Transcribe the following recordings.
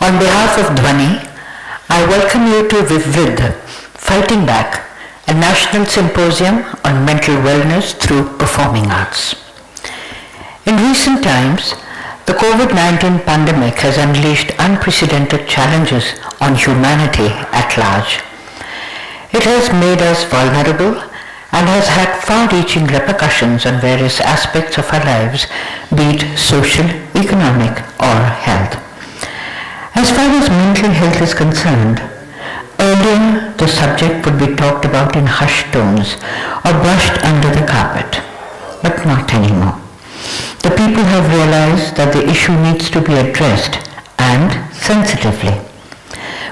On behalf of Dhwani, I welcome you to VIVRIDH, Fighting Back, a national symposium on mental wellness through performing arts. In recent times, the COVID-19 pandemic has unleashed unprecedented challenges on humanity at large. It has made us vulnerable and has had far-reaching repercussions on various aspects of our lives, be it social, economic, or health. As far as mental health is concerned, earlier the subject would be talked about in hushed tones or brushed under the carpet, but not anymore. The people have realized that the issue needs to be addressed, and sensitively.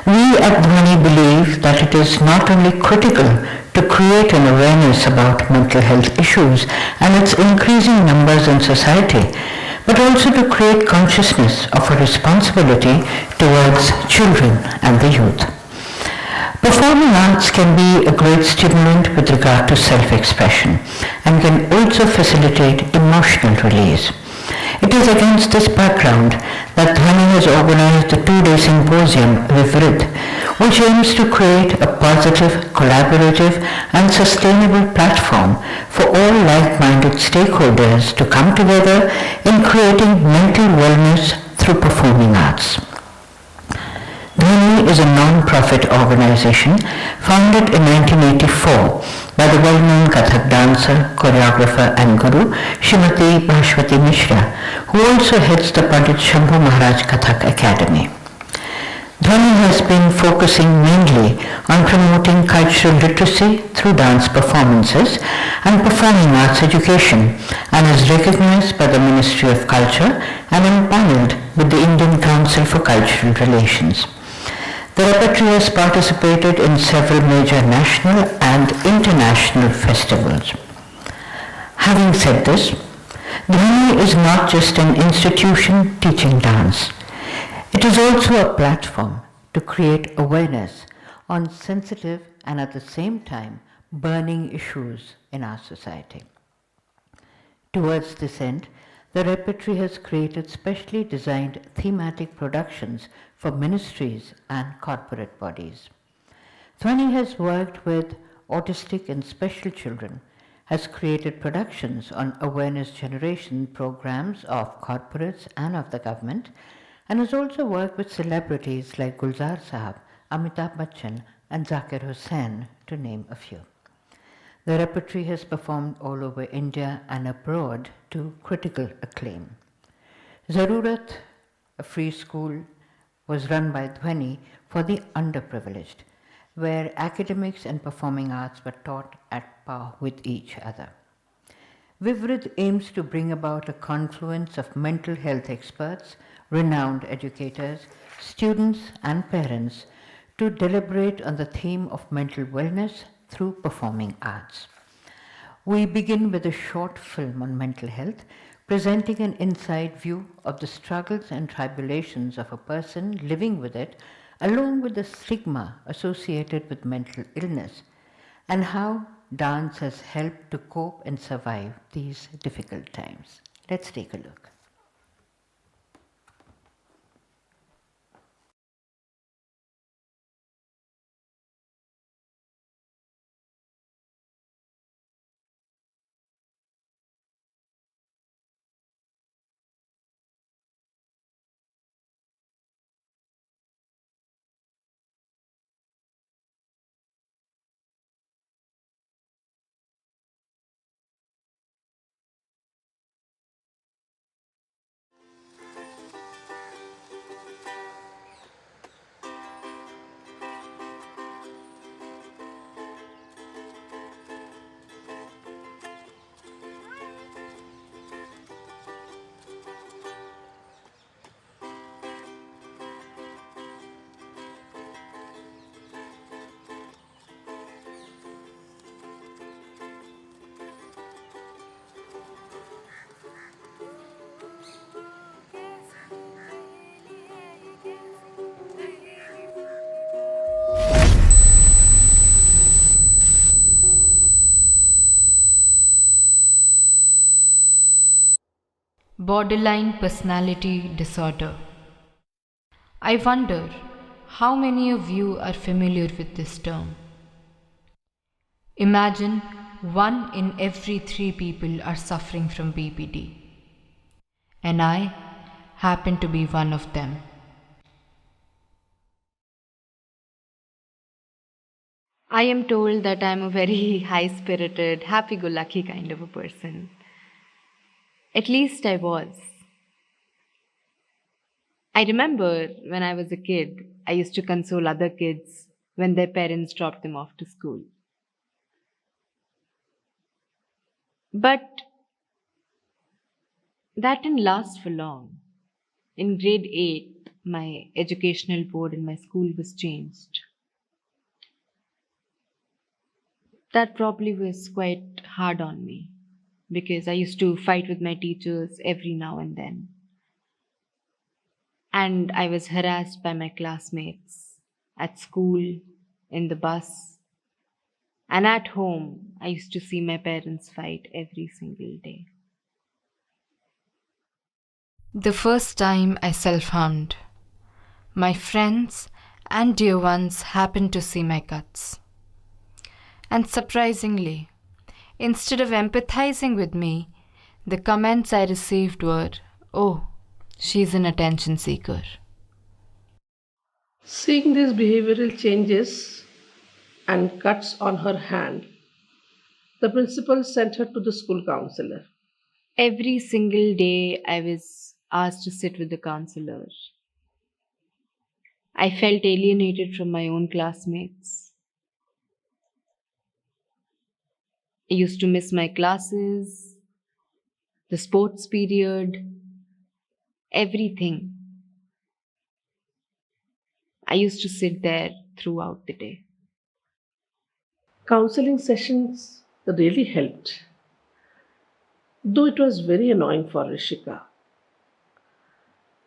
We at Dhwani believe that it is not only critical to create an awareness about mental health issues and its increasing numbers in society, but also to create consciousness of a responsibility towards children and the youth. Performing arts can be a great stimulant with regard to self-expression and can also facilitate emotional release. It is against this background that Dhwani has organized the 2-day symposium VIVRIDH, which aims to create a positive, collaborative and sustainable platform for all like-minded stakeholders to come together in creating mental wellness through performing arts. Dhwani is a non-profit organization founded in 1984 by the well-known Kathak dancer, choreographer and guru Srimati Bhashwati Mishra, who also heads the Pandit Shambhu Maharaj Kathak Academy. Dhwani has been focusing mainly on promoting cultural literacy through dance performances and performing arts education, and is recognized by the Ministry of Culture and empaneled with the Indian Council for Cultural Relations. The repertoire has participated in several major national and international festivals. Having said this, Dhwani is not just an institution teaching dance. It is also a platform to create awareness on sensitive and at the same time burning issues in our society. Towards this end, the repertoire has created specially designed thematic productions for ministries and corporate bodies. Dhwani has worked with autistic and special children, has created productions on awareness generation programs of corporates and of the government, and has also worked with celebrities like Gulzar Sahab, Amitabh Bachchan and Zakir Hussain, to name a few. The repertoire has performed all over India and abroad to critical acclaim. Zarurat, a free school, was run by Dhwani for the underprivileged, where academics and performing arts were taught at par with each other. VIVRIDH aims to bring about a confluence of mental health experts, renowned educators, students and parents to deliberate on the theme of mental wellness through performing arts. We begin with a short film on mental health, presenting an inside view of the struggles and tribulations of a person living with it, along with the stigma associated with mental illness, and how dance has helped to cope and survive these difficult times. Let's take a look. Borderline personality disorder. I wonder how many of you are familiar with this term. Imagine 1 in every 3 people are suffering from BPD, and I happen to be one of them. I am told that I am a very high spirited, happy go lucky kind of a person. At least I was. I remember when I was a kid, I used to console other kids when their parents dropped them off to school. But that didn't last for long. In grade 8, my educational board in my school was changed. That probably was quite hard on me because I used to fight with my teachers every now and then. And I was harassed by my classmates at school, in the bus, and at home. I used to see my parents fight every single day. The first time I self harmed, my friends and dear ones happened to see my cuts. And surprisingly, instead of empathizing with me, the comments I received were, "Oh, she's an attention seeker." Seeing these behavioral changes and cuts on her hand, the principal sent her to the school counselor. Every single day I was asked to sit with the counselor. I felt alienated from my own classmates. I used to miss my classes, the sports period, everything. I used to sit there throughout the day. Counseling sessions really helped, though it was very annoying for Rishika.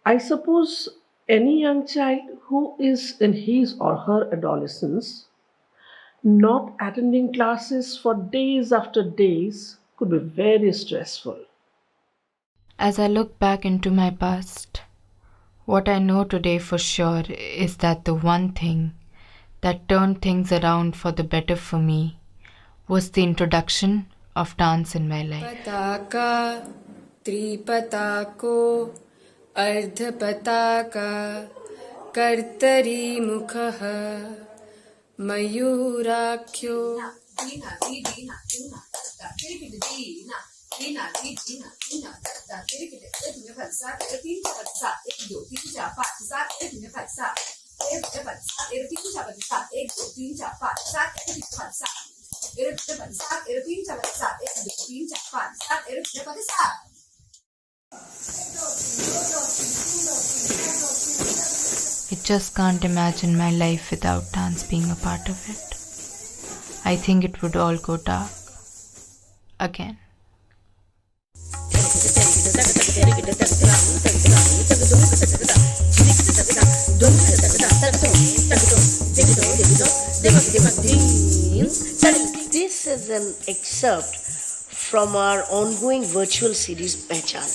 I suppose any young child who is in his or her adolescence not attending classes for days after days could be very stressful. As I look back into my past, what I know today for sure is that the one thing that turned things around for the better for me was the introduction of dance in my life. पताका त्रिपताको अर्धपताका कर्तरीमुखः मयूराख्यो I just can't imagine my life without dance being a part of it. I think it would all go dark again. This is an excerpt from our ongoing virtual series Pehchan.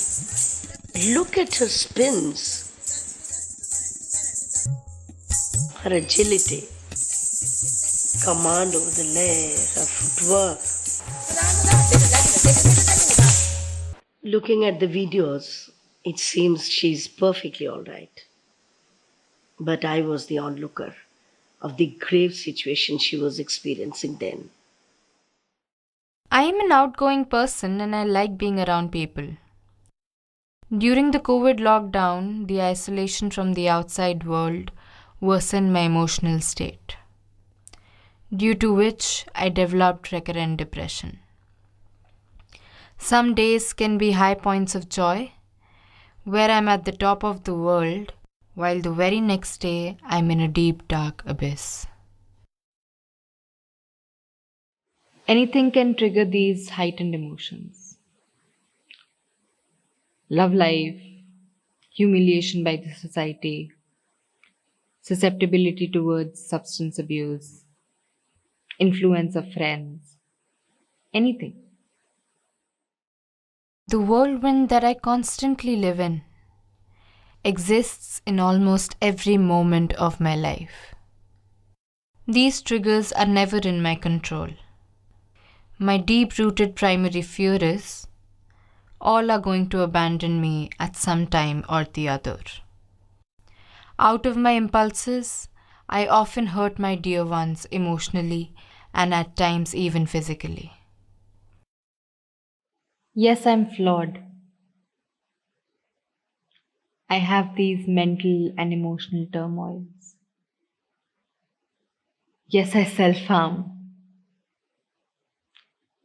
Look at her spins, her agility, command over the leg, her footwork. Looking at the videos, it seems she's perfectly all right. But I was the onlooker of the grave situation she was experiencing then. I am an outgoing person and I like being around people. During the COVID lockdown, the isolation from the outside world worsened my emotional state, due to which I developed recurrent depression. Some days can be high points of joy, where I'm at the top of the world, while the very next day I'm in a deep dark abyss. Anything can trigger these heightened emotions. Love life, humiliation by the society, susceptibility towards substance abuse, influence of friends, anything. The whirlwind that I constantly live in. exists in almost every moment of my life. These triggers are never in my control. My deep-rooted primary fear is all are going to abandon me at some time or the other. Out of my impulses, I often hurt my dear ones emotionally and at times even physically. Yes, I'm flawed. I have these mental and emotional turmoils. Yes, I self-harm.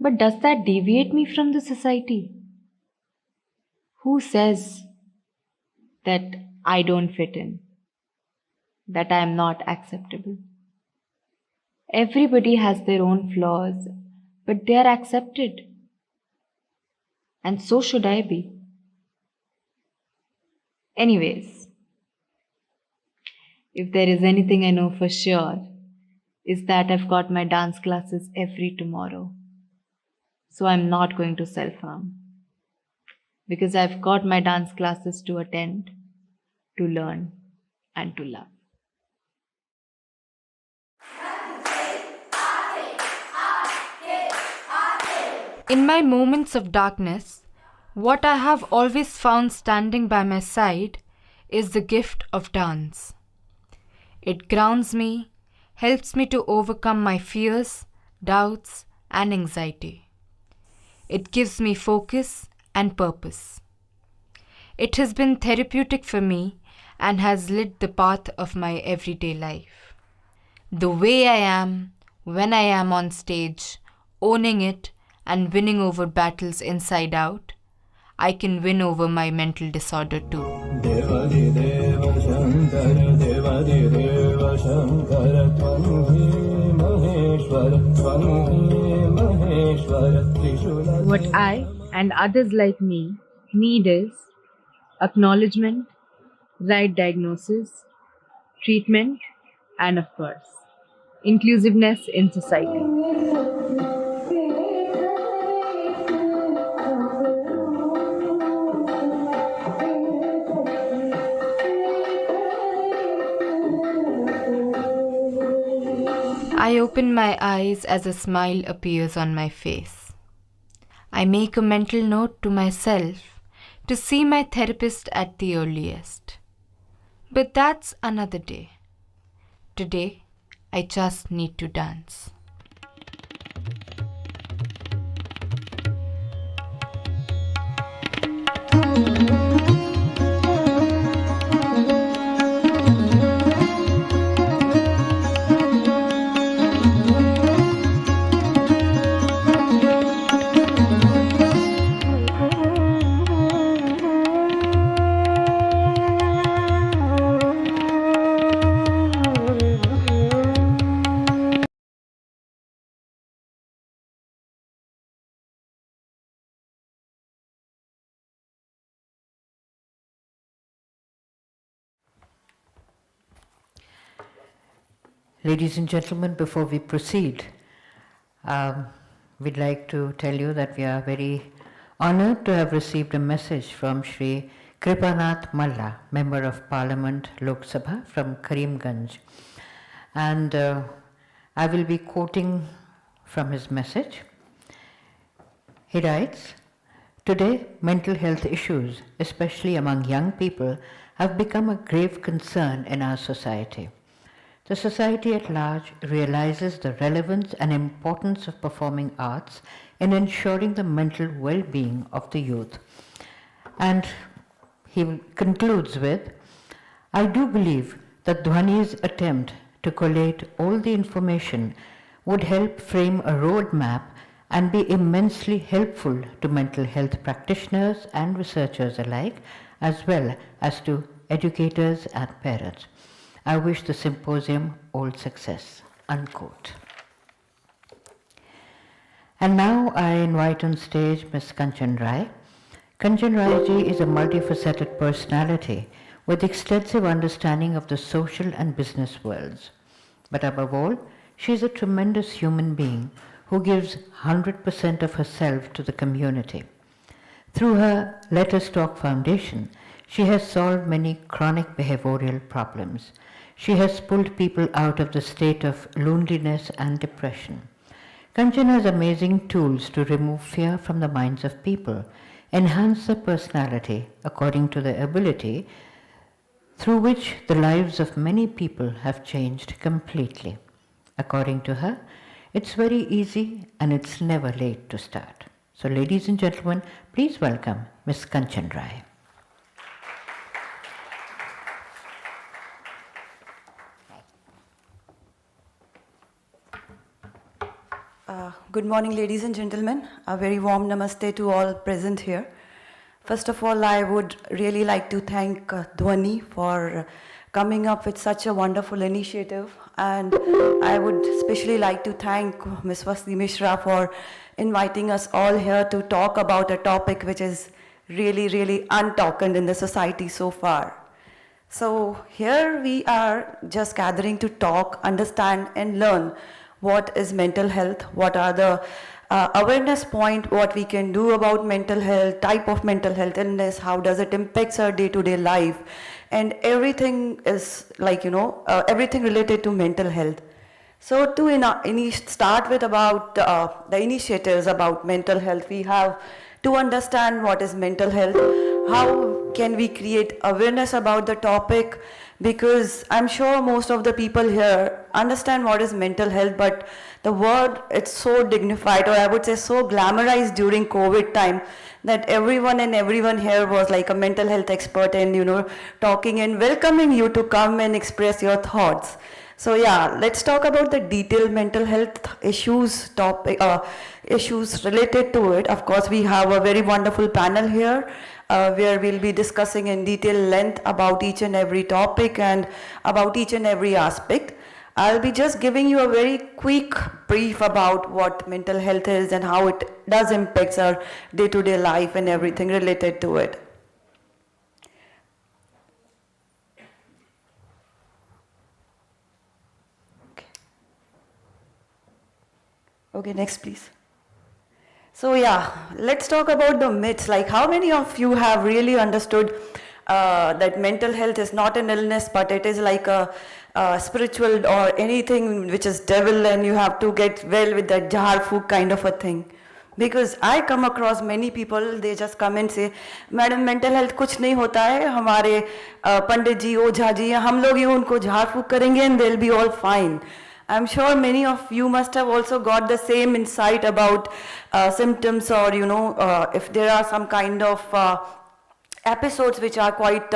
But does that deviate me from the society? Who says that I don't fit in, that I am not acceptable? Everybody has their own flaws, but they are accepted. And so should I be. Anyways, if there is anything I know for sure, is that I've got my dance classes every tomorrow. So I'm not going to self-harm. Because I've got my dance classes to attend, to learn, and to love. In my moments of darkness, what I have always found standing by my side is the gift of dance. It grounds me, helps me to overcome my fears, doubts, and anxiety. It gives me focus and purpose. It has been therapeutic for me and has lit the path of my everyday life. The way I am, when I am on stage, owning it and winning over battles inside out, I can win over my mental disorder too. What I and others like me need is acknowledgement, right diagnosis, treatment, and of course, inclusiveness in society. I open my eyes as a smile appears on my face. I make a mental note to myself to see my therapist at the earliest. But that's another day. Today, I just need to dance. Ladies and gentlemen, before we proceed, we'd like to tell you that we are very honored to have received a message from Shri Kripanath Malla, Member of Parliament, Lok Sabha from Karimganj. And I will be quoting from his message. He writes, "Today, mental health issues, especially among young people, have become a grave concern in our society. The society at large realizes the relevance and importance of performing arts in ensuring the mental well-being of the youth." And he concludes with, "I do believe that Dhwani's attempt to collate all the information would help frame a roadmap and be immensely helpful to mental health practitioners and researchers alike, as well as to educators and parents. I wish the symposium all success." Unquote. And now I invite on stage Ms. Kanchan Rai. Kanchan Rai ji is a multifaceted personality with extensive understanding of the social and business worlds. But above all, she is a tremendous human being who gives 100% of herself to the community. Through her Let Us Talk Foundation, She has solved many chronic behavioral problems. She has pulled people out of the state of loneliness and depression. Kanchan has amazing tools to remove fear from the minds of people, enhance their personality according to their ability, through which the lives of many people have changed completely. According to her, it's very easy and it's never late to start. So ladies and gentlemen, please welcome Ms. Kanchan Rai. Good morning, ladies and gentlemen. A very warm namaste to all present here. First of all, I would really like to thank Dhwani for coming up with such a wonderful initiative. And I would especially like to thank Ms. Vasthi Mishra for inviting us all here to talk about a topic which is really, really untalked in the society so far. So here we are just gathering to talk, understand and learn what is mental health, what are the awareness point, what we can do about mental health, type of mental health illness, how does it impact our day-to-day life, and everything is like, everything related to mental health. So to start with about the initiatives about mental health, we have to understand what is mental health, how can we create awareness about the topic, because I'm sure most of the people here understand what is mental health, but the word, it's so dignified, or I would say so glamorized during COVID time, that everyone here was like a mental health expert and, talking and welcoming you to come and express your thoughts. So yeah, let's talk about the detailed mental health issues, issues related to it. Of course, we have a very wonderful panel here where we'll be discussing in detailed length about each and every topic and about each and every aspect. I'll be just giving you a very quick brief about what mental health is and how it does impact our day-to-day life and everything related to it. Okay, next please. So yeah, let's talk about the myths. Like, how many of you have really understood that mental health is not an illness, but it is like a spiritual or anything which is devil and you have to get well with that jar fook kind of a thing? Because I come across many people, they just come and say, madam mental health कुछ नहीं होता है, हमारे पंडित जी ओझा जी हम लोग ही उनको झाड़ फूक करेंगे and they'll be all fine. I'm sure many of you must have also got the same insight about symptoms, or if there are some kind of episodes which are quite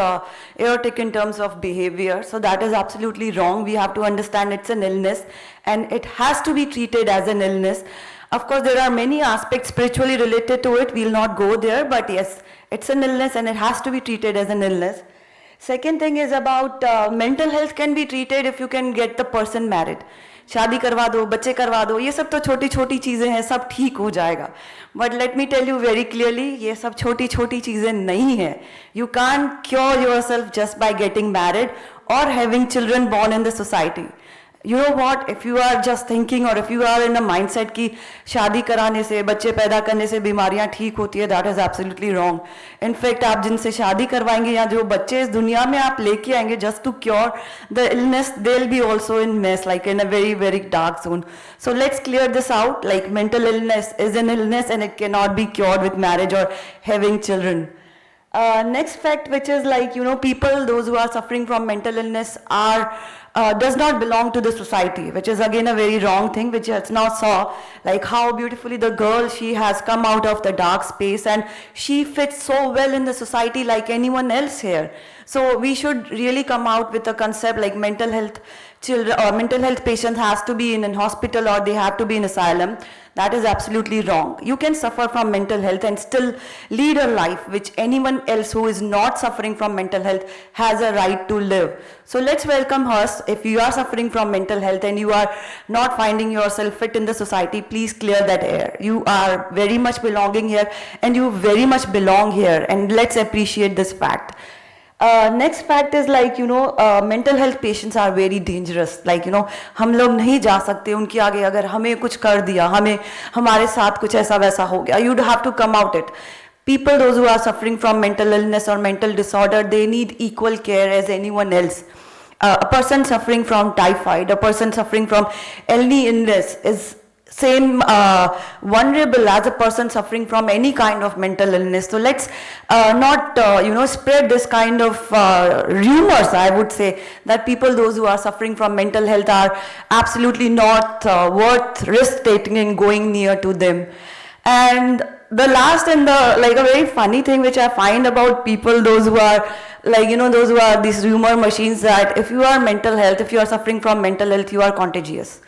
erratic in terms of behavior. So that is absolutely wrong. We have to understand it's an illness and it has to be treated as an illness. Of course, there are many aspects spiritually related to it. We'll not go there, but yes, it's an illness and it has to be treated as an illness. Second thing is about mental health can be treated if you can get the person married. शादी करवा दो, बच्चे करवा दो, ये सब तो छोटी छोटी चीज़ें हैं, सब ठीक हो जाएगा. But let me tell you very clearly, ये सब छोटी छोटी चीज़ें नहीं हैं. You can't cure yourself just by getting married or having children born in the society. You know what, if you are just thinking or if you are in a mindset कि शादी कराने से, बच्चे पैदा करने से बीमारियां ठीक होती है, that is absolutely wrong. In fact, आप जिनसे शादी करवाएंगे या जो बच्चे इस दुनिया में आप लेके आएंगे just to cure the illness, they'll be also in mess, like in a very, very dark zone. So let's clear this out, like mental illness is an illness and it cannot be cured with marriage or having children. Next fact, which is like, people, those who are suffering from mental illness are does not belong to the society, which is again a very wrong thing, which has now saw like how beautifully the girl, she has come out of the dark space and she fits so well in the society like anyone else here. So we should really come out with a concept like mental health children or mental health patients has to be in a hospital or they have to be in asylum. That is absolutely wrong. You can suffer from mental health and still lead a life which anyone else who is not suffering from mental health has a right to live. So let's welcome her. If you are suffering from mental health and you are not finding yourself fit in the society, please clear that air. You are very much belonging here and you very much belong here, and let's appreciate this fact. Next fact is like, mental health patients are very dangerous. Like, हम लोग नहीं जा सकते उनके आगे, अगर हमें कुछ कर दिया, हमारे साथ कुछ ऐसा वैसा हो गया, you'd have to come out it. People, those who are suffering from mental illness or mental disorder, they need equal care as anyone else. A person suffering from typhoid, a person suffering from any illness is same vulnerable as a person suffering from any kind of mental illness. So let's not spread this kind of rumors, I would say, that people, those who are suffering from mental health, are absolutely not worth risk taking and going near to them. And the last and the a very funny thing which I find about people, those who are those who are these rumor machines, that if you are mental health, if you are suffering from mental health, you are contagious.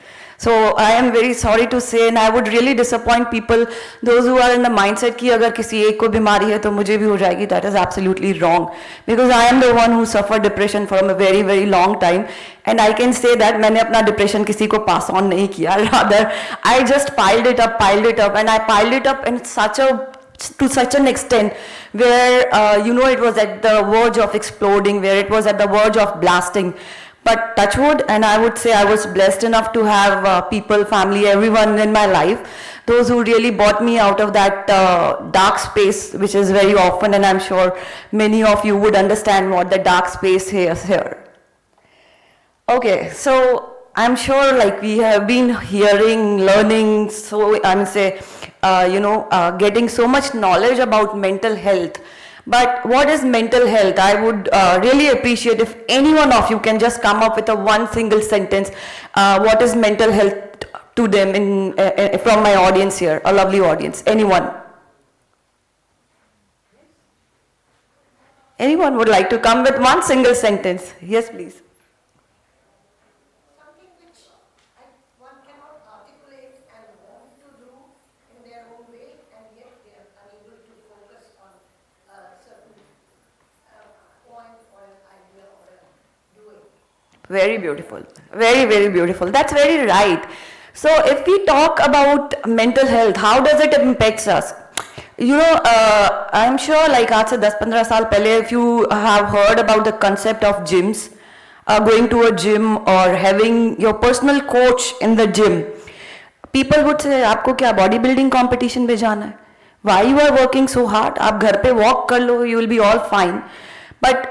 So I am very sorry to say, and I would really disappoint people, those who are in the mindset कि अगर किसी एक को बीमारी है तो मुझे भी हो जाएगी. That is absolutely wrong, because I am the one who suffered depression from a very very long time, and I can say that मैंने अपना depression किसी को pass on नहीं किया. Rather, I just piled it up, and I piled it up in to such an extent where it was at the verge of exploding, where it was at the verge of blasting. But touch wood, and I would say I was blessed enough to have people, family, everyone in my life, those who really brought me out of that dark space, which is very often, and I'm sure many of you would understand what the dark space is here. Okay, so I'm sure we have been hearing, learning, so getting so much knowledge about mental health. But what is mental health? I would really appreciate if any one of you can just come up with a one single sentence. What is mental health to them from my audience here, a lovely audience? Anyone? Anyone would like to come with one single sentence? Yes, please. Something which one cannot articulate and want to do in their own way, and yet they are unable to focus on a certain point or an idea or a doing. Very beautiful. Very, very beautiful. That's very right. So if we talk about mental health, how does it impact us? I'm sure आज से 10-15 साल पहले, if you have heard about the concept of gyms, going to a gym or having your personal coach in the gym, people would say, आपको क्या body building competition में जाना है? Why you are working so hard? आप घर पे walk कर लो, you will be all fine. But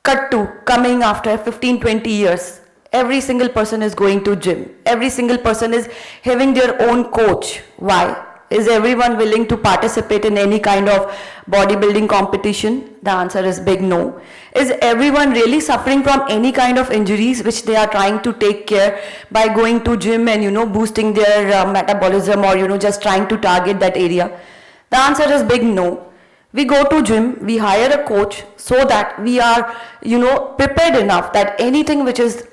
cut to coming after 15-20 years, every single person is going to gym. Every single person is having their own coach. Why? Is everyone willing to participate in any kind of bodybuilding competition? The answer is big no. Is everyone really suffering from any kind of injuries which they are trying to take care by going to gym and boosting their metabolism or just trying to target that area? The answer is big no. We go to gym, we hire a coach so that we are prepared enough that anything which is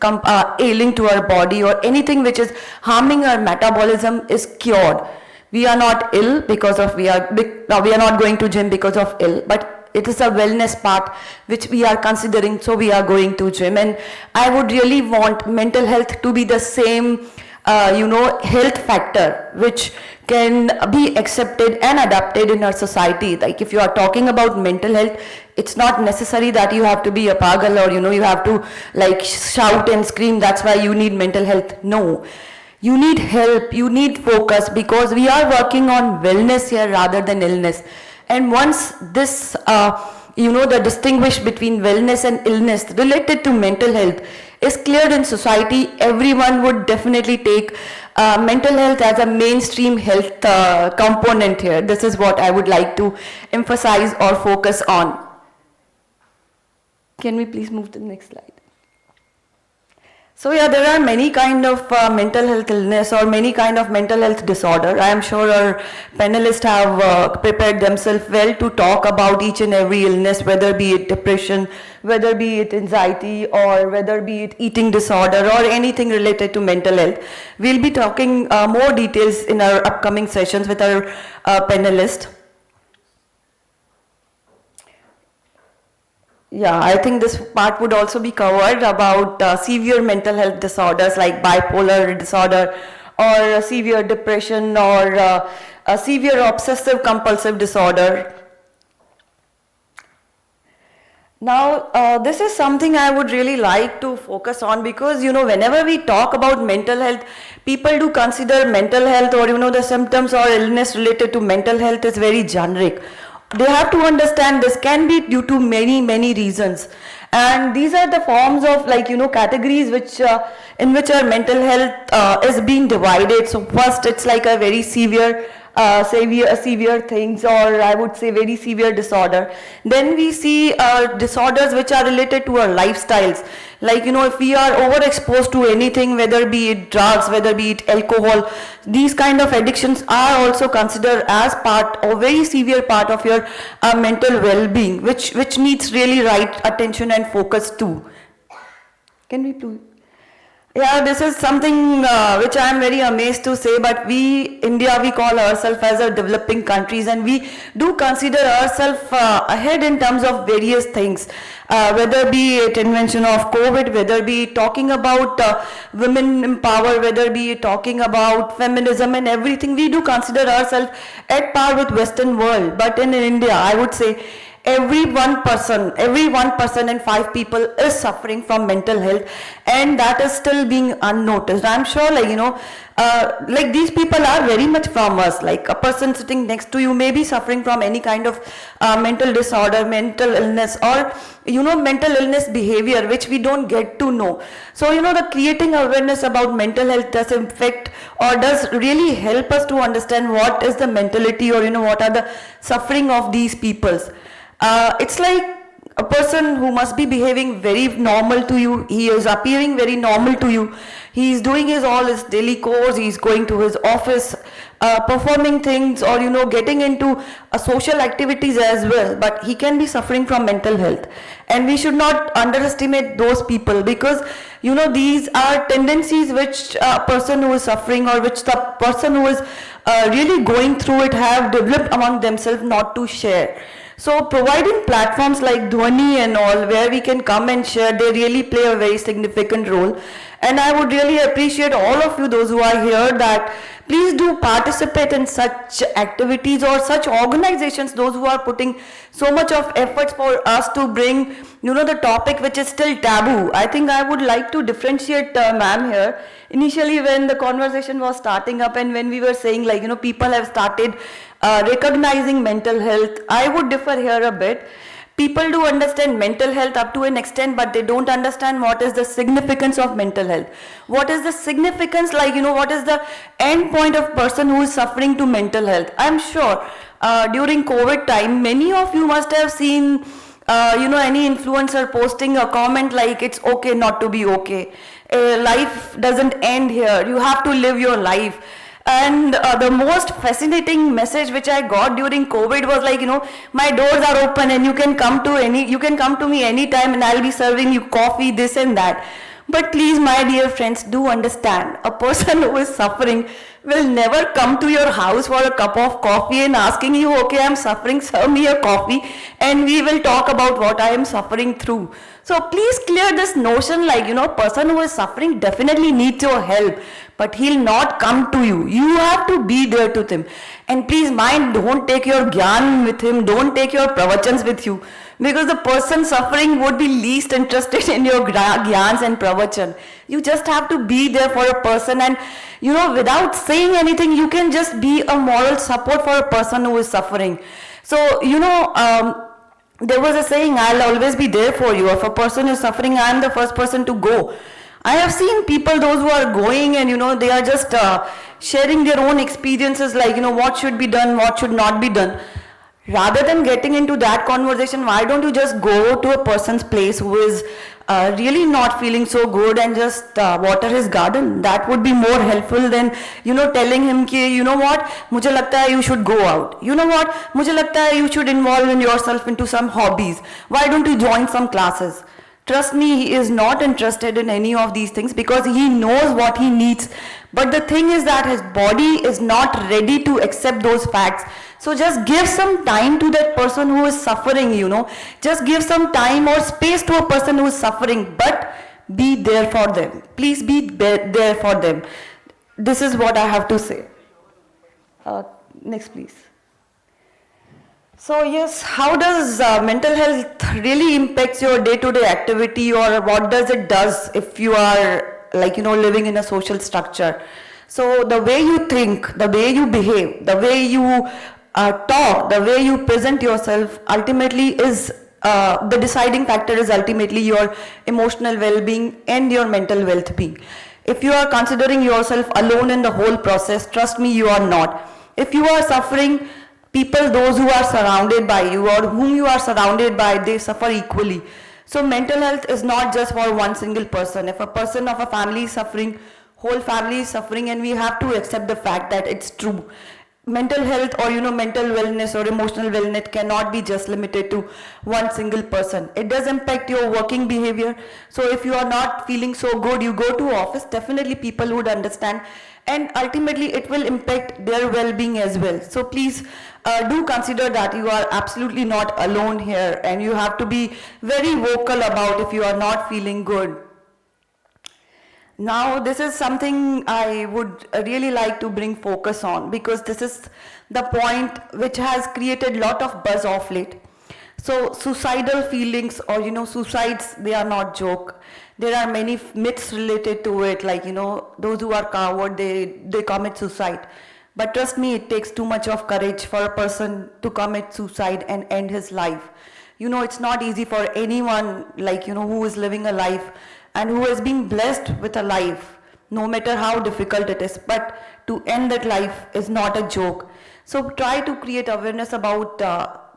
ailing to our body or anything which is harming our metabolism is cured. We are not ill because of we are not going to gym because of ill, but it is a wellness part which we are considering, so we are going to gym. And I would really want mental health to be the same health factor which can be accepted and adapted in our society. Like if you are talking about mental health, it's not necessary that you have to be a pagal or you have to shout and scream, that's why you need mental health. No. You need help, you need focus, because we are working on wellness here rather than illness. And once this, the distinguish between wellness and illness related to mental health is cleared in society, everyone would definitely take mental health as a mainstream health component here. This is what I would like to emphasize or focus on. Can we please move to the next slide? So yeah, there are many kind of mental health illness or many kind of mental health disorder. I am sure our panelists have prepared themselves well to talk about each and every illness, whether be it depression, whether be it anxiety, or whether be it eating disorder or anything related to mental health. We'll be talking more details in our upcoming sessions with our panelists. Yeah, I think this part would also be covered about severe mental health disorders like bipolar disorder or severe depression or a severe obsessive compulsive disorder. Now, this is something I would really like to focus on because, whenever we talk about mental health, people do consider mental health or, the symptoms or illness related to mental health is very generic. they have to understand this can be due to many reasons, and these are the forms of categories which in which our mental health is being divided. So first it's like a very severe things, or I would say very severe disorder. Then we see disorders which are related to our lifestyles, if we are overexposed to anything, whether be it drugs, whether be it alcohol, these kind of addictions are also considered as part or very severe part of your mental well-being, which needs really right attention and focus too. Can we please? Yeah, this is something which I am very amazed to say, but India, we call ourselves as a developing countries, and we do consider ourselves ahead in terms of various things, whether be it invention of COVID, whether be talking about women in power, whether be talking about feminism and everything. We do consider ourselves at par with Western world, but in India, I would say every one person in 5 people is suffering from mental health, and that is still being unnoticed. I'm sure these people are very much from us. Like a person sitting next to you may be suffering from any kind of mental disorder, mental illness, or mental illness behavior which we don't get to know. So the creating awareness about mental health does affect or does really help us to understand what is the mentality, or what are the suffering of these peoples. It's like a person who must be behaving very normal to you. He is appearing very normal to you. He is doing all his daily chores. He is going to his office, performing things, or getting into social activities as well. But he can be suffering from mental health, and we should not underestimate those people, because these are tendencies which a person who is suffering, or which the person who is really going through it have developed among themselves not to share. So providing platforms like Dhwani and all, where we can come and share, they really play a very significant role. And I would really appreciate all of you, those who are here, that please do participate in such activities or such organizations, those who are putting so much of efforts for us to bring, the topic which is still taboo. I think I would like to differentiate ma'am here. Initially when the conversation was starting up, and when we were saying people have started recognizing mental health, I would differ here a bit. People do understand mental health up to an extent, but they don't understand what is the significance of mental health. What is the significance, what is the end point of person who is suffering to mental health? I'm sure during COVID time, many of you must have seen any influencer posting a comment like, it's okay not to be okay. Life doesn't end here. You have to live your life. And the most fascinating message which I got during COVID was my doors are open and you can come to me anytime and I'll be serving you coffee, this and that. But please, my dear friends, do understand, a person who is suffering will never come to your house for a cup of coffee and asking you, okay, I'm suffering, serve me a coffee and we will talk about what I am suffering through. So please clear this notion, person who is suffering definitely needs your help, but he'll not come to you. You have to be there to him. And please mind, don't take your gyan with him, don't take your pravachans with you, because the person suffering would be least interested in your gyans and pravachan. You just have to be there for a person, and without saying anything, you can just be a moral support for a person who is suffering. So there was a saying, I'll always be there for you. If a person is suffering, I am the first person to go. I have seen people, those who are going and they are just sharing their own experiences, what should be done, what should not be done. Rather than getting into that conversation, why don't you just go to a person's place who is really not feeling so good and just water his garden? That would be more helpful than telling him ki, what, mujhe lagta hai you should go out, what, mujhe lagta hai you should involve yourself into some hobbies, why don't you join some classes? Trust me, he is not interested in any of these things because he knows what he needs. But the thing is that his body is not ready to accept those facts. So just give some time to that person who is suffering, Just give some time or space to a person who is suffering, but be there for them. Please be there for them. This is what I have to say. Next, please. So yes, how does mental health really impacts your day-to-day activity, or what does it does if you are living in a social structure? So the way you think, the way you behave, the way you talk, the way you present yourself ultimately is the deciding factor is ultimately your emotional well-being and your mental well-being. If you are considering yourself alone in the whole process, trust me, you are not. If you are suffering, people, those who are surrounded by you or whom you are surrounded by, they suffer equally. So mental health is not just for one single person. If a person of a family is suffering, whole family is suffering, and we have to accept the fact that it's true. Mental health or mental wellness or emotional wellness cannot be just limited to one single person. It does impact your working behavior. So if you are not feeling so good, you go to office, definitely people would understand, and ultimately it will impact their well-being as well. So please do consider that you are absolutely not alone here, and you have to be very vocal about if you are not feeling good. Now, this is something I would really like to bring focus on, because this is the point which has created a lot of buzz of late. So, suicidal feelings or, suicides, they are not joke. There are many myths related to it, like, those who are coward, they commit suicide. But trust me, it takes too much of courage for a person to commit suicide and end his life. It's not easy for anyone, like, who is living a life and who has been blessed with a life, no matter how difficult it is. But to end that life is not a joke. So try to create awareness about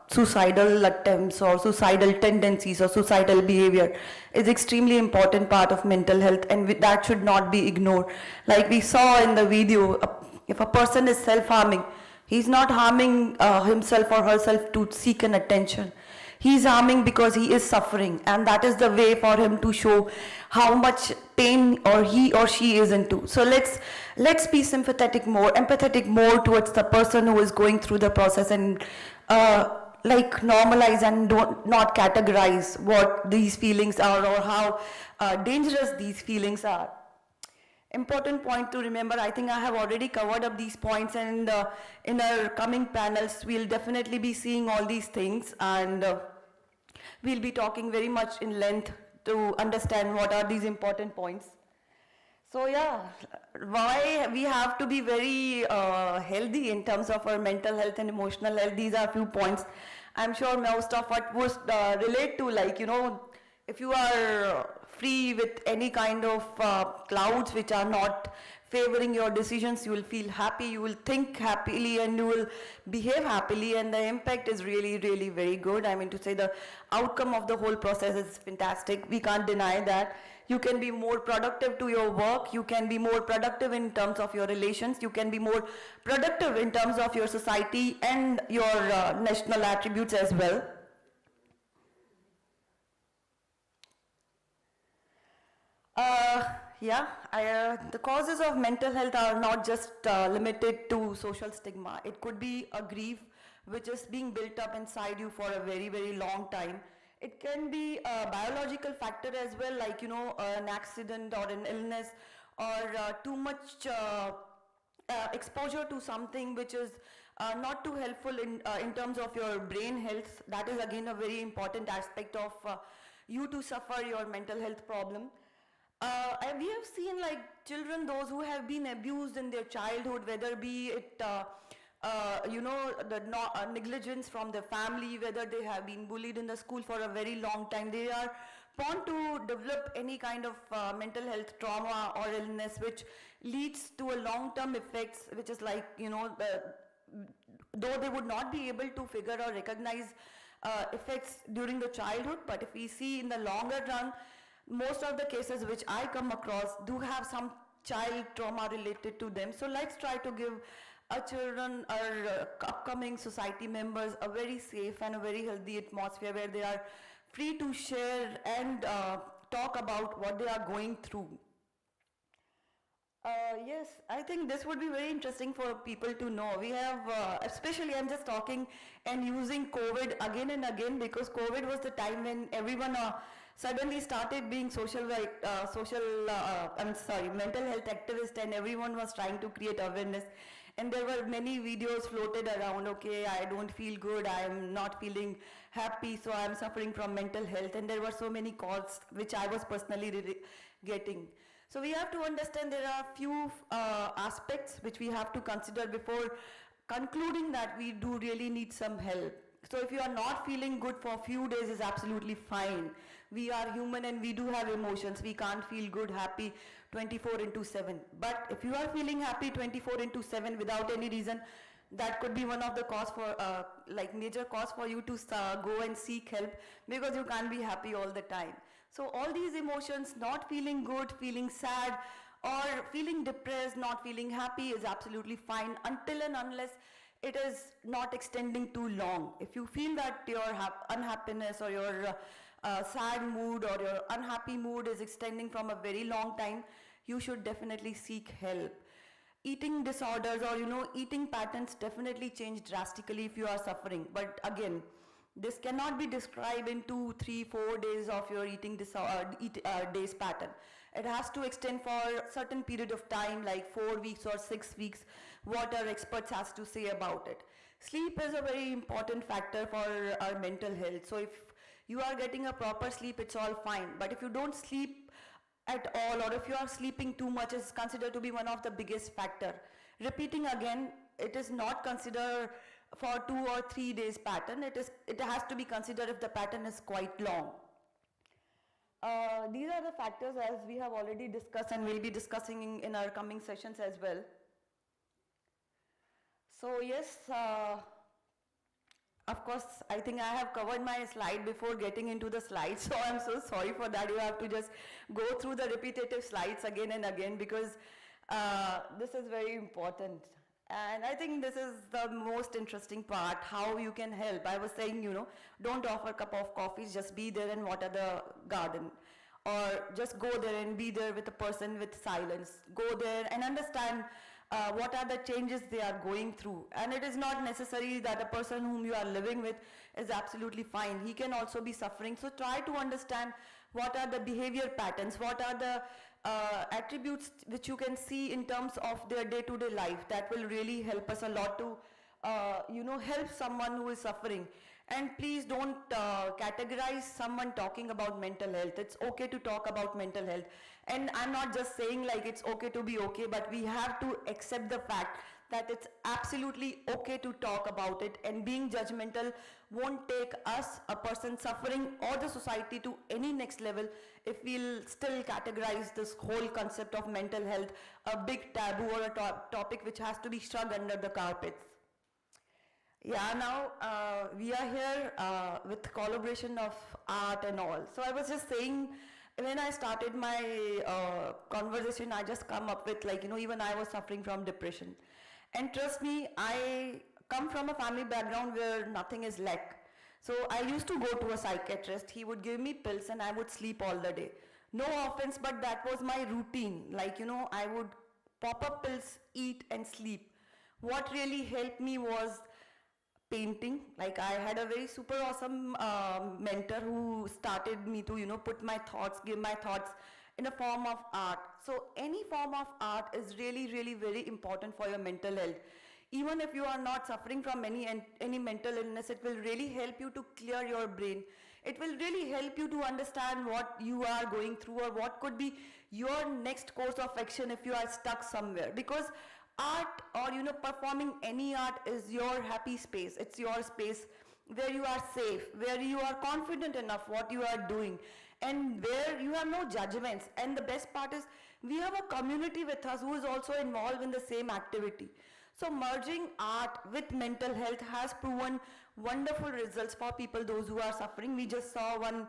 suicidal attempts or suicidal tendencies or suicidal behavior is extremely important part of mental health, and that should not be ignored. Like we saw in the video, if a person is self-harming, he's not harming himself or herself to seek an attention. He's harming because he is suffering, and that is the way for him to show how much pain or he or she is into. So let's be empathetic more towards the person who is going through the process, and normalize and not categorize what these feelings are or how dangerous these feelings are. Important point to remember, I think I have already covered up these points, and in our coming panels we'll definitely be seeing all these things, and we'll be talking very much in length to understand what are these important points. So yeah, why we have to be very healthy in terms of our mental health and emotional health, these are few points. I'm sure most of what would relate to, like, if you are free with any kind of clouds which are not favoring your decisions, you will feel happy, you will think happily, and you will behave happily, and the impact is really, really very good. I mean to say, the outcome of the whole process is fantastic. We can't deny that. You can be more productive to your work, you can be more productive in terms of your relations, you can be more productive in terms of your society and your national attributes as well. The causes of mental health are not just limited to social stigma. It could be a grief which is being built up inside you for a very, very long time. It can be a biological factor as well, like, an accident or an illness, or too much exposure to something which is not too helpful in terms of your brain health. That is again a very important aspect of you to suffer your mental health problem. We have seen, like, children, those who have been abused in their childhood, whether be it negligence from their family, whether they have been bullied in the school for a very long time, they are prone to develop any kind of mental health trauma or illness, which leads to a long-term effects, which is like, though they would not be able to figure or recognize effects during the childhood, but if we see in the longer run, most of the cases which I come across do have some child trauma related to them. So let's try to give our children, our upcoming society members, a very safe and a very healthy atmosphere where they are free to share and talk about what they are going through. Yes, I think this would be very interesting for people to know. We have, especially I'm just talking and using COVID again and again, because COVID was the time when everyone suddenly started being mental health activist, and everyone was trying to create awareness. And there were many videos floated around, okay, I don't feel good, I am not feeling happy, so I am suffering from mental health. And there were so many calls which I was personally getting. So we have to understand there are few aspects which we have to consider before concluding that we do really need some help. So if you are not feeling good for a few days is absolutely fine. We are human and we do have emotions. We can't feel good, happy 24/7. But if you are feeling happy 24/7 without any reason, that could be one of the cause for major cause for you to go and seek help, because you can't be happy all the time. So all these emotions, not feeling good, feeling sad, or feeling depressed, not feeling happy, is absolutely fine until and unless it is not extending too long. If you feel that your unhappiness or your sad mood or your unhappy mood is extending from a very long time, you should definitely seek help. Eating disorders or eating patterns definitely change drastically if you are suffering. But again, this cannot be described in 2, 3, 4 days of your eating days pattern. It has to extend for a certain period of time, like 4 weeks or 6 weeks, what our experts has to say about it. Sleep is a very important factor for our mental health. So if you are getting a proper sleep, it's all fine. But if you don't sleep at all, or if you are sleeping too much, is considered to be one of the biggest factor. Repeating again, it is not considered for 2 or 3 days pattern. It has to be considered if the pattern is quite long. These are the factors as we have already discussed and we'll be discussing in our coming sessions as well. So yes, of course, I think I have covered my slide before getting into the slides, so I'm so sorry for that. You have to just go through the repetitive slides again and again, because this is very important. And I think this is the most interesting part, how you can help. I was saying, don't offer a cup of coffee, just be there and water the garden. Or just go there and be there with a person with silence. Go there and understand what are the changes they are going through. And it is not necessary that a person whom you are living with is absolutely fine. He can also be suffering. So try to understand what are the behavior patterns, what are the attributes which you can see in terms of their day-to-day life. That will really help us a lot to help someone who is suffering. And please don't categorize someone talking about mental health. It's okay to talk about mental health. And I'm not just saying like it's okay to be okay, but we have to accept the fact that it's absolutely okay to talk about it, and being judgmental won't take us, a person suffering, or the society to any next level if we'll still categorize this whole concept of mental health a big taboo or a topic which has to be shrugged under the carpets. Yeah, now we are here with collaboration of art and all. So I was just saying, when I started my conversation, I just come up with even I was suffering from depression. And trust me, I come from a family background where nothing is lack. So I used to go to a psychiatrist. He would give me pills and I would sleep all the day. No offense, but that was my routine. I would pop up pills, eat and sleep. What really helped me was painting. I had a very super awesome mentor who started me to put my thoughts, give my thoughts in a form of art. So any form of art is really, really very important for your mental health. Even if you are not suffering from any mental illness, it will really help you to clear your brain. It will really help you to understand what you are going through, or what could be your next course of action if you are stuck somewhere. Because art, or performing any art, is your happy space. It's your space where you are safe, where you are confident enough what you are doing, and where you have no judgments. And the best part is we have a community with us who is also involved in the same activity. So merging art with mental health has proven wonderful results for people, those who are suffering. We just saw one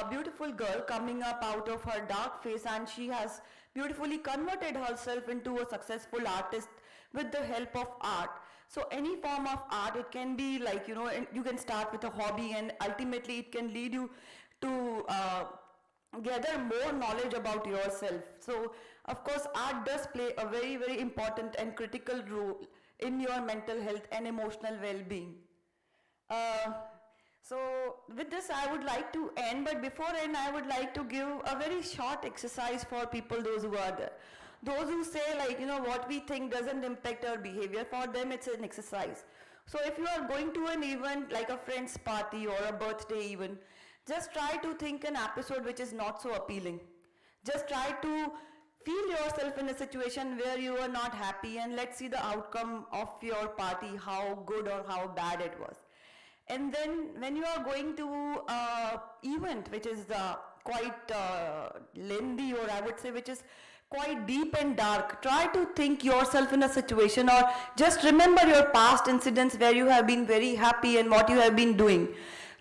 beautiful girl coming up out of her dark phase, and she has beautifully converted herself into a successful artist with the help of art. So any form of art, it can be you can start with a hobby, and ultimately it can lead you to gather more knowledge about yourself. So of course art does play a very, very important and critical role in your mental health and emotional well-being. So with this I would like to end, but before end I would like to give a very short exercise for people, those who are there. Those who say what we think doesn't impact our behavior, for them it's an exercise. So if you are going to an event like a friend's party or a birthday event, just try to think an episode which is not so appealing. Just try to feel yourself in a situation where you are not happy, and let's see the outcome of your party, how good or how bad it was. And then when you are going to event which is quite lengthy, or I would say which is quite deep and dark, try to think yourself in a situation, or just remember your past incidents where you have been very happy and what you have been doing.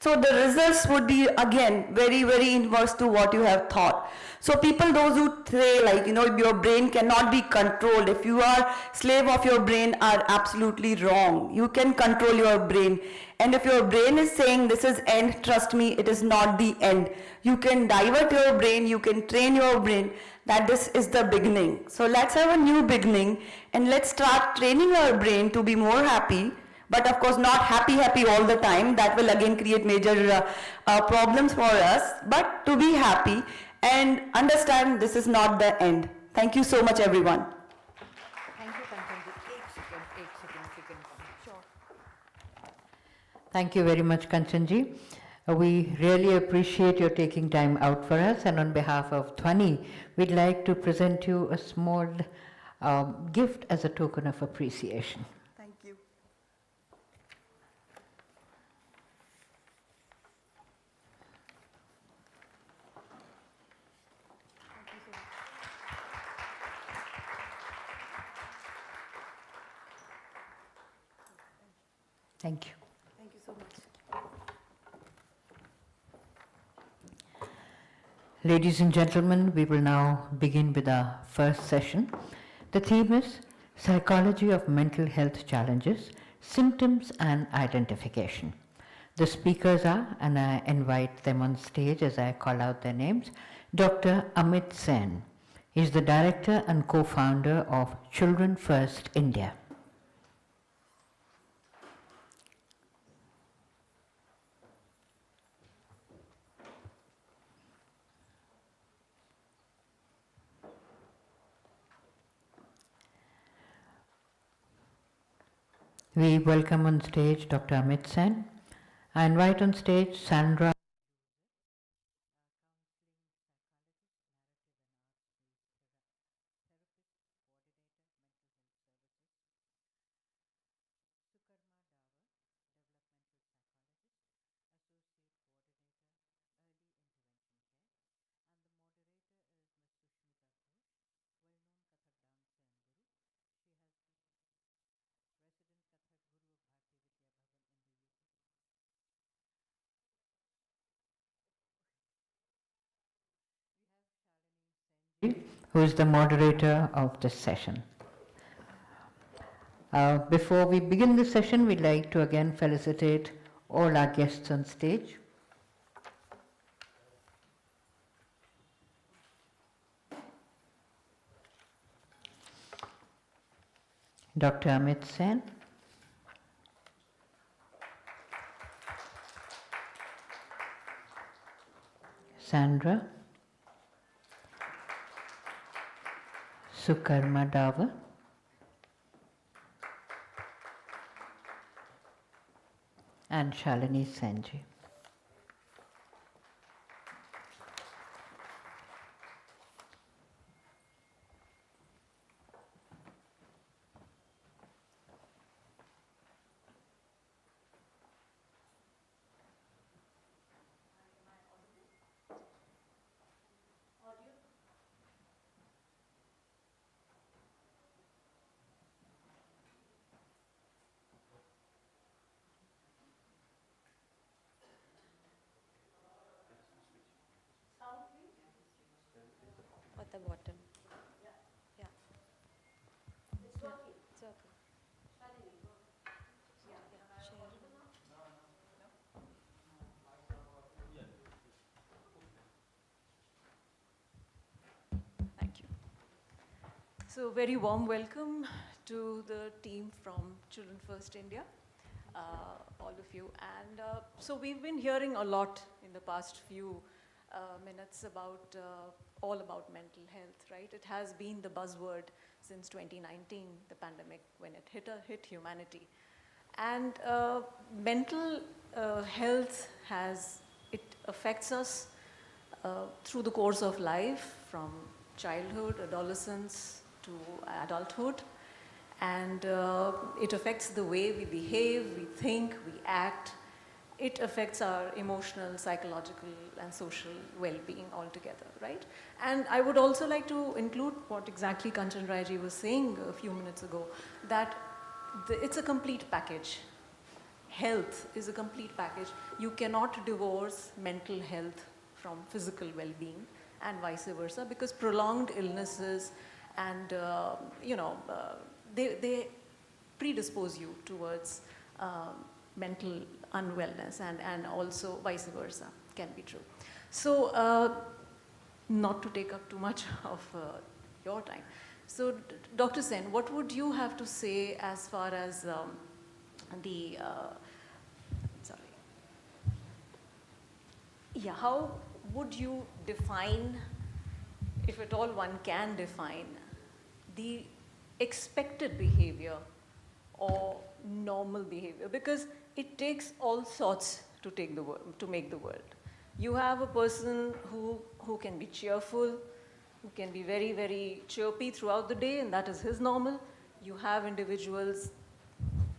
So the results would be again very, very inverse to what you have thought. So people, those who say like, your brain cannot be controlled, if you are slave of your brain, are absolutely wrong. You can control your brain. And if your brain is saying this is end, trust me, it is not the end. You can divert your brain, you can train your brain that this is the beginning. So let's have a new beginning and let's start training our brain to be more happy. But of course not happy all the time. That will again create major problems for us. But to be happy and understand this is not the end. Thank you so much, everyone. Thank you, Kanchanji. 8 seconds. Sure. Thank you very much, Kanchanji. We really appreciate your taking time out for us, and on behalf of Dhwani, we'd like to present you a small gift as a token of appreciation. Thank you. Thank you. Thank you so much. Ladies and gentlemen, we will now begin with our first session. The theme is Psychology of Mental Health Challenges, Symptoms and Identification. The speakers are, and I invite them on stage as I call out their names, Dr. Amit Sen. He is the director and co-founder of Children First India. We welcome on stage Dr. Amit Sen. I invite on stage Sandra. Who is the moderator of this session. Before we begin the session, we'd like to again felicitate all our guests on stage. Dr. Amit Sen, Sandra, Sukarma Dava, and Shalini Senji. At the bottom. Yeah. It's working. It's okay. Yeah, share. Thank you. So very warm welcome to the team from Children First India, all of you. And so we've been hearing a lot in the past few minutes about all about mental health, right? It has been the buzzword since 2019, the pandemic, when it hit humanity. And mental health it affects us through the course of life, from childhood, adolescence to adulthood, and it affects the way we behave, we think, we act. It affects our emotional, psychological, and social well-being altogether, right? And I would also like to include what exactly Kanchan Rai ji was saying a few minutes ago, that it's a complete package. Health is a complete package. You cannot divorce mental health from physical well-being and vice versa, because prolonged illnesses and, they predispose you towards mental unwellness, and also vice versa can be true. So not to take up too much of your time. So Dr. Sen, what would you have to say as far as how would you define, if at all one can define, the expected behavior or normal behavior? Because it takes all sorts to make the world. You have a person who can be cheerful, who can be very, very chirpy throughout the day, and that is his normal. You have individuals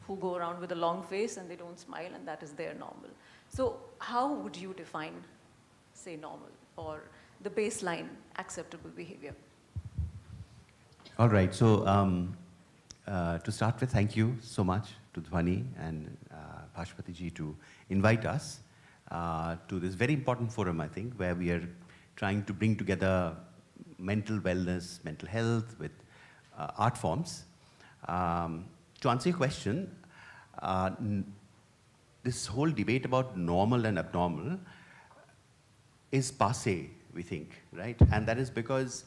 who go around with a long face and they don't smile, and that is their normal. So how would you define, say, normal or the baseline acceptable behavior? All right, so to start with, thank you so much to Dhwani and Bhashpati ji to invite us to this very important forum, I think, where we are trying to bring together mental wellness, mental health with art forms. To answer your question, this whole debate about normal and abnormal is passé, we think, right? And that is because,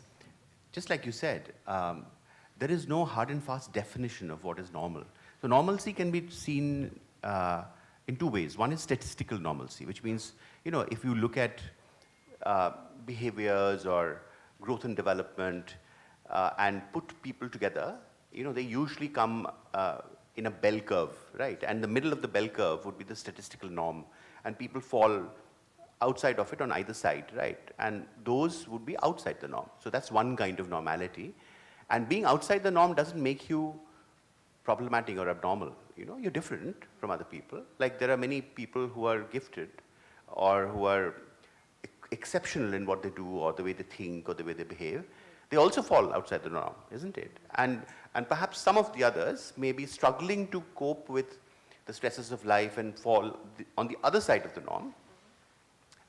just like you said, there is no hard and fast definition of what is normal. So normalcy can be seen in two ways. One is statistical normalcy, which means, if you look at behaviors or growth and development and put people together, they usually come in a bell curve, right? And the middle of the bell curve would be the statistical norm, and people fall outside of it on either side, right? And those would be outside the norm. So that's one kind of normality. And being outside the norm doesn't make you problematic or abnormal. You're different from other people. Like there are many people who are gifted or who are exceptional in what they do or the way they think or the way they behave. They also fall outside the norm, isn't it? And perhaps some of the others may be struggling to cope with the stresses of life and fall on the other side of the norm.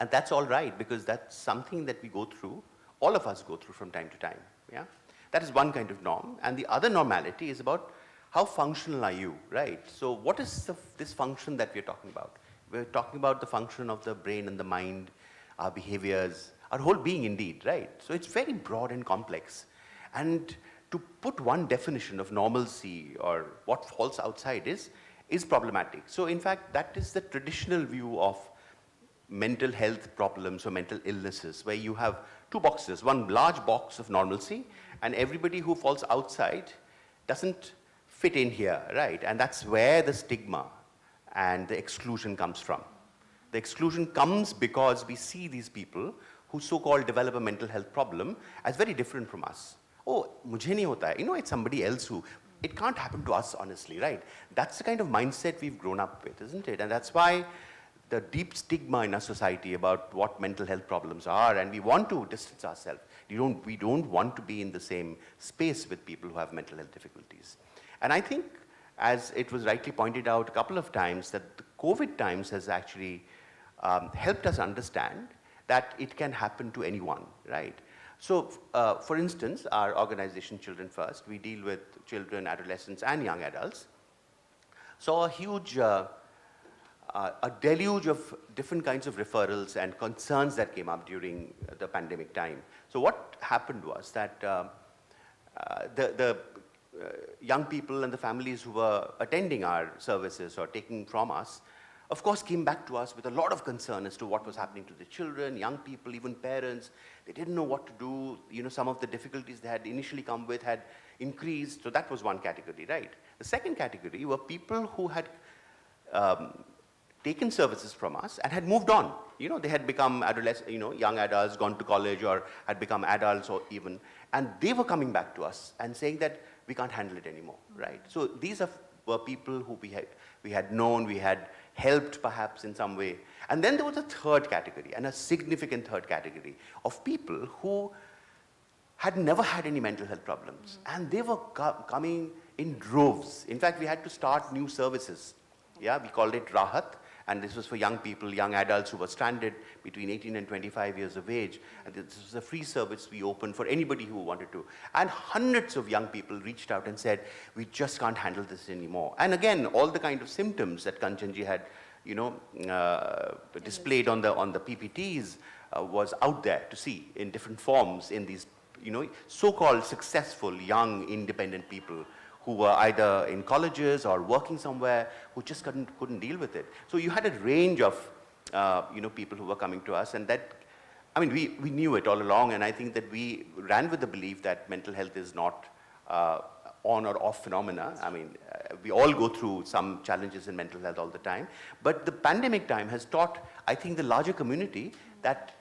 And that's all right, because that's something that we go through, all of us go through from time to time, yeah? That is one kind of norm. And the other normality is about how functional are you, right? So what is this function that we're talking about? We're talking about the function of the brain and the mind, our behaviors, our whole being indeed, right? So it's very broad and complex. And to put one definition of normalcy or what falls outside is problematic. So in fact, that is the traditional view of mental health problems or mental illnesses, where you have two boxes, one large box of normalcy, and everybody who falls outside doesn't fit in here, right? And that's where the stigma and the exclusion comes from. The exclusion comes because we see these people who so-called develop a mental health problem as very different from us. Oh, mujhe nahi hota hai. It's somebody else who, it can't happen to us, honestly, right? That's the kind of mindset we've grown up with, isn't it? And that's why the deep stigma in our society about what mental health problems are, and we want to distance ourselves. We don't want to be in the same space with people who have mental health difficulties. And I think, as it was rightly pointed out a couple of times, that the COVID times has actually helped us understand that it can happen to anyone, right? So, for instance, our organization Children First, we deal with children, adolescents, and young adults, saw a huge a deluge of different kinds of referrals and concerns that came up during the pandemic time. So what happened was that the young people and the families who were attending our services or taking from us, of course, came back to us with a lot of concern as to what was happening to the children, young people, even parents. They didn't know what to do. Some of the difficulties they had initially come with had increased. So that was one category, right? The second category were people who had taken services from us and had moved on, they had become adolescents, young adults, gone to college or had become adults or even, and they were coming back to us and saying that we can't handle it anymore, right? So these were people who we had known, we had helped perhaps in some way. And then there was a third category, and a significant third category of people who had never had any mental health problems. And they were coming in droves. In fact, we had to start new services. Yeah, we called it Rahat, and this was for young people, young adults who were stranded between 18 and 25 years of age. And this was a free service we opened for anybody who wanted to. And hundreds of young people reached out and said, we just can't handle this anymore. And again, all the kind of symptoms that Kanchanji had, displayed on the PPTs was out there to see in different forms in these, so-called successful, young, independent people who were either in colleges or working somewhere who just couldn't deal with it. So you had a range of, people who were coming to us, and that, we knew it all along, and I think that we ran with the belief that mental health is not on or off phenomena. We all go through some challenges in mental health all the time, but the pandemic time has taught, I think, the larger community that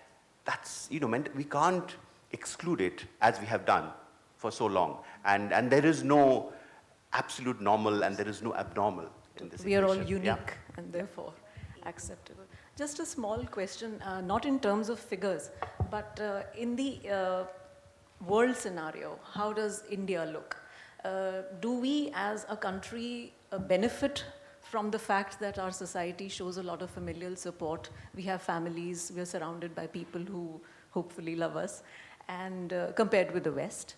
we can't exclude it as we have done for so long, and there is no absolute normal and there is no abnormal in this We are all equation. unique and therefore acceptable. Just a small question, not in terms of figures, but in the world scenario, how does India look? Do we as a country benefit from the fact that our society shows a lot of familial support? We have families, we are surrounded by people who hopefully love us, and compared with the West.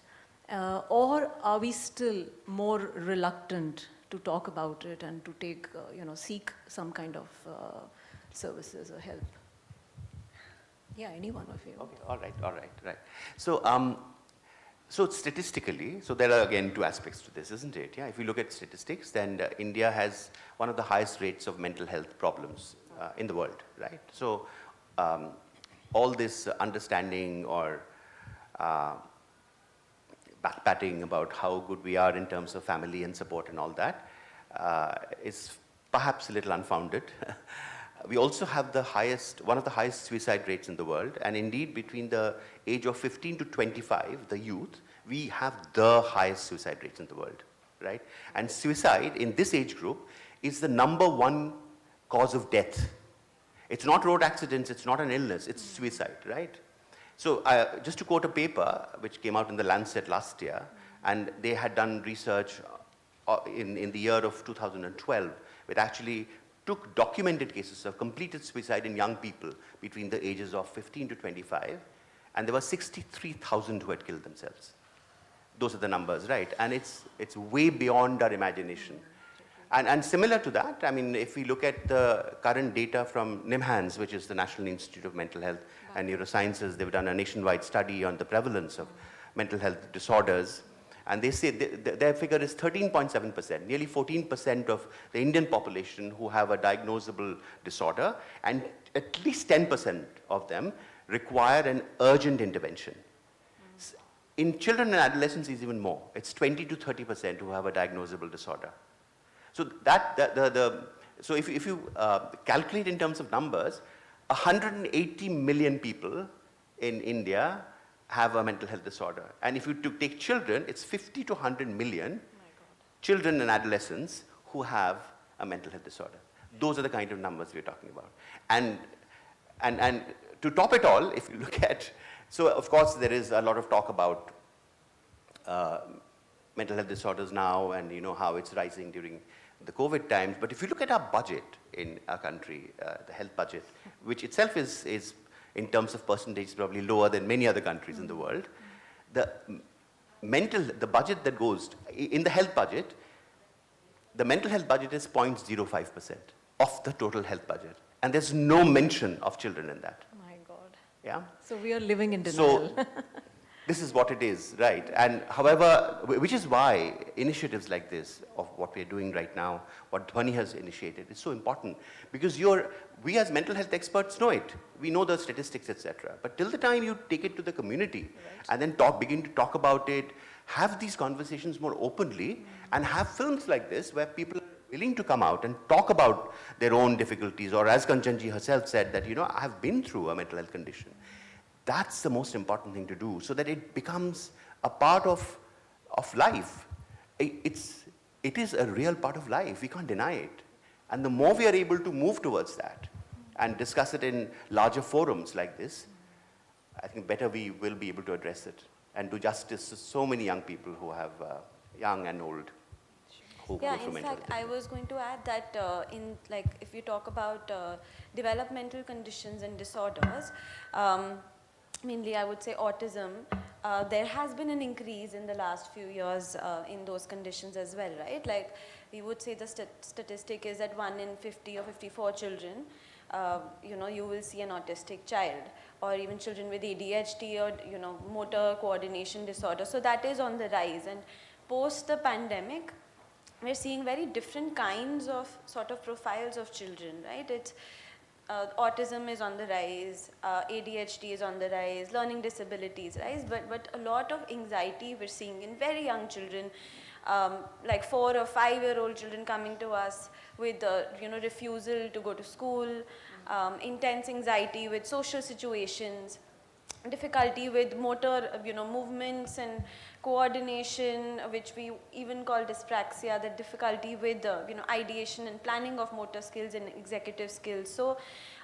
Or are we still more reluctant to talk about it and to take, seek some kind of services or help? Yeah, any one of you. Okay, all right. So statistically, there are again two aspects to this, isn't it? Yeah, if you look at statistics, then India has one of the highest rates of mental health problems in the world, right? So all this understanding or backpatting about how good we are in terms of family and support and all that is perhaps a little unfounded. We also have one of the highest suicide rates in the world, and indeed between the age of 15 to 25, the youth, we have the highest suicide rates in the world, right? And suicide in this age group is the #1 cause of death. It's not road accidents, it's not an illness, it's suicide, right? So just to quote a paper which came out in the Lancet last year, and they had done research in the year of 2012, which actually took documented cases of completed suicide in young people between the ages of 15 to 25, and there were 63,000 who had killed themselves. Those are the numbers, right? And it's way beyond our imagination. And similar to that, if we look at the current data from NIMHANS, which is the National Institute of Mental Health and Neurosciences, they've done a nationwide study on the prevalence of mental health disorders. And they say their figure is 13.7%, nearly 14% of the Indian population who have a diagnosable disorder, and at least 10% of them require an urgent intervention. In children and adolescents, it's even more. It's 20 to 30% who have a diagnosable disorder. So so if you calculate in terms of numbers, 180 million people in India have a mental health disorder. And if you take children, it's 50 to 100 million children and adolescents who have a mental health disorder. Those are the kind of numbers we're talking about. And to top it all, if you look at, so of course there is a lot of talk about mental health disorders now and how it's rising during the COVID times. But if you look at our budget in our country, the health budget, which itself is in terms of percentage probably lower than many other countries in the world, the budget that goes in the health budget, the mental health budget is 0.05% of the total health budget. And there's no mention of children in that. My God. Yeah. So we are living in denial. So this is what it is, right? And however, which is why initiatives like this, of what we're doing right now, what Dhwani has initiated, is so important. Because we as mental health experts know it. We know the statistics, etc. But till the time you take it to the community, and then begin to talk about it, have these conversations more openly, and have films like this where people are willing to come out and talk about their own difficulties, or as Kanchanji herself said that, I have been through a mental health condition. That's the most important thing to do, so that it becomes a part of life. It is a real part of life. We can't deny it. And the more we are able to move towards that and discuss it in larger forums like this, I think better we will be able to address it and do justice to so many young people who have, young and old, who Yeah, go through in mental fact, health. I was going to add that if you talk about developmental conditions and disorders, mainly I would say autism, there has been an increase in the last few years in those conditions as well, right? Like we would say the statistic is that 1 in 50 or 54 children, you will see an autistic child, or even children with ADHD or, motor coordination disorder. So that is on the rise. And post the pandemic, we're seeing very different kinds of sort of profiles of children, right? It's autism is on the rise, ADHD is on the rise, learning disabilities rise, but a lot of anxiety we're seeing in very young children, like 4 or 5-year-old children coming to us with refusal to go to school, intense anxiety with social situations, difficulty with motor, movements and coordination, which we even call dyspraxia, the difficulty with, ideation and planning of motor skills and executive skills. So,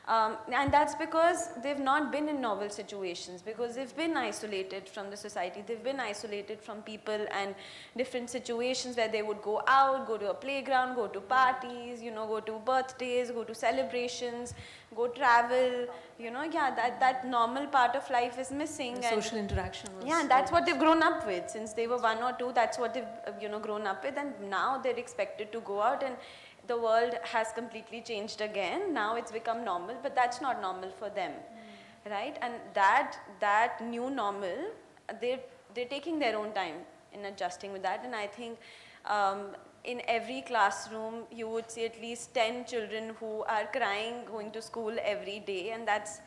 and that's because they've not been in novel situations, because they've been isolated from the society, they've been isolated from people and different situations where they would go out, go to a playground, go to parties, go to birthdays, go to celebrations, go travel, that normal part of life is missing. The social interaction was... Yeah, and that's what they've grown up with. Since they were 1 or 2, that's what they've, grown up with, and now they're expected to go out, and the world has completely changed again. Now it's become normal, but that's not normal for them, right? And that new normal, they're taking their own time in adjusting with that, and I think in every classroom you would see at least 10 children who are crying going to school every day, and that's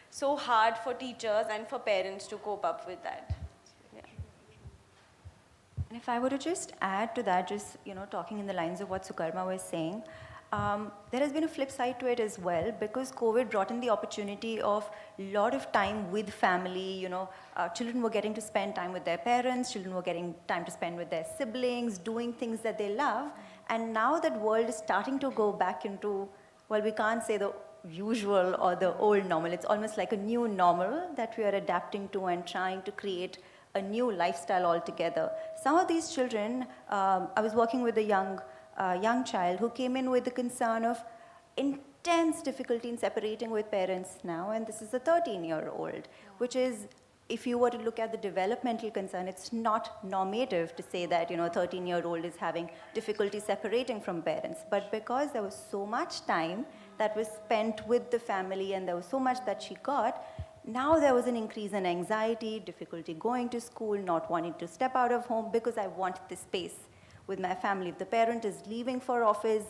so hard for teachers and for parents to cope up with that. Yeah. And if I were to just add to that, just talking in the lines of what Sukarma was saying, there has been a flip side to it as well, because COVID brought in the opportunity of a lot of time with family. Children were getting to spend time with their parents, children were getting time to spend with their siblings, doing things that they love. And now that world is starting to go back into, well, we can't say the usual or the old normal. It's almost like a new normal that we are adapting to and trying to create a new lifestyle altogether. Some of these children, I was working with a young child who came in with the concern of intense difficulty in separating with parents now, and this is a 13-year-old, which is, if you were to look at the developmental concern, it's not normative to say that, a 13-year-old is having difficulty separating from parents. But because there was so much time that was spent with the family and there was so much that she got, now there was an increase in anxiety, difficulty going to school, not wanting to step out of home because I want this space with my family. If the parent is leaving for office,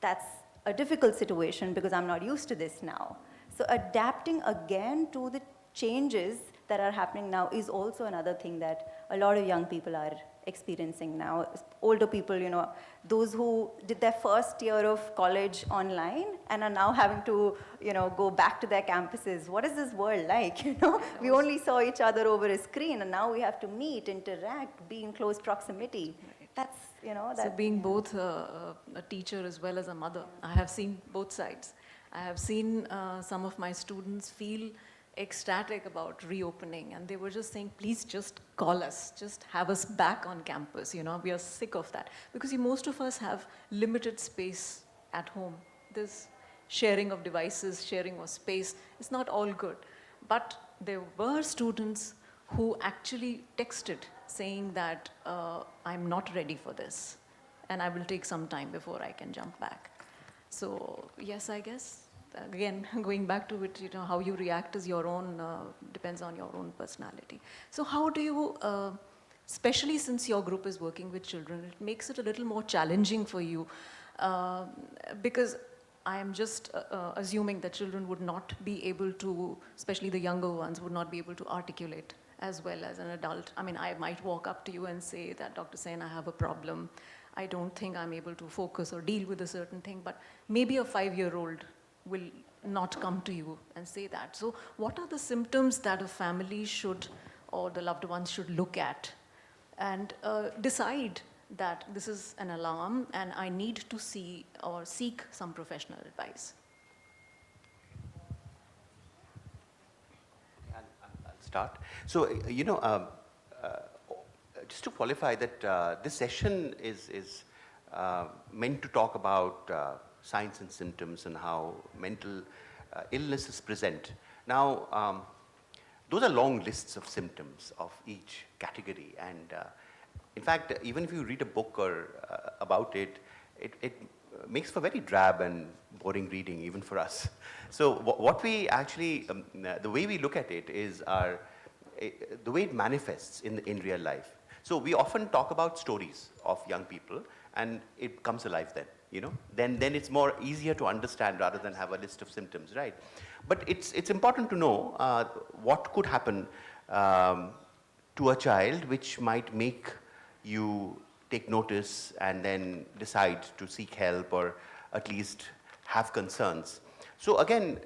that's a difficult situation because I'm not used to this now. So adapting again to the changes that are happening now is also another thing that a lot of young people are experiencing now. Older people, those who did their first year of college online and are now having to, go back to their campuses. What is this world like? We only saw each other over a screen, and now we have to meet, interact, be in close proximity. That's, So being both a teacher as well as a mother, I have seen both sides. I have seen some of my students feel ecstatic about reopening, and they were just saying, please just call us, just have us back on campus, we are sick of that. Because most of us have limited space at home. This sharing of devices, sharing of space, it's not all good. But there were students who actually texted saying that I'm not ready for this, and I will take some time before I can jump back. So yes, I guess, again, going back to it, how you react is your own, depends on your own personality. So how do you, especially since your group is working with children, it makes it a little more challenging for you, because I am just assuming that children would not be able to, especially the younger ones, would not be able to articulate as well as an adult. I mean, I might walk up to you and say that, Dr. Sen, I have a problem. I don't think I'm able to focus or deal with a certain thing, but maybe a 5-year-old will not come to you and say that. So what are the symptoms that a family should, or the loved ones should look at and decide that this is an alarm and I need to see or seek some professional advice? I'll start. So, just to qualify that this session is meant to talk about signs and symptoms and how mental illnesses present. Now, those are long lists of symptoms of each category, and in fact, even if you read a book or about it, it makes for very drab and boring reading, even for us. So what we actually, the way we look at it is the way it manifests in real life. So we often talk about stories of young people, and it comes alive then, you know. Then it's more easier to understand rather than have a list of symptoms, right? But it's important to know what could happen to a child which might make you take notice and then decide to seek help or at least have concerns. So again,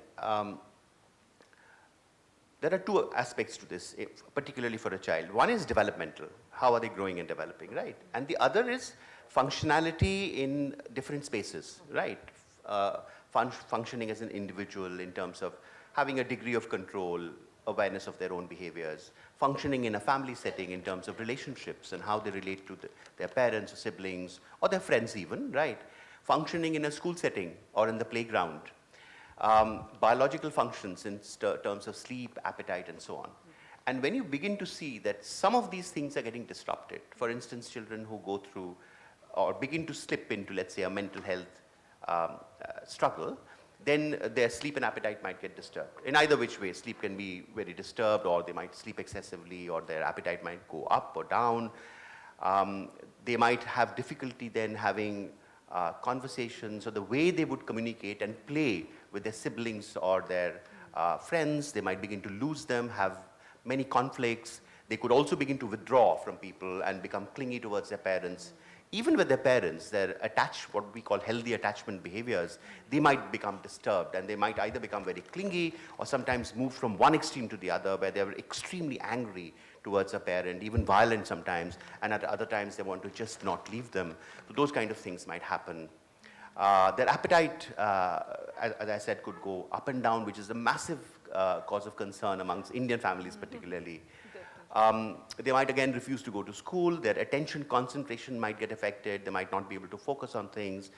there are two aspects to this, particularly for a child. One is developmental. How are they growing and developing, right? And the other is functionality in different spaces, right? Functioning as an individual in terms of having a degree of control, awareness of their own behaviors, functioning in a family setting in terms of relationships and how they relate to their parents or siblings or their friends even, right? Functioning in a school setting or in the playground. Biological functions in terms of sleep, appetite, and so on. And when you begin to see that some of these things are getting disrupted, for instance, children who go through or begin to slip into, let's say, a mental health struggle, then their sleep and appetite might get disturbed. In either which way, sleep can be very disturbed, or they might sleep excessively, or their appetite might go up or down. They might have difficulty then having conversations, or the way they would communicate and play with their siblings or their friends. They might begin to lose them, have many conflicts. They could also begin to withdraw from people and become clingy towards their parents. Even with their parents, their what we call healthy attachment behaviors, they might become disturbed, and they might either become very clingy or sometimes move from one extreme to the other, where they're extremely angry towards a parent, even violent sometimes, and at other times they want to just not leave them. So those kind of things might happen. Their appetite, as I said, could go up and down, which is a massive cause of concern amongst Indian families particularly. They might again refuse to go to school. Their attention concentration might get affected. They might not be able to focus on things.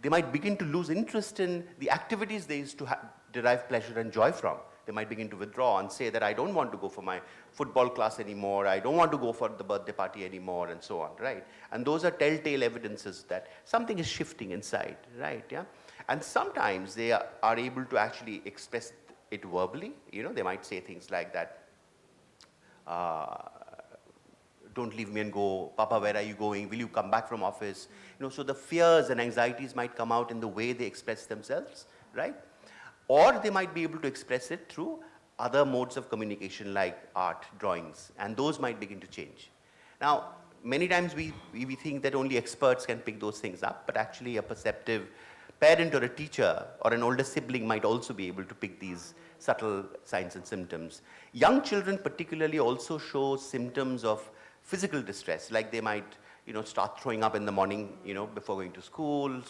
They might begin to lose interest in the activities they used to derive pleasure and joy from. They might begin to withdraw and say that I don't want to go for my football class anymore, I don't want to go for the birthday party anymore, and so on, right? And those are telltale evidences that something is shifting inside, right? Yeah. And sometimes they are able to actually express it verbally. You know, they might say things like that, don't leave me and go, Papa, where are you going? Will you come back from office? You know, so the fears and anxieties might come out in the way they express themselves, right? Or they might be able to express it through other modes of communication like art, drawings, and those might begin to change. Now, many times we think that only experts can pick those things up, but actually a perceptive parent or a teacher or an older sibling might also be able to pick these subtle signs and symptoms. Young children particularly also show symptoms of physical distress, like they might, you know, start throwing up in the morning, you know, before going to school,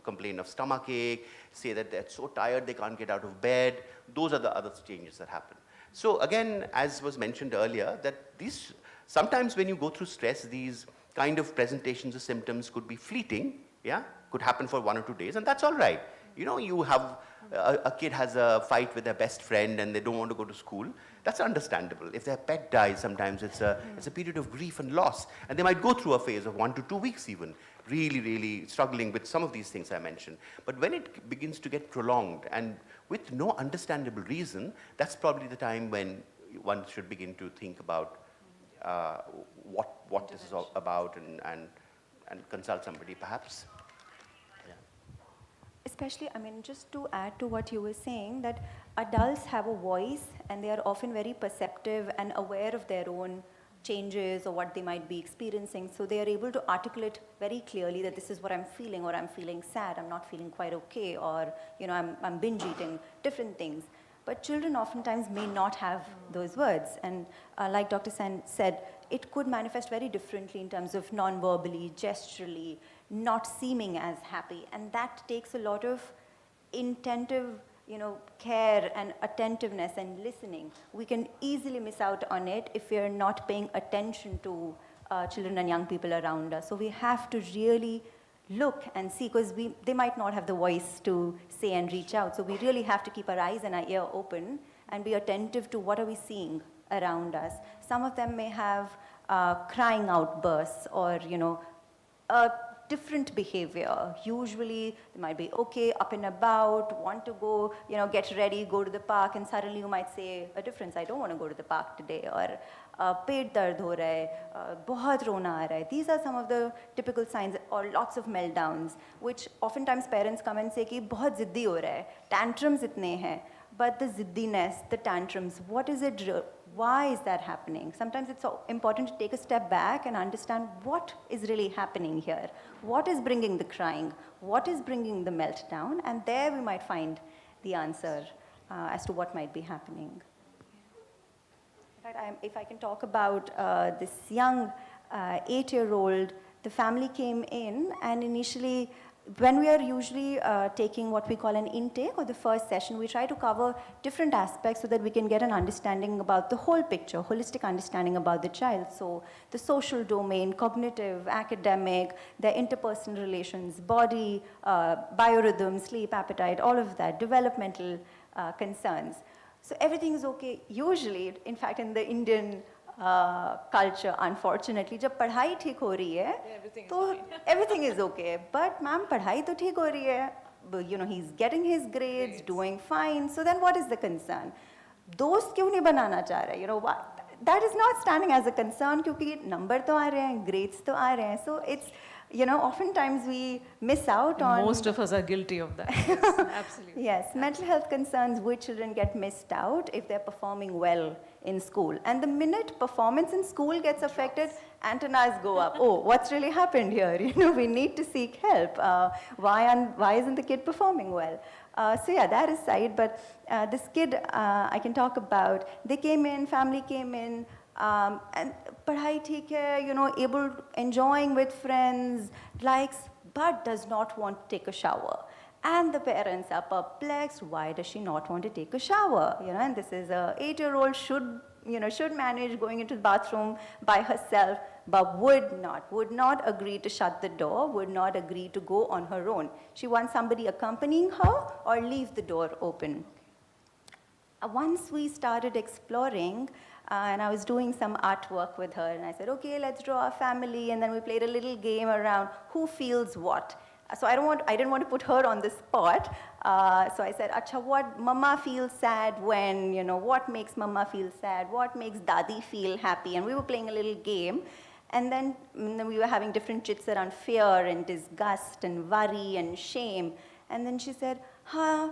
complain of stomachache, say that they're so tired they can't get out of bed. Those are the other changes that happen. So again, as was mentioned earlier, that these, sometimes when you go through stress, these kind of presentations of symptoms could be fleeting, yeah, could happen for 1 or 2 days, and that's all right. You know, you have, a kid has a fight with their best friend and they don't want to go to school. That's understandable. If their pet dies, sometimes it's a period of grief and loss. And they might go through a phase of 1 to 2 weeks even, really, really struggling with some of these things I mentioned. But when it begins to get prolonged and with no understandable reason, that's probably the time when one should begin to think about what this is all about and consult somebody perhaps. Especially, I mean, just to add to what you were saying, that adults have a voice and they are often very perceptive receptive and aware of their own changes or what they might be experiencing. So they are able to articulate very clearly that this is what I'm feeling, or I'm feeling sad, I'm not feeling quite okay, or I'm binge eating, different things. But children oftentimes may not have those words. And like Dr. Sen said, it could manifest very differently in terms of non-verbally, gesturally, not seeming as happy. And that takes a lot of intentive care and attentiveness and listening. We can easily miss out on it if we are not paying attention to children and young people around us. So we have to really look and see, because they might not have the voice to say and reach out. So we really have to keep our eyes and our ear open and be attentive to what are we seeing around us. Some of them may have crying outbursts or, different behavior. Usually they might be okay, up and about, want to go, get ready, go to the park, and suddenly you might say a difference. I don't want to go to the park today, or पेट दर्द हो रहा है, बहुत रोना आ रहा है. These are some of the typical signs, or lots of meltdowns, which oftentimes parents come and say कि बहुत ज़िद्दी हो रहा है, tantrums इतने हैं. But the ziddiness, the tantrums, what is it? Why is that happening? Sometimes it's so important to take a step back and understand what is really happening here. What is bringing the crying? What is bringing the meltdown? And there we might find the answer as to what might be happening. In fact, if I can talk about this young 8-year-old, the family came in, and initially, when we are usually taking what we call an intake, or the first session, we try to cover different aspects so that we can get an understanding about the whole picture, holistic understanding about the child. So the social domain, cognitive, academic, their interpersonal relations, body, biorhythm, sleep, appetite, all of that, developmental concerns. So everything is okay. Usually, in fact, in the Indian culture, unfortunately, जब पढ़ाई ठीक हो रही है, तो everything is okay. But ma'am, पढ़ाई तो ठीक हो रही है. He's getting his grades, doing fine. So then, what is the concern? दोस्त क्यों नहीं बनाना चाह रहा? That is not standing as a concern, क्योंकि number तो आ रहे हैं, grades तो आ रहे हैं. So it's oftentimes we miss out on... Most of us are guilty of that. Yes, absolutely. Yes, mental health concerns with children get missed out if they're performing well in school. And the minute performance in school gets affected, antennas go up. Oh, what's really happened here? We need to seek help. Why isn't the kid performing well? So yeah, that aside, but this kid I can talk about, they came in, family came in, and padhai theek hai, enjoying with friends, likes, but does not want to take a shower. And the parents are perplexed. Why does she not want to take a shower? And this is a 8-year-old should manage going into the bathroom by herself, but would not agree to shut the door, would not agree to go on her own. She wants somebody accompanying her or leave the door open. Once we started exploring, and I was doing some artwork with her, and I said, okay, let's draw a family, and then we played a little game around who feels what. So I didn't want to put her on the spot. So I said, Acha, what mama feels sad when, what makes mama feel sad? What makes dadi feel happy? And we were playing a little game. And then we were having different chits around fear and disgust and worry and shame. And then she said, हाँ,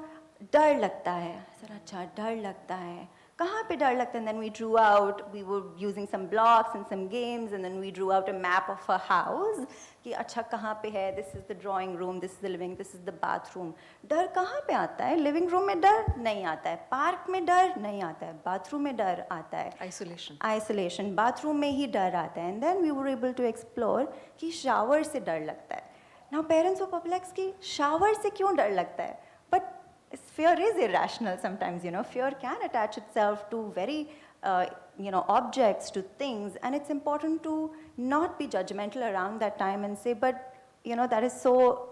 डर लगता है. I said, अच्छा, डर लगता है. कहाँ पे डर लगता है? And then we drew out, we were using some blocks and some games, and then we drew out a map of her house. कि अच्छा कहाँ पे है? This is the drawing room, this is the living, this is the bathroom. डर कहाँ पे आता है? Living room में डर नहीं आता है. Park में डर नहीं आता है. Bathroom में डर आता है. Isolation. Bathroom में ही डर आता है. And then we were able to explore कि shower से डर लगता है. Now parents were perplexed कि shower से क्यों डर लगता है? But fear is irrational sometimes, Fear can attach itself to very, objects, to things. And it's important to not be judgmental around that time and say, but, that is so,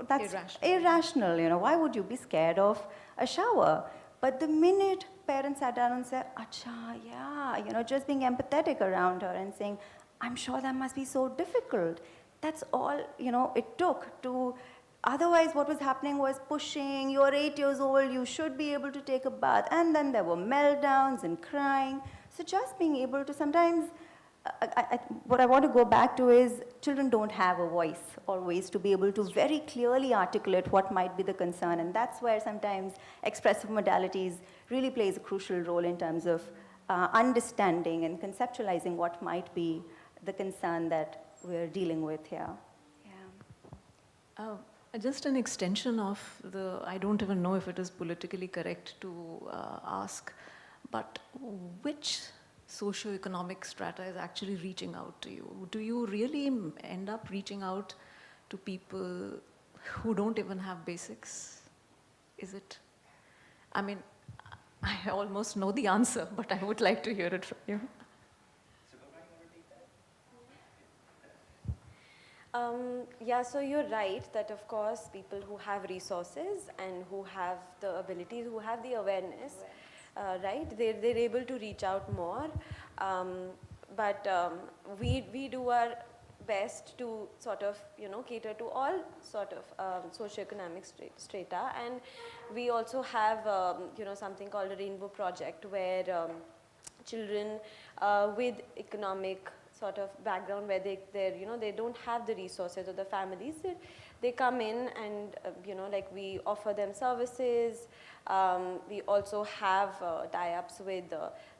that's irrational. Why would you be scared of a shower? But the minute parents sat down and said, acha, yeah, just being empathetic around her and saying, I'm sure that must be so difficult. That's all, it took to... Otherwise, what was happening was pushing, you're 8 years old, you should be able to take a bath. And then there were meltdowns and crying. So just being able to sometimes, what I want to go back to is children don't have a voice always to be able to very clearly articulate what might be the concern. And that's where sometimes expressive modalities really plays a crucial role in terms of understanding and conceptualizing what might be the concern that we're dealing with here. Yeah. Just an extension of the, I don't even know if it is politically correct to ask, but which socioeconomic strata is actually reaching out to you? Do you really end up reaching out to people who don't even have basics? Is it? I mean, I almost know the answer, but I would like to hear it from you. Yeah, so you're right that of course people who have resources and who have the abilities, who have the awareness, right, they're able to reach out more. But we do our best to sort of, cater to all sort of socioeconomic strata, and we also have, something called a Rainbow Project where children with economic sort of background where they don't have the resources or the families, they come in and like we offer them services. We also have tie-ups with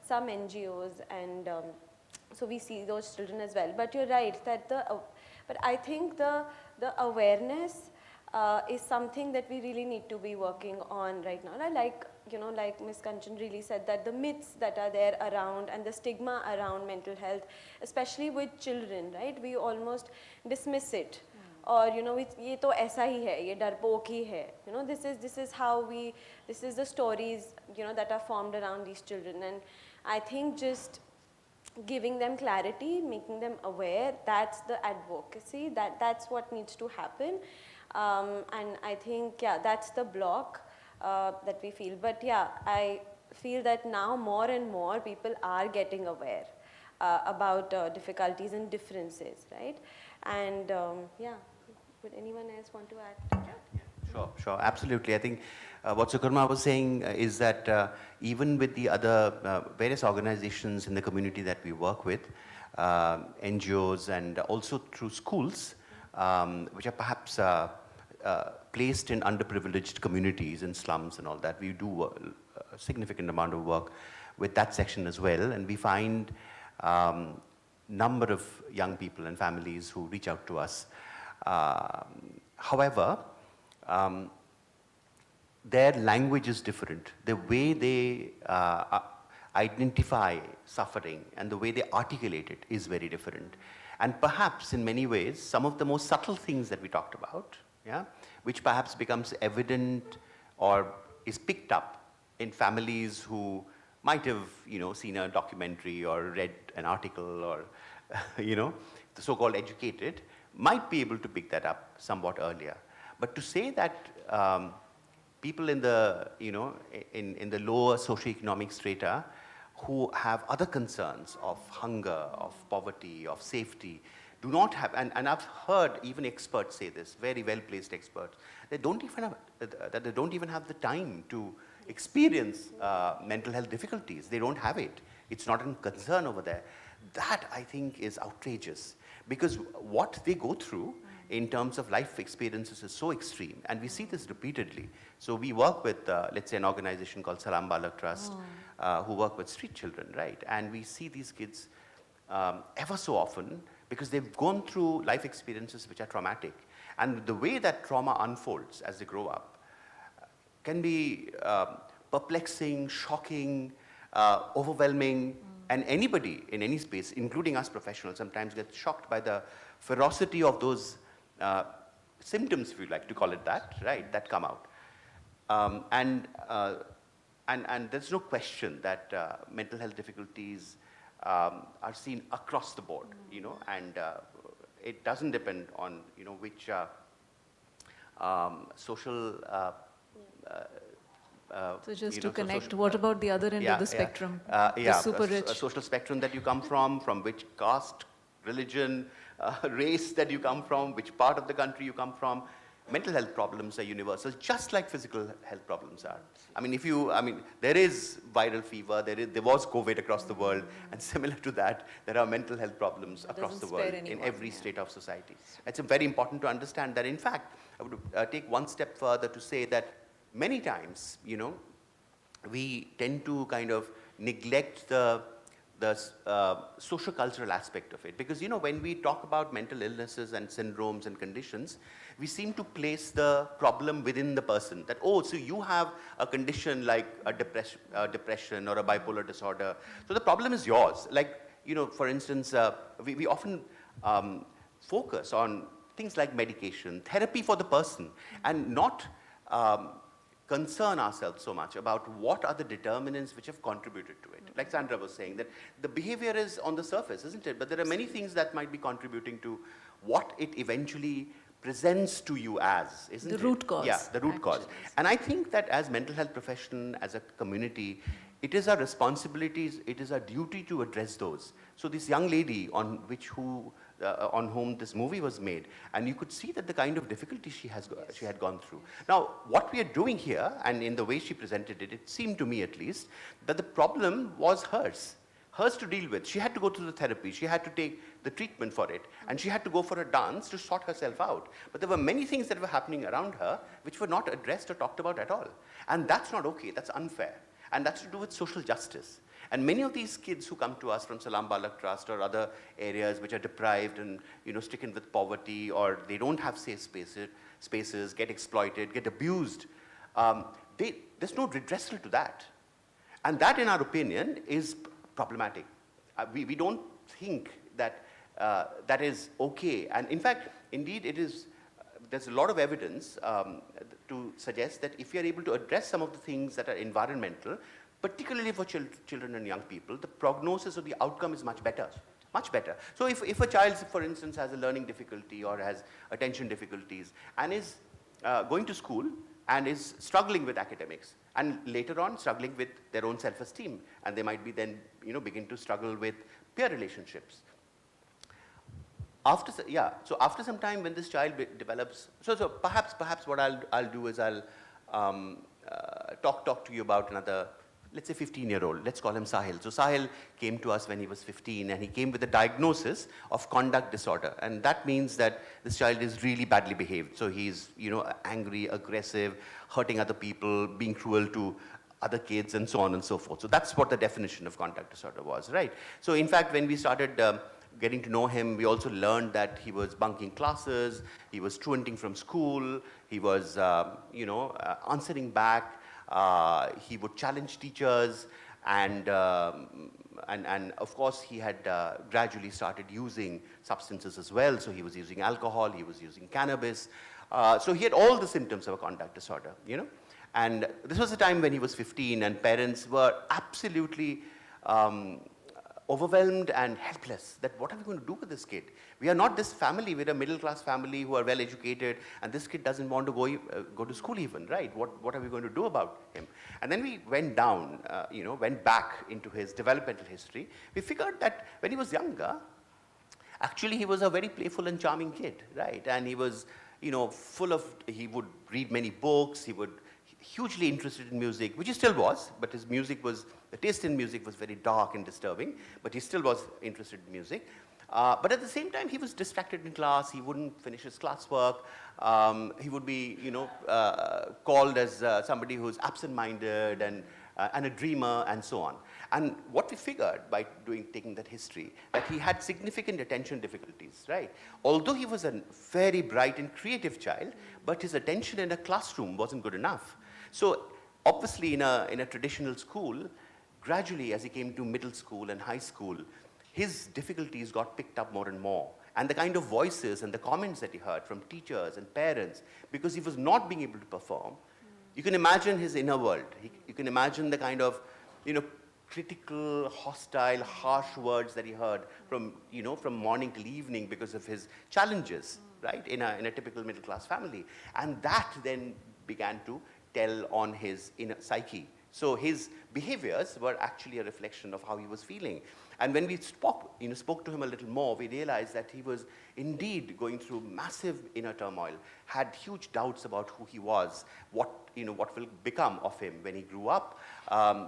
some NGOs, and so we see those children as well. But you're right that but I think the awareness is something that we really need to be working on right now. And like Ms. Kanchan really said, that the myths that are there around and the stigma around mental health, especially with children, right? We almost dismiss it. Or ये तो ऐसा ही है, ये डरपोक ही है. This is the stories that are formed around these children, and I think just giving them clarity, making them aware, that's the advocacy, that's what needs to happen. And I think, yeah, that's the block that we feel. But yeah, I feel that now more and more people are getting aware about difficulties and differences, right? And yeah, would anyone else want to add to that? Sure, absolutely. I think what Sukarma was saying is that even with the other various organizations in the community that we work with, NGOs and also through schools, which are perhaps placed in underprivileged communities in slums and all that, we do a significant amount of work with that section as well, and we find number of young people and families who reach out to us. However, their language is different. The way they identify suffering and the way they articulate it is very different. And perhaps in many ways, some of the most subtle things that we talked about, which perhaps becomes evident or is picked up in families who might have, seen a documentary or read an article or, the so-called educated, might be able to pick that up somewhat earlier. But to say that people in the, in the lower socioeconomic strata who have other concerns of hunger, of poverty, of safety, do not have, and I've heard even experts say this, very well-placed experts, they don't even have, that they don't even have the time to experience mental health difficulties. They don't have it. It's not a concern over there. That, I think, is outrageous, because what they go through in terms of life experiences is so extreme, and we see this repeatedly. So we work with, let's say, an organization called Salam Balak Trust, who work with street children, right? And we see these kids ever so often because they've gone through life experiences which are traumatic. And the way that trauma unfolds as they grow up can be perplexing, shocking, overwhelming, and anybody in any space, including us professionals, sometimes gets shocked by the ferocity of those symptoms, if you like to call it that, right, that come out. And there's no question that mental health difficulties are seen across the board, and it doesn't depend on, which social so just to connect, what about the other end of the spectrum? The super rich. Social spectrum that you come from which caste, religion, race that you come from, which part of the country you come from. Mental health problems are universal, just like physical health problems are. I mean, there is viral fever, there was COVID across the world, and similar to that, there are mental health problems across the world in every state of society. It's very important to understand that, in fact, I would take one step further to say that many times, we tend to kind of neglect the socio-cultural aspect of it. Because, when we talk about mental illnesses and syndromes and conditions, we seem to place the problem within the person. That, oh, so you have a condition like a depression or a bipolar disorder. So the problem is yours. Like, for instance, we often focus on things like medication, therapy for the person, and not concern ourselves so much about what are the determinants which have contributed to it. Like Sandra was saying, that the behavior is on the surface, isn't it? But there are many things that might be contributing to what it eventually presents to you as, isn't it? The root cause. Yeah, the root cause. And I think that as mental health profession, as a community, it is our responsibility, it is our duty to address those. So this young lady on whom this movie was made, and you could see that the kind of difficulty she had gone through. Now, what we are doing here, and in the way she presented it, it seemed to me at least, that the problem was hers to deal with. She had to go through the therapy, she had to take the treatment for it, and she had to go for a dance to sort herself out. But there were many things that were happening around her which were not addressed or talked about at all. And that's not okay, that's unfair. And that's to do with social justice. And many of these kids who come to us from Salam Balak Trust or other areas which are deprived and stricken with poverty, or they don't have safe spaces, get exploited, get abused, there's no redressal to that. And that, in our opinion, is problematic. We don't think that that is okay. And in fact, indeed, it is. There's a lot of evidence to suggest that if you are able to address some of the things that are environmental, particularly for children and young people, the prognosis or the outcome is much better. Much better. So if a child, for instance, has a learning difficulty or has attention difficulties and is going to school and is struggling with academics, and later on struggling with their own self-esteem, and they might be then begin to struggle with peer relationships. So after some time, when this child develops, so perhaps what I'll do is I'll talk to you about another, let's say 15-year-old. Let's call him Sahil. So Sahil came to us when he was 15, and he came with a diagnosis of conduct disorder, and that means that this child is really badly behaved. So he's angry, aggressive, hurting other people, being cruel to other kids, and so on and so forth. So that's what the definition of conduct disorder was, right? So in fact, when we started getting to know him, we also learned that he was bunking classes, he was truanting from school, he was, answering back, he would challenge teachers, and of course he had gradually started using substances as well. So he was using alcohol, he was using cannabis. So he had all the symptoms of a conduct disorder, And this was the time when he was 15, and parents were absolutely overwhelmed and helpless, that what are we going to do with this kid? We are not this family, we're a middle-class family who are well-educated, and this kid doesn't want to go to school even, right? What are we going to do about him? And then we went down, went back into his developmental history. We figured that when he was younger, actually he was a very playful and charming kid, right? And he was, he would read many books, he would hugely interested in music, which he still was, but his the taste in music was very dark and disturbing, but he still was interested in music. But at the same time, he was distracted in class, he wouldn't finish his classwork, he would be, called as somebody who's absent-minded and a dreamer, and so on. And what we figured by taking that history, that he had significant attention difficulties, right? Although he was a very bright and creative child, but his attention in a classroom wasn't good enough. So obviously in a traditional school, gradually as he came to middle school and high school, his difficulties got picked up more and more. And the kind of voices and the comments that he heard from teachers and parents, because he was not being able to perform, you can imagine his inner world. You can imagine the kind of, critical, hostile, harsh words that he heard from morning till evening because of his challenges, right, in a typical middle-class family. And that then began to tell on his inner psyche. So his behaviors were actually a reflection of how he was feeling. And when we spoke to him a little more, we realized that he was indeed going through massive inner turmoil, had huge doubts about who he was, what will become of him when he grew up.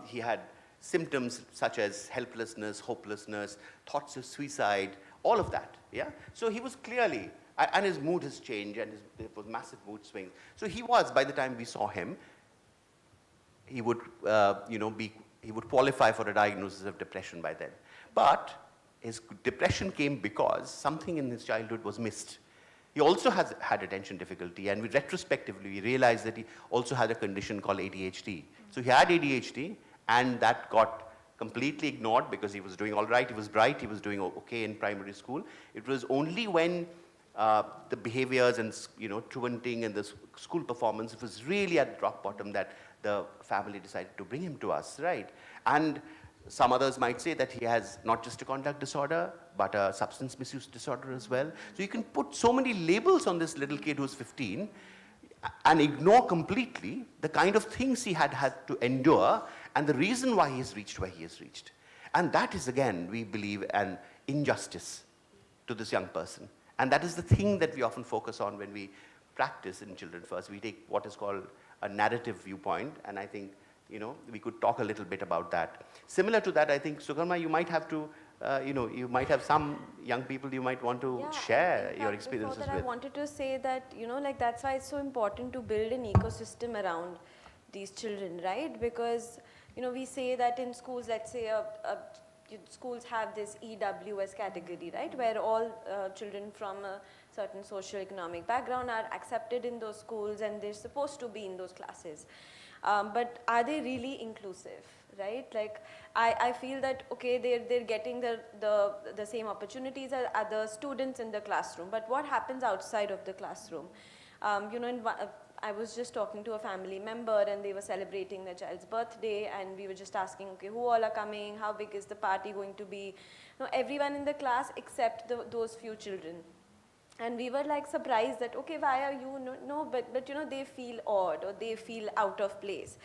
He had symptoms such as helplessness, hopelessness, thoughts of suicide, all of that, yeah? So he was clearly, and his mood has changed, and there was massive mood swings. So he was, by the time we saw him, he would, be he would qualify for a diagnosis of depression by then. But his depression came because something in his childhood was missed. He also had attention difficulty, and retrospectively we realized that he also had a condition called ADHD. So he had ADHD, and that got completely ignored because he was doing all right, he was bright, he was doing okay in primary school. It was only when the behaviors and truanting and the school performance, it was really at rock bottom that the family decided to bring him to us, right? And some others might say that he has not just a conduct disorder, but a substance misuse disorder as well. So you can put so many labels on this little kid who's 15 and ignore completely the kind of things he had to endure and the reason why he has reached where he has reached. And that is, again, we believe, an injustice to this young person. And that is the thing that we often focus on when we practice in Children First. We take what is called a narrative viewpoint, and I think we could talk a little bit about that. Similar to that, I think, Sukarma, you might have to, you might have some young people you might want to share your experiences before that, with. I wanted to say that, that's why it's so important to build an ecosystem around these children, right? Because, we say that in schools, let's say schools have this EWS category, right? Where all children from a certain socio-economic background are accepted in those schools and they're supposed to be in those classes. But are they really inclusive, right? Like, I feel that, okay, they're getting the same opportunities as other students in the classroom, but what happens outside of the classroom? I was just talking to a family member and they were celebrating their child's birthday, and we were just asking, okay, who all are coming? How big is the party going to be? Everyone in the class except those few children. And we were like surprised that, okay, why are you, but they feel odd or they feel out of place.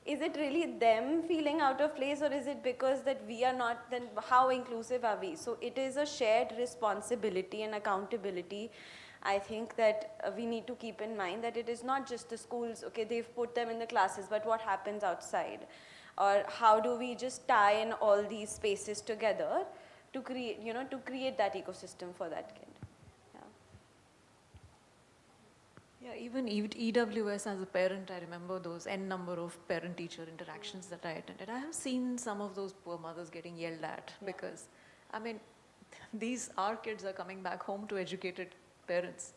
Is it really them feeling out of place, or is it because that we are not, then how inclusive are we? So it is a shared responsibility and accountability. I think that we need to keep in mind that it is not just the schools, okay, they've put them in the classes, but what happens outside? Or how do we just tie in all these spaces together to create, to create that ecosystem for that kid? Yeah, even EWS as a parent, I remember those n number of parent-teacher interactions that I attended. I have seen some of those poor mothers getting yelled at because, I mean, our kids are coming back home to educated parents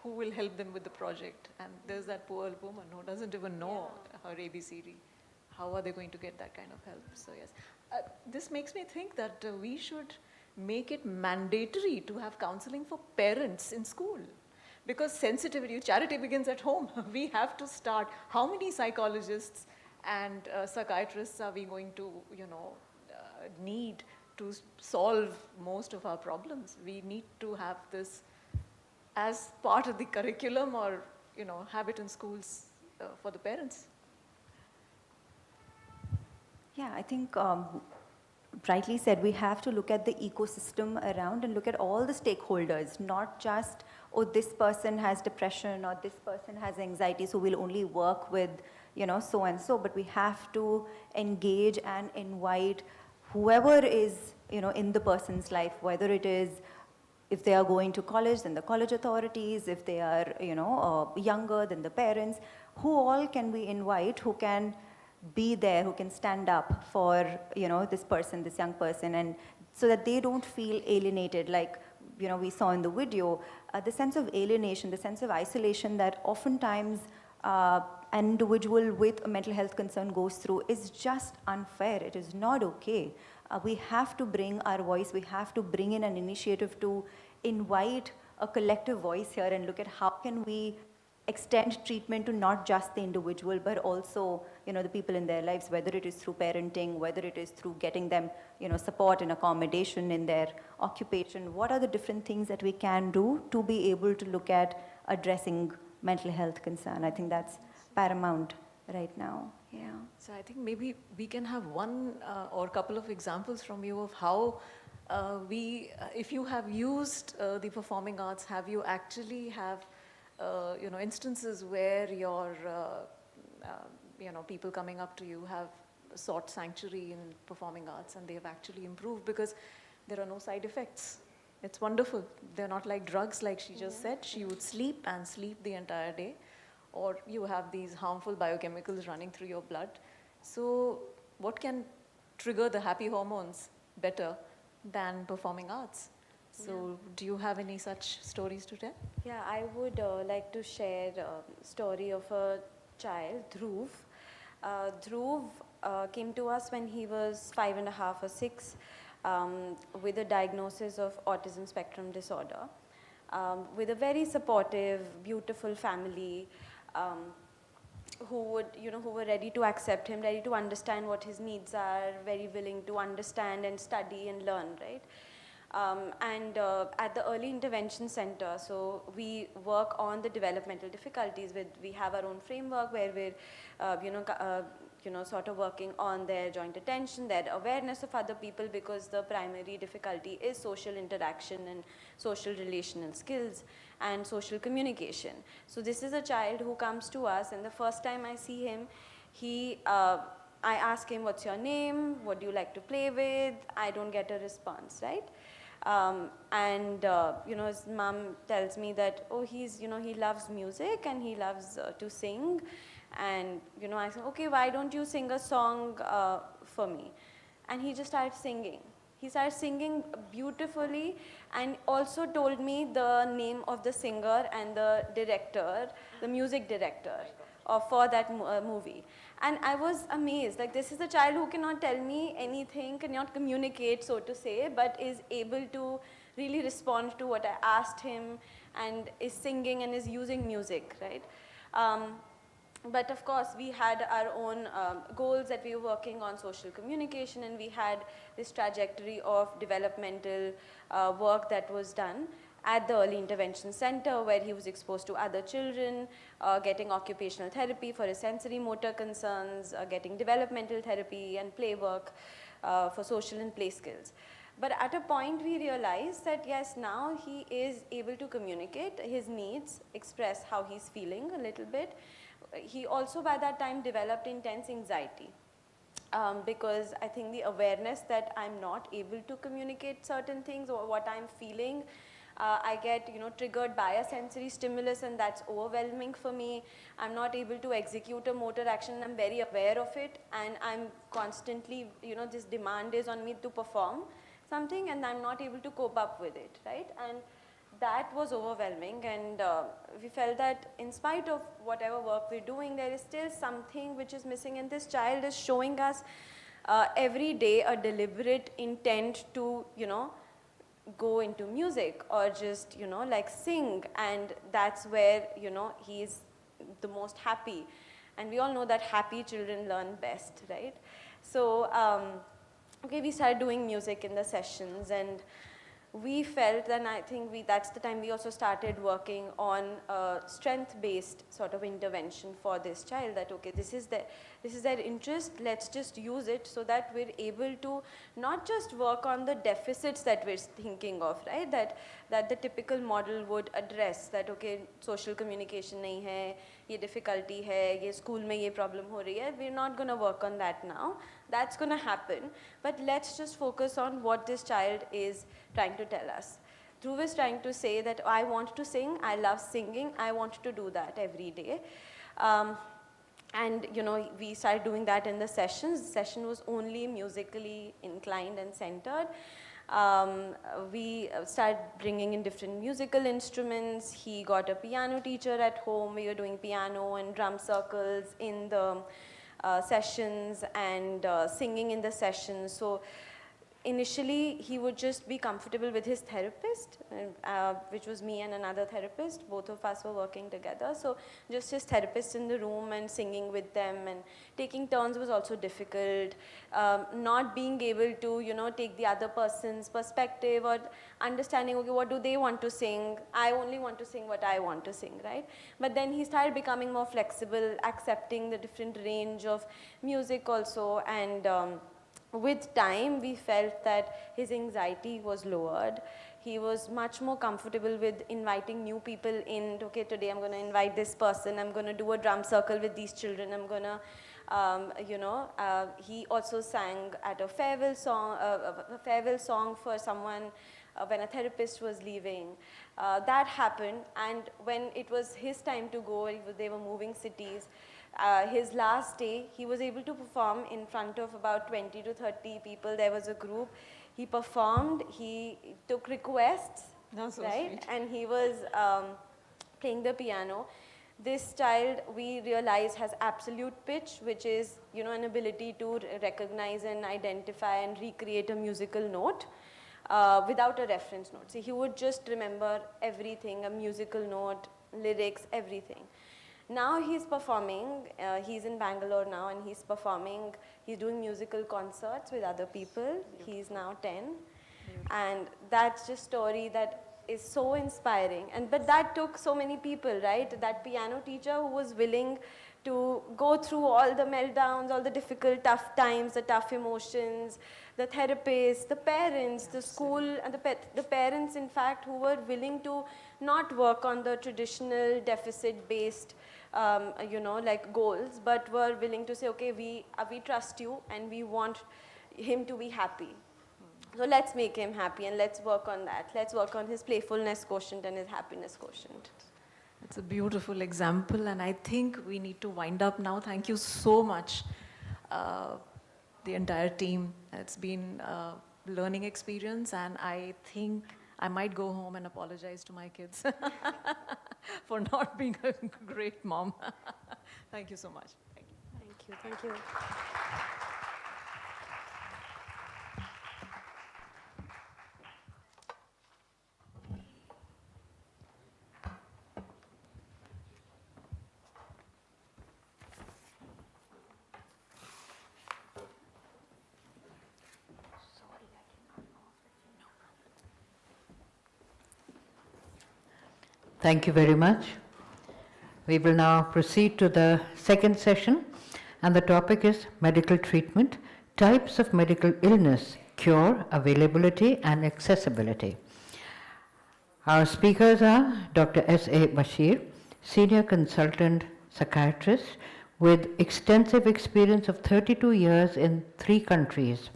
who will help them with the project. And there's that poor woman who doesn't even know her ABCD. How are they going to get that kind of help? So yes, this makes me think that we should make it mandatory to have counseling for parents in school. Because sensitivity, charity begins at home. We have to start. How many psychologists and psychiatrists are we going to, need to solve most of our problems? We need to have this as part of the curriculum, or, have it in schools for the parents. Yeah, I think rightly said, we have to look at the ecosystem around and look at all the stakeholders, not just, oh, this person has depression or this person has anxiety, so we'll only work with, so and so, but we have to engage and invite whoever is, in the person's life, whether it is, if they are going to college, then the college authorities, if they are, younger, then the parents, who all can we invite, who can be there, who can stand up for, this person, this young person, and so that they don't feel alienated, like, we saw in the video, the sense of alienation, the sense of isolation that oftentimes an individual with a mental health concern goes through is just unfair. It is not okay. We have to bring our voice, we have to bring in an initiative to invite a collective voice here and look at how can we extend treatment to not just the individual, but also, the people in their lives, whether it is through parenting, whether it is through getting them, support and accommodation in their occupation. What are the different things that we can do to be able to look at addressing mental health concern? I think that's paramount right now. Yeah. So I think maybe we can have one or couple of examples from you of how if you have used the performing arts, have you actually have instances where your, people coming up to you have sought sanctuary in performing arts and they have actually improved because there are no side effects. It's wonderful. They're not like drugs, like she just said. She would sleep and sleep the entire day, or you have these harmful biochemicals running through your blood. So what can trigger the happy hormones better than performing arts? So do you have any such stories to tell? Yeah, I would like to share a story of a child, Dhruv. Dhruv came to us when he was 5.5 or 6 with a diagnosis of autism spectrum disorder, with a very supportive, beautiful family who were ready to accept him, ready to understand what his needs are, very willing to understand and study and learn, right? At the early intervention center, so we work on the developmental difficulties. We have our own framework where we're sort of working on their joint attention, their awareness of other people, because the primary difficulty is social interaction and social relational skills and social communication. So this is a child who comes to us, and the first time I see him, I ask him, what's your name? What do you like to play with? I don't get a response, right? His mom tells me that, oh, he loves music and he loves to sing. And, I said, okay, why don't you sing a song for me? And he just started singing. He started singing beautifully and also told me the name of the singer and the director, the music director for that movie. And I was amazed, like this is a child who cannot tell me anything, cannot communicate, so to say, but is able to really respond to what I asked him and is singing and is using music, right? But of course, we had our own goals that we were working on, social communication, and we had this trajectory of developmental work that was done at the early intervention center, where he was exposed to other children, getting occupational therapy for his sensory motor concerns, getting developmental therapy and play work for social and play skills. But at a point we realized that yes, now he is able to communicate his needs, express how he's feeling a little bit. He also by that time developed intense anxiety. Because I think the awareness that I'm not able to communicate certain things or what I'm feeling, I get triggered by a sensory stimulus, and that's overwhelming for me. I'm not able to execute a motor action. I'm very aware of it, and I'm constantly, this demand is on me to perform something, and I'm not able to cope up with it, right? And that was overwhelming, and we felt that in spite of whatever work we're doing, there is still something which is missing, and this child is showing us every day a deliberate intent to, go into music or just, like sing, and that's where, he's the most happy. And we all know that happy children learn best, right? So, okay, we started doing music in the sessions, and we felt, and I think that's the time we also started working on a strength-based sort of intervention for this child, that okay, this is their interest, let's just use it so that we're able to not just work on the deficits that we're thinking of, right, that the typical model would address, that okay, social communication nahi hai, ye difficulty hai, ye school mein ye problem ho rahi hai, we're not going to work on that now. That's going to happen, but let's just focus on what this child is trying to tell us. Dhruv is trying to say that I want to sing, I love singing, I want to do that every day. And we started doing that in the sessions. The session was only musically inclined and centered. We started bringing in different musical instruments. He got a piano teacher at home. We were doing piano and drum circles in the sessions and singing in the sessions. So initially, he would just be comfortable with his therapist, which was me and another therapist. Both of us were working together. So just his therapist in the room and singing with them, and taking turns was also difficult. Not being able to, take the other person's perspective or understanding, okay, what do they want to sing? I only want to sing what I want to sing, right? But then he started becoming more flexible, accepting the different range of music also, and with time, we felt that his anxiety was lowered. He was much more comfortable with inviting new people in. Okay, today I'm going to invite this person. I'm going to do a drum circle with these children. I'm going to, he also sang at a farewell song for someone when a therapist was leaving. That happened, and when it was his time to go, they were moving cities. his last day, he was able to perform in front of about 20 to 30 people. There was a group. He performed, he took requests, That's so right? sweet. And he was playing the piano. This child, we realize, has absolute pitch, which is, an ability to recognize and identify and recreate a musical note without a reference note. So he would just remember everything, a musical note, lyrics, everything. Now he's performing, he's in Bangalore now, and he's performing, he's doing musical concerts with other people. He's now 10. And that's just story that is so inspiring. But that took so many people, right? That piano teacher who was willing to go through all the meltdowns, all the difficult, tough times, the tough emotions, the therapists, the parents, the school, and the parents, in fact, who were willing to not work on the traditional deficit-based like goals, but were willing to say, okay, we trust you and we want him to be happy. So let's make him happy and let's work on that. Let's work on his playfulness quotient and his happiness quotient. It's a beautiful example, and I think we need to wind up now. Thank you so much, the entire team. It's been a learning experience, and I think I might go home and apologize to my kids for not being a great mom. Thank you so much. Thank you. Thank you. Thank you very much. We will now proceed to the second session, and the topic is medical treatment, types of medical illness, cure, availability, and accessibility. Our speakers are Dr. S.A. Bashir, Senior Consultant Psychiatrist with extensive experience of 32 years in 3 countries.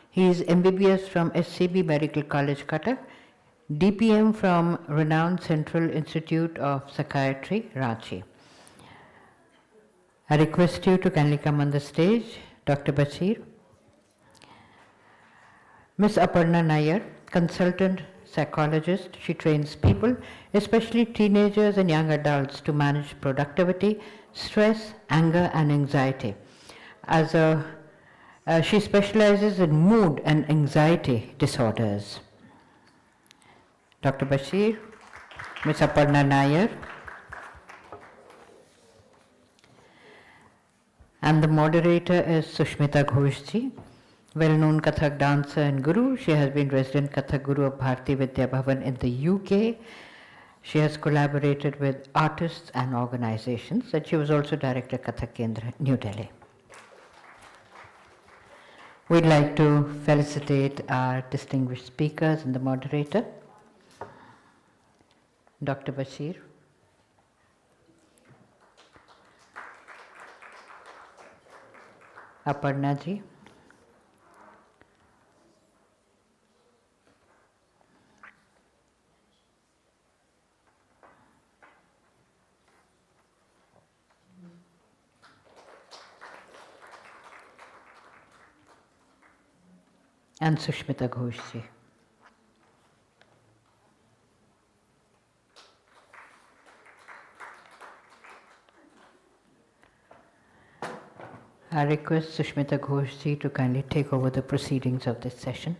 He is MBBS from SCB Medical College, Cuttack, DPM from renowned Central Institute of Psychiatry, Ranchi. I request you to kindly come on the stage, Dr. Bashir. Ms. Aparna Nair, consultant psychologist. She trains people, especially teenagers and young adults, to manage productivity, stress, anger, and anxiety. She specializes in mood and anxiety disorders. Dr. Bashir, Ms. Aparna Nair, and the moderator is Sushmita Ghoshji, well-known Kathak dancer and guru. She has been resident Kathak guru of Bharati Vidya Bhavan in the UK. She has collaborated with artists and organizations, and she was also director Kathak Kendra, New Delhi. We'd like to felicitate our distinguished speakers and the moderator. Dr. Bashir. Aparna ji. And Sushmita Ghosh ji. I request Sushmita Ghosh ji to kindly take over the proceedings of this session.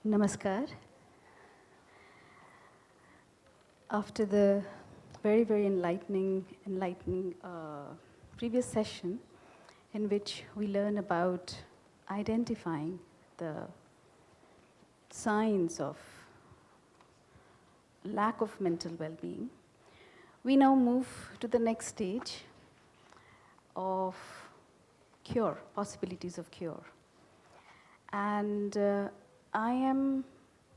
Namaskar. After the very, very enlightening previous session, in which we learn about identifying the signs of lack of mental well-being, we now move to the next stage of cure, possibilities of cure. And I am,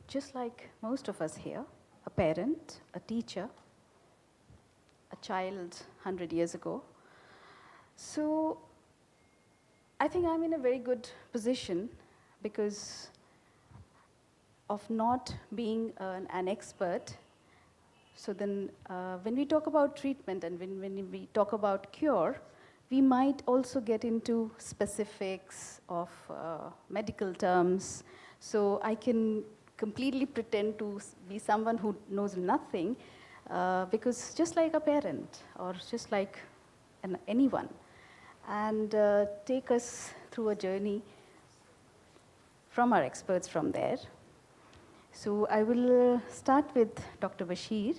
just like most of us here, a parent, a teacher, a child 100 years ago. So I think I'm in a very good position because of not being an expert. So then when we talk about treatment and when we talk about cure, we might also get into specifics of medical terms. So I can completely pretend to be someone who knows nothing because just like a parent or just like anyone, and take us through a journey from our experts from there. So I will start with Dr. Bashir.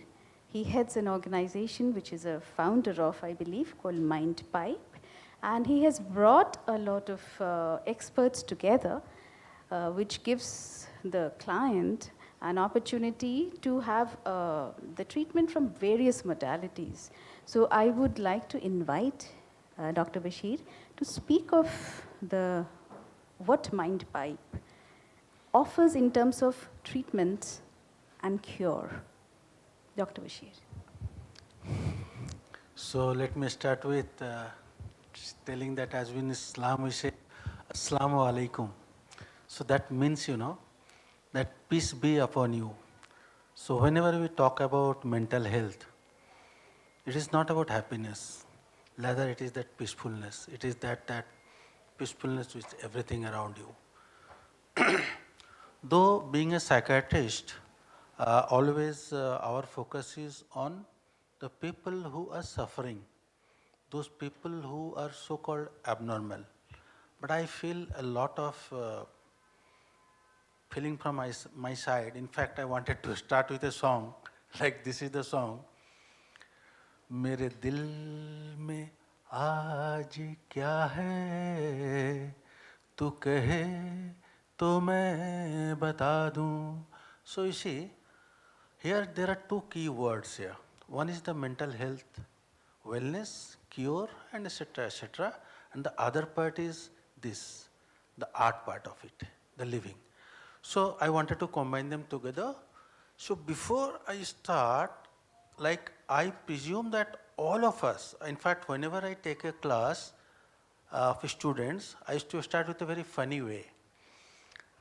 He heads an organization which is a founder of, I believe, called MindPipe. And he has brought a lot of experts together, which gives the client an opportunity to have the treatment from various modalities. So I would like to invite Dr. Bashir to speak of what MindPipe offers in terms of treatment and cure. Dr. Bashir. So let me start with telling that as in Islam we say, Assalamu alaikum. So that means, that peace be upon you. So whenever we talk about mental health, it is not about happiness. Rather, it is that peacefulness. It is that peacefulness with everything around you. Though being a psychiatrist, always our focus is on the people who are suffering, those people who are so-called abnormal. But I feel a lot of feeling from my side. In fact, I wanted to start with a song, like this is the song. मेरे दिल में आज क्या है तू कहे तो मैं बता दूं. So you see, here there are two key words here. One is the mental health, wellness, cure, and etc., etc. And the other part is this, the art part of it, the living. So I wanted to combine them together. So before I start, like I presume that all of us, in fact, whenever I take a class of students, I used to start with a very funny way.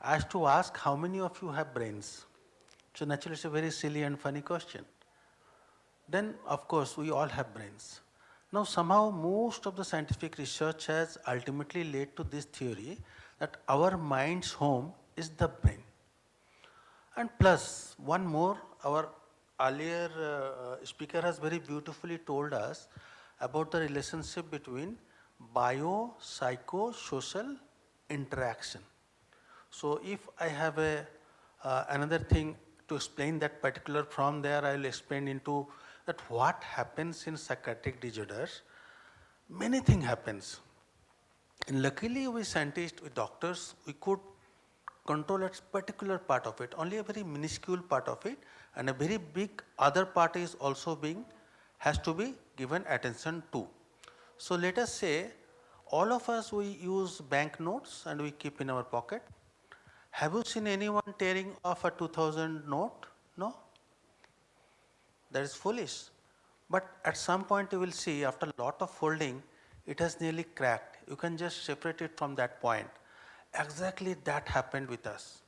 I used to ask how many of you have brains. So naturally it's a very silly and funny question. Then of course we all have brains. Now somehow most of the scientific research has ultimately led to this theory that our mind's home is the brain. And plus one more, our earlier speaker has very beautifully told us about the relationship between bio-psycho-social interaction. So if I have another thing to explain that particular, from there I will explain into that what happens in psychiatric disorders. Many things happens. And luckily we scientists, we doctors, we could control a particular part of it, only a very minuscule part of it, and a very big other part is also has to be given attention to. So let us say all of us we use bank notes and we keep in our pocket. Have you seen anyone tearing off a 2000 note? No? That is foolish. But at some point you will see after a lot of folding, it has nearly cracked. You can just separate it from that point. Exactly that happened with us.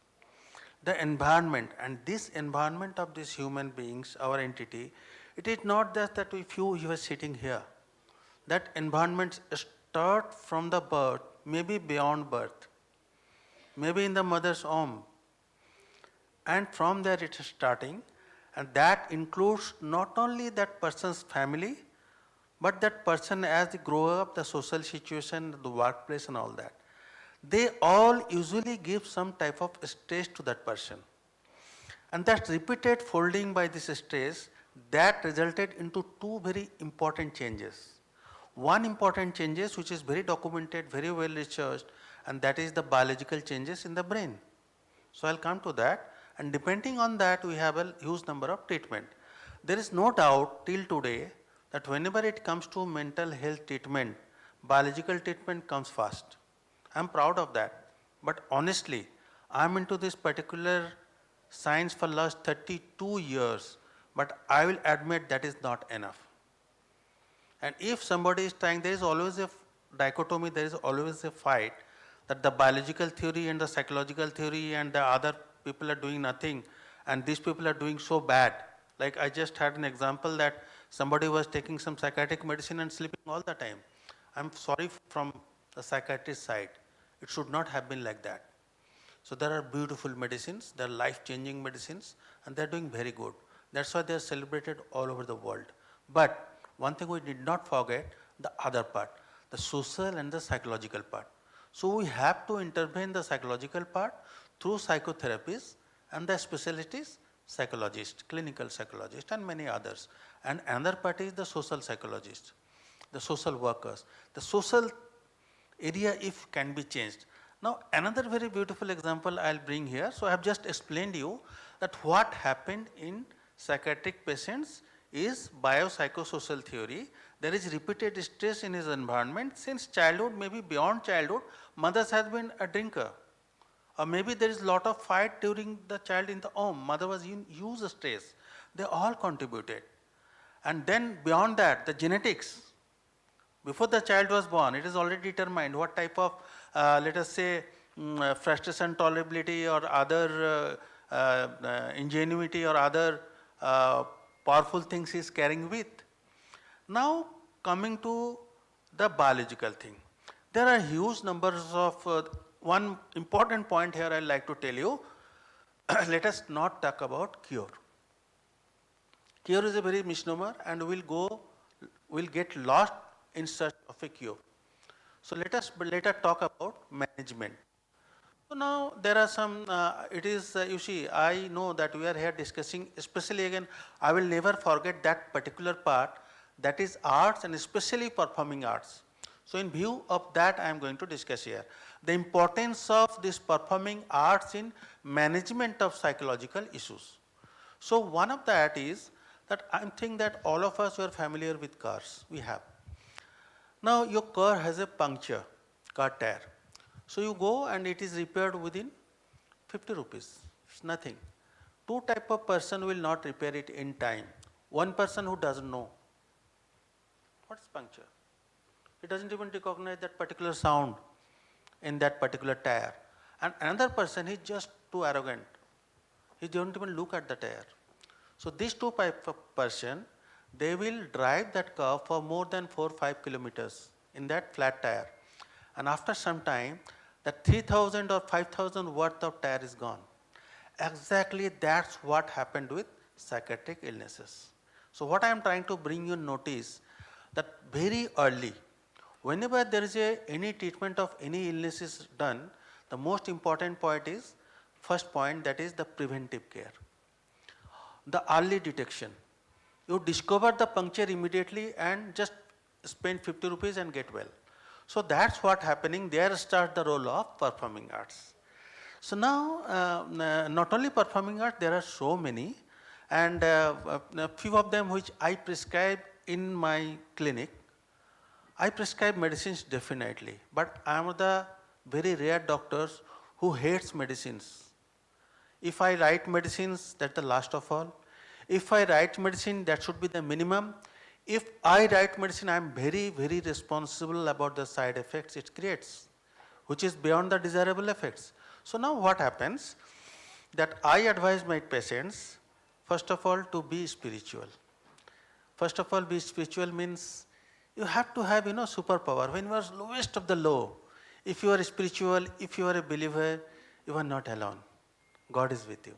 The environment, and this environment of these human beings, our entity, it is not just that if you are sitting here. That environment start from the birth, maybe beyond birth, maybe in the mother's womb. And from there it is starting, and that includes not only that person's family, but that person as they grow up, the social situation, the workplace and all that. They all usually give some type of stress to that person. And that repeated folding by this stress, that resulted into two very important changes. One important changes which is very documented, very well researched, and that is the biological changes in the brain. So I'll come to that, and depending on that we have a huge number of treatment. There is no doubt till today that whenever it comes to mental health treatment, biological treatment comes first. I am proud of that. But honestly, I'm into this particular science for last 32 years, but I will admit that is not enough. And if somebody is trying, there is always a dichotomy, there is always a fight that the biological theory and the psychological theory and the other people are doing nothing and these people are doing so bad. Like I just had an example that somebody was taking some psychiatric medicine and sleeping all the time. I'm sorry from the psychiatrist side. It should not have been like that. So there are beautiful medicines, there are life-changing medicines, and they're doing very good. That's why they're celebrated all over the world. But one thing we did not forget, the other part, the social and the psychological part. So we have to intervene the psychological part through psychotherapies and the specialties, psychologist, clinical psychologist, and many others. And another part is the social psychologist, the social workers. The social area if can be changed. Now another very beautiful example I'll bring here. So I have just explained you that what happened in psychiatric patients is biopsychosocial theory. There is repeated stress in his environment since childhood, maybe beyond childhood, mothers has been a drinker. Or maybe there is a lot of fight during the child in the home, mother was in use stress. They all contributed. And then beyond that, the genetics. Before the child was born, it is already determined what type of, let us say, frustration tolerability or other ingenuity or other powerful things he is carrying with. Now coming to the biological thing. There are huge numbers of, one important point here I would like to tell you, let us not talk about cure. Cure is a very misnomer and we'll get lost in search of a cure. So let us talk about management. So now there are some, you see, I know that we are here discussing, especially again, I will never forget that particular part, that is arts and especially performing arts. So in view of that, I am going to discuss here the importance of this performing arts in management of psychological issues. So one of that is that I think that all of us were familiar with cars, we have. Now your car has a puncture, car tire. So you go and it is repaired within 50 rupees, it's nothing. Two type of person will not repair it in time. One person who doesn't know what is puncture. He doesn't even recognize that particular sound in that particular tire. And another person is just too arrogant. He don't even look at the tire. So these two type of person, they will drive that car for more than 4 or 5 kilometers in that flat tire. And after some time, that 3,000 or 5,000 worth of tire is gone. Exactly that's what happened with psychiatric illnesses. So what I am trying to bring you notice that very early, whenever there is any treatment of any illness is done, the most important point is, first point, that is the preventive care. The early detection. You discover the puncture immediately and just spend 50 rupees and get well. So that's what happening, there starts the role of performing arts. So now, not only performing arts, there are so many, and a few of them which I prescribe in my clinic. I prescribe medicines definitely, but I am the very rare doctors who hates medicines. If I write medicines, that's the last of all. If I write medicine, that should be the minimum. If I write medicine, I am very, very responsible about the side effects it creates, which is beyond the desirable effects. So now what happens, that I advise my patients, first of all, to be spiritual. First of all, be spiritual means you have to have, superpower. When you are lowest of the low, if you are spiritual, if you are a believer, you are not alone. God is with you.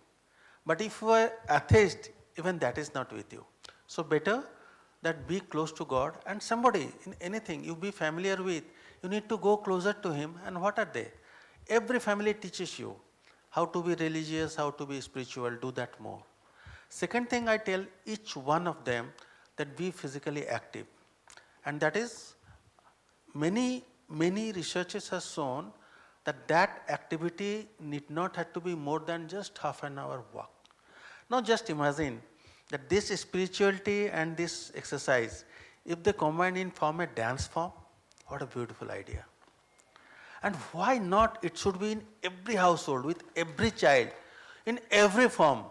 But if you are atheist, even that is not with you. So better that be close to God, and somebody in anything you be familiar with, you need to go closer to him. And what are they? Every family teaches you how to be religious, how to be spiritual, do that more. Second thing I tell each one of them, that be physically active. And that is, many researches have shown that activity need not have to be more than just half an hour walk. Now just imagine that this spirituality and this exercise, if they combine in form a dance form, what a beautiful idea. And why not? It should be in every household, with every child, in every form.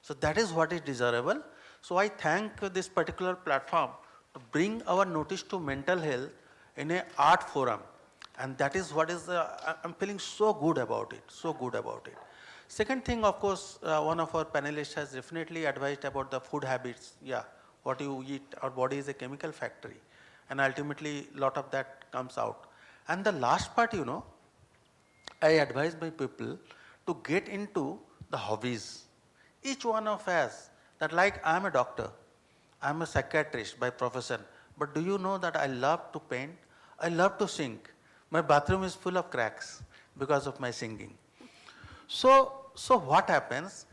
So that is what is desirable. So I thank this particular platform to bring our notice to mental health in an art forum. And that is what is, I'm feeling so good about it, so good about it. Second thing, of course, one of our panelists has definitely advised about the food habits. Yeah, what you eat, our body is a chemical factory. And ultimately, a lot of that comes out. And the last part, I advise my people to get into the hobbies. Each one of us, that like I am a doctor, I am a psychiatrist by profession, but do you know that I love to paint? I love to sing. My bathroom is full of cracks because of my singing. So what happens?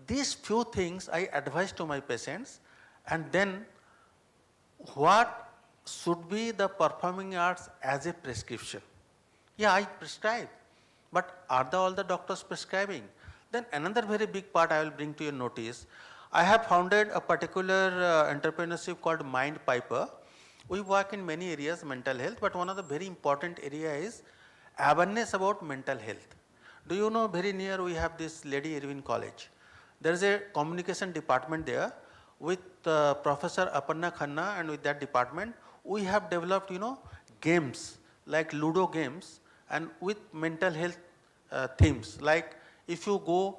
These few things I advise to my patients, and then what should be the performing arts as a prescription? Yeah, I prescribe, but are all the doctors prescribing? Then another very big part I will bring to your notice. I have founded a particular entrepreneurship called Mind Piper. We work in many areas, mental health, but one of the very important area is awareness about mental health. Do you know, very near we have this Lady Irwin College. There is a communication department there with Professor Aparna Khanna, and with that department, we have developed, games like Ludo games, and with mental health themes. Like if you go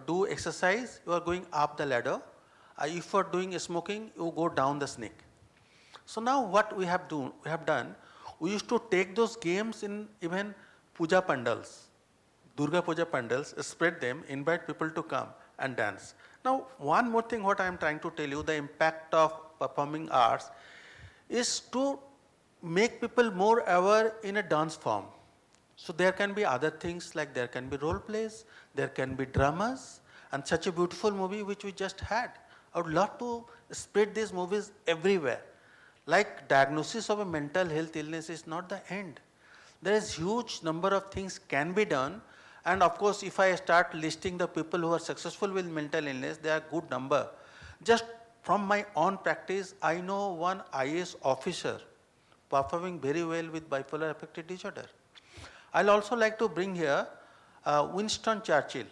do exercise, you are going up the ladder. If you are doing smoking, you go down the snake. So now what we have done, we used to take those games in even puja pandals, Durga Puja pandals, spread them, invite people to come and dance. Now, one more thing what I am trying to tell you, the impact of performing arts is to make people more aware in a dance form. So there can be other things, like there can be role plays, there can be dramas, and such a beautiful movie which we just had. I would love to spread these movies everywhere. Like diagnosis of a mental health illness is not the end. There is huge number of things can be done, and of course if I start listing the people who are successful with mental illness, they are good number. Just from my own practice, I know one IAS officer performing very well with bipolar affective disorder. I'll also like to bring here Winston Churchill.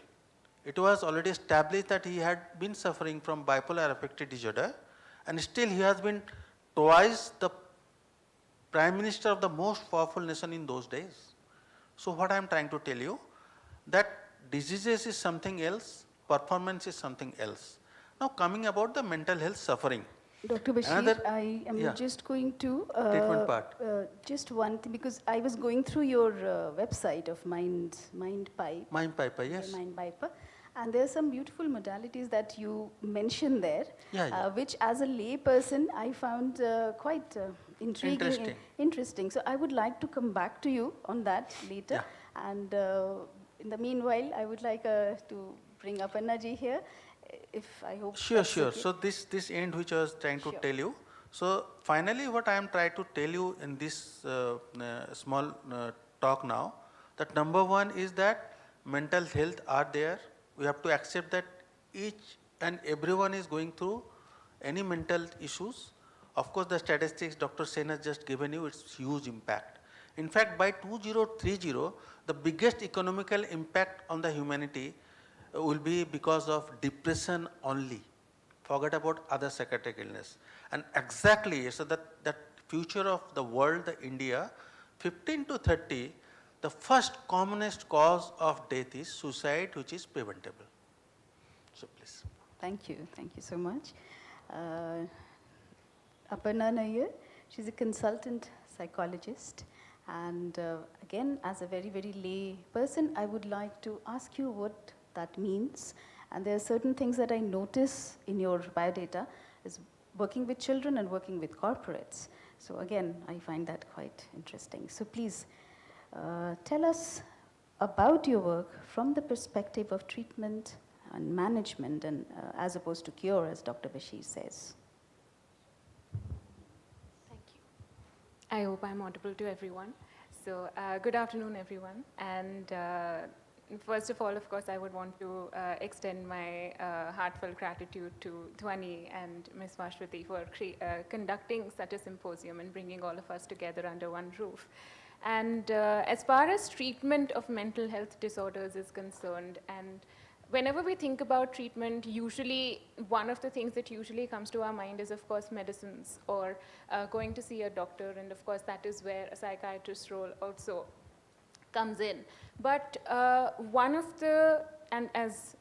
It was already established that he had been suffering from bipolar affective disorder, and still he has been twice the Prime Minister of the most powerful nation in those days. So what I am trying to tell you, that diseases is something else, performance is something else. Now coming about the mental health suffering. Dr. Bashir, I am just going to treatment part. Just one thing, because I was going through your website of Mind Piper, yes. Mind Piper, and there are some beautiful modalities that you mentioned there, which as a lay person I found quite intriguing, interesting. So I would like to come back to you on that later, and in the meanwhile I would like to bring up Annaji here. If I hope. Sure. Okay. So this end which I was trying to tell you. So finally, what I am trying to tell you in this small talk now, that number one is that mental health are there. We have to accept that each and everyone is going through any mental issues. Of course, the statistics Dr. Sen has just given you, it's huge impact. In fact, by 2030, the biggest economical impact on the humanity will be because of depression only. Forget about other psychiatric illness. And exactly, so that future of the world, the India, 15 to 30, the first commonest cause of death is suicide, which is preventable. So please. Thank you so much. Aparna Nair, she's a consultant psychologist. And again, as a very, very lay person, I would like to ask you what that means. And there are certain things that I notice in your biodata is working with children and working with corporates. So again, I find that quite interesting. So please tell us about your work from the perspective of treatment and management, and as opposed to cure, as Dr. Bashir says. Thank you. I hope I'm audible to everyone. So good afternoon, everyone. And first of all, of course, I would want to extend my heartfelt gratitude to Dhwani and Ms. Vashwati for conducting such a symposium and bringing all of us together under one roof. And as far as treatment of mental health disorders is concerned, and whenever we think about treatment, usually one of the things that usually comes to our mind is, of course, medicines or going to see a doctor, and of course that is where a psychiatrist's role also comes in. But one of the, and as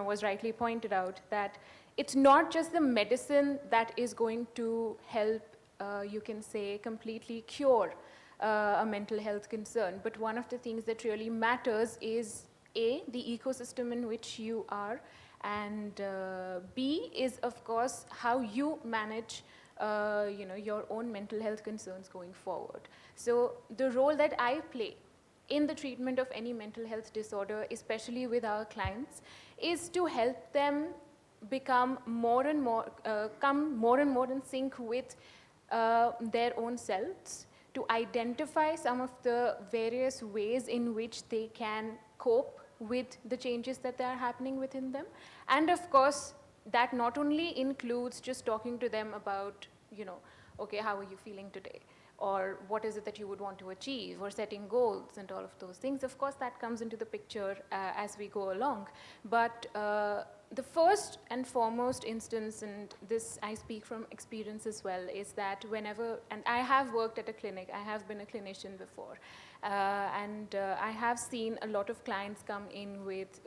was rightly pointed out, that it's not just the medicine that is going to help, you can say, completely cure a mental health concern, but one of the things that really matters is A, the ecosystem in which you are, and B is, of course, how you manage your own mental health concerns going forward. So the role that I play in the treatment of any mental health disorder, especially with our clients, is to help them become come more and more in sync with their own selves, to identify some of the various ways in which they can cope with the changes that are happening within them. And of course, that not only includes just talking to them about, okay, how are you feeling today? Or what is it that you would want to achieve, or setting goals and all of those things. Of course, that comes into the picture as we go along. But the first and foremost instance, and this I speak from experience as well, is that whenever, and I have worked at a clinic, I have been a clinician before, and I have seen a lot of clients come in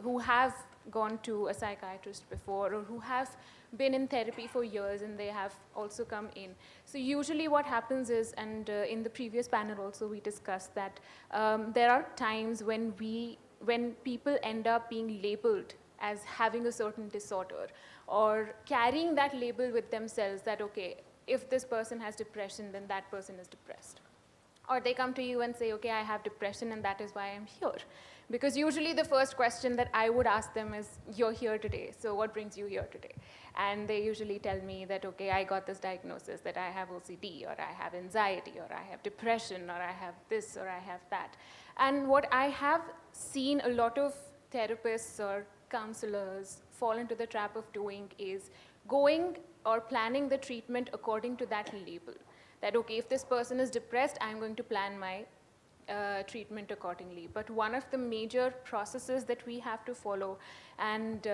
who have gone to a psychiatrist before, or who have been in therapy for years, and they have also come in. So usually what happens is, and in the previous panel also we discussed that there are times when people end up being labeled as having a certain disorder, or carrying that label with themselves that, okay, if this person has depression, then that person is depressed. Or they come to you and say, okay, I have depression and that is why I'm here. Because usually the first question that I would ask them is, you're here today, so what brings you here today? And they usually tell me that, okay, I got this diagnosis that I have OCD, or I have anxiety, or I have depression, or I have this, or I have that. And what I have seen a lot of therapists or counselors fall into the trap of doing is going or planning the treatment according to that label. That, okay, if this person is depressed, I'm going to plan my treatment accordingly. But one of the major processes that we have to follow, and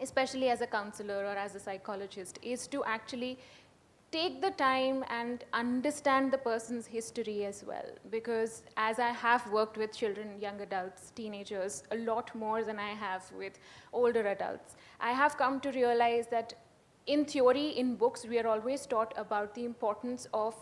especially as a counselor or as a psychologist, is to actually take the time and understand the person's history as well. Because as I have worked with children, young adults, teenagers, a lot more than I have with older adults, I have come to realize that in theory, in books, we are always taught about the importance of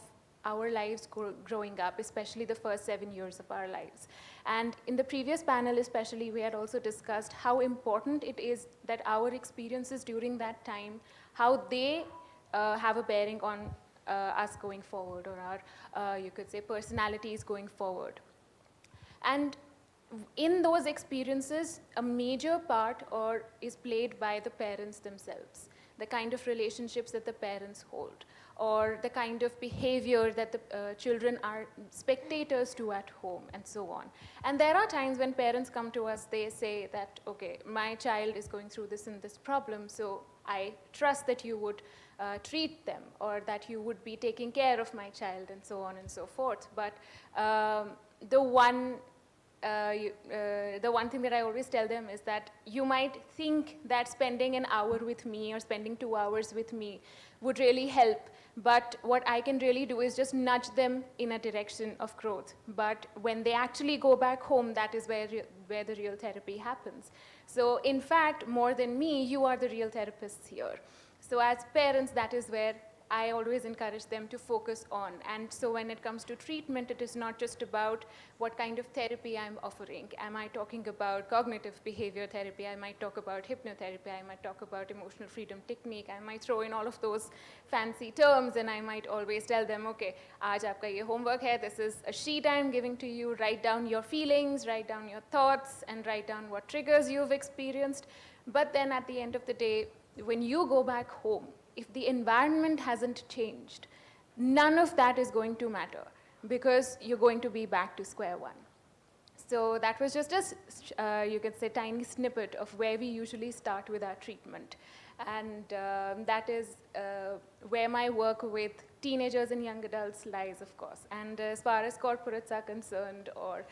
our lives growing up, especially the first 7 years of our lives. And in the previous panel especially, we had also discussed how important it is that our experiences during that time, how they have a bearing on us going forward, or our, you could say, personalities going forward. And in those experiences, a major part is played by the parents themselves, the kind of relationships that the parents hold, or the kind of behavior that the children are spectators to at home, and so on. And there are times when parents come to us, they say that, okay, my child is going through this and this problem, so I trust that you would treat them, or that you would be taking care of my child, and so on and so forth. But the one thing that I always tell them is that you might think that spending an hour with me or spending 2 hours with me would really help, but what I can really do is just nudge them in a direction of growth. But when they actually go back home, that is where the real therapy happens. So in fact, more than me, you are the real therapists here. So as parents, that is where I always encourage them to focus on. And so when it comes to treatment, it is not just about what kind of therapy I'm offering. Am I talking about cognitive behavior therapy? I might talk about hypnotherapy. I might talk about emotional freedom technique. I might throw in all of those fancy terms, and I might always tell them, okay, aaj aapka ye homework hai. This is a sheet I'm giving to you. Write down your feelings, write down your thoughts, and write down what triggers you've experienced. But then at the end of the day, when you go back home, if the environment hasn't changed, none of that is going to matter, because you're going to be back to square one. So that was just a, you could say, tiny snippet of where we usually start with our treatment. And that is where my work with teenagers and young adults lies, of course. And as far as corporates are concerned, or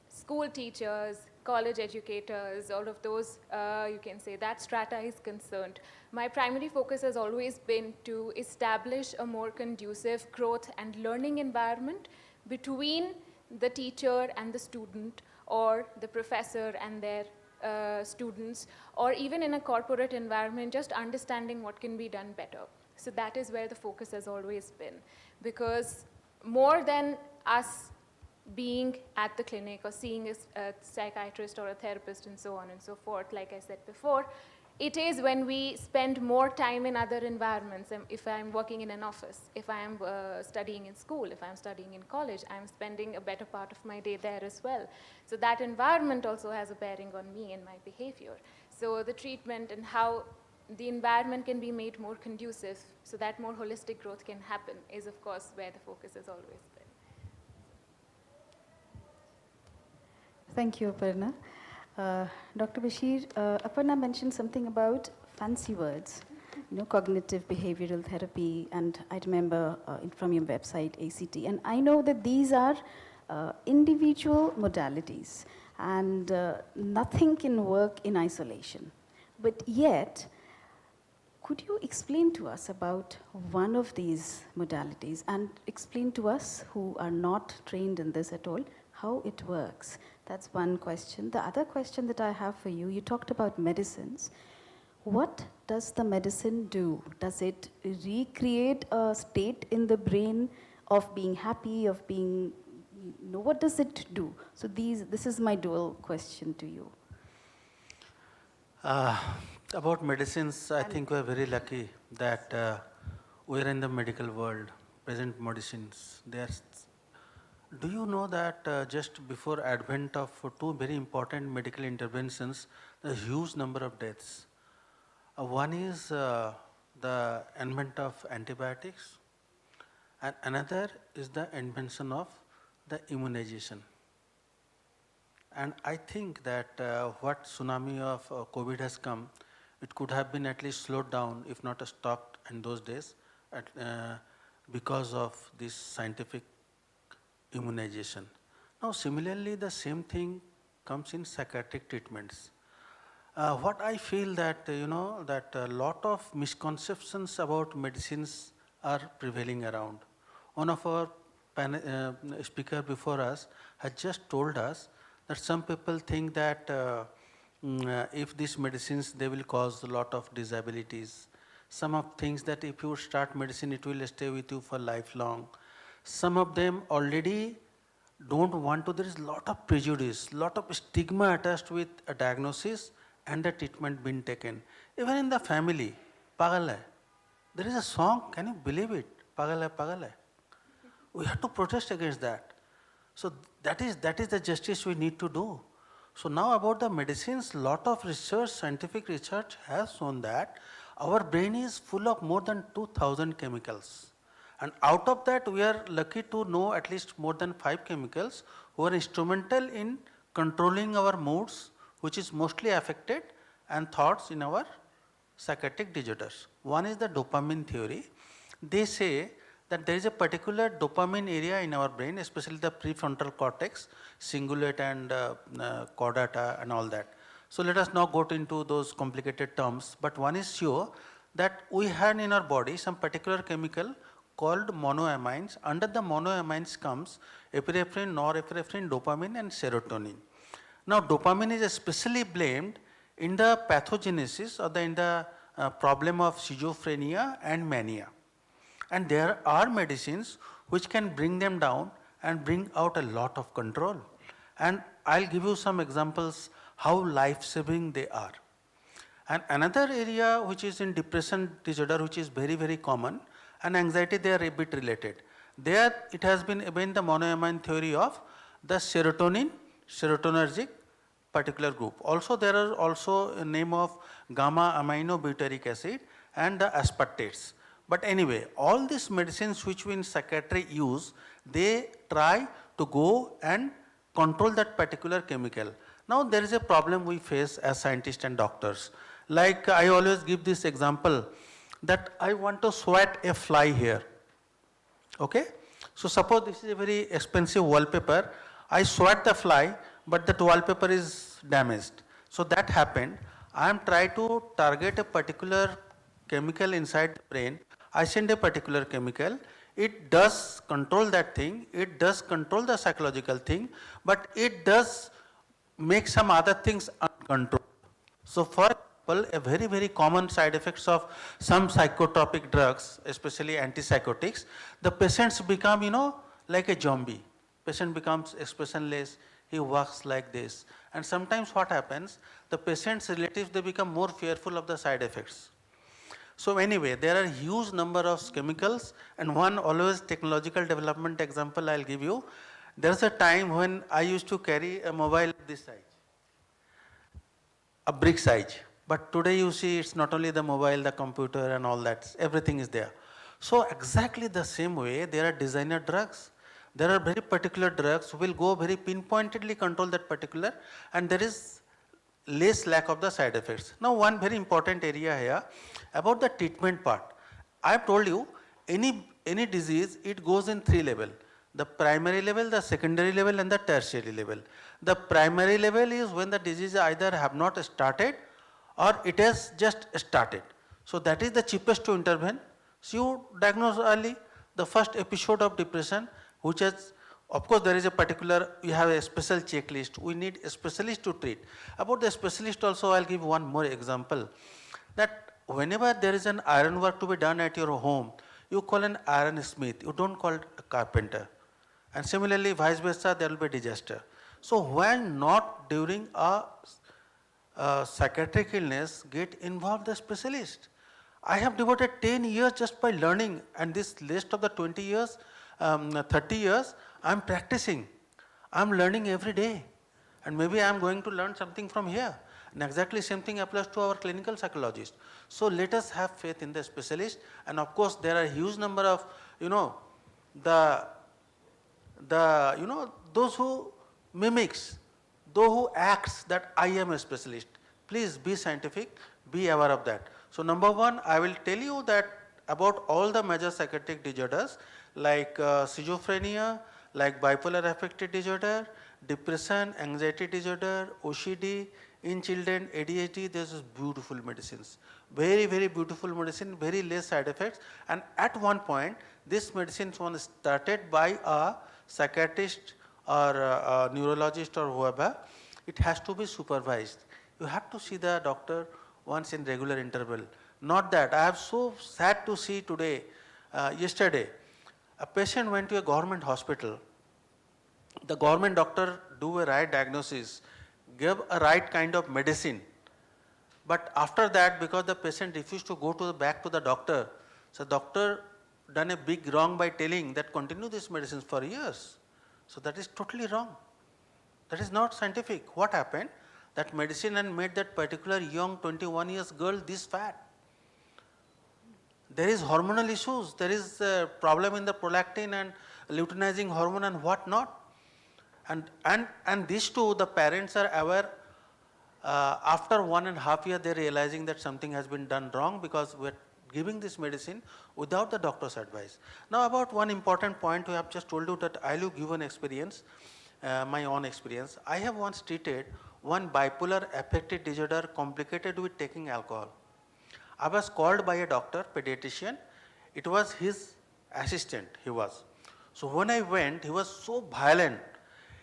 school teachers, college educators, all of those, you can say that strata is concerned, my primary focus has always been to establish a more conducive growth and learning environment between the teacher and the student, or the professor and their students, or even in a corporate environment, just understanding what can be done better. So that is where the focus has always been, because more than us being at the clinic or seeing a psychiatrist or a therapist and so on and so forth, like I said before, it is when we spend more time in other environments. If I'm working in an office, if I'm studying in school, if I'm studying in college, I'm spending a better part of my day there as well. So that environment also has a bearing on me and my behavior. So the treatment and how the environment can be made more conducive so that more holistic growth can happen is, of course, where the focus has always been. Thank you, Aparna. Dr. Bashir, Aparna mentioned something about fancy words, cognitive behavioral therapy, and I remember from your website, ACT. And I know that these are individual modalities, and nothing can work in isolation. But yet, could you explain to us about one of these modalities and explain to us who are not trained in this at all how it works? That's one question. The other question that I have for you, you talked about medicines. What does the medicine do? Does it recreate a state in the brain of being happy, of being, what does it do? So this is my dual question to you. About medicines, I think we're very lucky that we're in the medical world, present medicines. Do you know that just before advent of two very important medical interventions, there's a huge number of deaths. One is the invention of antibiotics, and another is the invention of the immunization. And I think that what tsunami of COVID has come, it could have been at least slowed down, if not stopped in those days, because of this scientific immunization. Now, similarly, the same thing comes in psychiatric treatments. What I feel that, that a lot of misconceptions about medicines are prevailing around. One of our speaker before us has just told us that some people think that if these medicines, they will cause a lot of disabilities. Some of things that if you start medicine, it will stay with you for lifelong. Some of them already don't want to. There is a lot of prejudice, lot of stigma attached with a diagnosis and the treatment being taken. Even in the family, pagal hai. There is a song, can you believe it? Pagal hai, pagal hai. We have to protest against that. So that is the justice we need to do. So now about the medicines, lot of research, scientific research has shown that our brain is full of more than 2,000 chemicals. And out of that, we are lucky to know at least more than 5 chemicals who are instrumental in controlling our moods, which is mostly affected, and thoughts in our psychiatric disorders. One is the dopamine theory. They say that there is a particular dopamine area in our brain, especially the prefrontal cortex, cingulate and chordata and all that. So let us not go into those complicated terms, but one is sure that we have in our body some particular chemical called monoamines. Under the monoamines comes epinephrine, norepinephrine, dopamine and serotonin. Now dopamine is especially blamed in the pathogenesis or in the problem of schizophrenia and mania. And there are medicines which can bring them down and bring out a lot of control. And I'll give you some examples how life-saving they are. And another area which is in depression disorder, which is very, very common, and anxiety, they are a bit related. There it has been even the monoamine theory of the serotonin, serotonergic particular group. Also there are also a name of gamma aminobutyric acid and the aspartates. But anyway, all these medicines which we in psychiatry use, they try to go and control that particular chemical. Now there is a problem we face as scientists and doctors. Like I always give this example that I want to sweat a fly here. Okay? So suppose this is a very expensive wallpaper. I sweat the fly, but that wallpaper is damaged. So that happened. I am trying to target a particular chemical inside the brain. I send a particular chemical. It does control that thing. It does control the psychological thing, but it does make some other things uncontrolled. So for example, a very, very common side effects of some psychotropic drugs, especially antipsychotics, the patients become, like a zombie. Patient becomes expressionless, he walks like this. And sometimes what happens, the patient's relatives, they become more fearful of the side effects. So anyway, there are huge number of chemicals, and one always technological development example I'll give you. There's a time when I used to carry a mobile this size, a brick size. But today you see it's not only the mobile, the computer and all that, everything is there. So exactly the same way, there are designer drugs. There are very particular drugs who will go very pinpointedly control that particular, and there is less lack of the side effects. Now one very important area here about the treatment part. I have told you any disease, it goes in three levels. The primary level, the secondary level and the tertiary level. The primary level is when the disease either have not started or it has just started. So that is the cheapest to intervene. So you diagnose early the first episode of depression, which has, of course there is a particular, you have a special checklist. We need a specialist to treat. About the specialist also, I'll give one more example. That whenever there is an iron work to be done at your home, you call an iron smith, you don't call a carpenter. And similarly, vice versa, there will be disaster. So when not during a psychiatric illness, get involved the specialist. I have devoted 10 years just by learning, and this list of the 20 years, 30 years, I am practicing. I am learning every day. And maybe I am going to learn something from here. And exactly same thing applies to our clinical psychologists. So let us have faith in the specialist. And of course, there are a huge number of, those who mimics, those who acts that I am a specialist. Please be scientific, be aware of that. So number one, I will tell you that about all the major psychiatric disorders like schizophrenia, like bipolar affective disorder, depression, anxiety disorder, OCD, in children, ADHD, there is beautiful medicines. Very, very beautiful medicine, very less side effects. And at one point, this medicine was started by a psychiatrist or a neurologist or whoever. It has to be supervised. You have to see the doctor once in regular interval. Not that. I am so sad to see today, yesterday, a patient went to a government hospital. The government doctor do a right diagnosis, gave a right kind of medicine. But after that, because the patient refused to go back to the doctor, so doctor done a big wrong by telling that continue this medicines for years. So that is totally wrong. That is not scientific. What happened? That medicine and made that particular young 21 years girl this fat. There is hormonal issues. There is a problem in the prolactin and luteinizing hormone and what not. And these two, the parents are aware. After 1.5 years, they are realizing that something has been done wrong because we are giving this medicine without the doctor's advice. Now about one important point, we have just told you that I will give an experience, my own experience. I have once treated one bipolar affective disorder complicated with taking alcohol. I was called by a doctor, pediatrician. It was his assistant, he was. So when I went, he was so violent.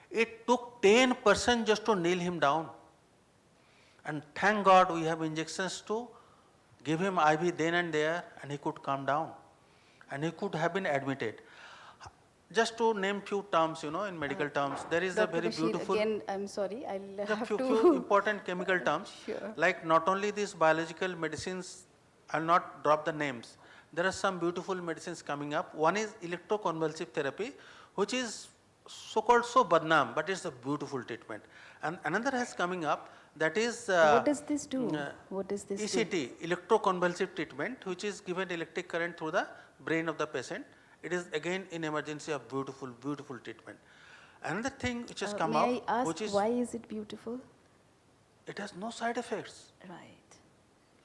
It took 10% just to nail him down. And thank God we have injections to give him IV then and there, and he could calm down. And he could have been admitted. Just to name few terms, in medical terms, there is Dr. a very Bashir, beautiful. Again, I'm sorry, I'll have few important chemical terms. Sure. Like not only these biological medicines, I'll not drop the names. There are some beautiful medicines coming up. One is electroconvulsive therapy, which is so-called so badnaam, but it's a beautiful treatment. And another has coming up, that is what does this do? What does this ECT, electroconvulsive treatment, which is given electric current through the brain of the patient. It is again in emergency a beautiful, beautiful treatment. Another thing which has come up, may I ask which is why is it beautiful? it has no side effects. Right.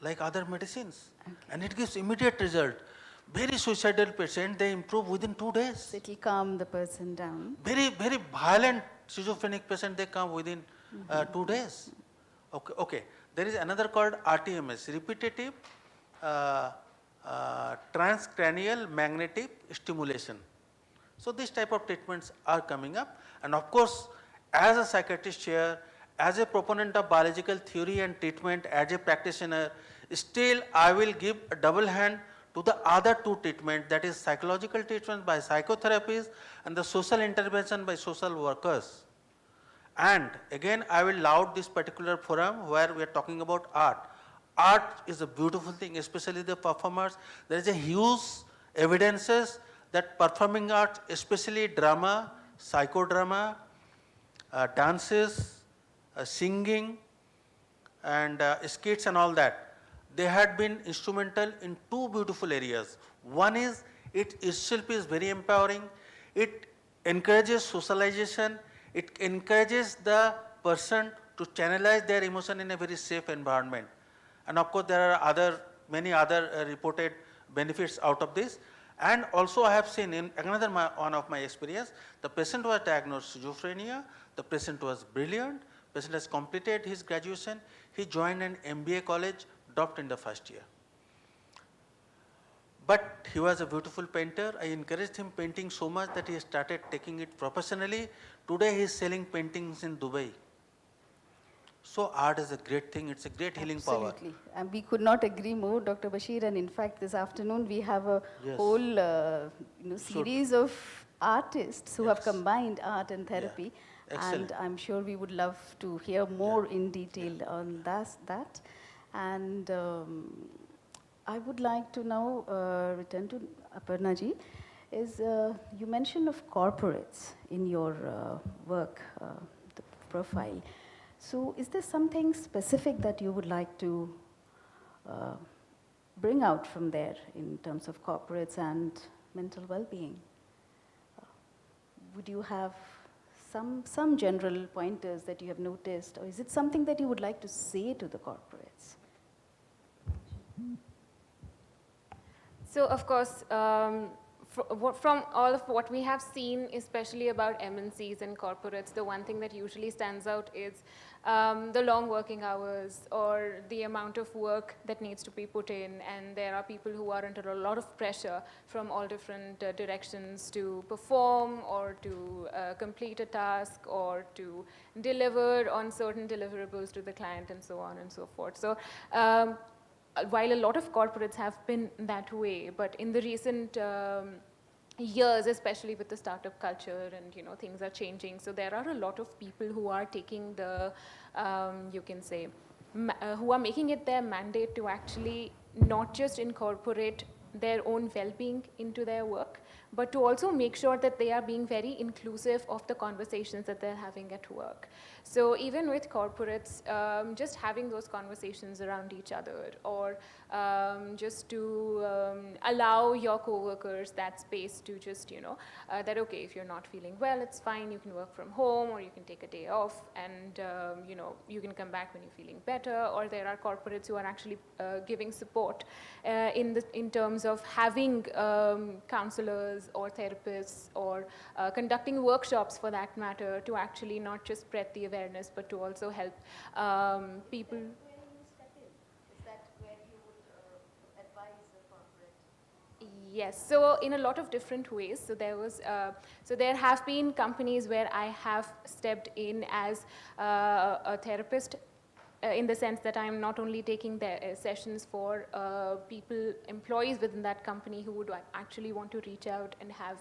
like other medicines. And it gives immediate result. Very suicidal patient, they improve within 2 days. It will calm the person down. Very, very violent schizophrenic patient, they come within 2 days. Okay. There is another called RTMS, repetitive transcranial magnetic stimulation. So these type of treatments are coming up, and of course, as a psychiatrist chair, as a proponent of biological theory and treatment, as a practitioner, still I will give a double hand to the other two treatment, that is psychological treatment by psychotherapists and the social intervention by social workers. And again I will laud this particular forum where we are talking about art. Art is a beautiful thing, especially the performers. There is a huge evidences that performing arts, especially drama, psychodrama, dances, singing and skits and all that, they had been instrumental in two beautiful areas. One is it itself is very empowering, it encourages socialization, it encourages the person to channelize their emotion in a very safe environment. And of course there are many other reported benefits out of this. And also I have seen in another one of my experience, the patient was diagnosed schizophrenia, the patient was brilliant, patient has completed his graduation, he joined an MBA college, dropped in the first year. But he was a beautiful painter. I encouraged him painting so much that he started taking it professionally. Today he is selling paintings in Dubai. So art is a great thing, it's a great healing power. Absolutely. And we could not agree more, Dr. Bashir. And in fact, this afternoon we have a whole series of artists who have combined art and therapy. And I'm sure we would love to hear more in detail on that. And I would like to now return to Aparna ji. You mentioned of corporates in your work, the profile. So is there something specific that you would like to bring out from there in terms of corporates and mental well-being? Would you have some general pointers that you have noticed, or is it something that you would like to say to the corporates? So of course, from all of what we have seen, especially about MNCs and corporates, the one thing that usually stands out is the long working hours or the amount of work that needs to be put in, and there are people who are under a lot of pressure from all different directions to perform or to complete a task or to deliver on certain deliverables to the client and so on and so forth. So while a lot of corporates have been that way, but in the recent years, especially with the startup culture and things are changing, so there are a lot of people who are taking the, you can say, who are making it their mandate to actually not just incorporate their own well-being into their work, but to also make sure that they are being very inclusive of the conversations that they're having at work. So even with corporates, just having those conversations around each other, or just to allow your co-workers that space to just, that okay, if you're not feeling well, it's fine, you can work from home, or you can take a day off, and you can come back when you're feeling better. Or there are corporates who are actually giving support in terms of having counselors or therapists or conducting workshops for that matter, to actually not just spread the awareness but to also help people. Yes, so in a lot of different ways. So there have been companies where I have stepped in as a therapist, in the sense that I'm not only taking the sessions for employees within that company who would actually want to reach out and have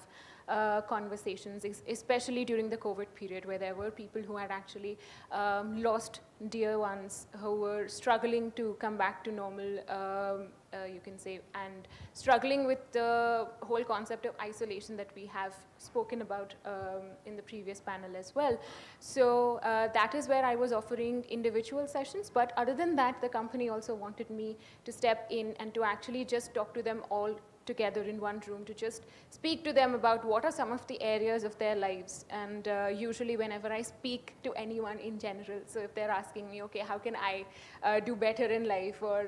conversations, especially during the COVID period, where there were people who had actually lost dear ones, who were struggling to come back to normal, you can say, and struggling with the whole concept of isolation that we have spoken about in the previous panel as well. So that is where I was offering individual sessions, but other than that, the company also wanted me to step in and to actually just talk to them all together in one room to just speak to them about what are some of the areas of their lives. And usually whenever I speak to anyone in general, so if they're asking me, okay, how can I do better in life, or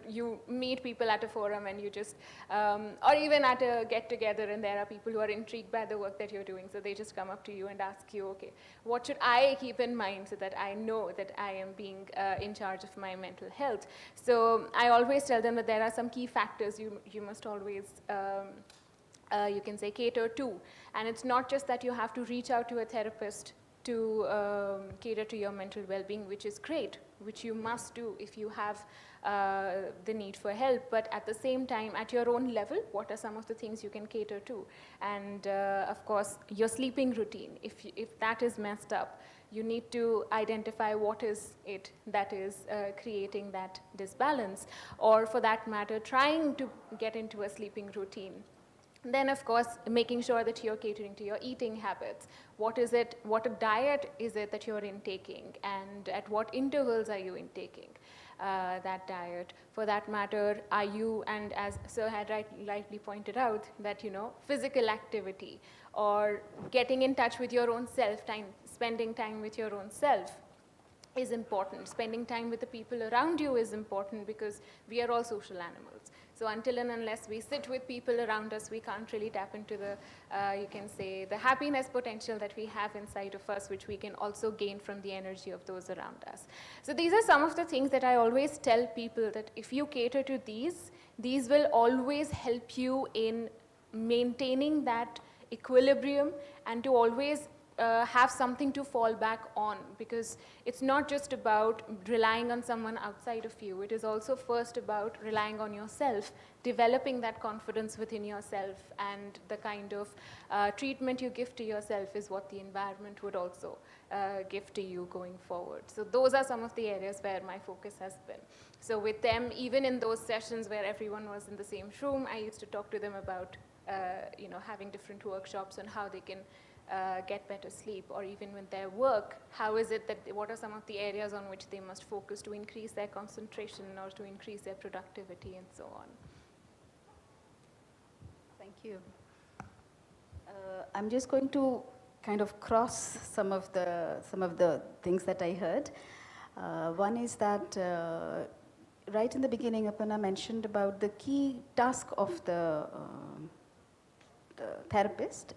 you meet people at a forum and you just, or even at a get together, and there are people who are intrigued by the work that you're doing, so they just come up to you and ask you, okay, what should I keep in mind so that I know that I am being in charge of my mental health? So I always tell them that there are some key factors you must always you can say cater to, and it's not just that you have to reach out to a therapist to cater to your mental well-being, which is great, which you must do if you have the need for help, but at the same time, at your own level, what are some of the things you can cater to? And of course, your sleeping routine, if that is messed up, you need to identify what is it that is creating that disbalance, or for that matter, trying to get into a sleeping routine. Then, of course, making sure that you're catering to your eating habits. What is it, what a diet is it that you're intaking, and at what intervals are you intaking that diet? For that matter, are you, and as Sir had rightly pointed out, that, physical activity or getting in touch with your own self, spending time with your own self is important. Spending time with the people around you is important, because we are all social animals. So until and unless we sit with people around us, we can't really tap into the, you can say, the happiness potential that we have inside of us, which we can also gain from the energy of those around us. So these are some of the things that I always tell people, that if you cater to these will always help you in maintaining that equilibrium, and to always have something to fall back on, because it's not just about relying on someone outside of you. It is also first about relying on yourself, developing that confidence within yourself, and the kind of treatment you give to yourself is what the environment would also give to you going forward. So those are some of the areas where my focus has been. So with them, even in those sessions where everyone was in the same room, I used to talk to them about having different workshops on how they can get better sleep, or even with their work, how is it that, what are some of the areas on which they must focus to increase their concentration or to increase their productivity, and so on. Thank you. I'm just going to kind of cross some of the things that I heard. One is that right in the beginning, Aparna mentioned about the key task of the therapist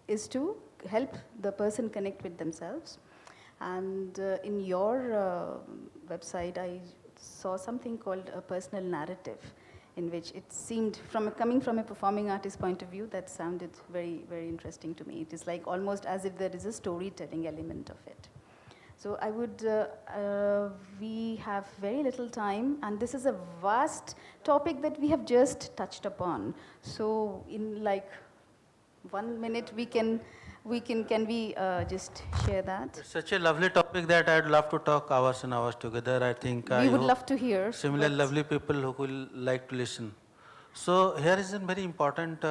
is to help the person connect with themselves. And in your website, I saw something called a personal narrative, in which it seemed, coming from a performing artist point of view, that sounded very, very interesting to me. It is like almost as if there is a storytelling element of it. So I would, we have very little time, and this is a vast topic that we have just touched upon. So in like 1 minute, can we just share that? It's such a lovely topic that I'd love to talk hours and hours together. I think we would love to hear. Similar lovely people who will like to listen. So here is a very important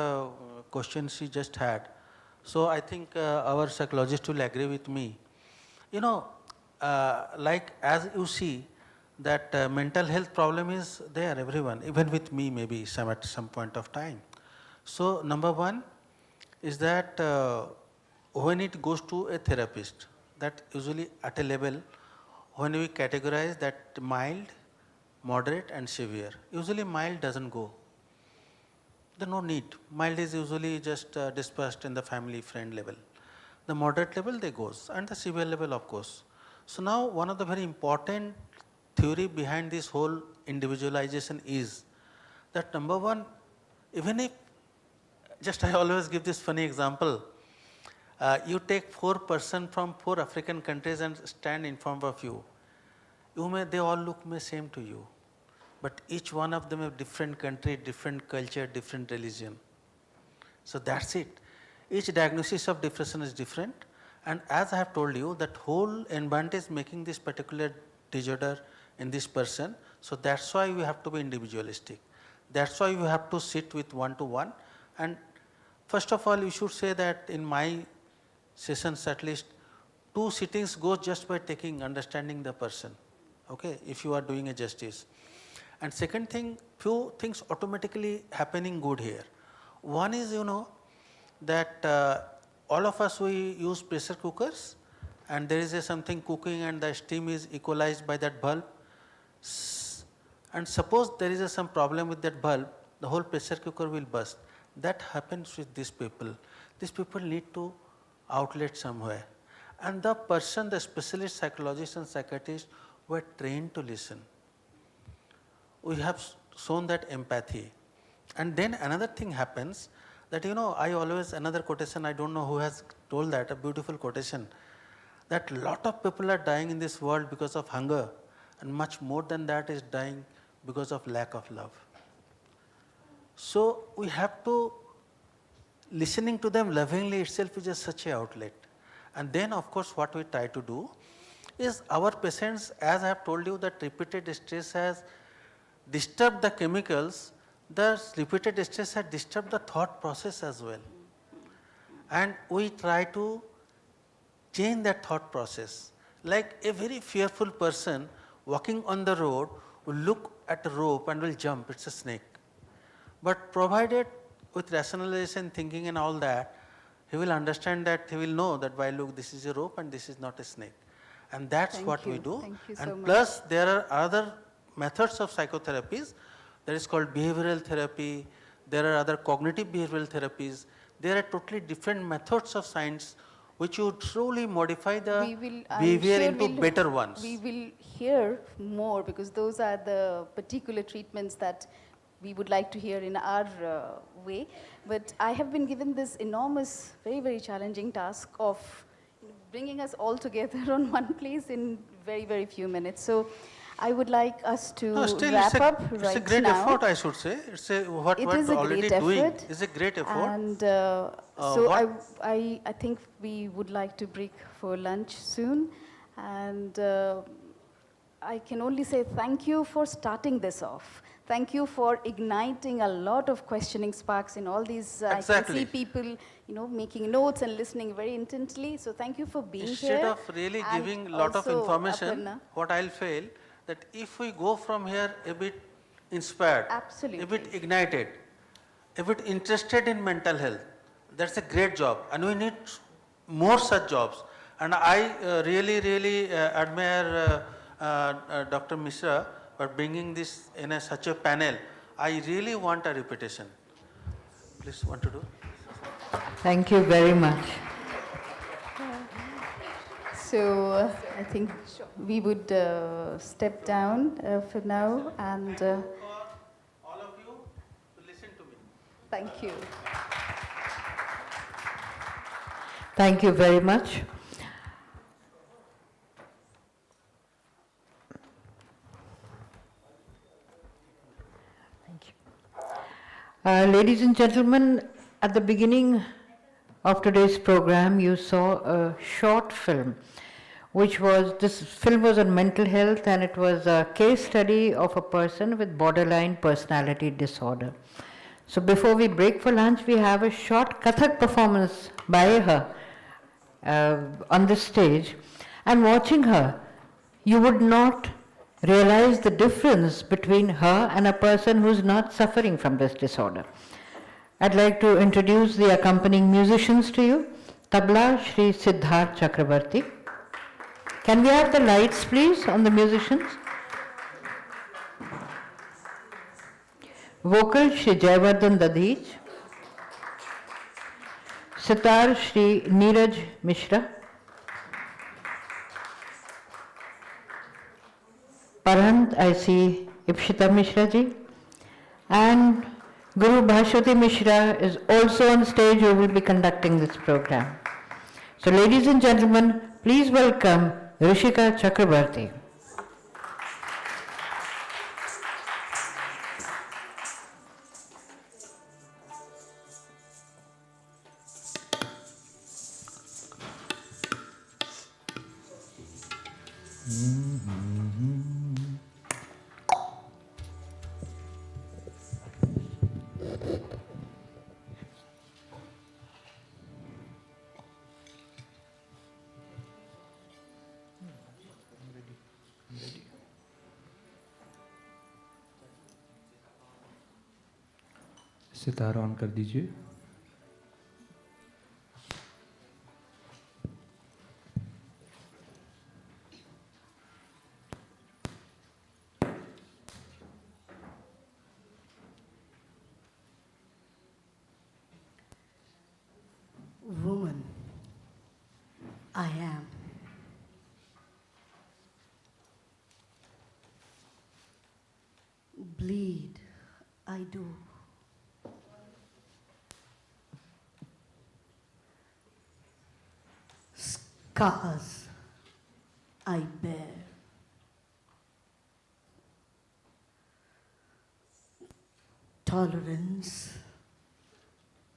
question she just had. So I think our psychologist will agree with me. Like as you see, that mental health problem is there, everyone, even with me maybe at some point of time. So number one is that when it goes to a therapist, that usually at a level, when we categorize that mild, moderate and severe, usually mild doesn't go. There's no need. Mild is usually just dispersed in the family, friend level. The moderate level, they goes, and the severe level, of course. So now one of the very important theory behind this whole individualization is that number one, even if, just I always give this funny example, you take 4 persons from 4 African countries and stand in front of you. They all look same to you, but each one of them have different country, different culture, different religion. So that's it. Each diagnosis of depression is different, and as I have told you, that whole environment is making this particular disorder in this person. So that's why we have to be individualistic. That's why we have to sit with one-to-one. And first of all, you should say that in my sessions, at least 2 sittings go just by understanding the person, okay, if you are doing a justice. And second thing, few things automatically happening good here. One is, that all of us, we use pressure cookers, and there is something cooking and the steam is equalized by that bulb. And suppose there is some problem with that bulb, the whole pressure cooker will burst. That happens with these people. These people need to outlet somewhere. And the person, the specialist psychologists and psychiatrists were trained to listen. We have shown that empathy. And then another thing happens that, I always, another quotation, I don't know who has told that, a beautiful quotation, that lot of people are dying in this world because of hunger, and much more than that is dying because of lack of love. So we have to, listening to them lovingly itself is just such an outlet. And then of course what we try to do is our patients, as I have told you, that repeated stress has disturbed the chemicals, the repeated stress has disturbed the thought process as well. And we try to change that thought process. Like a very fearful person walking on the road will look at a rope and will jump, it's a snake. But provided with rationalization, thinking and all that, he will understand that, he will know that, why look, this is a rope and this is not a snake. And that's what we do. Thank you And so much. plus there are other methods of psychotherapies. That is called behavioral therapy. There are other cognitive behavioral therapies. There are totally different methods of science which would truly modify the behavior into better ones. We will hear more, because those are the particular treatments that we would like to hear in our way. But I have been given this enormous, very, very challenging task of bringing us all together on one place in very, very few minutes. So I would like us to wrap up right now. It's a great effort, I should say. It's a, what we're already doing is a great effort. And so I think we would like to break for lunch soon. And I can only say thank you for starting this off. Thank you for igniting a lot of questioning sparks in all these. Exactly. I can see people, making notes and listening very intently. So thank you for being here. Instead of really giving a lot of information, what I'll feel that if we go from here a bit inspired, a bit ignited, a bit interested in mental health, that's a great job. And we need more such jobs. And I really, really admire Dr. Mishra for bringing this in such a panel. I really want a repetition. Please, want to do? Thank you very much. So I think we would step down for now, and all of you to listen to me. Thank you. Thank you very much. Ladies and gentlemen, at the beginning of today's program, you saw a short film, this film was on mental health, and it was a case study of a person with borderline personality disorder. So before we break for lunch, we have a short Kathak performance by her on this stage. And watching her, you would not realize the difference between her and a person who's not suffering from this disorder. I'd like to introduce the accompanying musicians to you. Tabla, Shri Siddharth Chakrabarti. Can we have the lights, please, on the musicians? Vocal, Shri Jayavardhan Dadhij. Sitar, Shri Neeraj Mishra. Parant, I see Ipshita Mishra ji. And Guru Bhashwati Mishra is also on stage, who will be conducting this program. So ladies and gentlemen, please welcome Rishika Chakrabarti. Sitar on कर दीजिए. Woman, I am. Bleed, I do. Scars, I bear. Tolerance,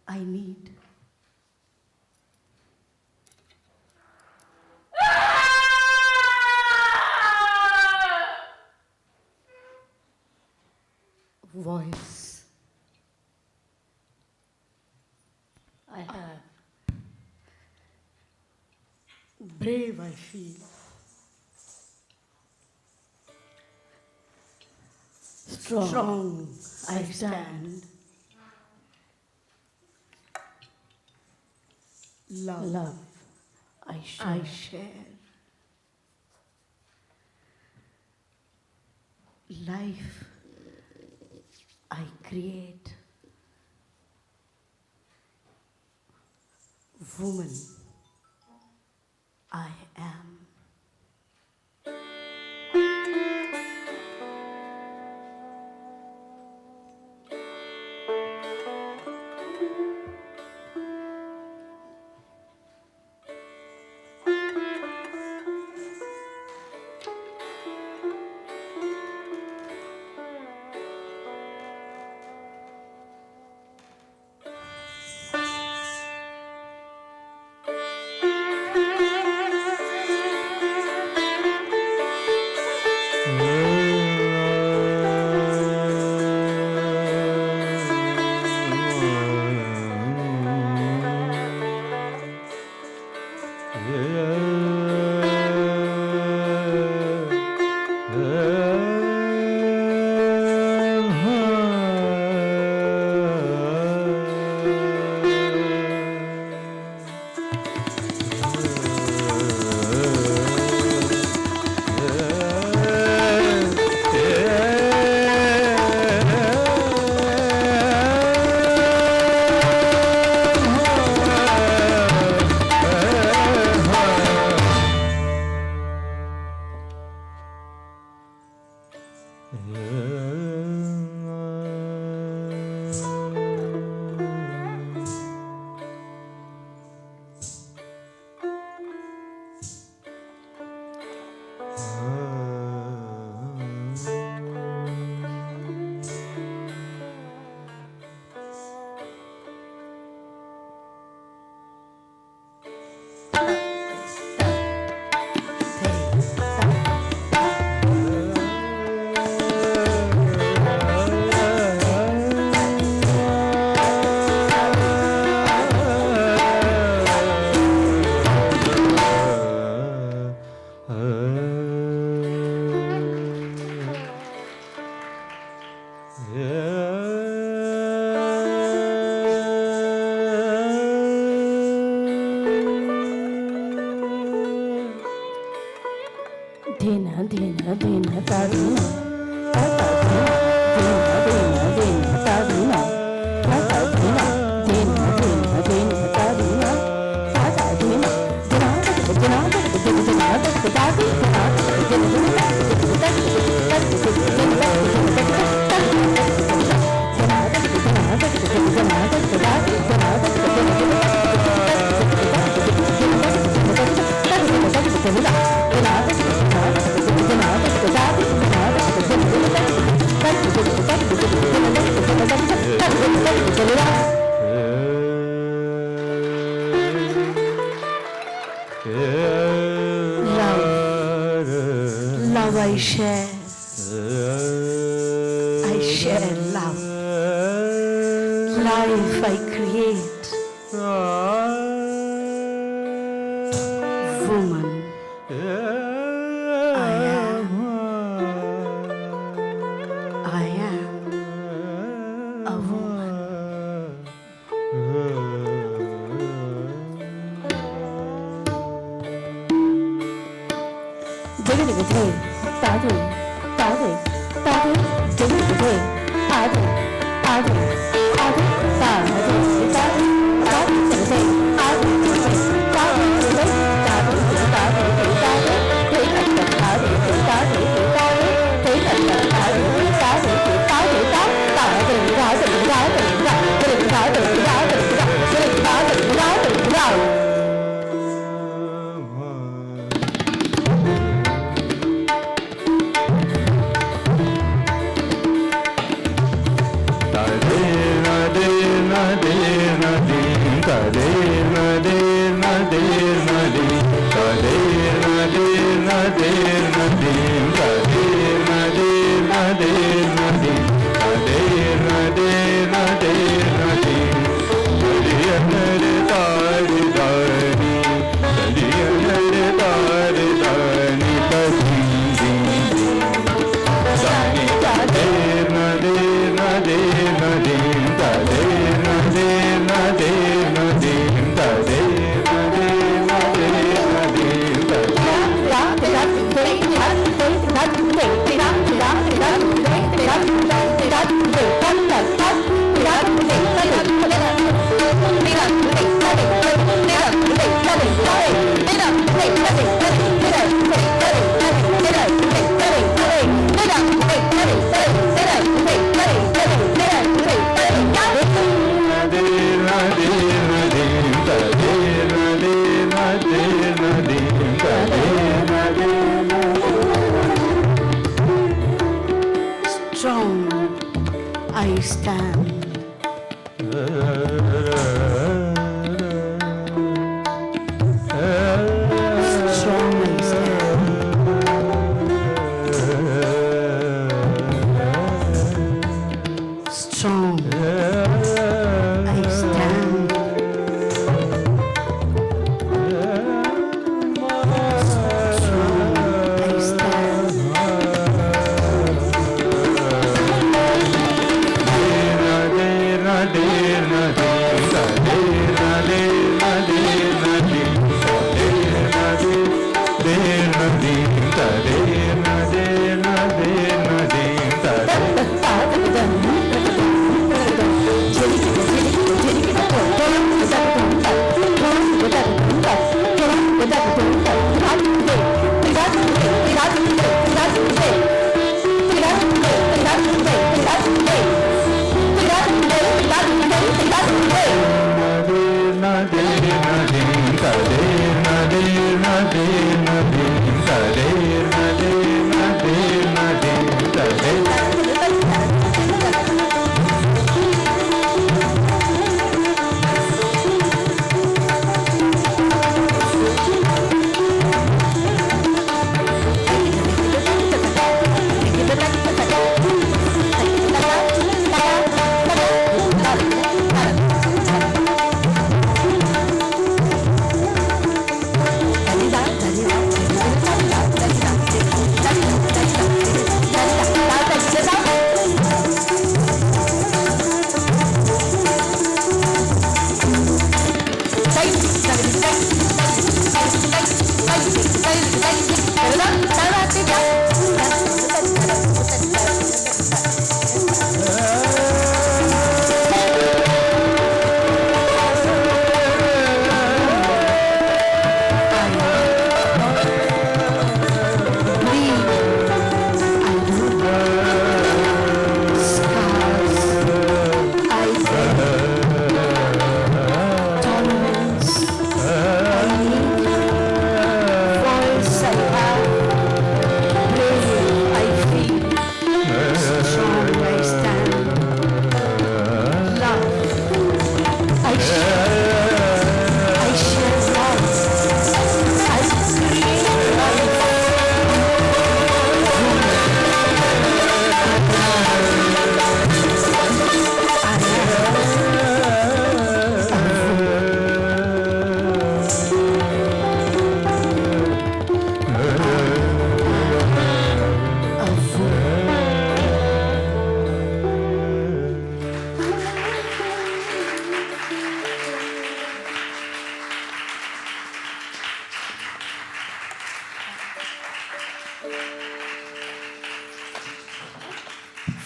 I need. Voice, I have. Brave, I feel. Strong, I stand. Love, I share. Life, I create. Woman, I am. Love I share. I share love. Life I create. Woman, I am. I am a woman.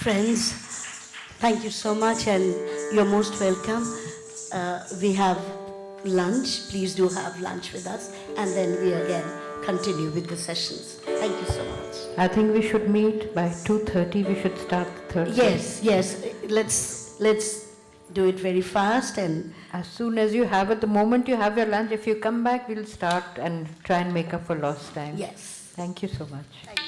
Friends, thank you so much and you're most welcome. We have lunch. Please do have lunch with us and then we again continue with the sessions. Thank you so much. I think we should meet by 2:30. We should start the third session. Yes. Let's do it very fast and As soon as you have it, the moment you have your lunch, if you come back, we'll start and try and make up for lost time. yes. Thank you so much. Thank you.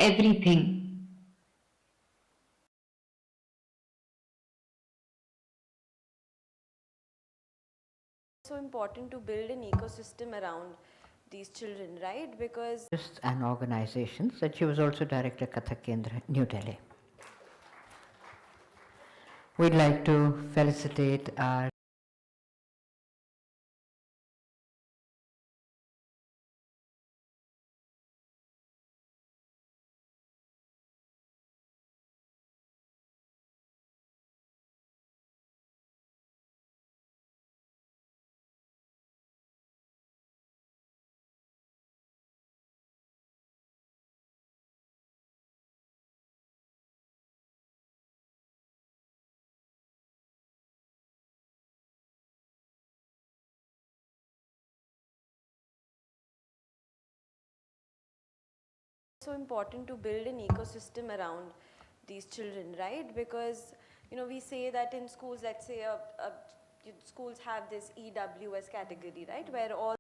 everything. So important to build an ecosystem around these children, right? Because And organizations, and she was also director Kathak Kendra, New Delhi. We'd like to felicitate our so important to build an ecosystem around these children, right? Because we say that in schools, let's say schools have this EWS category, right, where all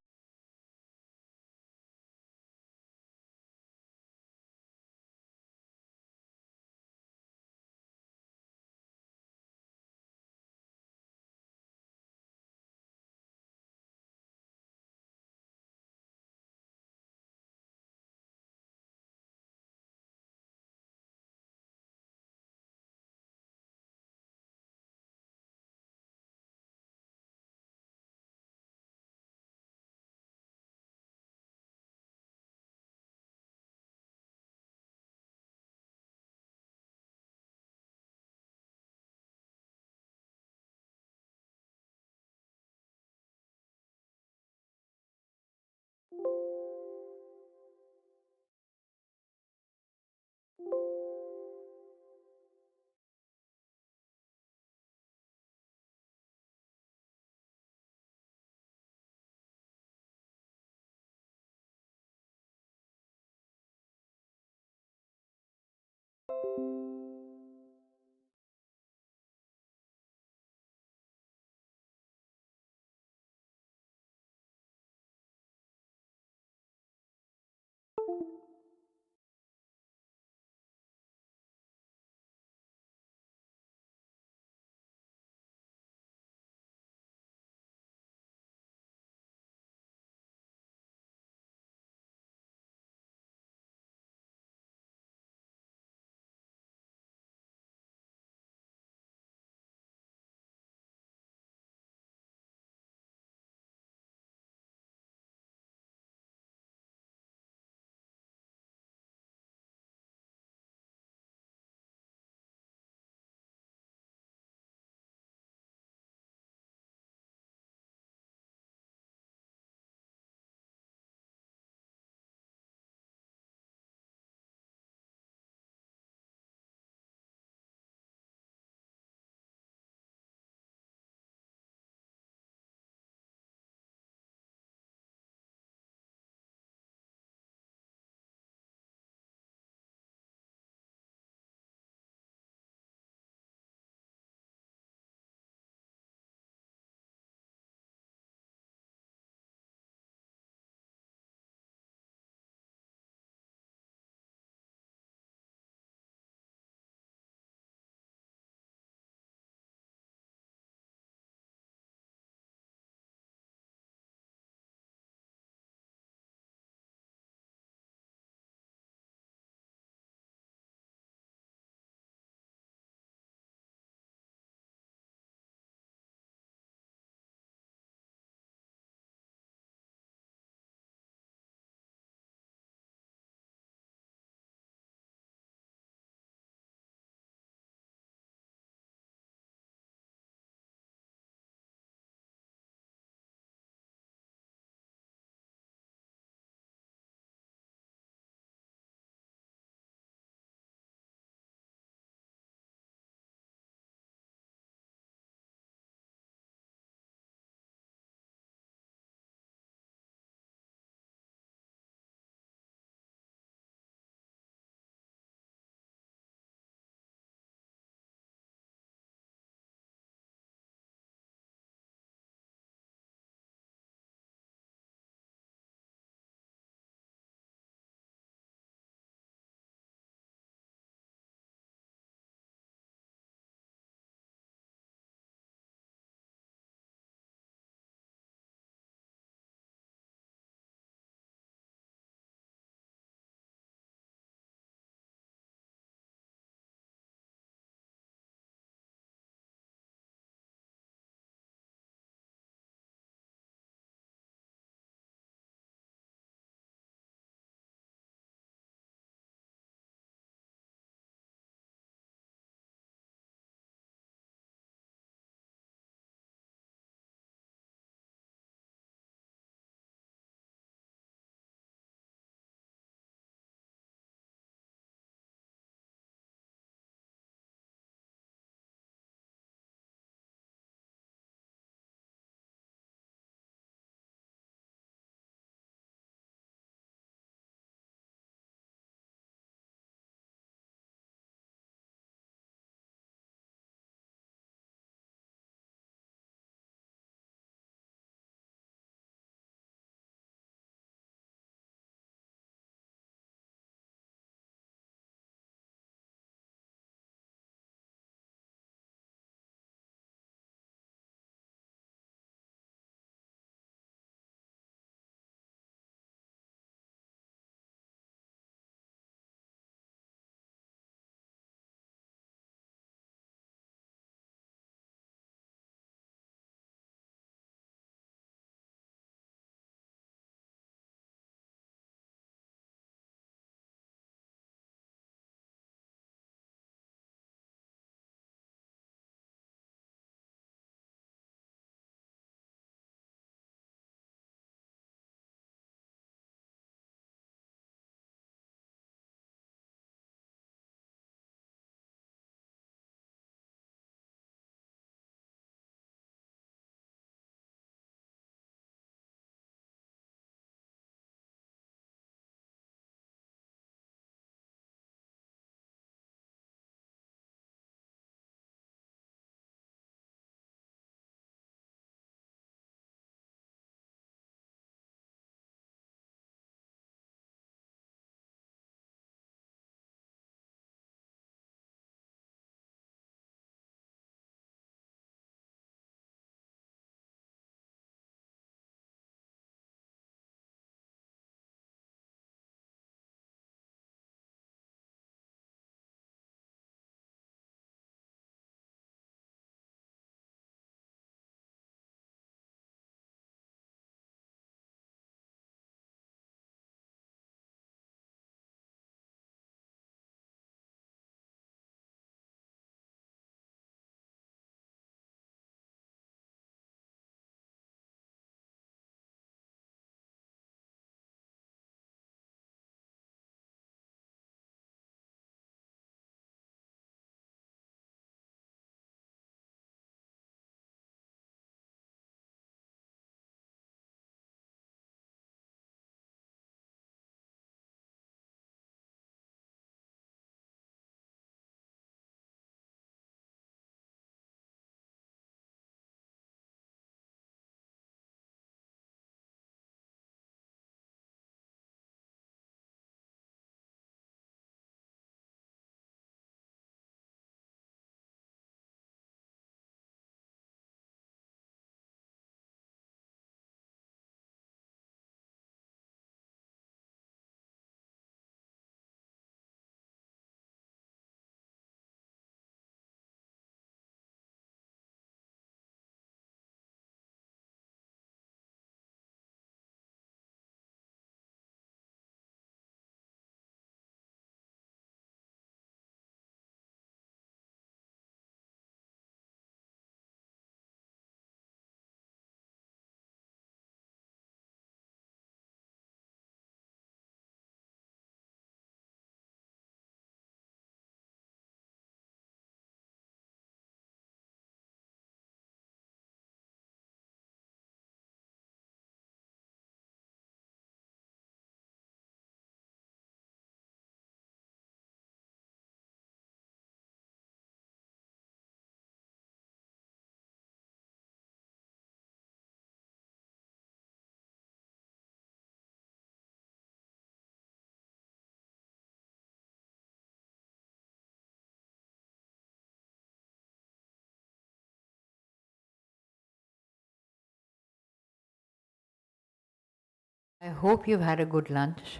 I hope you've had a good lunch.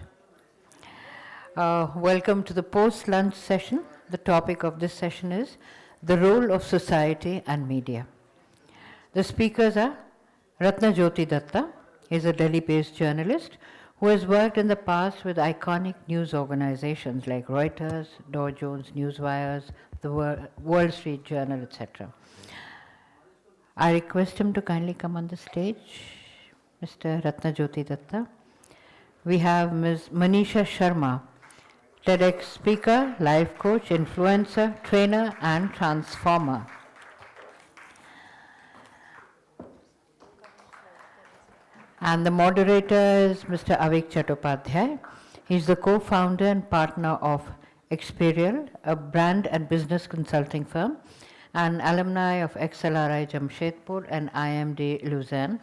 Welcome to the post-lunch session. The topic of this session is the role of society and media. The speakers are Ratna Jyoti Datta. He is a Delhi-based journalist who has worked in the past with iconic news organizations like Reuters, Dow Jones Newswires, the Wall Street Journal, etc. I request him to kindly come on the stage, Mr. Ratna Jyoti Datta. We have Ms. Manisha Sharma, TEDx speaker, life coach, influencer, trainer, and transformer. And the moderator is Mr. Avik Chattopadhyay. He's the co-founder and partner of Experial, a brand and business consulting firm, and alumni of XLRI Jamshedpur and IMD Lausanne.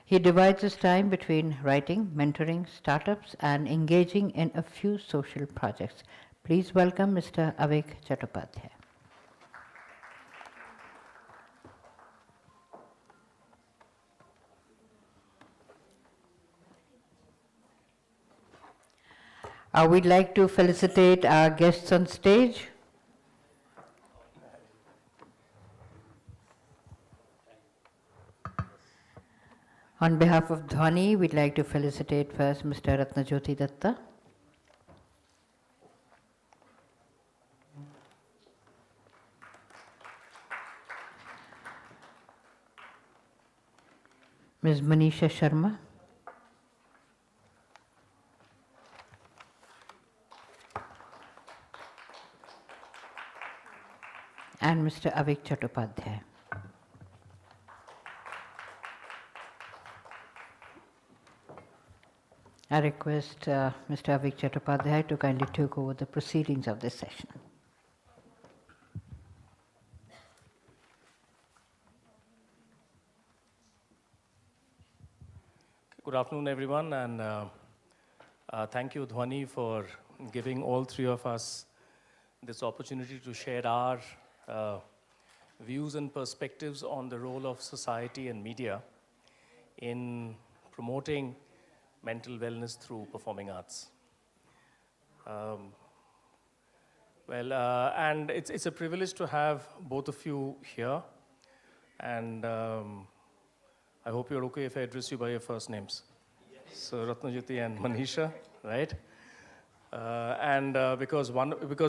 He divides his time between writing, mentoring, startups, and engaging in a few social projects. Please welcome Mr. Avik Chattopadhyay. We'd like to felicitate our guests on stage. On behalf of Dhwani, we'd like to felicitate first Mr. Ratna Jyoti Datta. Ms. Manisha Sharma. And Mr. Avik Chattopadhyay. I request Mr. Avik Chattopadhyay to kindly take over the proceedings of this session. Good afternoon, everyone, and thank you, Dhwani, for giving all three of us this opportunity to share our views and perspectives on the role of society and media in promoting mental wellness through performing arts. And it's a privilege to have both of you here, and I hope you're okay if I address you by your first names. Yes. So Ratna Jyoti and Manisha, right? Because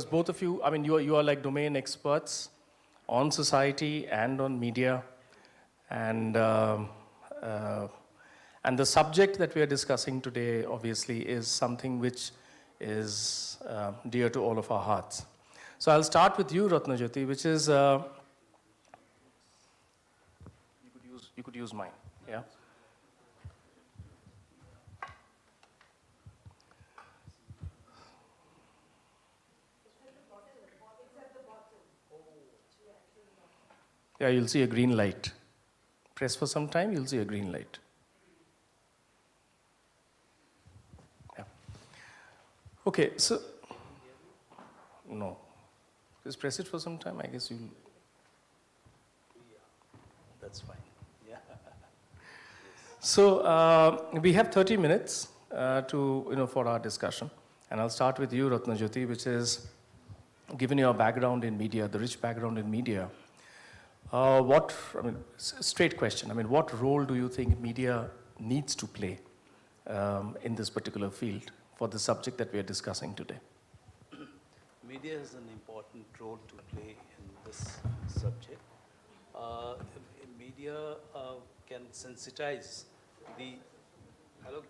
both of you, I mean, you are like domain experts on society and on media, and the subject that we are discussing today, obviously, is something which is dear to all of our hearts. So I'll start with you, Ratna Jyoti, which is you could use mine, yeah. Yeah, you'll see a green light. Press for some time, you'll see a green light. Yeah. Okay, so, no. Just press it for some time, I guess you'll. That's fine. Yeah. So, we have 30 minutes for our discussion. And I'll start with you, Ratna Jyoti, which is, given your background in media, the rich background in media, straight question, what role do you think media needs to play in this particular field for the subject that we are discussing today? Media has an important role to play in this subject. Media can sensitize the... Hello,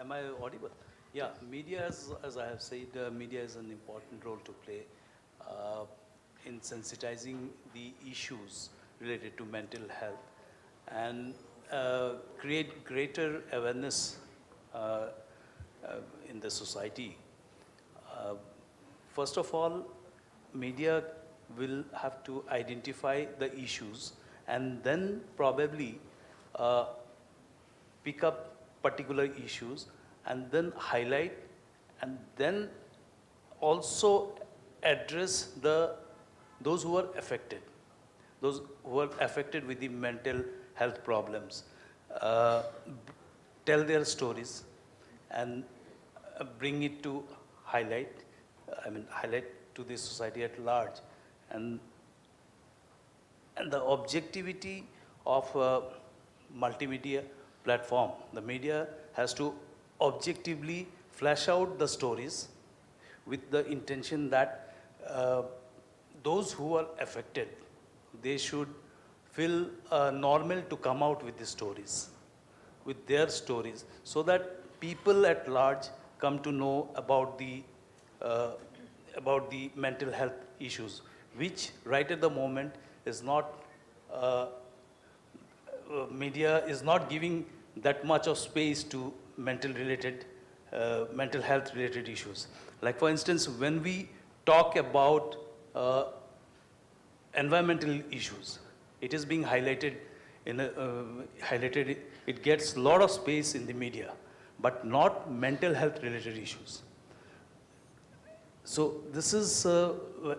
am I audible? Yeah, media, as I have said, media has an important role to play in sensitizing the issues related to mental health and create greater awareness in the society. First of all, media will have to identify the issues and then probably pick up particular issues and then highlight and then also address those who are affected, those who are affected with the mental health problems. Tell their stories, and bring it to highlight, highlight to the society at large. And the objectivity of a multimedia platform, the media has to objectively flesh out the stories with the intention that those who are affected, they should feel normal to come out with the stories, with their stories, so that people at large come to know about the mental health issues, which right at the moment is not, media is not giving that much of space to mental health related issues. Like for instance, when we talk about environmental issues, it is being highlighted it gets a lot of space in the media, but not mental health related issues. So this is,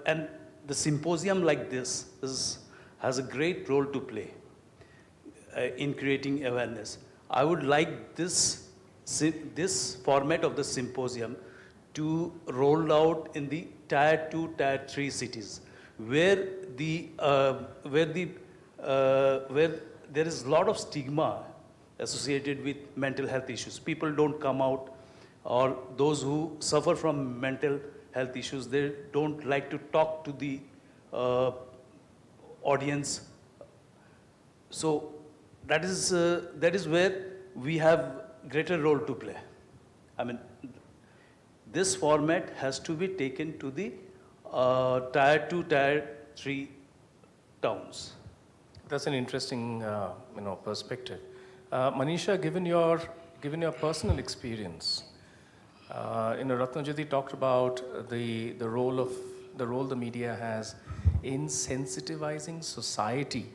and the symposium like this has a great role to play in creating awareness. I would like this format of the symposium to roll out in the tier 2, tier 3 cities, where there is a lot of stigma associated with mental health issues. People don't come out, or those who suffer from mental health issues, they don't like to talk to the audience. So that is where we have greater role to play. I mean, this format has to be taken to the tier 2, tier 3 towns. That's an interesting, perspective. Manisha, given your personal experience, Ratnajyoti talked about the role the media has in sensitivizing society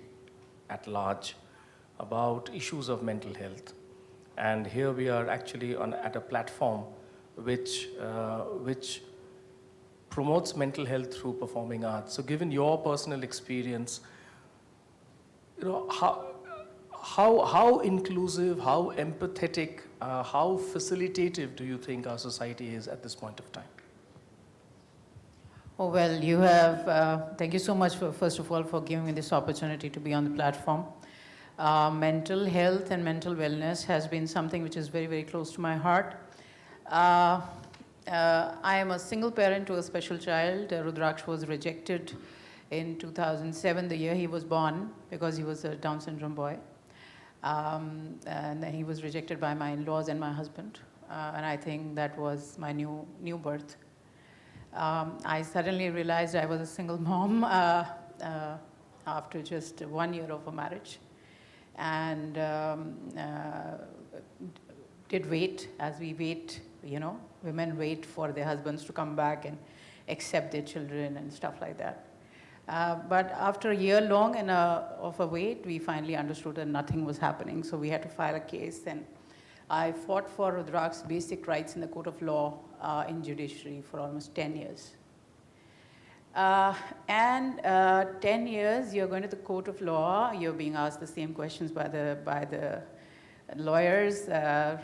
at large about issues of mental health, and here we are actually at a platform which promotes mental health through performing arts. So, given your personal experience, how inclusive, how empathetic, how facilitative do you think our society is at this point of time? Oh, well, you have, thank you so much, first of all, for giving me this opportunity to be on the platform. Mental health and mental wellness has been something which is very, very close to my heart. I am a single parent to a special child. Rudraksh was rejected in 2007, the year he was born, because he was a Down syndrome boy. And he was rejected by my in-laws and my husband. And I think that was my new birth. I suddenly realized I was a single mom after just 1 year of a marriage. And did wait, as we wait, women wait for their husbands to come back and accept their children and stuff like that. But after a year long of a wait, we finally understood that nothing was happening. So we had to file a case, and I fought for Rudraksh's basic rights in the court of law in judiciary for almost 10 years. 10 years, you're going to the court of law, you're being asked the same questions by the lawyers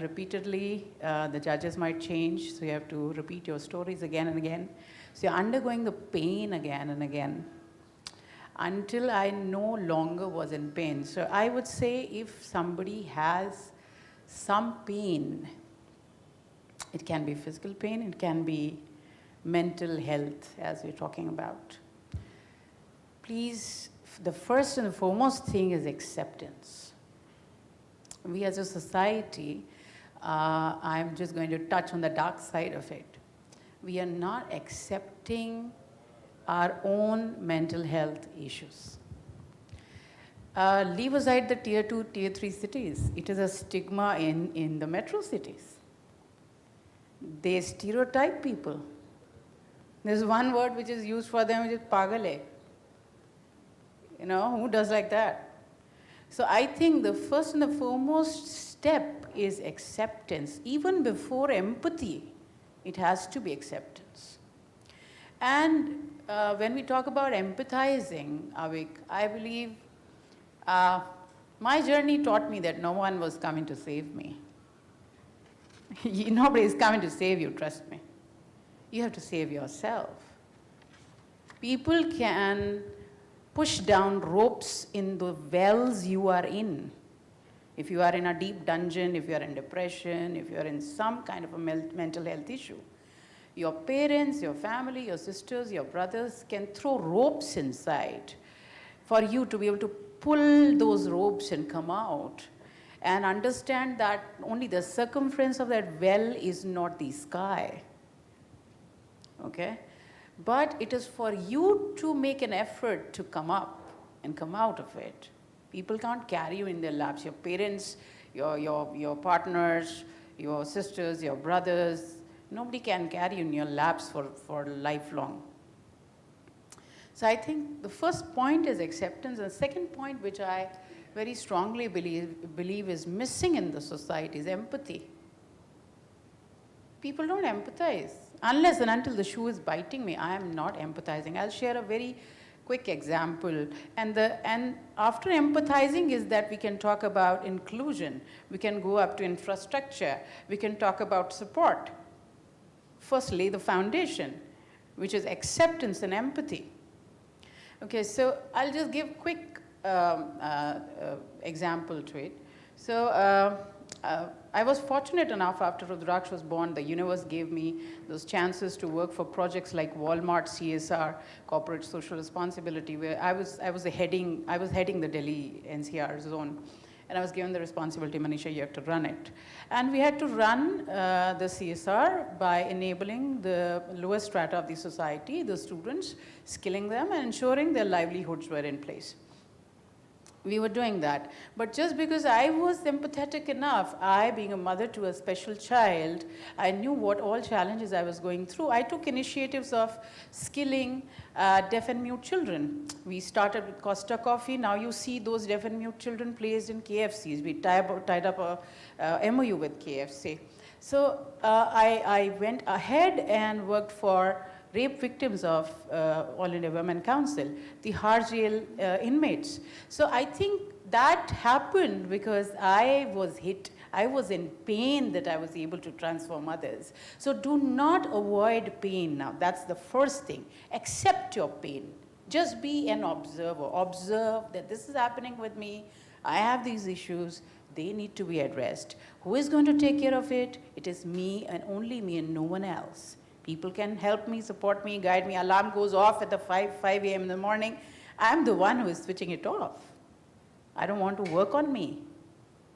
repeatedly. The judges might change, so you have to repeat your stories again and again. So you're undergoing the pain again and again until I no longer was in pain. So I would say if somebody has some pain, it can be physical pain, it can be mental health, as we're talking about. Please, the first and the foremost thing is acceptance. We as a society, I'm just going to touch on the dark side of it. We are not accepting our own mental health issues. Leave aside the tier 2, tier 3 cities. It is a stigma in the metro cities. They stereotype people. There's one word which is used for them, which is pagale. Who does like that? So I think the first and the foremost step is acceptance. Even before empathy, it has to be acceptance. And when we talk about empathizing, Avik, I believe my journey taught me that no one was coming to save me. Nobody is coming to save you, trust me. You have to save yourself. People can push down ropes in the wells you are in. If you are in a deep dungeon, if you are in depression, if you are in some kind of a mental health issue, your parents, your family, your sisters, your brothers can throw ropes inside for you to be able to pull those ropes and come out and understand that only the circumference of that well is not the sky. Okay? But it is for you to make an effort to come up and come out of it. People can't carry you in their laps. Your parents, your partners, your sisters, your brothers, nobody can carry you in your laps for lifelong. So I think the first point is acceptance. And the second point, which I very strongly believe is missing in the society, is empathy. People don't empathize. Unless and until the shoe is biting me, I am not empathizing. I'll share a very quick example. And after empathizing is that we can talk about inclusion. We can go up to infrastructure. We can talk about support. First, lay the foundation, which is acceptance and empathy. Okay, so I'll just give quick example to it. So I was fortunate enough after Rudraksh was born, the universe gave me those chances to work for projects like Walmart CSR, Corporate Social Responsibility, where I was heading the Delhi NCR zone. And I was given the responsibility, Manisha, you have to run it. And we had to run the CSR by enabling the lowest strata of the society, the students, skilling them and ensuring their livelihoods were in place. We were doing that. But just because I was empathetic enough, I, being a mother to a special child, I knew what all challenges I was going through. I took initiatives of skilling deaf and mute children. We started with Costa Coffee. Now you see those deaf and mute children placed in KFCs. We tied up a MOU with KFC. So I went ahead and worked for rape victims of All India Women Council, the hard jail inmates. So I think that happened because I was hit. I was in pain that I was able to transform others. So do not avoid pain now. That's the first thing. Accept your pain. Just be an observer. Observe that this is happening with me. I have these issues. They need to be addressed. Who is going to take care of it? It is me and only me and no one else. People can help me, support me, guide me. Alarm goes off at the 5 a.m. in the morning. I'm the one who is switching it off. I don't want to work on me.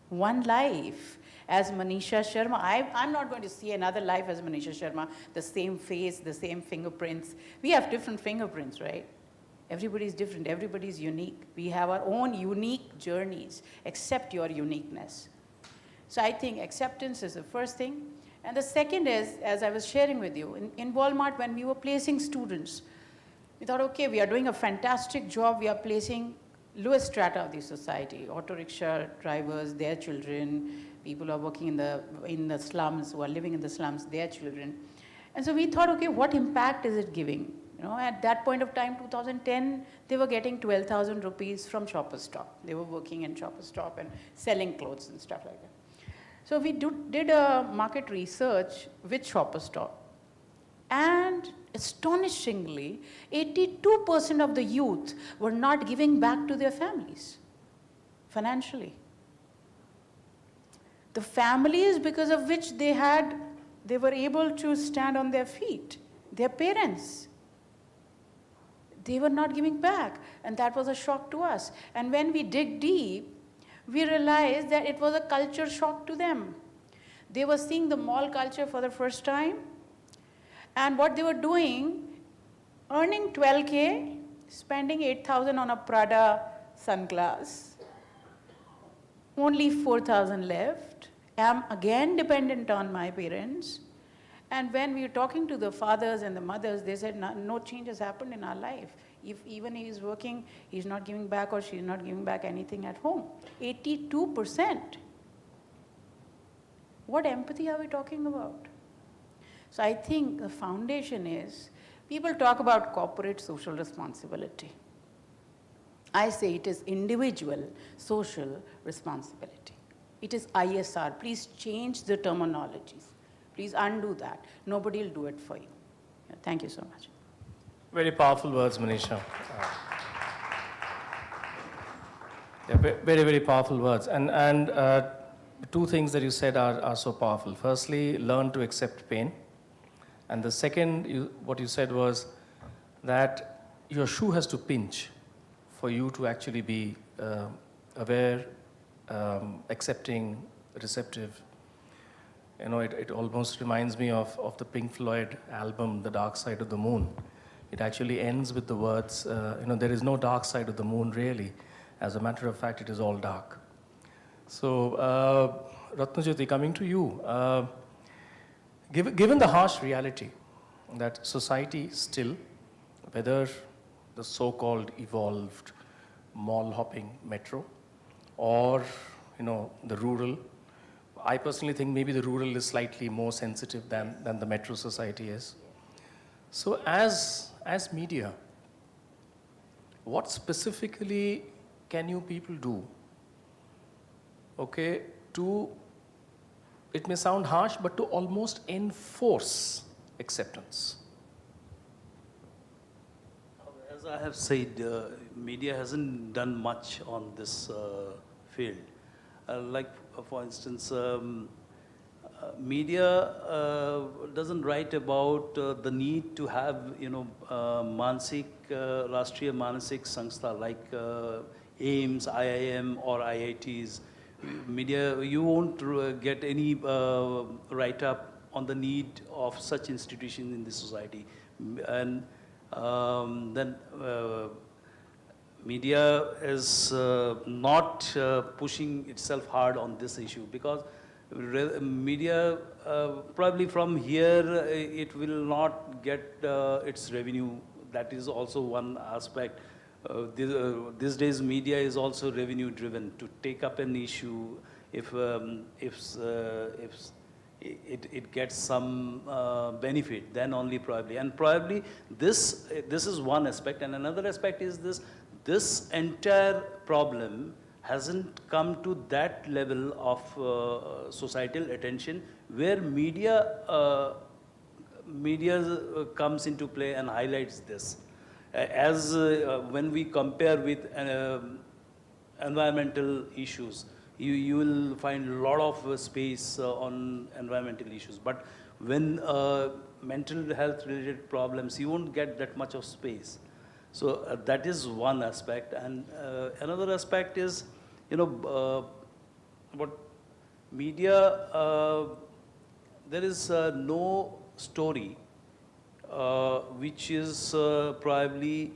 One life. As Manisha Sharma, I'm not going to see another life as Manisha Sharma, the same face, the same fingerprints. We have different fingerprints, right? Everybody's different, everybody's unique. We have our own unique journeys. Accept your uniqueness. So I think acceptance is the first thing. And the second is, as I was sharing with you, in Walmart, when we were placing students, we thought, okay, we are doing a fantastic job. We are placing lowest strata of the society, auto rickshaw drivers, their children, people who are working in the slums, who are living in the slums, their children. And so we thought, okay, what impact is it giving? You know, at that point of time, 2010, they were getting 12,000 rupees from Shoppers Stop. They were working in Shoppers Stop and selling clothes and stuff like that. So we did a market research with Shoppers Stop, and astonishingly, 82% of the youth were not giving back to their families financially. The families because of which they were able to stand on their feet, their parents, they were not giving back, and that was a shock to us. And when we dig deep, we realized that it was a culture shock to them. They were seeing the mall culture for the first time, and what they were doing, earning 12K, spending 8,000 on a Prada sunglass, only 4,000 left. I'm again dependent on my parents. And when we were talking to the fathers and the mothers, they said no change has happened in our life. If even he is working, he's not giving back or she's not giving back anything at home. 82%. What empathy are we talking about? So I think the foundation is, people talk about corporate social responsibility. I say it is individual social responsibility. It is ISR. Please change the terminologies. Please undo that. Nobody will do it for you. Yeah, thank you so much. Very powerful words, Manisha. Very, very powerful words. And two things that you said are so powerful. Firstly, learn to accept pain. And the second, what you said was that your shoe has to pinch for you to actually be aware, accepting, receptive. You know, it almost reminds me of the Pink Floyd album, The Dark Side of the Moon. It actually ends with the words, there is no dark side of the moon really. As a matter of fact, it is all dark. So, Ratnajyoti, coming to you, given the harsh reality that society still, whether the so-called evolved mall-hopping metro or, the rural, I personally think maybe the rural is slightly more sensitive than the metro society is. So as media, what specifically can you people do, okay, to, it may sound harsh, but to almost enforce acceptance? As I have said, media hasn't done much on this field. For instance, media doesn't write about the need to have, Rashtriya Manasik Sanstha like AIMS, IIM or IITs. Media, you won't get any write-up on the need of such institutions in the society. And then media is not pushing itself hard on this issue because media probably from here it will not get its revenue. That is also one aspect. These days media is also revenue driven. To take up an issue, if it gets some benefit, then only probably. And probably this is one aspect, and another aspect is this entire problem hasn't come to that level of societal attention where media comes into play and highlights this. As when we compare with environmental issues, you will find a lot of space on environmental issues. But when mental health related problems, you won't get that much of space. So that is one aspect. And another aspect is, what media, there is no story which is probably,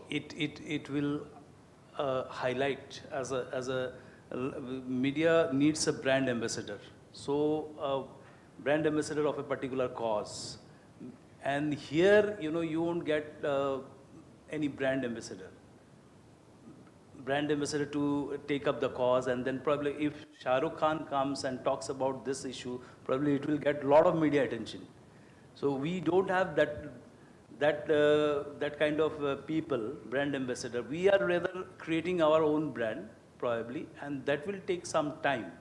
it will highlight as a media needs a brand ambassador. So brand ambassador of a particular cause. And here, you won't get any brand ambassador to take up the cause, and then probably if Shah Rukh Khan comes and talks about this issue, probably it will get a lot of media attention. So we don't have that kind of people, brand ambassador. We are rather creating our own brand, probably, and that will take some time.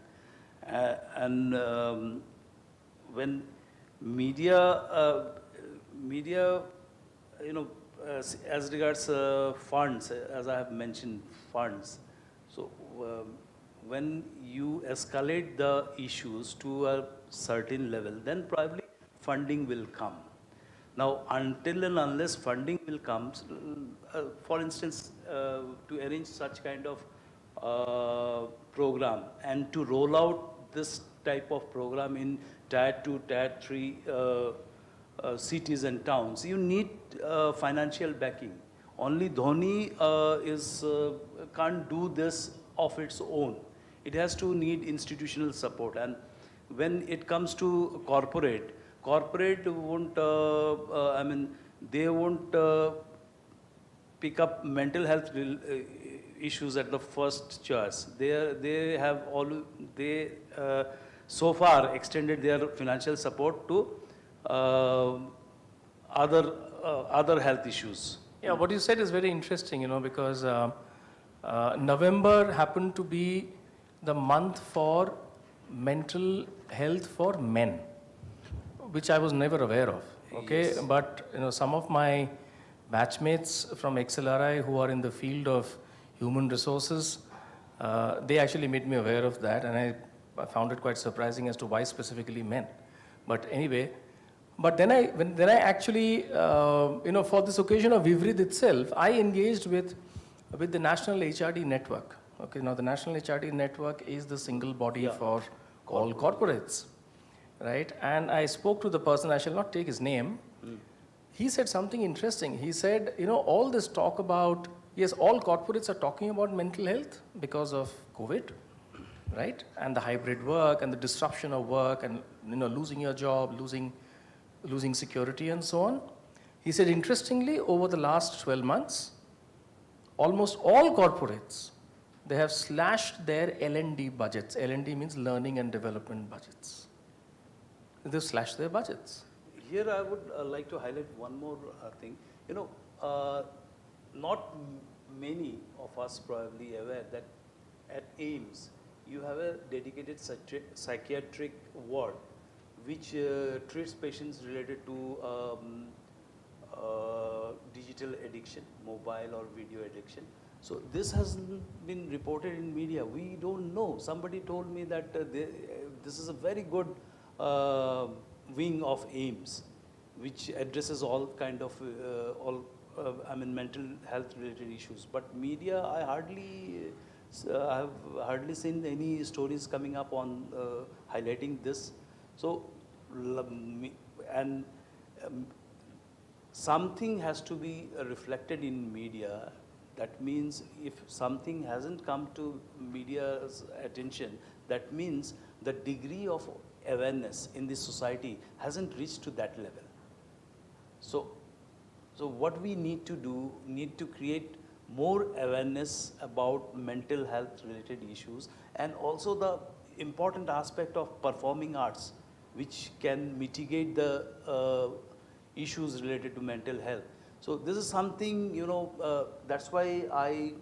When media, as regards funds, as I have mentioned, funds. So when you escalate the issues to a certain level, then probably funding will come. Now, until and unless funding will come, for instance, to arrange such kind of program and to roll out this type of program in Tier 2, Tier 3 cities and towns, you need financial backing. Only Dhoni can't do this of its own. It has to need institutional support. And when it comes to corporate won't, they won't pick up mental health issues at the first choice. They have so far extended their financial support to other health issues. Yeah, what you said is very interesting, because November happened to be the month for mental health for men, which I was never aware of. Okay, Yes. but some of my batchmates from XLRI who are in the field of human resources, they actually made me aware of that, and I found it quite surprising as to why specifically men. But anyway, but then I actually, for this occasion of VIVRIDH itself, I engaged with the National HRD Network. Okay, now the National HRD Network is the single body for all corporates, right? And I spoke to the person, I shall not take his name. He said something interesting. He said, all this talk about, yes, all corporates are talking about mental health because of COVID, right? And the hybrid work and the disruption of work and losing your job, losing security and so on. He said, interestingly, over the last 12 months, almost all corporates, they have slashed their L&D budgets. L&D means learning and development budgets. They've slashed their budgets. Here I would like to highlight one more thing. Not many of us probably aware that at AIMS you have a dedicated psychiatric ward which treats patients related to digital addiction, mobile or video addiction. So this hasn't been reported in media. We don't know. Somebody told me that this is a very good wing of AIMS, which addresses all kind of mental health related issues. But media, I have hardly seen any stories coming up on highlighting this. So, something has to be reflected in media. That means if something hasn't come to media's attention, that means the degree of awareness in this society hasn't reached to that level. So what we need to do, need to create more awareness about mental health related issues, and also the important aspect of performing arts, which can mitigate the issues related to mental health. So this is something, that's why I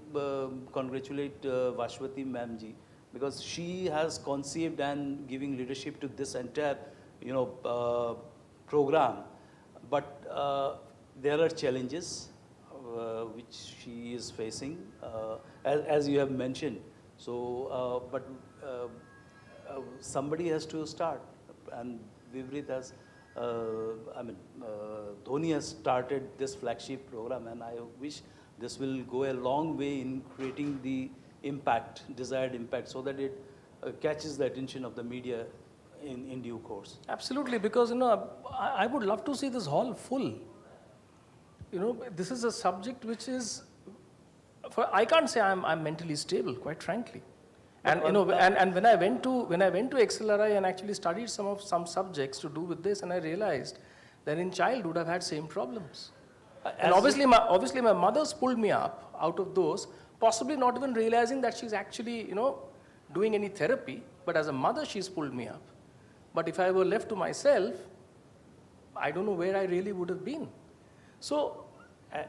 congratulate Vashwati Ma'amji, because she has conceived and giving leadership to this entire, program. But there are challenges which she is facing, as you have mentioned. So, somebody has to start, and VIVRIDH has, Dhoni has started this flagship program, and I wish this will go a long way in creating the impact, desired impact, so that it catches the attention of the media in due course. Absolutely, because I would love to see this hall full. This is a subject which is, I can't say I'm mentally stable, quite frankly. And and when I went to XLRI and actually studied some subjects to do with this, and I realized that in childhood I've had same problems. And obviously my mother's pulled me up out of those, possibly not even realizing that she's actually doing any therapy, but as a mother she's pulled me up. But if I were left to myself, I don't know where I really would have been. So,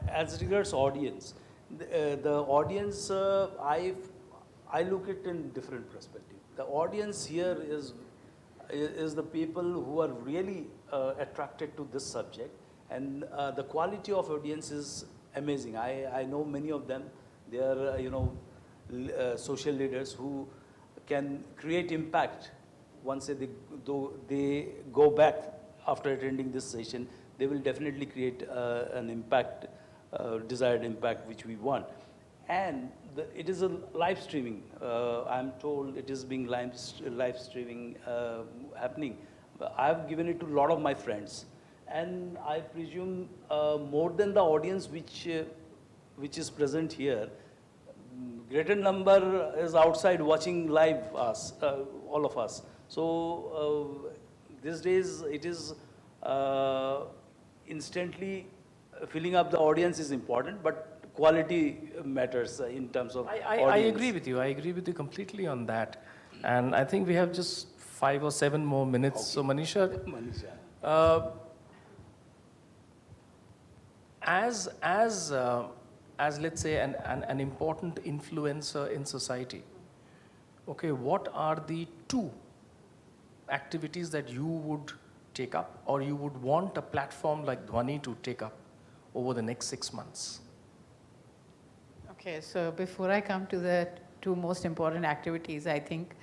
as regards audience, the audience, I look at it in different perspective. The audience here is the people who are really attracted to this subject, and the quality of audience is amazing. I know many of them. They are social leaders who can create impact. Once they go back after attending this session, they will definitely create an impact, desired impact which we want. And it is a live streaming. I'm told it is being live streaming happening. I've given it to a lot of my friends, and I presume more than the audience which is present here, greater number is outside watching live us, all of us. So these days it is instantly filling up the audience is important, but quality matters in terms of audience. I agree with you. I agree with you completely on that. And I think we have just 5 or 7 more minutes. Okay. So Manisha, as let's say an important influencer in society, okay, what are the 2 activities that you would take up or you would want a platform like Dhwani to take up over the next 6 months? Okay, so before I come to the 2 most important activities, I think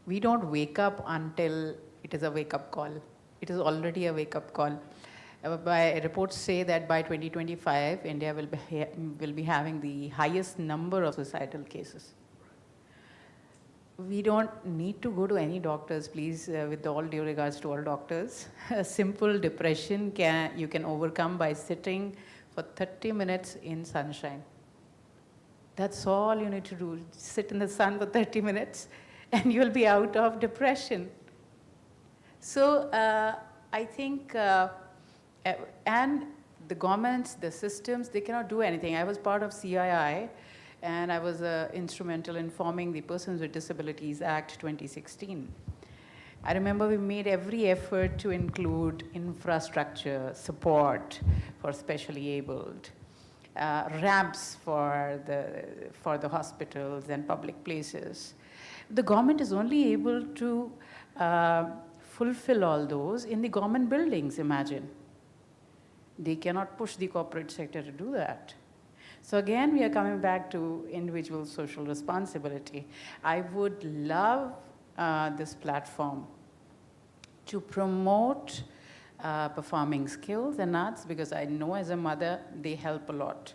we don't wake up until it is a wake-up call. It is already a wake-up call. By reports say that by 2025, India will be having the highest number of suicidal cases. We don't need to go to any doctors, please, with all due regards to all doctors. A simple depression you can overcome by sitting for 30 minutes in sunshine. That's all you need to do. Sit in the sun for 30 minutes and you'll be out of depression. So I think, and the governments, the systems, they cannot do anything. I was part of CII, and I was instrumental in forming the Persons with Disabilities Act 2016. I remember we made every effort to include infrastructure, support for specially abled, ramps for the hospitals and public places. The government is only able to fulfill all those in the government buildings, imagine. They cannot push the corporate sector to do that. So again, we are coming back to individual social responsibility. I would love this platform to promote performing skills and arts, because I know as a mother, they help a lot.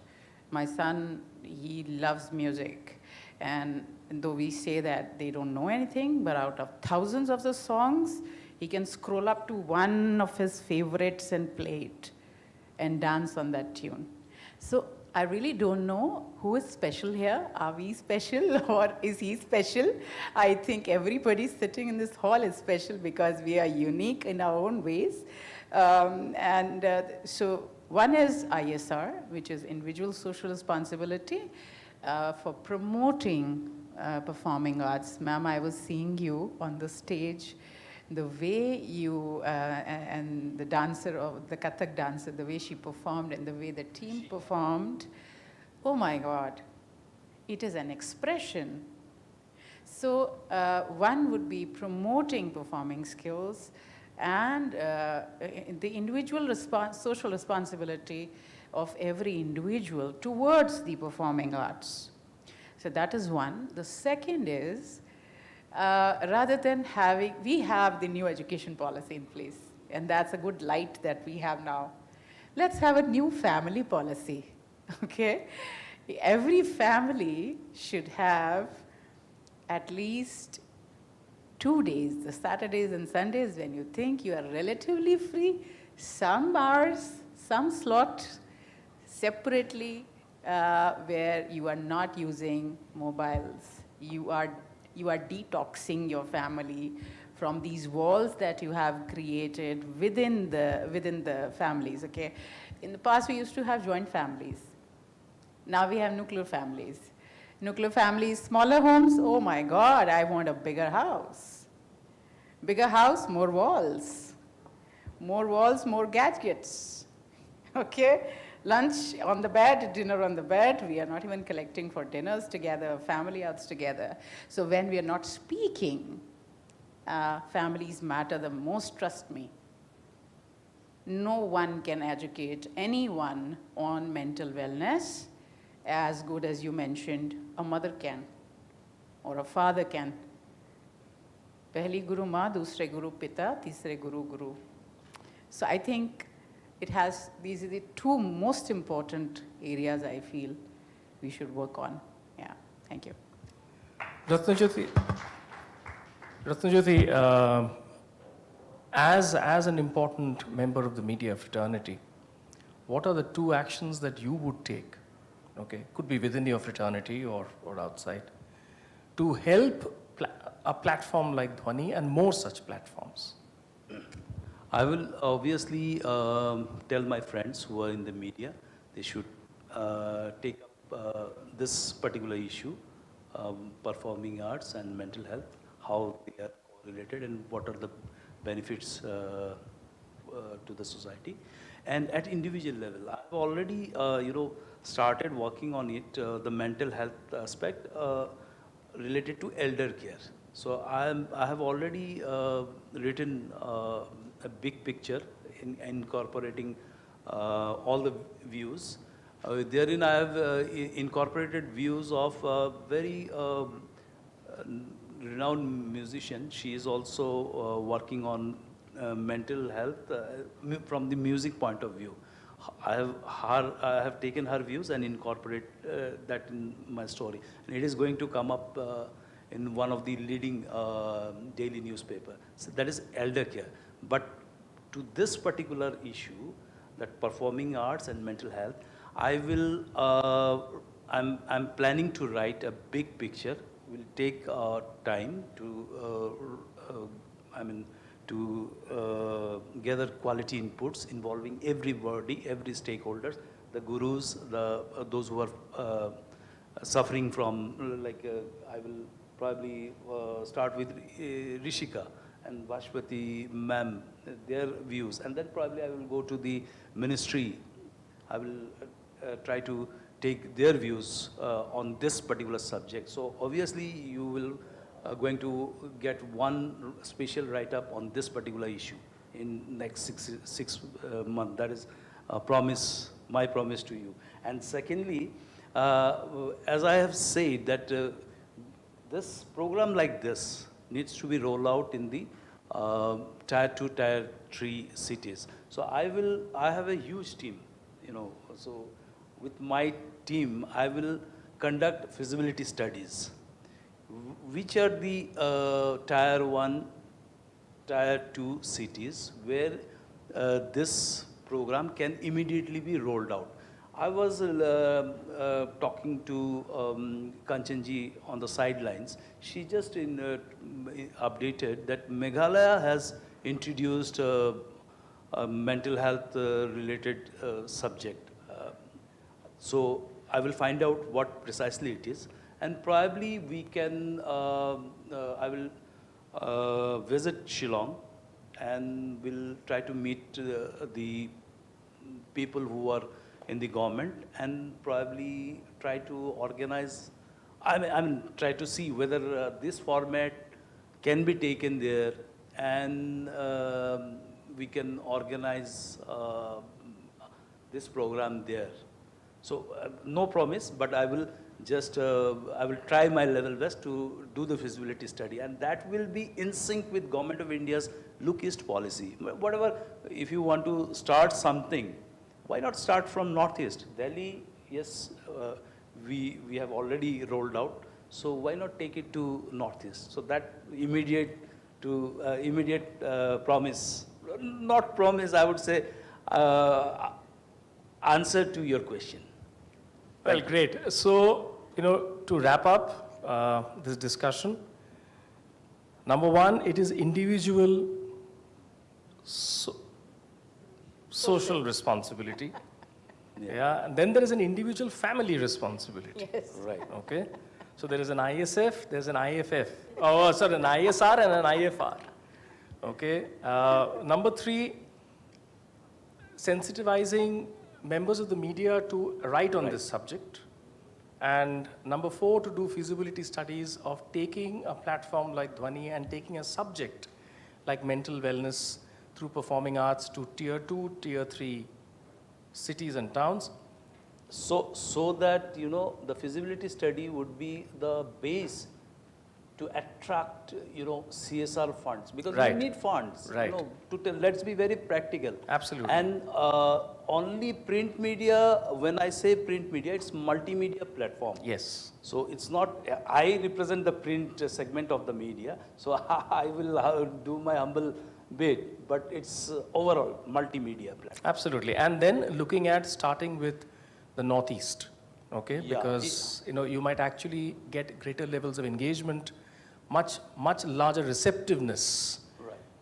My son, he loves music. And though we say that they don't know anything, but out of thousands of the songs, he can scroll up to one of his favorites and play it and dance on that tune. So I really don't know who is special here. Are we special or is he special? I think everybody sitting in this hall is special because we are unique in our own ways. So one is ISR, which is individual social responsibility for promoting performing arts. Ma'am, I was seeing you on the stage. The way you, and the dancer, the Kathak dancer, the way she performed and the way the team performed, oh my God, it is an expression. So one would be promoting performing skills and the individual social responsibility of every individual towards the performing arts. So that is one. The second is, rather than we have the new education policy in place, and that's a good light that we have now. Let's have a new family policy, okay? Every family should have at least 2 days, the Saturdays and Sundays, when you think you are relatively free, some hours, some slots separately where you are not using mobiles. You are detoxing your family from these walls that you have created within the families, okay? In the past, we used to have joint families. Now we have nuclear families. Nuclear families, smaller homes, oh my God, I want a bigger house. Bigger house, more walls. More walls, more gadgets, okay? Lunch on the bed, dinner on the bed. We are not even collecting for dinners together, family outs together. So when we are not speaking, families matter the most, trust me. No one can educate anyone on mental wellness as good as you mentioned a mother can or a father can. Pehli guru maa, dusre guru pita, tisre guru guru. So I think these are the 2 most important areas I feel we should work on. Yeah, thank you. Ratnajyoti, as an important member of the media fraternity, what are the 2 actions that you would take, okay, could be within your fraternity or outside, to help a platform like Dhwani and more such platforms? I will obviously tell my friends who are in the media, they should take up this particular issue, performing arts and mental health, how they are correlated and what are the benefits to the society. And at individual level, I've already started working on it, the mental health aspect. related to elder care. So I have already written a big picture incorporating all the views. Therein I have incorporated views of very renowned musician. She is also working on mental health from the music point of view. I have taken her views and incorporate that in my story. And it is going to come up in one of the leading daily newspaper. So that is elder care. But to this particular issue, that performing arts and mental health, I will, I'm planning to write a big picture. Will take time to, to gather quality inputs involving everybody, every stakeholder, the gurus, those who are suffering from, I will probably start with Rishika and Vashpati ma'am, their views, and then probably I will go to the ministry. I will try to take their views on this particular subject. So obviously you will going to get one special write-up on this particular issue in next six months. That is my promise to you. And secondly, as I have said, that this program like this needs to be rolled out in the tier 2, tier 3 cities. So I have a huge team, so with my team, I will conduct feasibility studies. Which are the tier 1, tier 2 cities where this program can immediately be rolled out. I was talking to Kanchanji on the sidelines. She just updated that Meghalaya has introduced a mental health related subject. So I will find out what precisely it is, and probably we can, I will visit Shillong and will try to meet the people who are in the government and probably try to organize, try to see whether this format can be taken there, and we can organize this program there. So no promise, but I will just, I will try my level best to do the feasibility study, and that will be in sync with Government of India's Look East policy. Whatever, if you want to start something, why not start from Northeast? Delhi, yes, we have already rolled out, so why not take it to Northeast? So that immediate promise, not promise, I would say, answer to your question. Well, great. So, to wrap up this discussion, number one, it is individual social responsibility. Yeah. And then there is an individual family responsibility. Yes. Right. Okay. So there is an ISF, there's an IFF. Oh, sorry, an ISR and an IFR. Okay. Number three, sensitizing members of the media to write on this subject. And number four, to do feasibility studies of taking a platform like Dhwani and taking a subject like mental wellness through performing arts to tier 2, tier 3 cities and towns. So that, the feasibility study would be the base to attract, CSR funds, because Right. we need funds. Right. Let's be very practical. Absolutely. And only print media, when I say print media, it's multimedia platform. Yes. So it's not, I represent the print segment of the media, so I will do my humble bit, but it's overall multimedia platform. Absolutely. And then looking at starting with the Northeast, okay? Yeah. Because, you might actually get greater levels of engagement, much larger receptiveness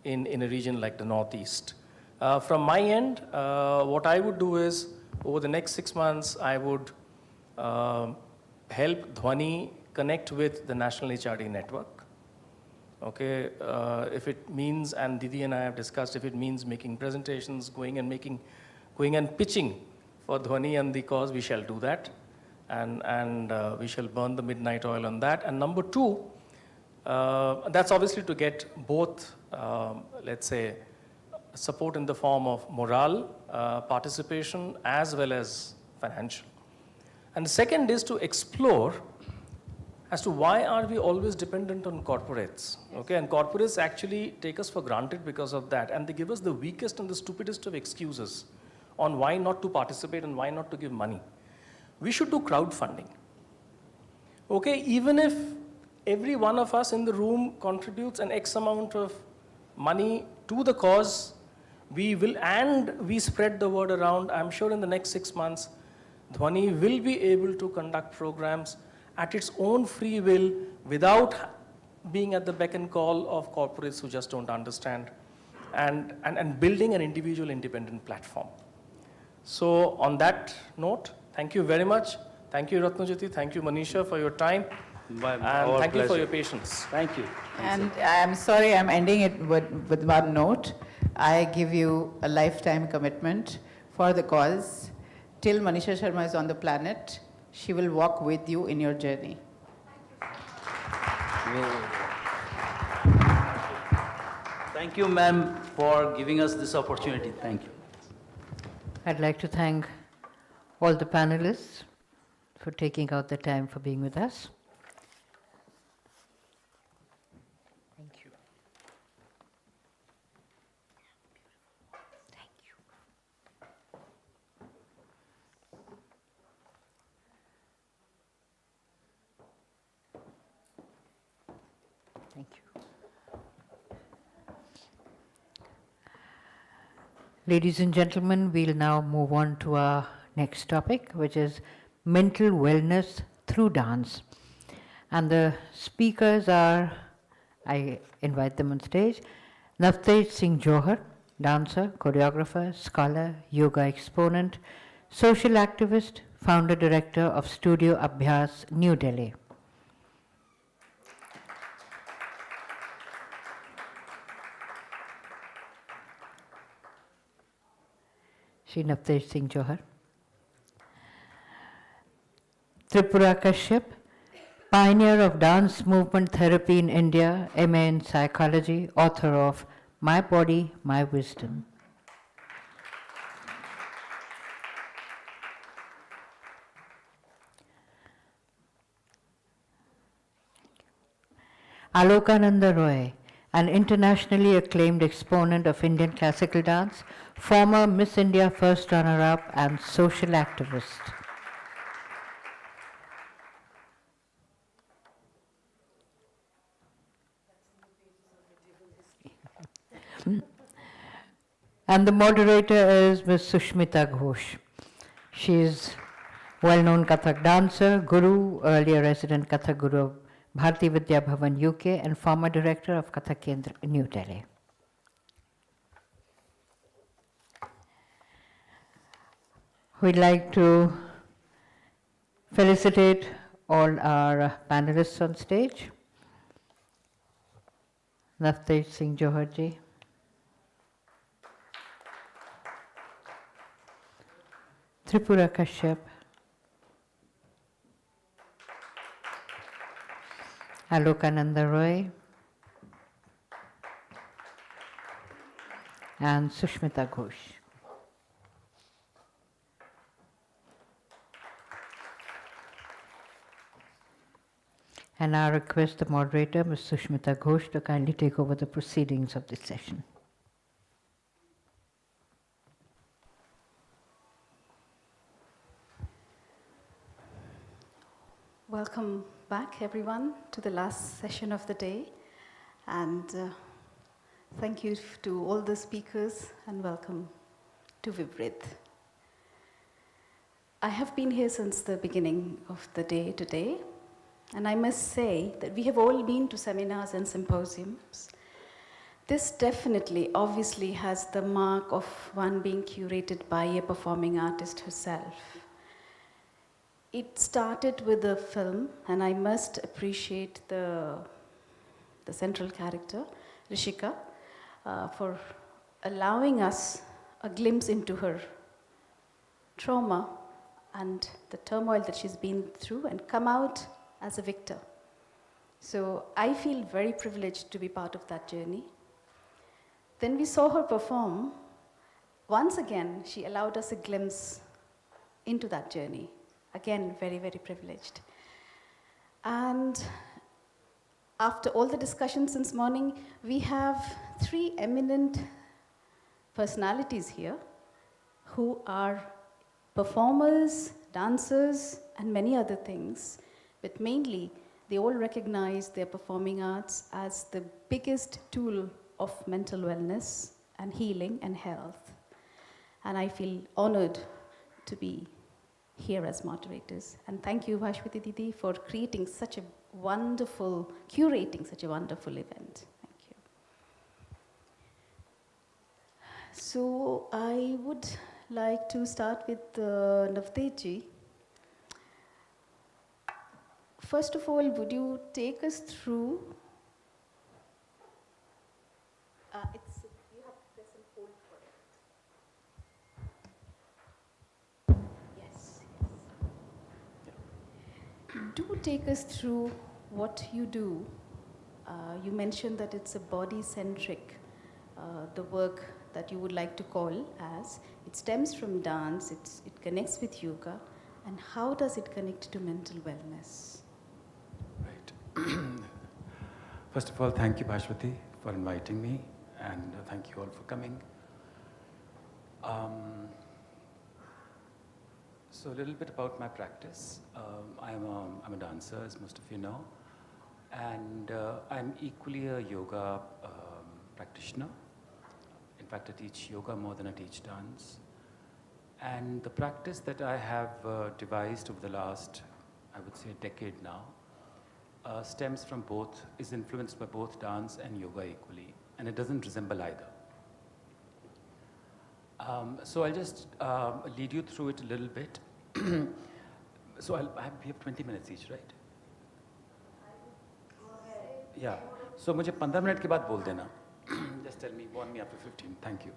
in a region like the Northeast. From my end, what I would do is, over the next 6 months, I would help Dhwani connect with the National HRD network. Okay, if it means, and Didi and I have discussed, if it means making presentations, going and pitching for Dhwani and the cause, we shall do that. and we shall burn the midnight oil on that. And number two, that's obviously to get both, let's say, support in the form of morale, participation, as well as financial. And the second is to explore as to why are we always dependent on corporates, okay? And corporates actually take us for granted because of that, and they give us the weakest and the stupidest of excuses on why not to participate and why not to give money. We should do crowdfunding, okay? Even if every one of us in the room contributes an X amount of money to the cause, we spread the word around. I'm sure in the next 6 months, Dhwani will be able to conduct programs at its own free will without being at the beck and call of corporates who just don't understand, and building an individual independent platform. So on that note, thank you very much. Thank you, Ratnajyoti. Thank you, Manisha, for your time. And thank you for your patience. Thank you. And I'm sorry, I'm ending it with one note. I give you a lifetime commitment for the cause. Till Manisha Sharma is on the planet, she will walk with you in your journey. Thank you, ma'am, for giving us this opportunity. Thank you. I'd like to thank all the panelists for taking out the time for being with us. Thank you. Thank you. Ladies and gentlemen, we'll now move on to our next topic, which is mental wellness through dance. And the speakers are, I invite them on stage, Navtej Singh Johar, dancer, choreographer, scholar, yoga exponent, social activist, founder-director of Studio Abhyas, New Delhi. Shri Navtej Singh Johar. Tripura Kashyap, pioneer of dance movement therapy in India, MA in psychology, author of My Body, My Wisdom. Alokananda Roy, an internationally acclaimed exponent of Indian classical dance, former Miss India first runner-up and social activist. And the moderator is Ms. Sushmita Ghosh. She is well-known Kathak dancer, guru, earlier resident Kathak guru of Bharati Vidya Bhavan, UK, and former director of Kathak Kendra, New Delhi. We'd like to felicitate all our panelists on stage. Navtej Singh Johar ji. Tripura Kashyap. Alokananda Roy. And Sushmita Ghosh. And I request the moderator, Ms. Sushmita Ghosh, to kindly take over the proceedings of this session. Welcome back, everyone, to the last session of the day. And thank you to all the speakers, and welcome to VIVRIDH. I have been here since the beginning of the day today, and I must say that we have all been to seminars and symposiums. This definitely, obviously, has the mark of one being curated by a performing artist herself. It started with a film, and I must appreciate the central character, Rishika, for allowing us a glimpse into her trauma and the turmoil that she's been through and come out as a victor. So I feel very privileged to be part of that journey. Then we saw her perform. Once again, she allowed us a glimpse into that journey. Again, very, very privileged. And after all the discussions since morning, we have 3 eminent personalities here who are performers, dancers, and many other things. But mainly, they all recognize their performing arts as the biggest tool of mental wellness and healing and health. And I feel honored to be here as moderators. And thank you, Bhashwati Didi, for curating such a wonderful event. Thank you. So I would like to start with Navdeep. First of all, would you take us through? You have to press and hold for it. Yes. Do take us through what you do. You mentioned that it's a body-centric, the work that you would like to call as. It stems from dance, it connects with yoga, and how does it connect to mental wellness? Right. First of all, thank you, Bhashwati, for inviting me, and thank you all for coming. So a little bit about my practice. I'm a dancer, as most of you know, and I'm equally a yoga practitioner. In fact, I teach yoga more than I teach dance. And the practice that I have devised over the last, I would say, a decade now, stems from both, is influenced by both dance and yoga equally, and it doesn't resemble either. So I'll just lead you through it a little bit. So we have 20 minutes each, right? Yeah. So मुझे 15 minute के बाद बोल देना. Just tell me, warn me after 15. Thank you.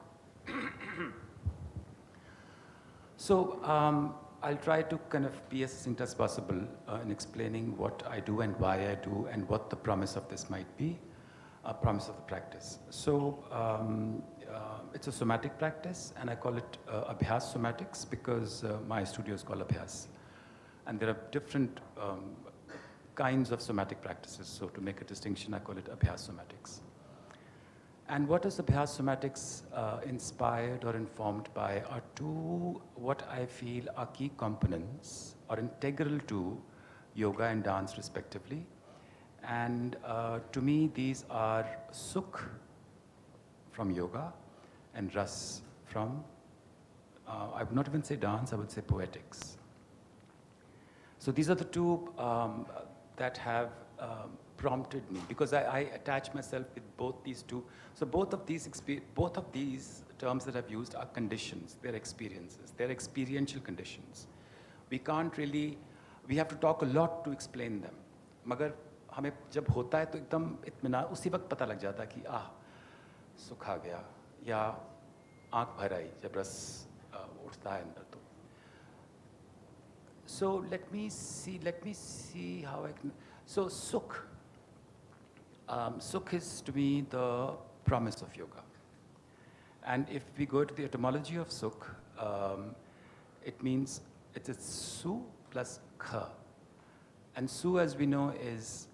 So I'll try to kind of be as succinct as possible in explaining what I do and why I do and what the promise of this might be, promise of the practice. So it's a somatic practice, and I call it Abhyas Somatics because my studio is called Abhyas. And there are different kinds of somatic practices. So to make a distinction, I call it Abhyas Somatics. And what is Abhyas Somatics inspired or informed by are two what I feel are key components or integral to yoga and dance respectively. And to me, these are Sukh from yoga and Ras from, I would not even say dance, I would say poetics. So these are the two that have prompted me, because I attach myself with both these two. So both of these terms that I've used are conditions, they're experiences, they're experiential conditions. We have to talk a lot to explain them. मगर हमें जब होता है तो एकदम इत्मीनान उसी वक्त पता लग जाता है कि सुख आ गया या आँख भर आई जब रस उठता है अंदर तो. So let me see how I can. So Sukh is to me the promise of yoga. And if we go to the etymology of Sukh, it means it's Su plus Kha. And Su, as we know, is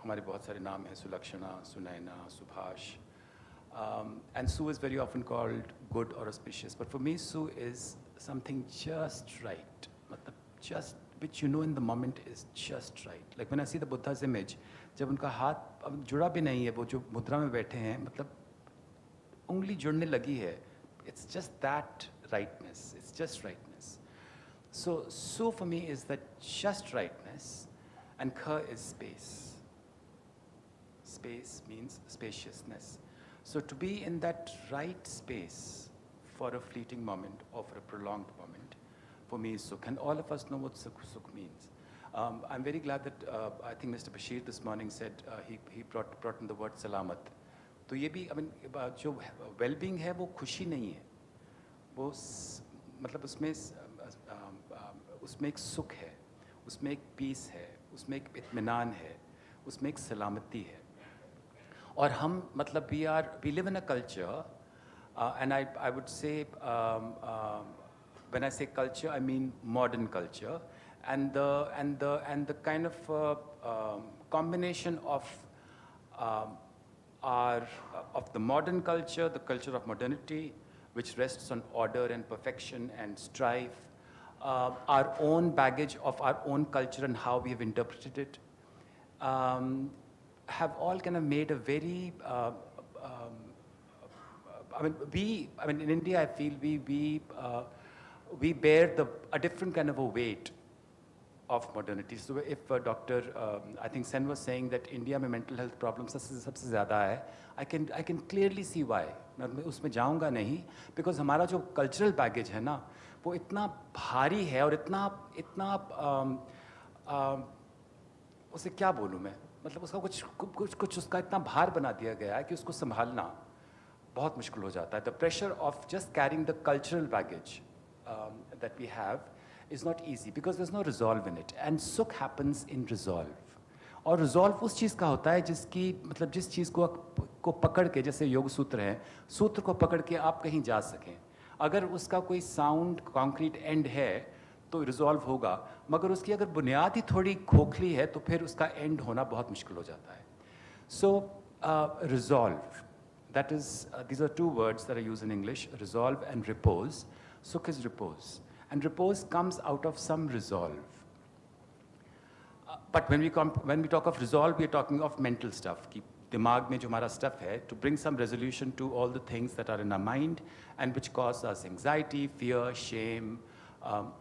हमारे बहुत सारे नाम हैं, Sulakshana, Sunayana, Subhash. And Su is very often called good or auspicious. But for me, Su is something just right. Just which you know in the moment is just right. Like when I see the Buddha's image, जब उनका हाथ अब जुड़ा भी नहीं है, वो जो मुद्रा में बैठे हैं, मतलब उंगली जुड़ने लगी है. It's just that rightness. It's just rightness. So Su for me is that just rightness, and Kha is space. Space means spaciousness. So to be in that right space for a fleeting moment or for a prolonged moment, for me is Sukh. And all of us know what Sukh means. I'm very glad that I think Mr. Bashir this morning said he brought in the word salamat. तो ये भी, I mean, जो well-being है वो खुशी नहीं है. वो मतलब उसमें उसमें एक सुख है, उसमें एक पीस है, उसमें एक इत्मीनान है, उसमें एक सलामती है. और हम मतलब we live in a culture, and I would say, when I say culture, I mean modern culture, and the kind of combination of of the modern culture, the culture of modernity, which rests on order and perfection and strife, our own baggage of our own culture and how we have interpreted it, have all kind of made a very, I mean, in India, I feel we bear a different kind of a weight of modernity. So if Dr. I think Sen was saying that India में mental health problems सबसे ज़्यादा है, I can clearly see why. मैं उसमें जाऊँगा नहीं, because हमारा जो cultural baggage है ना, वो इतना भारी है और इतना उसे क्या बोलूँ मैं, मतलब उसका कुछ उसका इतना भार बना दिया गया है कि उसको संभालना बहुत मुश्किल हो जाता है. The pressure of just carrying the cultural baggage that we have is not easy because there's no resolve in it, and sukh happens in resolve. और resolve उस चीज़ का होता है जिसकी मतलब जिस चीज़ को पकड़ के, जैसे योग सूत्र हैं, सूत्र को पकड़ के आप कहीं जा सकें. अगर उसका कोई साउंड कॉन्क्रीट एंड है तो रिजॉल्व होगा, मगर उसकी अगर बुनियाद ही थोड़ी खोखली है तो फिर उसका एंड होना बहुत मुश्किल हो जाता है. So resolve, that is, these are two words that I use in English, resolve and repose. Sukh is repose, and repose comes out of some resolve. But when we talk of resolve, we are talking of mental stuff. कि दिमाग में जो हमारा stuff है, to bring some resolution to all the things that are in our mind and which cause us anxiety, fear, shame,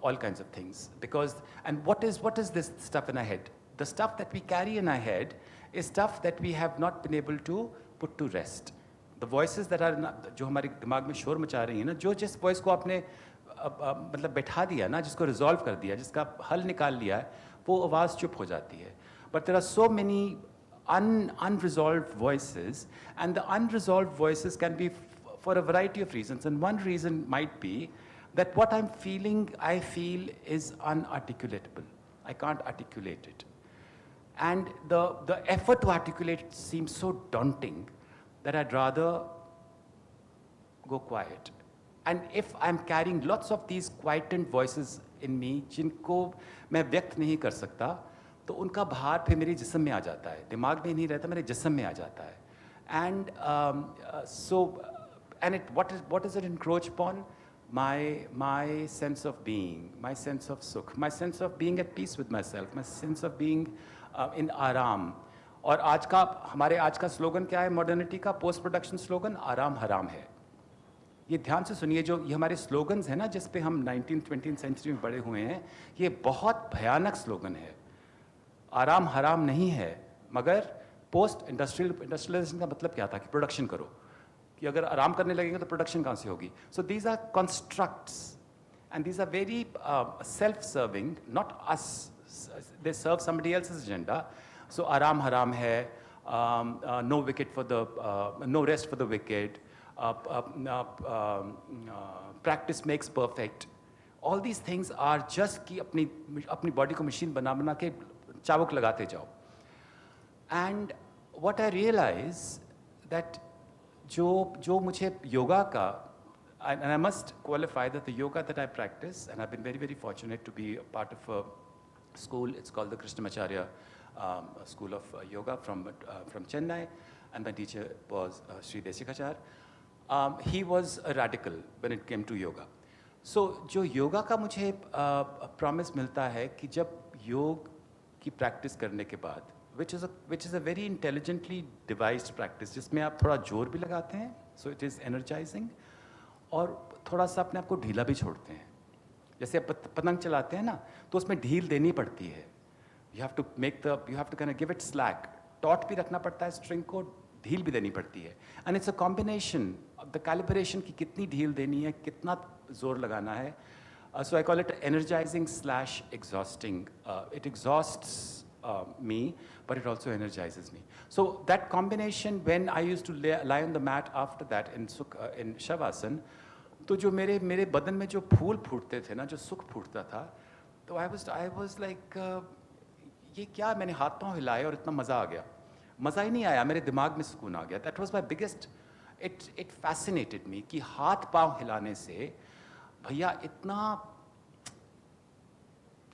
all kinds of things. Because, and what is this stuff in our head? The stuff that we carry in our head is stuff that we have not been able to put to rest. The voices that are जो हमारे दिमाग में शोर मचा रही हैं ना, जो जिस voice को आपने मतलब बैठा दिया ना, जिसको resolve कर दिया, जिसका हल निकाल लिया है, वो आवाज़ चुप हो जाती है. But there are so many unresolved voices, and the unresolved voices can be for a variety of reasons. And one reason might be that what I'm feeling, I feel is unarticulatable. I can't articulate it. And the effort to articulate it seems so daunting that I'd rather go quiet. And if I'm carrying lots of these quietened voices in me, जिनको मैं व्यक्त नहीं कर सकता, तो उनका भार फिर मेरे जिस्म में आ जाता है. दिमाग में नहीं रहता, मेरे जिस्म में आ जाता है. And what does it encroach upon? My sense of being, my sense of sukh, my sense of being at peace with myself, my sense of being in आराम. और हमारे आज का स्लोगन क्या है मॉडर्निटी का? पोस्ट प्रोडक्शन स्लोगन, आराम हराम है. ये ध्यान से सुनिए, जो ये हमारे स्लोगन्स हैं ना, जिस पे हम 19th-20th सेंचुरी में बड़े हुए हैं, ये बहुत भयानक स्लोगन है. आराम हराम नहीं है, मगर पोस्ट इंडस्ट्रियलाइजेशन का मतलब क्या था कि प्रोडक्शन करो, कि अगर आराम करने लगेंगे तो प्रोडक्शन कहाँ से होगी. So these are constructs and these are very self serving, not us, they serve somebody else's agenda. So आराम हराम है, no wicked for the no rest for the wicked, practice makes perfect. All these things are just कि अपनी body को machine बना के चाबुक लगाते जाओ. And what I realize that जो मुझे योगा का, and I must qualify that the yoga that I practice, and I've been very, very fortunate to be a part of a school, it's called the Krishnamacharya School of Yoga from Chennai, and my teacher was Sri Desikachar. He was a radical when it came to yoga. So जो योगा का मुझे promise मिलता है कि जब योग की practice करने के बाद, which is a very intelligently devised practice, जिसमें आप थोड़ा जोर भी लगाते हैं, so it is energizing, और थोड़ा सा अपने आप को ढीला भी छोड़ते हैं. जैसे आप पतंग चलाते हैं ना, तो उसमें ढील देनी पड़ती है. You have to kind of give it slack. Taught भी रखना पड़ता है स्ट्रिंग को, ढील भी देनी पड़ती है. And it's a combination of the calibration की कितनी ढील देनी है, कितना जोर लगाना है. So I call it energizing / exhausting. It exhausts me, but it also energizes me. So that combination, when I used to lie on the mat after that in Shavasana, तो जो मेरे बदन में जो फूल फूटते थे ना, जो सुख फूटता था, तो आई वाज लाइक ये क्या, मैंने हाथ पांव हिलाए और इतना मज़ा आ गया. मज़ा ही नहीं आया, मेरे दिमाग में सुकून आ गया. That was my biggest, it fascinated me कि हाथ पांव हिलाने से भैया इतना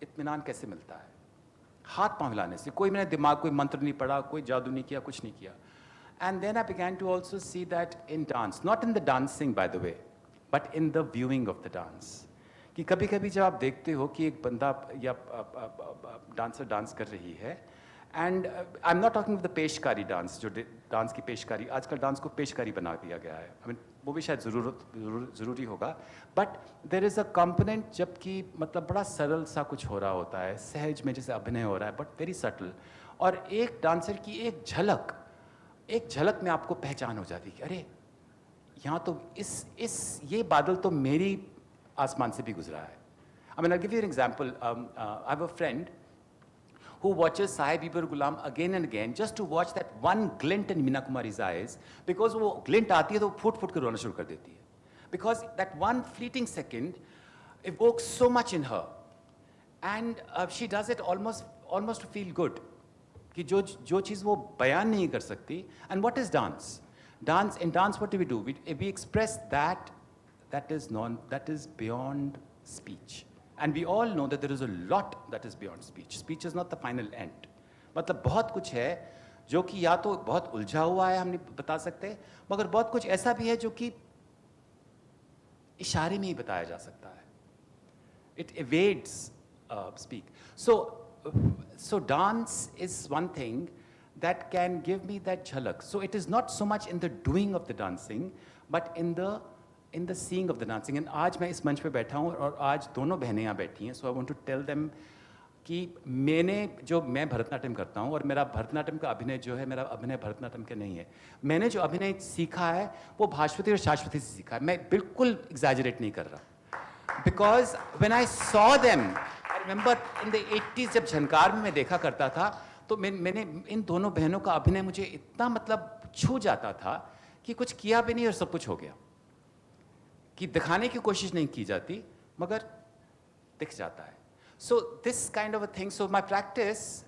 इत्मीनान कैसे मिलता है. हाथ पांव हिलाने से कोई, मैंने दिमाग, कोई मंत्र नहीं पढ़ा, कोई जादू नहीं किया, कुछ नहीं किया. And then I began to also see that in dance, not in the dancing by the way, but in the viewing of the dance. कि कभी कभी जब आप देखते हो कि एक बंदा या डांसर डांस कर रही है, and I am not talking the पेशकारी डांस, जो डांस की पेशकारी, आजकल डांस को पेशकारी बना दिया गया है. आई मीन वो भी शायद ज़रूरी होगा, but there is a component जबकि मतलब बड़ा सरल सा कुछ हो रहा होता है, सहज में जैसे अभिनय हो रहा है, बट वेरी सटल. और एक डांसर की एक झलक में आपको पहचान हो जाती है कि अरे यहाँ तो ये बादल तो मेरी आसमान से भी गुजरा है. I mean, I'll give you an example. I have a friend who watches Sahib Iber Gulam again and again just to watch that one glint in Meena Kumari's eyes, because वो glint आती है तो फूट के रोना शुरू कर देती है. Because that one fleeting second evokes so much in her, and she does it almost to feel good. कि जो चीज़ वो बयान नहीं कर सकती. And what is dance? In dance, what do? We express that is beyond speech. And we all know that there is a lot that is beyond speech. Speech is not the final end. मतलब बहुत कुछ है जो कि या तो बहुत उलझा हुआ है, हम नहीं बता सकते, मगर बहुत कुछ ऐसा भी है जो कि इशारे में ही बताया जा सकता है. It evades speak. So dance is one thing that can give me that jhalak. So it is not so much in the doing of the dancing, but in the seeing of the dancing. And आज मैं इस मंच पे बैठा हूँ और आज दोनों बहनें यहाँ बैठी हैं. So I want to tell them कि मैं भरतनाट्यम करता हूँ और मेरा भरतनाट्यम का अभिनय जो है, मेरा अभिनय भरतनाट्यम का नहीं है. मैंने जो अभिनय सीखा है वो भास्वती और शाश्वती से सीखा है. मैं बिल्कुल एग्जैजरेट नहीं कर रहा. Because when I saw them, I remember in the 80s जब झनकार में मैं देखा करता था, तो मैंने इन दोनों बहनों का अभिनय मुझे इतना मतलब छू जाता था कि कुछ किया भी नहीं और सब कुछ हो गया. कि दिखाने की कोशिश नहीं की जाती मगर दिख जाता है. So this kind of a thing. So my practice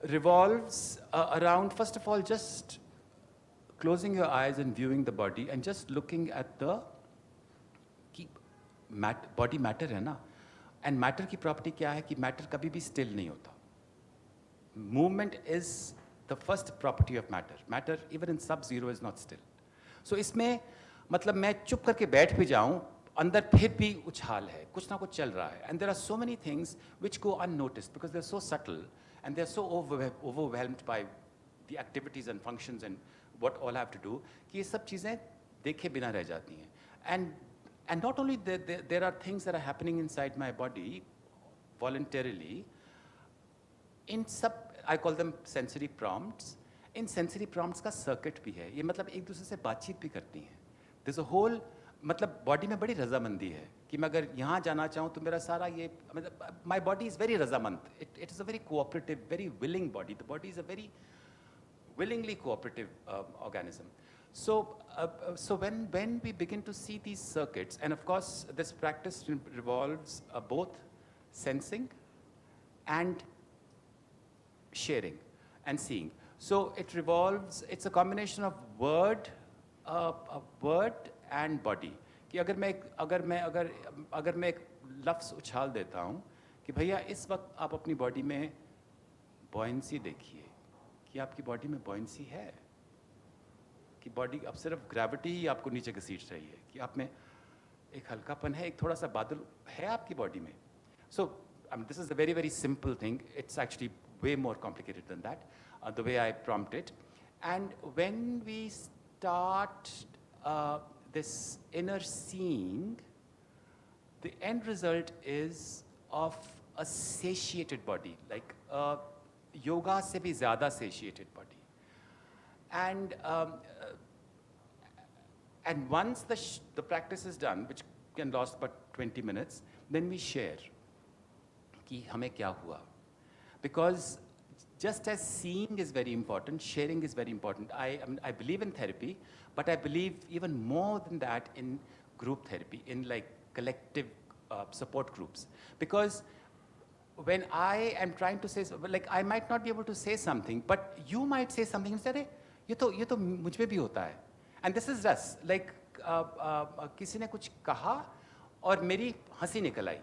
revolves around, first of all, just closing your eyes and viewing the body and just looking at the body matter है ना. And matter की property क्या है कि matter कभी भी still नहीं होता. Movement is the first property of matter. Matter even in sub-zero is not still. So इसमें मतलब मैं चुप करके बैठ भी जाऊं, अंदर फिर भी उछाल है, कुछ ना कुछ चल रहा है. And there are so many things which go unnoticed because they're so subtle and they're so overwhelmed by the activities and functions and what all I have to do कि ये सब चीज़ें देखे बिना रह जाती हैं. And not only there are things that are happening inside my body voluntarily. In I call them sensory prompts. In sensory prompts का circuit भी है. ये मतलब एक दूसरे से बातचीत भी करती हैं. There's a whole, मतलब body में बड़ी रजामंदी है कि मैं अगर यहाँ जाना चाहूँ तो मेरा सारा ये मतलब my body is very रजामंद. It is a very cooperative, very willing body. The body is a very willingly cooperative organism. So when we begin to see these circuits, and of course this practice revolves both sensing and sharing and seeing. So it's a combination of word and body. कि अगर मैं एक लफ्ज़ उछाल देता हूँ कि भैया इस वक्त आप अपनी बॉडी में बॉयंसी देखिए, कि आपकी बॉडी में बॉयंसी है, कि बॉडी अब सिर्फ ग्रेविटी ही आपको नीचे घसीट रही है, कि आप में एक हल्कापन है, एक थोड़ा सा बादल है आपकी बॉडी में. So this is a very, very simple thing. It's actually way more complicated than that, the way I prompt it. And when we start this inner seeing, the end result is of a satiated body, like yoga se bhi zyada satiated body. And once the practice is done, which can last about 20 minutes, then we share कि हमें क्या हुआ. Because just as seeing is very important, sharing is very important. I believe in therapy, but I believe even more than that in group therapy, in like collective support groups. Because when I am trying to say, like I might not be able to say something, but you might say something and say, "Arey, ये तो मुझ में भी होता है." And this is just like किसी ने कुछ कहा और मेरी हंसी निकल आई.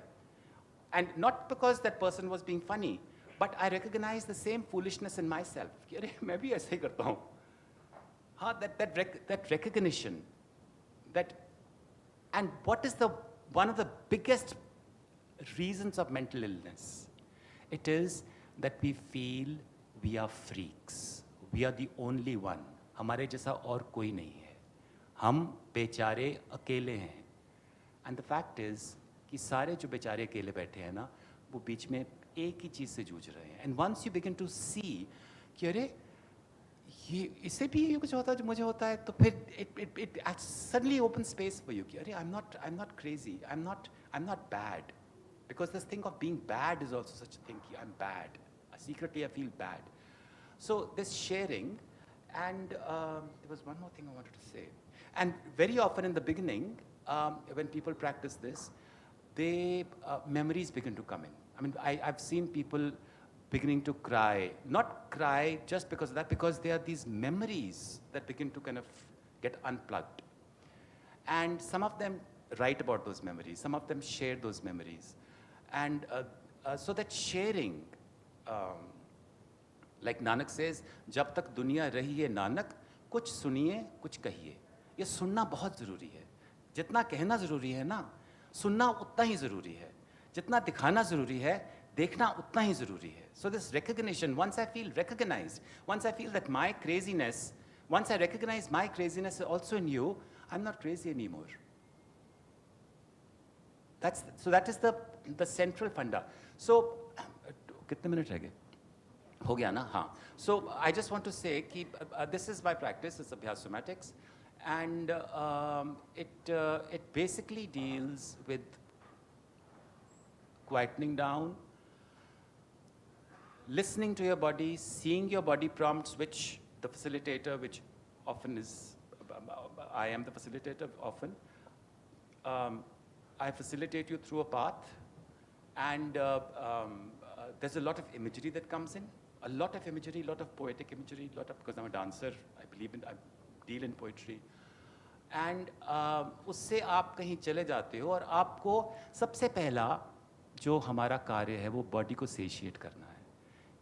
And not because that person was being funny, but I recognize the same foolishness in myself. कि अरे मैं भी ऐसे ही करता हूँ. हाँ, that recognition, and what is one of the biggest reasons of mental illness? It is that we feel we are freaks. We are the only one. हमारे जैसा और कोई नहीं है. हम बेचारे अकेले हैं. And the fact is कि सारे जो बेचारे अकेले बैठे हैं ना, वो बीच में एक ही चीज़ से जूझ रहे हैं. And once you begin to see कि अरे ये इससे भी ये कुछ होता है जो मुझे होता है, तो फिर it suddenly opens space for you कि अरे I'm not crazy, I'm not bad, because this thing of being bad is also such a thing कि I'm bad. Secretly I feel bad. So this sharing, and there was one more thing I wanted to say. And very often in the beginning, when people practice this, memories begin to come in. I mean, I've seen people beginning to cry, not cry just because of that, because there are these memories that begin to kind of get unplugged. And some of them write about those memories, some of them share those memories. And so that sharing, like Nanak says, जब तक दुनिया रही है नानक, कुछ सुनिए, कुछ कहिए. ये सुनना बहुत ज़रूरी है. जितना कहना ज़रूरी है ना, सुनना उतना ही ज़रूरी है. जितना दिखाना ज़रूरी है, देखना उतना ही ज़रूरी है. So this recognition, once I feel recognized, once I feel that my craziness, once I recognize my craziness also in you, I'm not crazy anymore. So that is the central funda. So, कितने minute रह गए? हो गया ना? हाँ. So I just want to say that this is my practice. It's Abhyas Somatics, and it basically deals with quietening down, listening to your body, seeing your body prompts, which the facilitator, which often is, I am the facilitator often. I facilitate you through a path, and there's a lot of imagery that comes in, a lot of imagery, a lot of poetic imagery, because I'm a dancer, I deal in poetry. And उससे आप कहीं चले जाते हो, और आपको सबसे पहला जो हमारा कार्य है वो बॉडी को सेशिएट करना है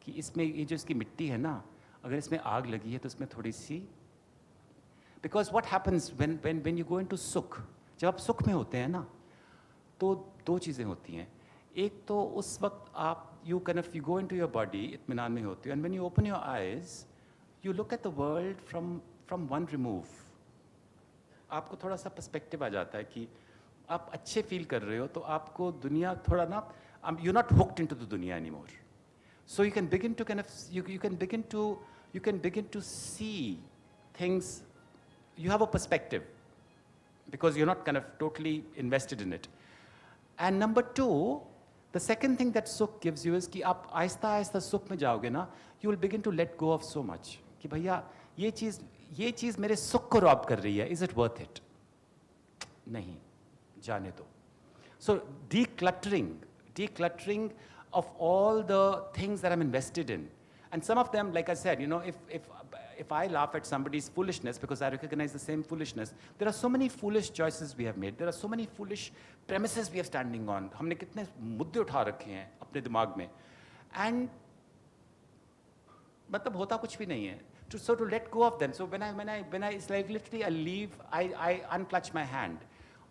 कि इसमें ये जो इसकी मिट्टी है ना, अगर इसमें आग लगी है तो इसमें थोड़ी सी, because what happens when you go into सुख, जब आप सुख में होते हैं ना, तो दो चीज़ें होती हैं. एक तो उस वक्त आप you go into your body, इत्मीनान में होते हो, and when you open your eyes, you look at the world from one remove. आपको थोड़ा सा पर्सपेक्टिव आ जाता है कि आप अच्छे फील कर रहे हो, तो आपको दुनिया थोड़ा ना, you're not hooked into the dunya anymore. So you can begin to you can begin to see things. You have a perspective because you're not kind of totally invested in it. And number two, the second thing that sukh gives you is कि आप आहिस्ता आहिस्ता सुख में जाओगे ना, you will begin to let go of so much कि भैया ये चीज़ मेरे सुख को रॉब कर रही है, is it worth it? नहीं, जाने दो. So decluttering of all the things that I'm invested in, and some of them, like I said, if I laugh at somebody's foolishness because I recognize the same foolishness, there are so many foolish choices we have made. There are so many foolish premises we are standing on. हमने कितने मुद्दे उठा रखे हैं अपने दिमाग में, and मतलब होता कुछ भी नहीं है. So to let go of them. So when I it's like literally I leave, I unclutch my hand,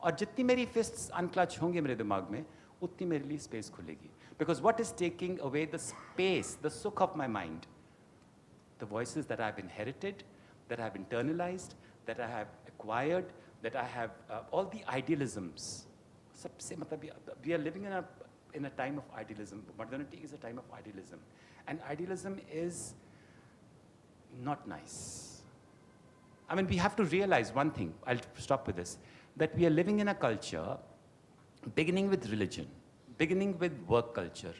और जितनी मेरी fists unclutch होंगे मेरे दिमाग में, उतनी मेरे लिए space खुलेगी. Because what is taking away the space, the sukh of my mind? The voices that I've inherited, that I've internalized, that I have acquired, that I have all the idealisms. We are living in a time of idealism. Modernity is a time of idealism, and idealism is not nice. I mean, we have to realize one thing. I'll stop with this: that we are living in a culture, beginning with religion, beginning with work culture,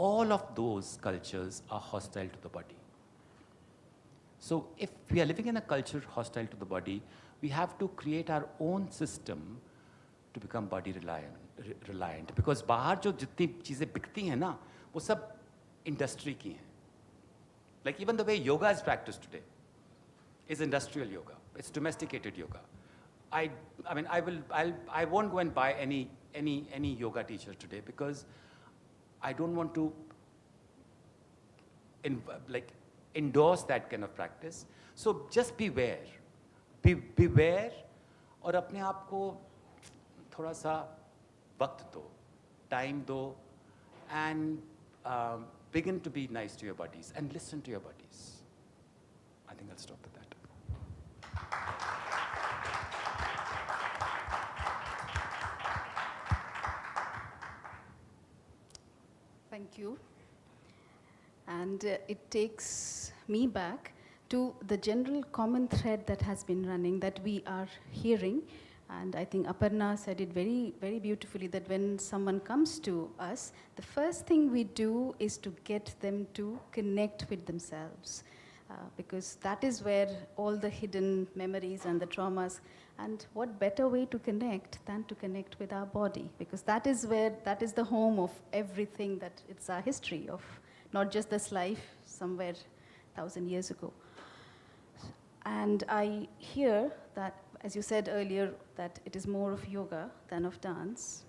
all of those cultures are hostile to the body. So if we are living in a culture hostile to the body, we have to create our own system to become body reliant. Because बाहर जो जितनी चीजें बिकती हैं ना, वो सब industry की हैं. Like even the way yoga is practiced today is industrial yoga. It's domesticated yoga. I won't go and buy any yoga teacher today because I don't want to endorse that kind of practice. So just beware. Beware और अपने आप को थोड़ा सा वक्त दो, time दो, and begin to be nice to your bodies and listen to your bodies. I think I'll stop with that. Thank you. And it takes me back to the general common thread that has been running, that we are hearing. And I think Aparna said it very, very beautifully, that when someone comes to us, the first thing we do is to get them to connect with themselves. Because that is where all the hidden memories and the traumas, and what better way to connect than to connect with our body? Because that is the home of everything, that it's our history of not just this life, somewhere 1,000 years ago. And I hear that, as you said earlier, that it is more of yoga than of dance.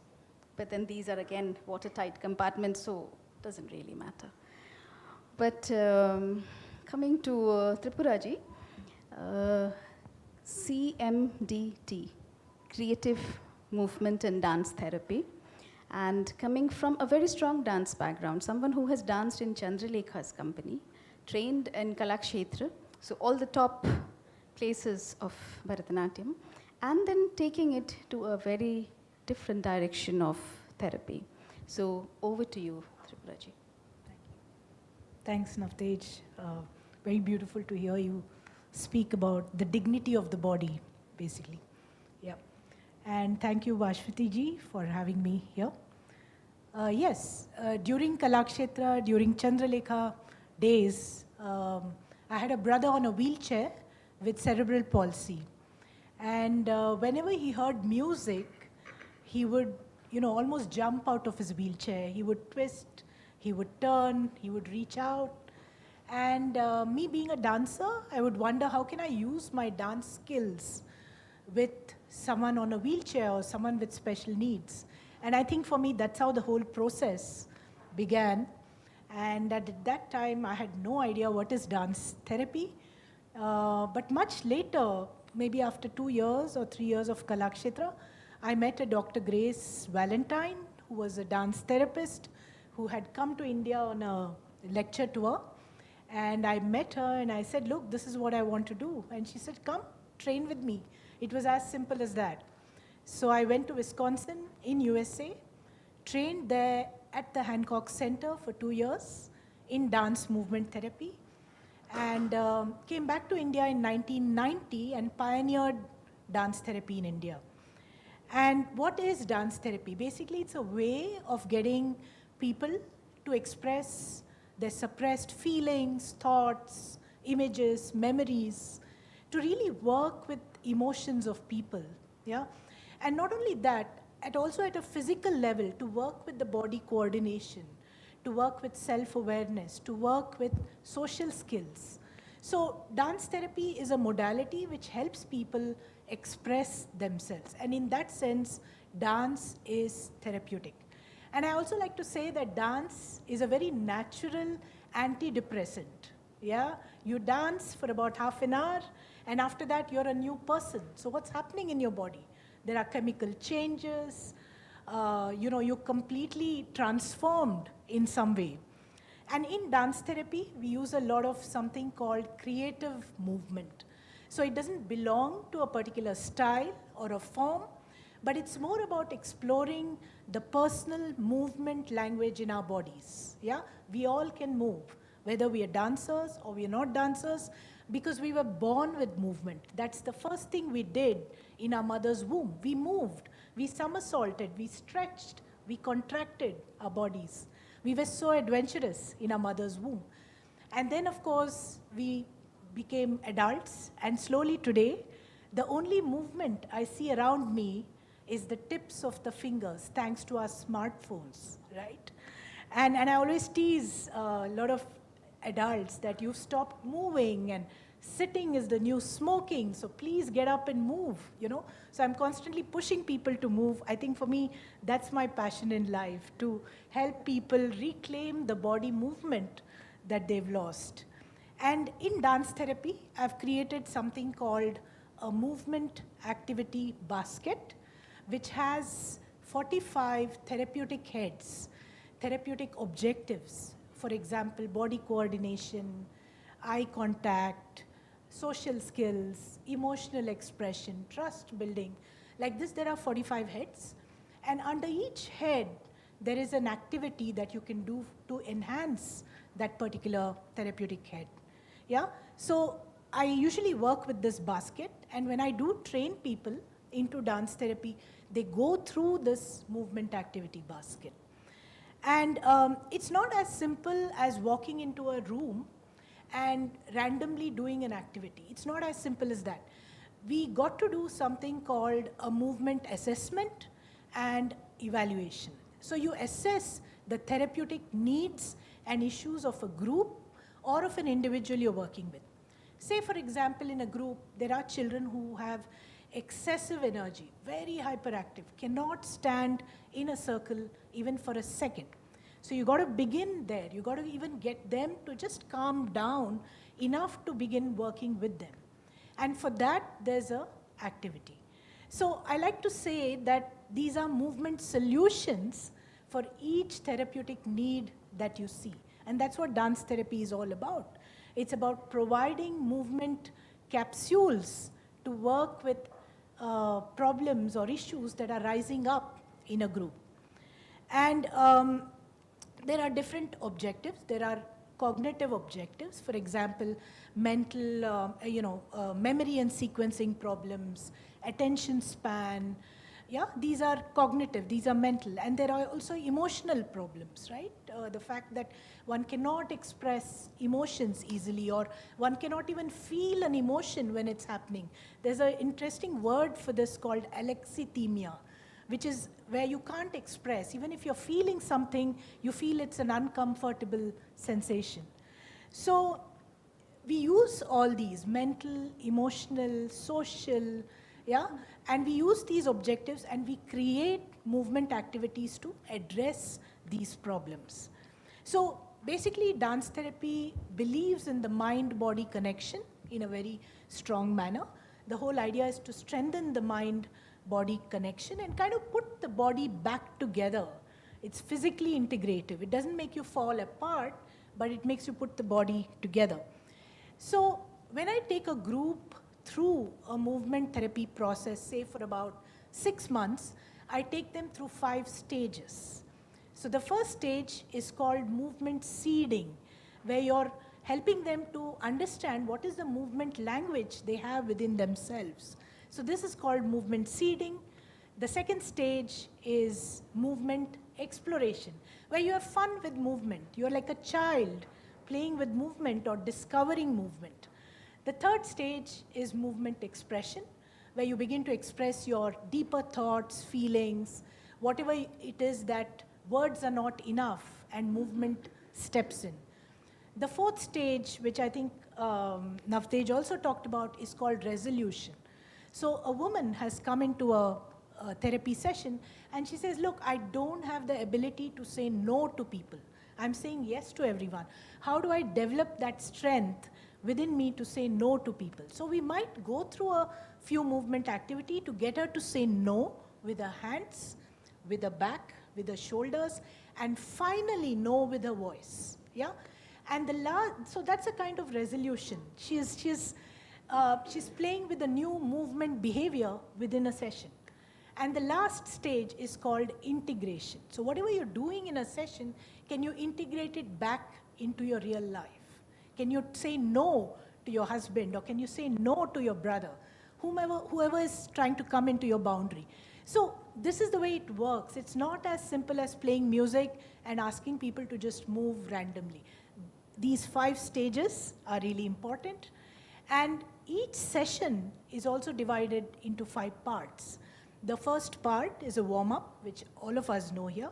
But then these are again watertight compartments, so it doesn't really matter. But coming to Tripuraji, CMDT, Creative Movement and Dance Therapy, and coming from a very strong dance background, someone who has danced in Chandralekha's company, trained in Kalakshetra, so all the top places of Bharatanatyam, and then taking it to a very different direction of therapy. So over to you, Tripuraji. Thanks, Navtej. Very beautiful to hear you speak about the dignity of the body, basically. Yeah. And thank you, Vashwati ji, for having me here. Yes, during Kalakshetra, during Chandralekha days, I had a brother on a wheelchair with cerebral palsy. And whenever he heard music, he would, almost jump out of his wheelchair. He would twist, he would turn, he would reach out. And me being a dancer, I would wonder, how can I use my dance skills with someone on a wheelchair or someone with special needs? And I think for me, that's how the whole process began. And at that time, I had no idea what is dance therapy. But much later, maybe after 2 years or 3 years of Kalakshetra, I met a Dr. Grace Valentine, who was a dance therapist, who had come to India on a lecture tour. And I met her and I said, look, this is what I want to do. And she said, come, train with me. It was as simple as that. So I went to Wisconsin in USA, trained there at the Hancock Center for 2 years in dance movement therapy, and came back to India in 1990 and pioneered dance therapy in India. And what is dance therapy? Basically, it's a way of getting people to express their suppressed feelings, thoughts, images, memories, to really work with emotions of people. Yeah? And not only that, also at a physical level, to work with the body coordination, to work with self-awareness, to work with social skills. So dance therapy is a modality which helps people express themselves. And in that sense, dance is therapeutic. And I also like to say that dance is a very natural antidepressant. Yeah? You dance for about half an hour, and after that, you're a new person. So what's happening in your body? There are chemical changes. You're completely transformed in some way. And in dance therapy, we use a lot of something called creative movement. So it doesn't belong to a particular style or a form, but it's more about exploring the personal movement language in our bodies. Yeah? We all can move, whether we are dancers or we are not dancers, because we were born with movement. That's the first thing we did in our mother's womb. We moved, we somersaulted, we stretched, we contracted our bodies. We were so adventurous in our mother's womb. And then, of course, we became adults, and slowly today, the only movement I see around me is the tips of the fingers, thanks to our smartphones, right? And I always tease a lot of adults that you've stopped moving, and sitting is the new smoking, so please get up and move, you know. So I'm constantly pushing people to move. I think for me, that's my passion in life, to help people reclaim the body movement that they've lost. And in dance therapy, I've created something called a movement activity basket, which has 45 therapeutic heads, therapeutic objectives. For example, body coordination, eye contact, social skills, emotional expression, trust building. Like this, there are 45 heads. And under each head, there is an activity that you can do to enhance that particular therapeutic head. Yeah? So I usually work with this basket, and when I do train people into dance therapy, they go through this movement activity basket. And it's not as simple as walking into a room and randomly doing an activity. It's not as simple as that. We got to do something called a movement assessment and evaluation. So you assess the therapeutic needs and issues of a group or of an individual you're working with. Say, for example, in a group, there are children who have excessive energy, very hyperactive, cannot stand in a circle even for a second. So you got to begin there. You got to even get them to just calm down enough to begin working with them. And for that, there's a activity. So I like to say that these are movement solutions for each therapeutic need that you see. And that's what dance therapy is all about. It's about providing movement capsules to work with problems or issues that are rising up in a group. And there are different objectives. There are cognitive objectives, for example, mental, memory and sequencing problems, attention span. Yeah, these are cognitive, these are mental. And there are also emotional problems, right? The fact that one cannot express emotions easily, or one cannot even feel an emotion when it's happening. There's an interesting word for this called alexithymia, which is where you can't express. Even if you're feeling something, you feel it's an uncomfortable sensation. So we use all these mental, emotional, social, yeah, and we use these objectives and we create movement activities to address these problems. So basically, dance therapy believes in the mind-body connection in a very strong manner. The whole idea is to strengthen the mind-body connection and kind of put the body back together. It's physically integrative. It doesn't make you fall apart, but it makes you put the body together. So when I take a group through a movement therapy process, say for about 6 months, I take them through 5 stages. So the first stage is called movement seeding, where you're helping them to understand what is the movement language they have within themselves. So this is called movement seeding. The second stage is movement exploration, where you have fun with movement. You're like a child playing with movement or discovering movement. The third stage is movement expression, where you begin to express your deeper thoughts, feelings, whatever it is that words are not enough, and movement steps in. The fourth stage, which I think Navtej also talked about, is called resolution. So a woman has come into a therapy session and she says, look, I don't have the ability to say no to people. I'm saying yes to everyone. How do I develop that strength within me to say no to people? So we might go through a few movement activity to get her to say no with her hands, with her back, with her shoulders, and finally no with her voice. Yeah, and so that's a kind of resolution. She's playing with a new movement behavior within a session. And the last stage is called integration. So whatever you're doing in a session, can you integrate it back into your real life? Can you say no to your husband, or can you say no to your brother? Whoever is trying to come into your boundary. So this is the way it works. It's not as simple as playing music and asking people to just move randomly. These 5 stages are really important. And each session is also divided into 5 parts. The first part is a warm-up, which all of us know here.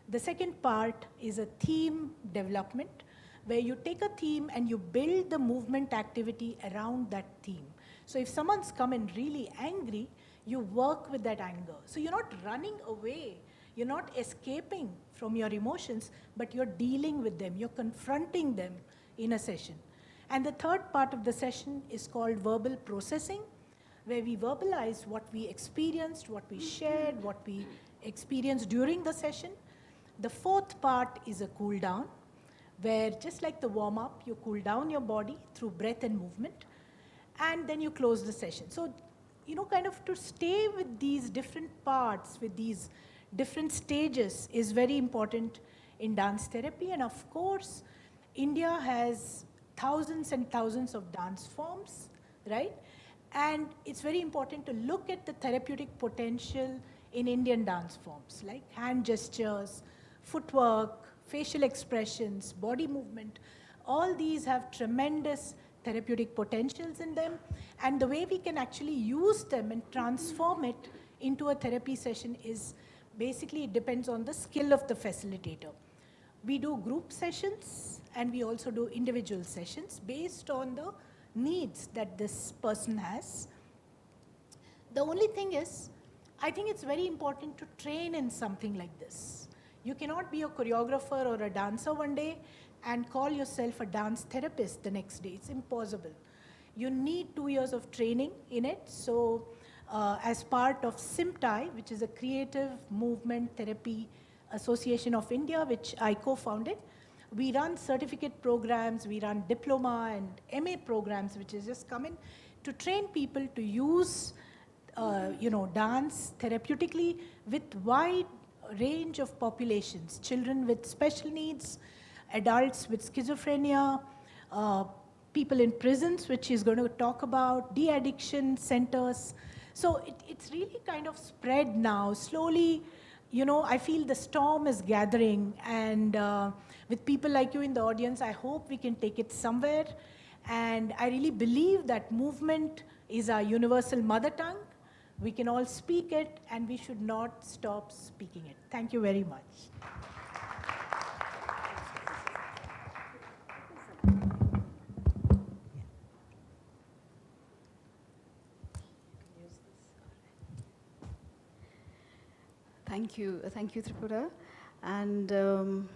The second part is a theme development, where you take a theme and you build the movement activity around that theme. So if someone's come in really angry, you work with that anger. So you're not running away, you're not escaping from your emotions, but you're dealing with them, you're confronting them in a session. And the third part of the session is called verbal processing, where we verbalize what we experienced, what we shared, what we experienced during the session. The fourth part is a cool down, where just like the warm-up, you cool down your body through breath and movement, and then you close the session. So, kind of to stay with these different parts, with these different stages is very important in dance therapy. And of course, India has thousands and thousands of dance forms, right? And it's very important to look at the therapeutic potential in Indian dance forms, like hand gestures, footwork, facial expressions, body movement. All these have tremendous therapeutic potentials in them. And the way we can actually use them and transform it into a therapy session is basically, it depends on the skill of the facilitator. We do group sessions and we also do individual sessions based on the needs that this person has. The only thing is, I think it's very important to train in something like this. You cannot be a choreographer or a dancer one day and call yourself a dance therapist the next day. It's impossible. You need 2 years of training in it. So as part of SIMTI, which is a Creative Movement Therapy Association of India, which I co-founded, we run certificate programs, we run diploma and MA programs, which is just come in to train people to use dance therapeutically with wide range of populations, children with special needs, adults with schizophrenia, people in prisons, which is going to talk about, de-addiction centers. So it's really kind of spread now. Slowly, I feel the storm is gathering, and with people like you in the audience, I hope we can take it somewhere. And I really believe that movement is our universal mother tongue. We can all speak it, and we should not stop speaking it. Thank you very much. Thank you, Tripura. And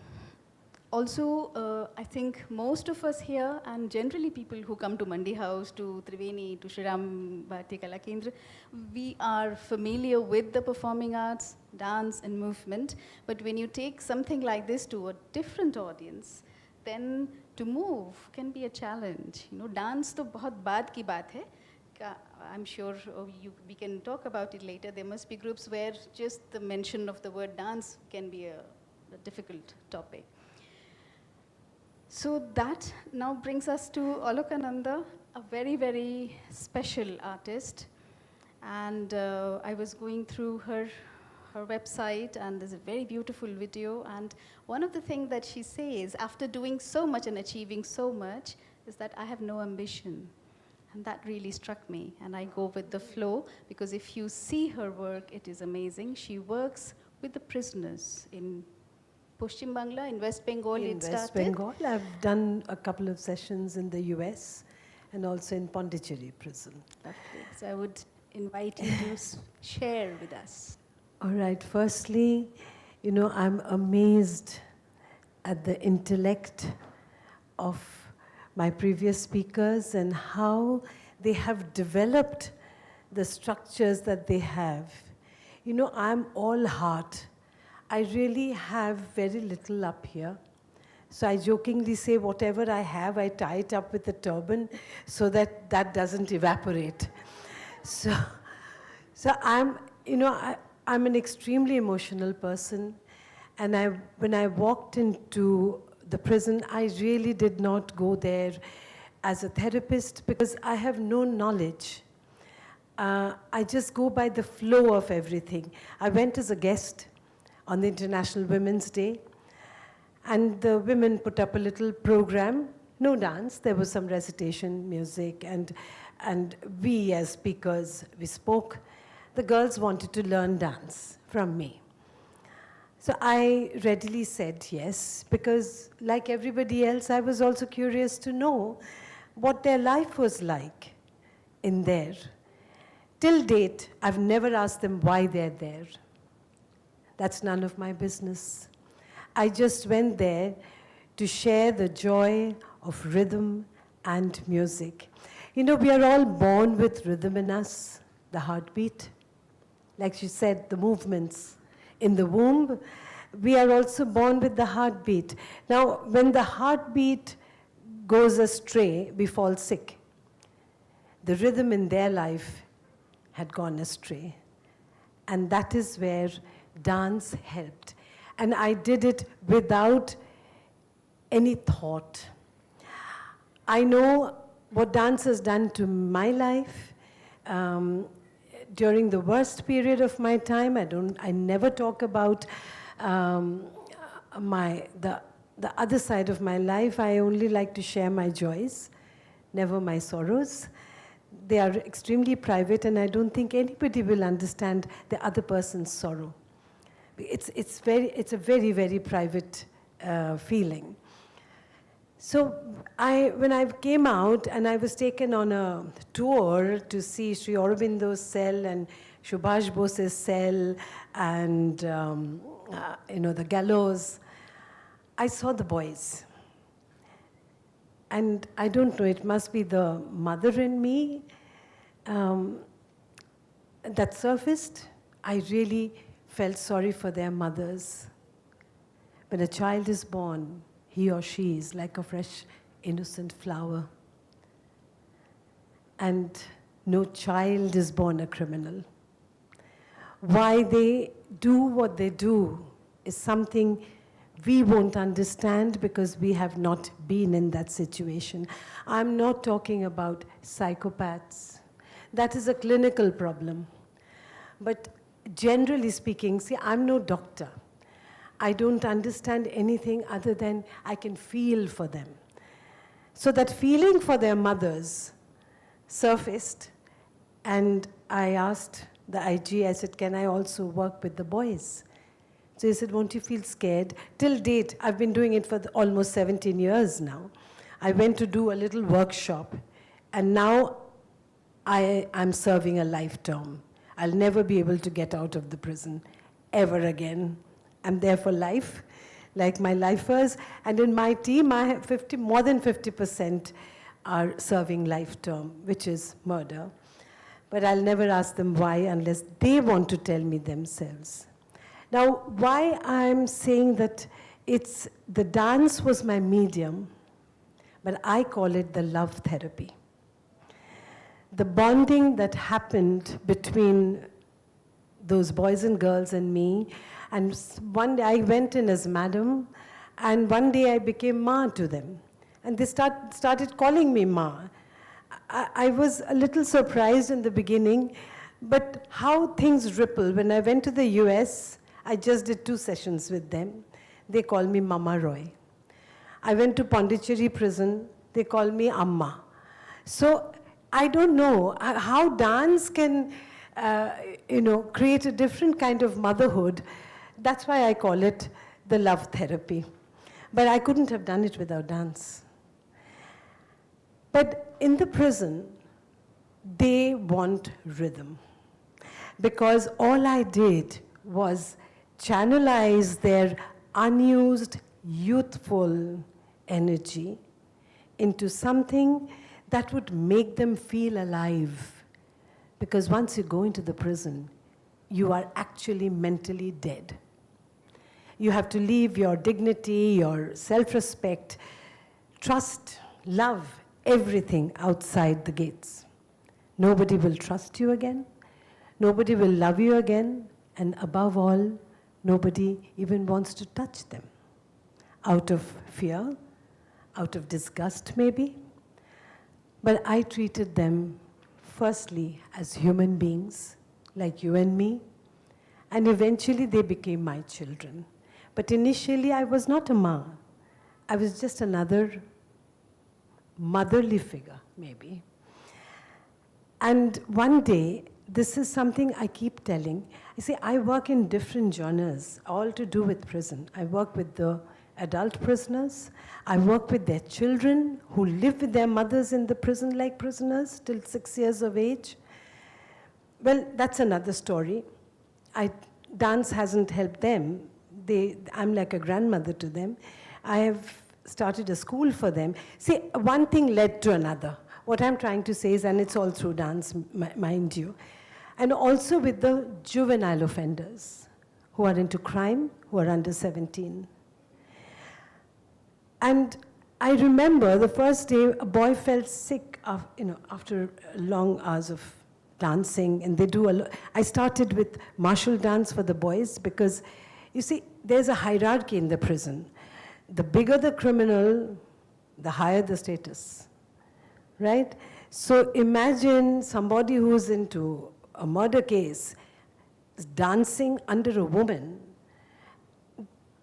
also, I think most of us here, and generally people who come to Mandi House, to Triveni, to Shri Ram Bharati Kala Kendra, we are familiar with the performing arts, dance and movement. But when you take something like this to a different audience, then to move can be a challenge. Dance to bahut baad ki baat hai. I'm sure we can talk about it later. There must be groups where just the mention of the word dance can be a difficult topic. So that now brings us to Alokananda, a very, very special artist. And I was going through her website, and there's a very beautiful video. And one of the things that she says, after doing so much and achieving so much, is that I have no ambition. And that really struck me. And I go with the flow, because if you see her work, it is amazing. She works with the prisoners in Paschim Bangla, in West Bengal. In West Bengal, I've done a couple of sessions in the US and also in Pondicherry prison. Lovely. So I would invite you to share with us. All right. Firstly, I'm amazed at the intellect of my previous speakers and how they have developed the structures that they have. I'm all heart. I really have very little up here. So I jokingly say whatever I have, I tie it up with a turban so that that doesn't evaporate. So I'm an extremely emotional person. And when I walked into the prison, I really did not go there as a therapist because I have no knowledge. I just go by the flow of everything. I went as a guest on the International Women's Day, and the women put up a little program, no dance, there was some recitation, music, and we as speakers, we spoke. The girls wanted to learn dance from me. So I readily said yes, because like everybody else, I was also curious to know what their life was like in there. Till date, I've never asked them why they're there. That's none of my business. I just went there to share the joy of rhythm and music. You know, we are all born with rhythm in us, the heartbeat. Like she said, the movements in the womb. We are also born with the heartbeat. Now, when the heartbeat goes astray, we fall sick. The rhythm in their life had gone astray. And that is where dance helped. And I did it without any thought. I know what dance has done to my life. During the worst period of my time, I never talk about the other side of my life. I only like to share my joys, never my sorrows. They are extremely private, and I don't think anybody will understand the other person's sorrow. It's a very, very private feeling. So when I came out and I was taken on a tour to see Sri Aurobindo's cell and Subhash Bose's cell and the gallows, I saw the boys. And I don't know, it must be the mother in me that surfaced. I really felt sorry for their mothers. When a child is born, he or she is like a fresh, innocent flower. And no child is born a criminal. Why they do what they do is something we won't understand because we have not been in that situation. I'm not talking about psychopaths. That is a clinical problem. But generally speaking, see, I'm no doctor. I don't understand anything other than I can feel for them. So that feeling for their mothers surfaced, and I asked the IG, I said, can I also work with the boys? So he said, won't you feel scared? Till date, I've been doing it for almost 17 years now. I went to do a little workshop, and now I'm serving a life term. I'll never be able to get out of the prison ever again. I'm there for life, like my lifers. And in my team, I have more than 50% are serving life term, which is murder. But I'll never ask them why unless they want to tell me themselves. Now, why I'm saying that the dance was my medium, but I call it the love therapy. The bonding that happened between those boys and girls and me, and one day I went in as madam, and one day I became Ma to them. And they started calling me Ma. I was a little surprised in the beginning, but how things ripple. When I went to the US, I just did 2 sessions with them. They call me Mama Roy. I went to Pondicherry prison. They call me Amma. So I don't know how dance can create a different kind of motherhood. That's why I call it the love therapy. But I couldn't have done it without dance. But in the prison, they want rhythm. Because all I did was channelize their unused, youthful energy into something that would make them feel alive. Because once you go into the prison, you are actually mentally dead. You have to leave your dignity, your self-respect, trust, love, everything outside the gates. Nobody will trust you again. Nobody will love you again. And above all, nobody even wants to touch them. Out of fear, out of disgust maybe. But I treated them firstly as human beings, like you and me, and eventually they became my children. But initially I was not a ma. I was just another motherly figure, maybe. And one day, this is something I keep telling. You see, I work in different genres, all to do with prison. I work with the adult prisoners. I work with their children who live with their mothers in the prison like prisoners till 6 years of age. Well, that's another story. Dance hasn't helped them. I'm like a grandmother to them. I have started a school for them. See, one thing led to another. What I'm trying to say is, and it's all through dance, mind you, and also with the juvenile offenders who are into crime, who are under 17. And I remember the first day a boy felt sick after long hours of dancing, and they do I started with martial dance for the boys because, you see, there's a hierarchy in the prison. The bigger the criminal, the higher the status, right? So imagine somebody who's into a murder case dancing under a woman.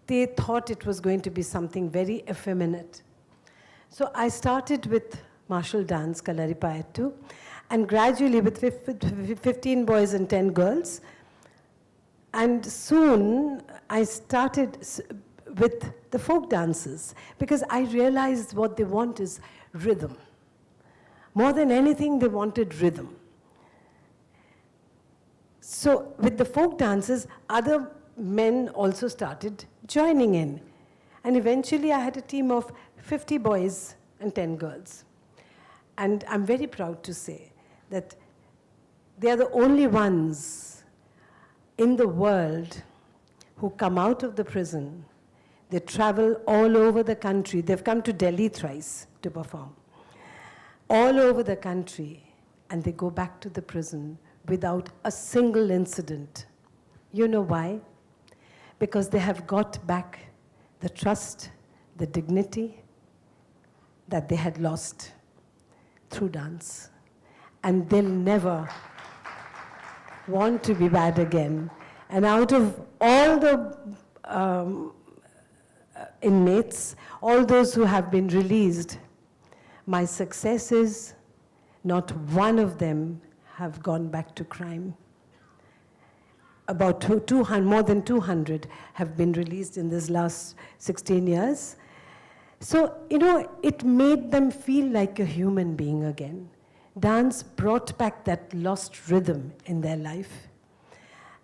They thought it was going to be something very effeminate. So I started with martial dance, Kalaripayattu, and gradually with 15 boys and 10 girls. And soon I started with the folk dances because I realized what they want is rhythm. More than anything, they wanted rhythm. So with the folk dances, other men also started joining in. And eventually I had a team of 50 boys and 10 girls. And I'm very proud to say that they are the only ones in the world who come out of the prison. They travel all over the country. They've come to Delhi thrice to perform. All over the country. And they go back to the prison without a single incident. You know why? Because they have got back the trust, the dignity that they had lost through dance. And they'll never want to be bad again. And out of all the inmates, all those who have been released, my success is not one of them have gone back to crime. About 200, more than 200 have been released in this last 16 years. So, it made them feel like a human being again. Dance brought back that lost rhythm in their life.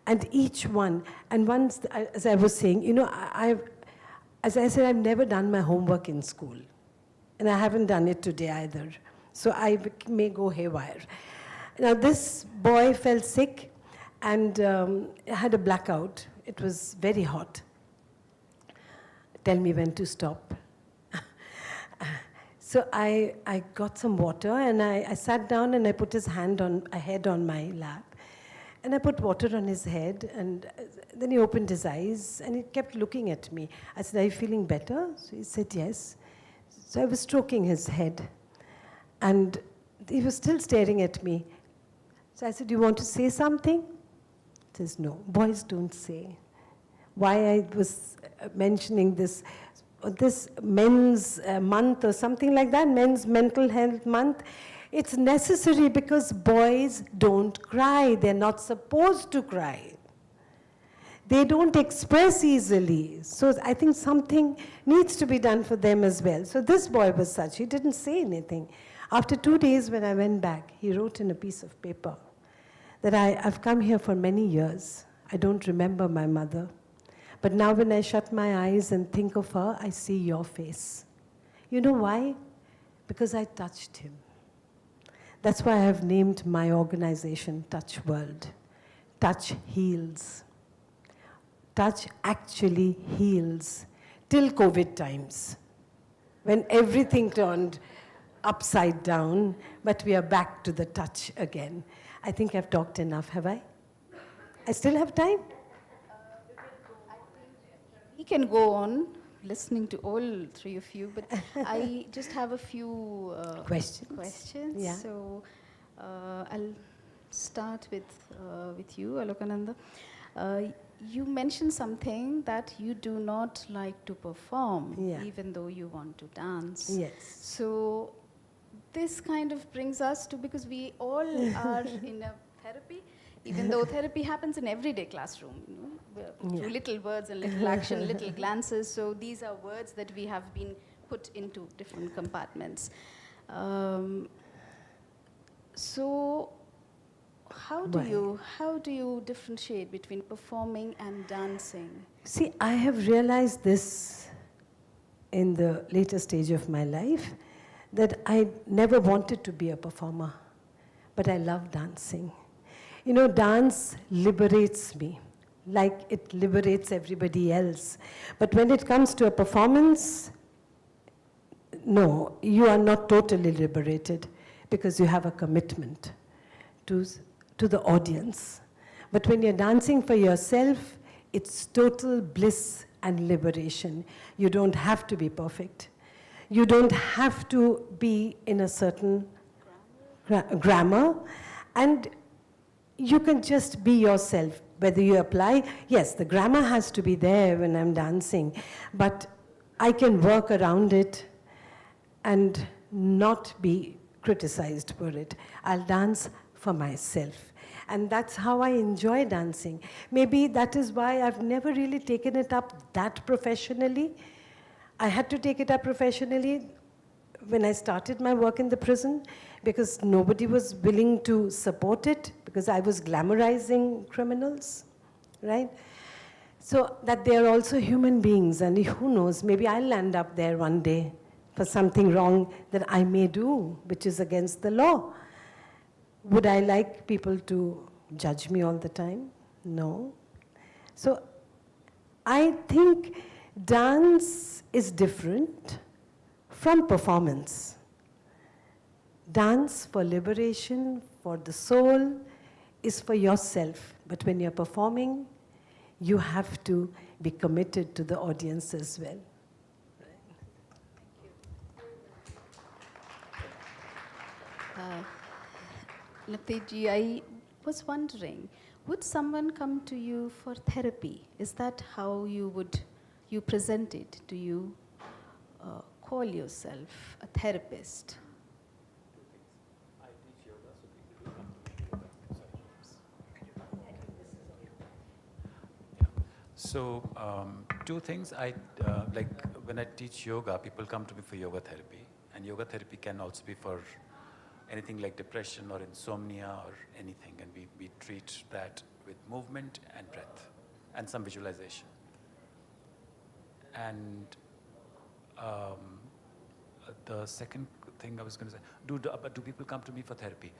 And each one, and once, as I was saying, as I said, I've never done my homework in school. And I haven't done it today either. So I may go haywire. Now this boy fell sick and had a blackout. It was very hot. Tell me when to stop. So I got some water and I sat down and I put his head on my lap. And I put water on his head and then he opened his eyes and he kept looking at me. I said, "Are you feeling better?" So he said, "Yes." So I was stroking his head and he was still staring at me. So I said, "Do you want to say something?" He says, "No, boys don't say." Why I was mentioning this men's month or something like that, men's mental health month, it's necessary because boys don't cry. They're not supposed to cry. They don't express easily. So I think something needs to be done for them as well. So this boy was such, he didn't say anything. After 2 days when I went back, he wrote in a piece of paper that I've come here for many years. I don't remember my mother. But now when I shut my eyes and think of her, I see your face. You know why? Because I touched him. That's why I have named my organization Touch World. Touch heals. Touch actually heals. Till COVID times, when everything turned upside down, but we are back to the touch again. I think I've talked enough, have I? I still have time? We can go on listening to all three of you, but I just have a few questions. Yeah. So I'll start with you, Alokananda. You mentioned something that you do not like to perform, even though you want to dance. Yes. So this kind of brings us to, because we all are in a therapy, even though therapy happens in everyday classroom, you know, through little words and little action, little glances. So these are words that we have been put into different compartments. So how do you differentiate between performing and dancing? See, I have realized this in the later stage of my life, that I never wanted to be a performer, but I love dancing. You know, dance liberates me, like it liberates everybody else. But when it comes to a performance, no, you are not totally liberated, because you have a commitment to the audience. But when you're dancing for yourself, it's total bliss and liberation. You don't have to be perfect. You don't have to be in a certain grammar, and you can just be yourself. Whether you apply, yes, the grammar has to be there when I'm dancing, but I can work around it and not be criticized for it. I'll dance for myself. And that's how I enjoy dancing. Maybe that is why I've never really taken it up that professionally. I had to take it up professionally when I started my work in the prison, because nobody was willing to support it, because I was glamorizing criminals, right? So that they are also human beings, and who knows, maybe I'll land up there one day for something wrong that I may do, which is against the law. Would I like people to judge me all the time? No. So I think dance is different from performance. Dance for liberation, for the soul, is for yourself. But when you're performing, you have to be committed to the audience as well. Navteji, I was wondering, would someone come to you for therapy? Is that how you present it? Do you call yourself a therapist? So, two things. Like when I teach yoga, people come to me for yoga therapy. And yoga therapy can also be for anything like depression or insomnia or anything. And we treat that with movement and breath and some visualization. And the second thing I was going to say, do people come to me for therapy?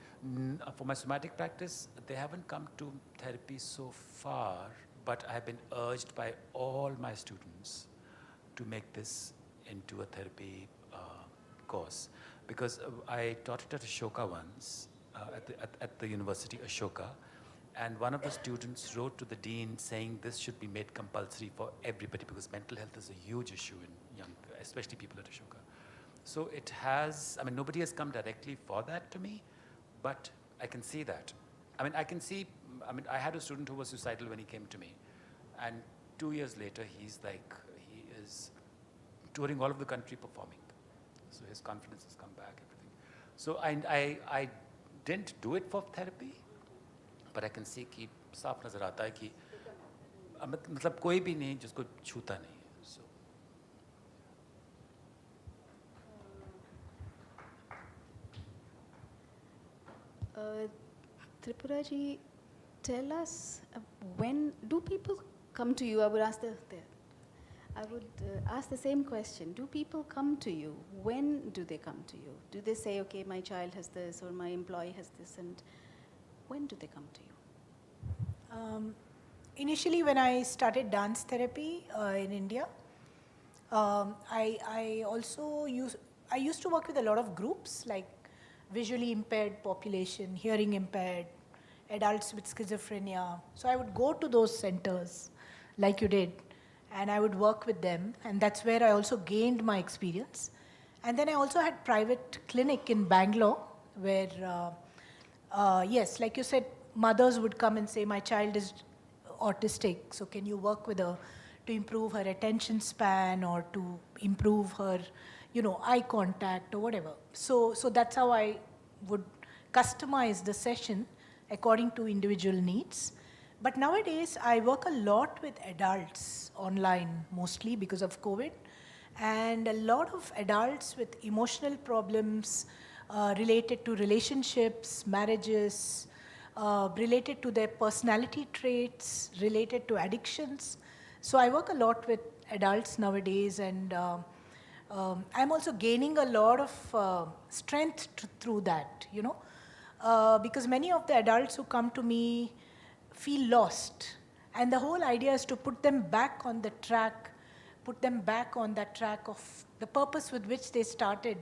For my somatic practice, they haven't come to therapy so far, but I have been urged by all my students to make this into a therapy course. Because I taught it at Ashoka once, at the university, Ashoka, and one of the students wrote to the dean saying this should be made compulsory for everybody, because mental health is a huge issue in young, especially people at Ashoka. So it has, I mean, nobody has come directly for that to me, but I can see that. I mean, I had a student who was suicidal when he came to me, and 2 years later, he is touring all of the country performing. So his confidence has come back, everything. So I didn't do it for therapy, but I can see कि साफ नजर आता है कि मतलब कोई भी नहीं जिसको छूता नहीं है. So. Tripura ji, tell us, when do people come to you? I would ask the same question. Do people come to you? When do they come to you? Do they say, okay, my child has this, or my employee has this, and when do they come to you? Initially, when I started dance therapy in India, I used to work with a lot of groups, like visually impaired population, hearing impaired, adults with schizophrenia. So I would go to those centers, like you did, and I would work with them, and that's where I also gained my experience. And then I also had private clinic in Bangalore, where yes, like you said, mothers would come and say, my child is autistic, so can you work with her to improve her attention span or to improve her, eye contact or whatever. So that's how I would customize the session according to individual needs. But nowadays, I work a lot with adults online, mostly because of COVID, and a lot of adults with emotional problems related to relationships, marriages, related to their personality traits, related to addictions. So I work a lot with adults nowadays, and I'm also gaining a lot of strength through that, because many of the adults who come to me feel lost. And the whole idea is to put them back on the track, put them back on that track of the purpose with which they started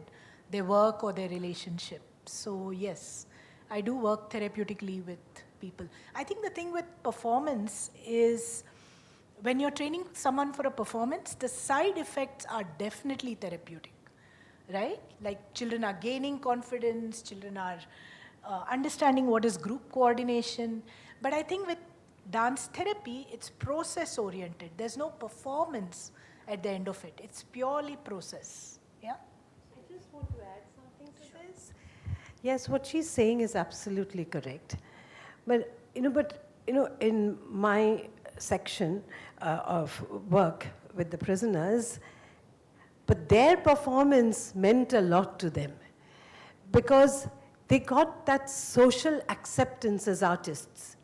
their work or their relationship. So yes, I do work therapeutically with people. I think the thing with performance is when you're training someone for a performance, the side effects are definitely therapeutic, right? Like children are gaining confidence, children are understanding what is group coordination. But I think with dance therapy, it's process oriented. There's no performance at the end of it. It's purely process. Yeah? I just want to add something to this. Yes, what she's saying is absolutely correct. But in my section of work with the prisoners, but their performance meant a lot to them because they got that social acceptance as artists.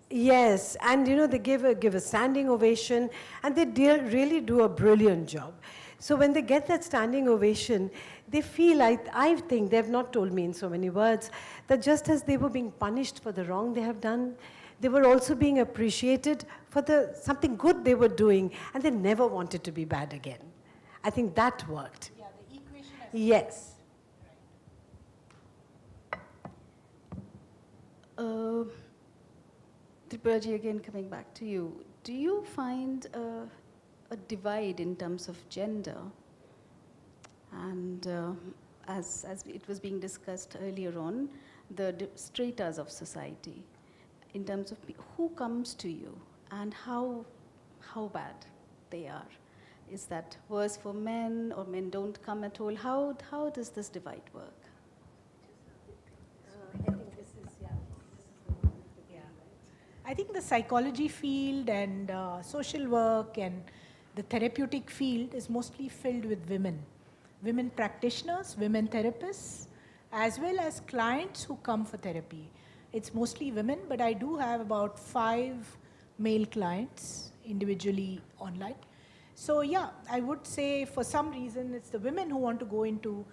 Yes, and they give a standing ovation, and they really do a brilliant job. So when they get that standing ovation, they feel, I think, they have not told me in so many words, that just as they were being punished for the wrong they have done, they were also being appreciated for something good they were doing, and they never wanted to be bad again. I think that worked. Yeah, the equation has Yes. Tripuraji, again coming back to you, do you find a divide in terms of gender? And as it was being discussed earlier on, the stratas of society, in terms of who comes to you and how bad they are. Is that worse for men, or men don't come at all? How does this divide work? I think the psychology field and social work and the therapeutic field is mostly filled with women practitioners, women therapists, as well as clients who come for therapy. It's mostly women, but I do have about 5 male clients individually online. So yeah, I would say for some reason it's the women who want to go into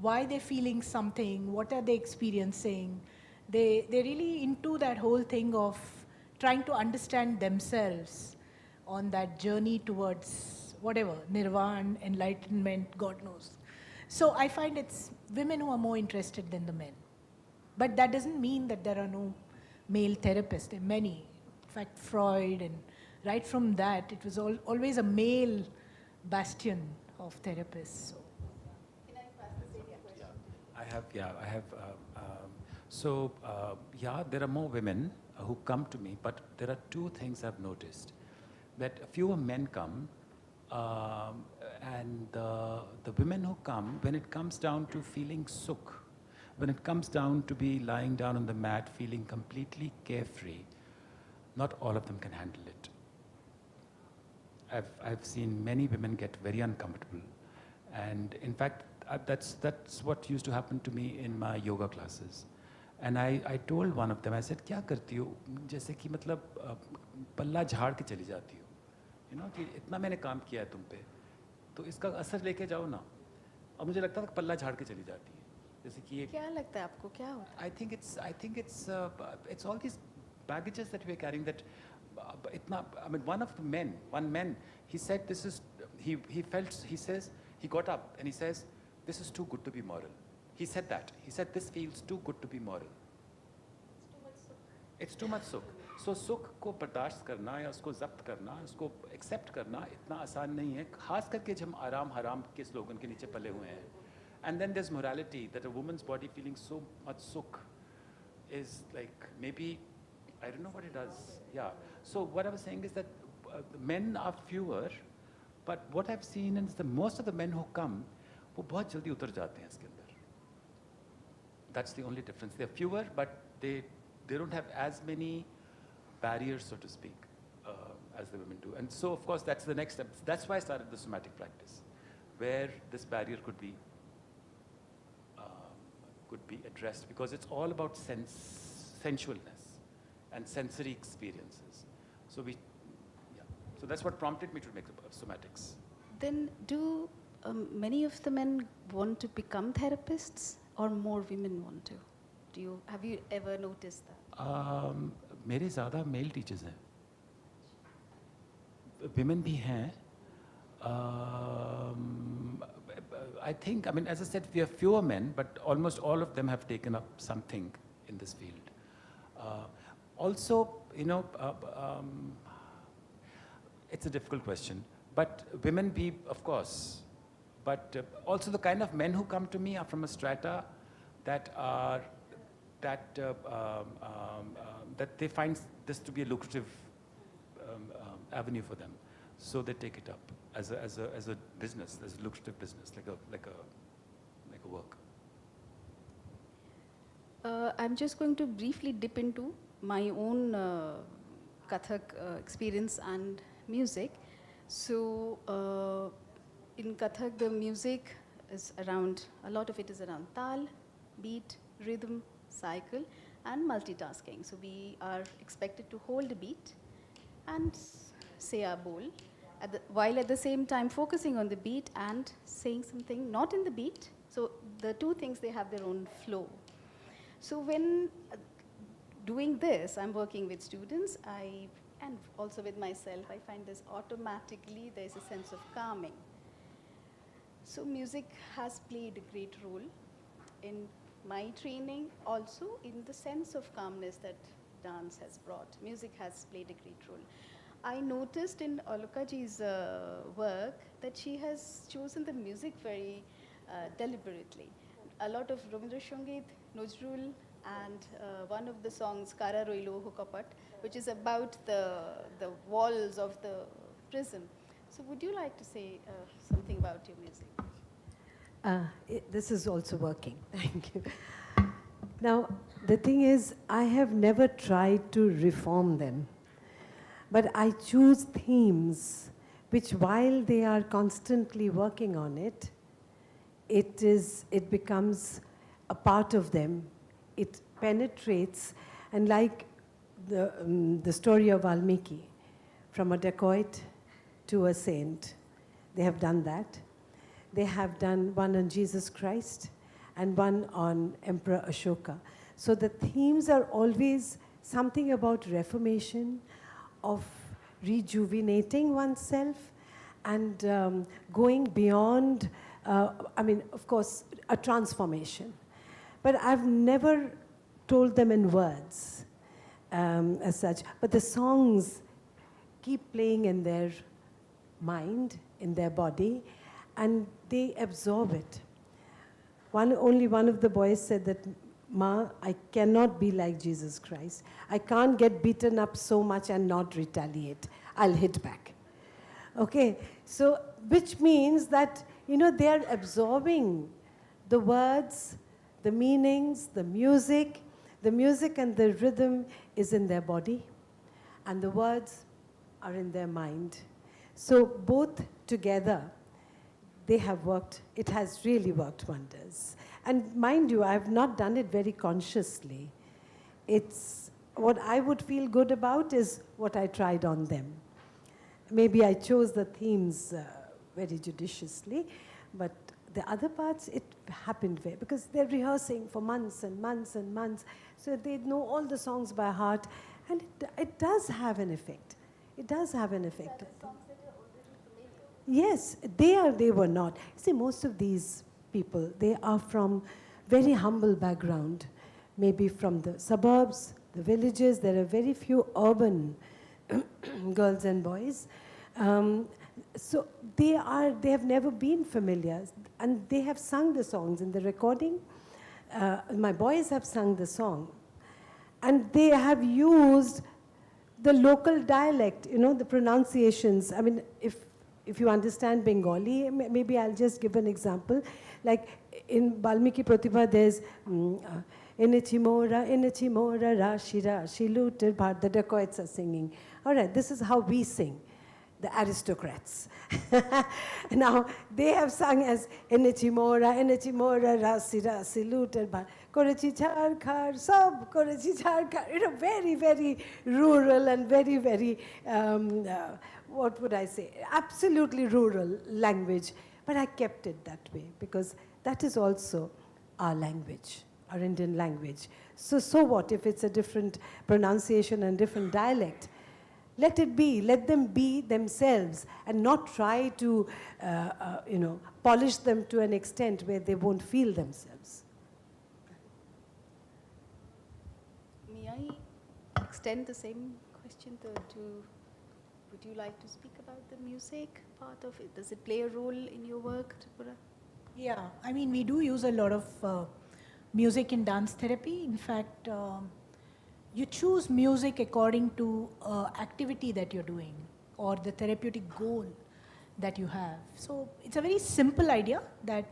why they're feeling something, what are they experiencing. They're really into that whole thing of trying to understand themselves on that journey towards whatever, nirvana, enlightenment, God knows. So I find it's women who are more interested than the men. But that doesn't mean that there are no male therapists. There are many. In fact, Freud, and right from that, it was always a male bastion of therapists. So. Can I pass the same question? I have. There are more women who come to me, but there are 2 things I've noticed. That fewer men come, and the women who come, when it comes down to feeling sukh, when it comes down to be lying down on the mat feeling completely carefree, not all of them can handle it. I've seen many women get very uncomfortable, and in fact that's what used to happen to me in my yoga classes. And I told one of them, I said, क्या करती हो? जैसे कि मतलब पल्ला झाड़ के चली जाती हो, कि इतना मैंने काम किया है तुम पे, तो इसका असर लेके जाओ ना. और मुझे लगता था पल्ला झाड़ के चली जाती है, जैसे कि क्या लगता है आपको, क्या होता है? I think it's all these baggages that we're carrying. That itna, I mean, one man, he said he says, he got up and he says, this is too good to be moral. He said that. He said, this feels too good to be moral. It's too much sukh. So sukh को बर्दाश्त करना या उसको ज़ब्त करना, उसको accept करना इतना आसान नहीं है, खास करके जब हम आराम हराम के स्लोगन के नीचे पले हुए हैं. And then there's morality, that a woman's body feeling so much sukh is like maybe, I don't know what it does. Yeah. So what I was saying is that the men are fewer, but what I've seen is the most of the men who come, वो बहुत जल्दी उतर जाते हैं इसके अंदर. That's the only difference. They're fewer, but they don't have as many barriers, so to speak, as the women do. And so, of course, that's the next step. That's why I started the somatic practice, where this barrier could be addressed, because it's all about sensualness and sensory experiences. So so that's what prompted me to make the somatics. Then do many of the men want to become therapists, or more women want to? Have you ever noticed that? मेरे ज़्यादा male teachers हैं. Women भी हैं. I think, I mean, as I said, we have fewer men, but almost all of them have taken up something in this field. Also, you know, it's a difficult question, but women be, of course, but also the kind of men who come to me are from a strata that they find this to be a lucrative avenue for them, so they take it up as a business, as a lucrative business, like a work. I'm just going to briefly dip into my own Kathak experience and music. So in Kathak, the music is around, a lot of it is around tal, beat, rhythm, cycle, and multitasking. So we are expected to hold a beat and say our bowl, while at the same time focusing on the beat and saying something not in the beat. So the two things, they have their own flow. So when doing this, I'm working with students, and also with myself, I find this automatically, there's a sense of calming. So music has played a great role in my training, also in the sense of calmness that dance has brought. Music has played a great role. I noticed in Alokaji's work that she has chosen the music very deliberately. A lot of Rabindra Sangeet, Nojrul, and one of the songs, Kara Roilo Hukapat, which is about the walls of the prison. So would you like to say something about your music? This is also working. Thank you. Now, the thing is, I have never tried to reform them, but I choose themes which, while they are constantly working on it, it becomes a part of them. It penetrates, and like the story of Valmiki, from a dacoit to a saint, they have done that. They have done one on Jesus Christ and one on Emperor Ashoka. So the themes are always something about reformation, of rejuvenating oneself, and going beyond, I mean, of course, a transformation. But I've never told them in words as such. But the songs keep playing in their mind, in their body, and they absorb it. Only one of the boys said that, "Ma, I cannot be like Jesus Christ. I can't get beaten up so much and not retaliate. I'll hit back." Okay, so which means that, you know, they're absorbing the words, the meanings, the music and the rhythm is in their body, and the words are in their mind. So both together, they have worked, it has really worked wonders. And mind you, I have not done it very consciously. It's, what I would feel good about is what I tried on them. Maybe I chose the themes very judiciously, but the other parts, it happened because they're rehearsing for months and months and months, so they know all the songs by heart, and it does have an effect. It does have an effect. Yes, they were not. See, most of these people, they are from very humble background, maybe from the suburbs, the villages. There are very few urban girls and boys. So they have never been familiar, and they have sung the songs in the recording. My boys have sung the song, And they have used the local dialect, the pronunciations. I mean, if you understand Bengali, maybe I'll just give an example. Like in Balmiki Pratibha, there's Enichimora, Rashi, Rashi, Looter, Bhart, the dacoits are singing. All right, this is how we sing, the aristocrats. Now, they have sung as Enichimora, Rasi, Rasi, Looter, Bhart, Korachi Charkhar, Sab, Korachi Charkhar, very, very rural and very, very, what would I say, absolutely rural language. But I kept it that way because that is also our language, our Indian language. So what if it's a different pronunciation and different dialect? Let it be. Let them be themselves and not try to, polish them to an extent where they won't feel themselves. May I extend the same question to would you like to speak about the music part of it? Does it play a role in your work, Tripura? Yeah, I mean, we do use a lot of music in dance therapy. In fact, you choose music according to activity that you're doing or the therapeutic goal that you have. So it's a very simple idea that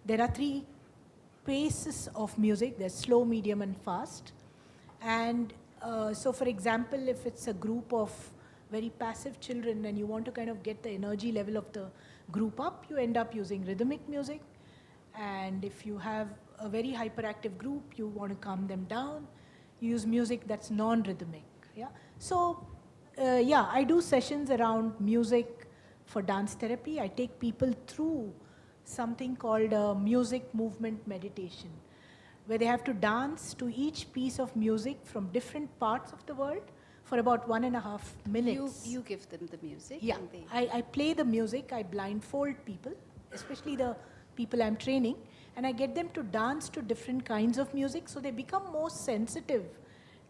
there are 3 paces of music. There's slow, medium, and fast. And so for example, if it's a group of very passive children and you want to kind of get the energy level of the group up, you end up using rhythmic music. And if you have a very hyperactive group, you want to calm them down, you use music that's non-rhythmic. Yeah. So I do sessions around music for dance therapy. I take people through something called a music movement meditation, where they have to dance to each piece of music from different parts of the world for about 1.5 minutes. You give them the music? Yeah, And they I play the music, I blindfold people, especially the people I'm training, and I get them to dance to different kinds of music so they become more sensitive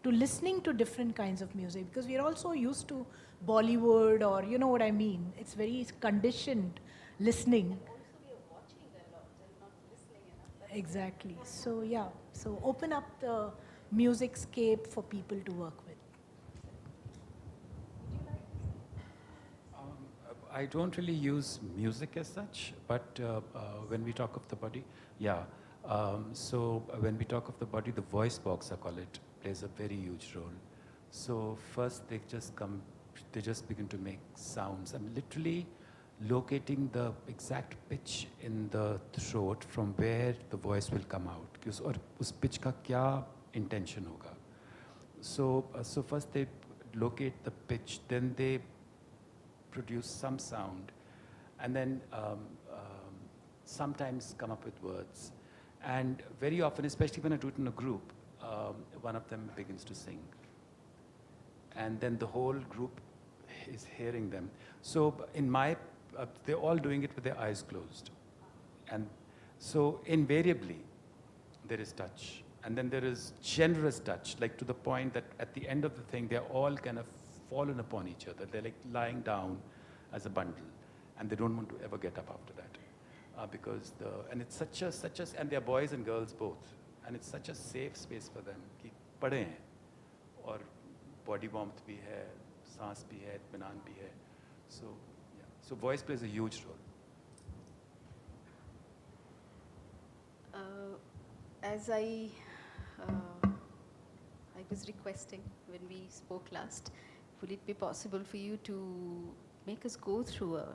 to listening to different kinds of music, because we're also used to Bollywood, or you know what I mean, it's very conditioned listening. Exactly. So yeah, so open up the music scape for people to work with. I don't really use music as such, but when we talk of the body, yeah. So when we talk of the body, the voice box, I call it, plays a very huge role. So first they just begin to make sounds. I'm literally locating the exact pitch in the throat from where the voice will come out. और उस pitch का क्या intention होगा. So first they locate the pitch, then they produce some sound, and then sometimes come up with words. And very often, especially when I do it in a group, one of them begins to sing. And then the whole group is hearing them. So in my, they're all doing it with their eyes closed. And so invariably, there is touch. And then there is generous touch, like to the point that at the end of the thing, they're all kind of fallen upon each other. They're like lying down as a bundle, and they don't want to ever get up after that. Because and it's such a, and they're boys and girls both, and it's such a safe space for them. कि पढ़े हैं, और body warmth भी है, सांस भी है, इत्मीनान भी है. So yeah, so voice plays a huge role. As I was requesting when we spoke last, would it be possible for you to make us go through a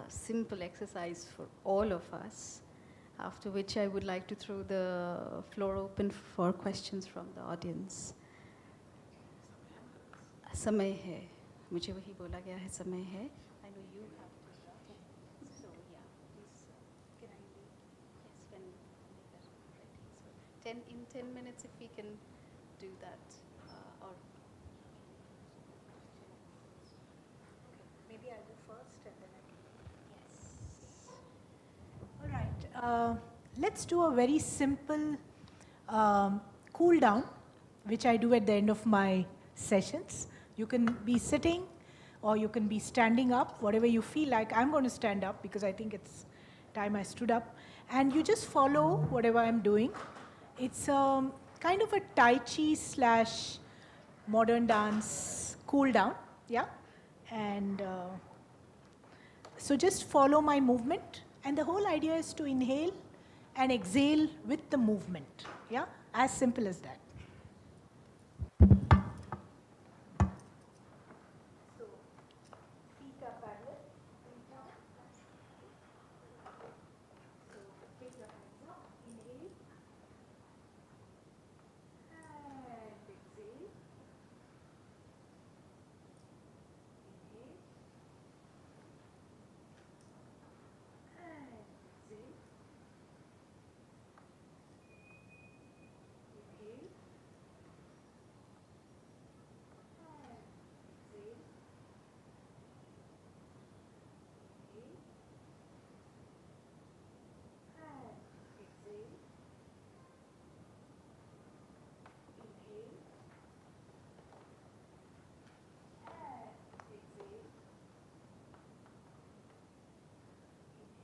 simple exercise for all of us, after which I would like to throw the floor open for questions from the audience. समय है, मुझे वही बोला गया है, समय है. I know you have to. So yeah, please, can I be, yes, when ready. So in 10 minutes, if we can do that, or maybe I'll go first and then I can. Yes. All right. Let's do a very simple cool down, which I do at the end of my sessions. You can be sitting or you can be standing up, whatever you feel like. I'm going to stand up because I think it's time I stood up. And you just follow whatever I'm doing. It's kind of a Tai Chi slash modern dance cool down, yeah? And so just follow my movement, and the whole idea is to inhale and exhale with the movement, yeah? As simple as that. So, feet are parallel. So, take your hands up, inhale, and exhale. Inhale. And exhale. Inhale. And exhale. Inhale. And exhale. Inhale. And exhale. Inhale.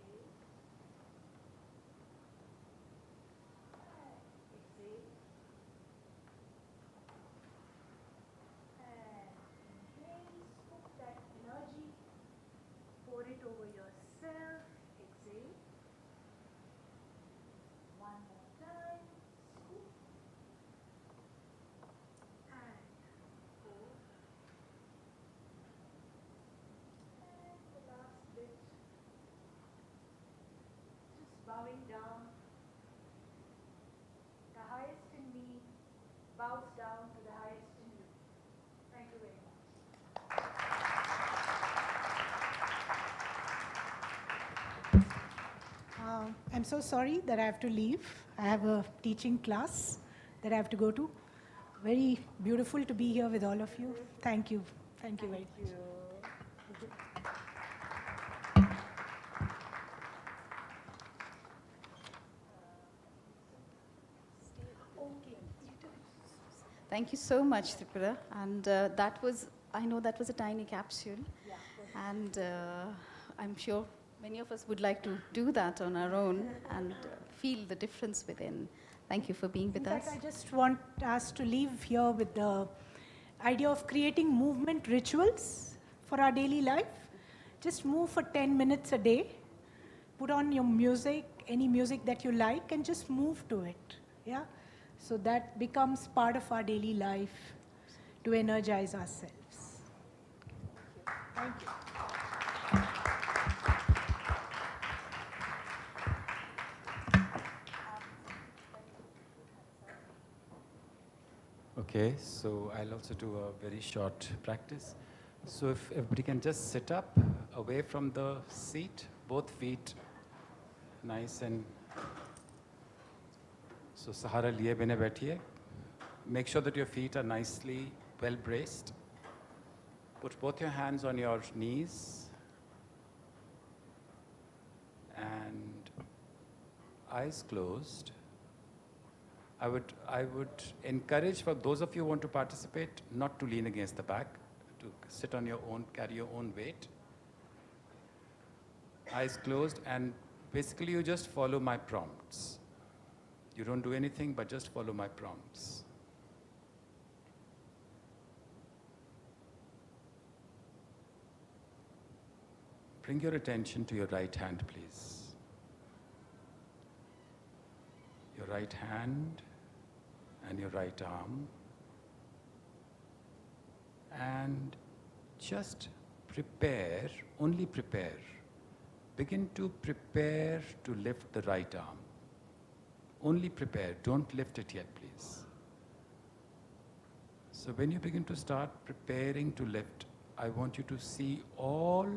Exhale. And inhale, scoop that energy, pour it over yourself. Exhale. One more time. Scoop. And pour. And the last bit. Just bowing down. The highest in me bows down to the highest in you. Thank you very much. I'm so sorry that I have to leave. I have a teaching class that I have to go to. Very beautiful to be here with all of you. Thank you. Thank you very much. Thank you so much, Tripura. And I know that was a tiny capsule. And I'm sure many of us would like to do that on our own and feel the difference within. Thank you for being with us. In fact, I just want us to leave here with the idea of creating movement rituals for our daily life. Just move for 10 minutes a day. Put on your music, any music that you like, and just move to it. Yeah? So that becomes part of our daily life to energize ourselves. Thank you. Okay, so I'll also do a very short practice. So if everybody can just sit up away from the seat, both feet nice and so Sahara liye bine baithiye. Make sure that your feet are nicely well braced. Put both your hands on your knees and eyes closed. I would encourage for those of you who want to participate not to lean against the back, to sit on your own, carry your own weight. Eyes closed, and basically you just follow my prompts. You don't do anything but just follow my prompts. Bring your attention to your right hand, please. Your right hand and your right arm. And just prepare, only prepare. Begin to prepare to lift the right arm. Only prepare, don't lift it yet, please. So when you begin to start preparing to lift, I want you to see all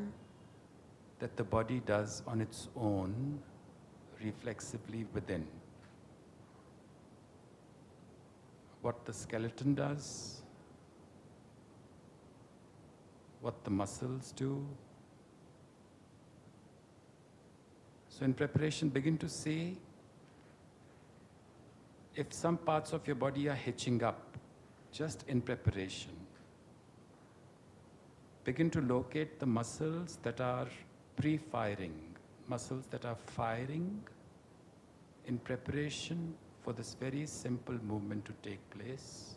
that the body does on its own, reflexively within. What the skeleton does, what the muscles do. So in preparation, begin to see if some parts of your body are hitching up, just in preparation. Begin to locate the muscles that are pre-firing, muscles that are firing in preparation for this very simple movement to take place.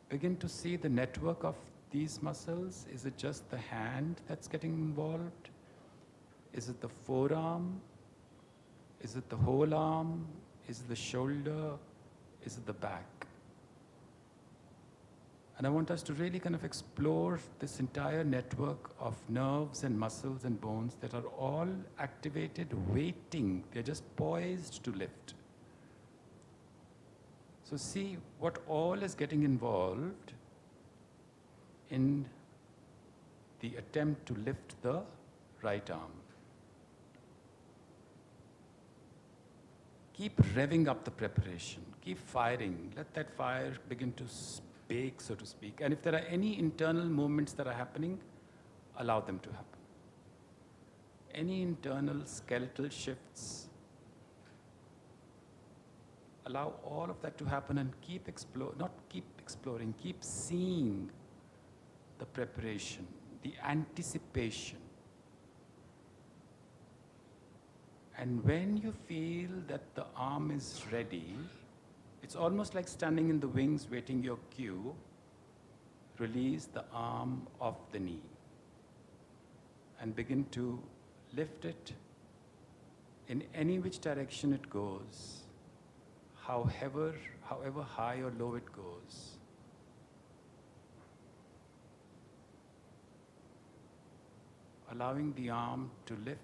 Begin to see the network of these muscles. Is it just the hand that's getting involved? Is it the forearm? Is it the whole arm? Is it the shoulder? Is it the back? And I want us to really kind of explore this entire network of nerves and muscles and bones that are all activated, waiting. They're just poised to lift. So see what all is getting involved in the attempt to lift the right arm. Keep revving up the preparation. Keep firing. Let that fire begin to bake, so to speak. And if there are any internal movements that are happening, allow them to happen. Any internal skeletal shifts, allow all of that to happen and keep exploring, keep seeing the preparation, the anticipation. And when you feel that the arm is ready, it's almost like standing in the wings waiting your cue. Release the arm off the knee and begin to lift it in any which direction it goes, however high or low it goes. Allowing the arm to lift.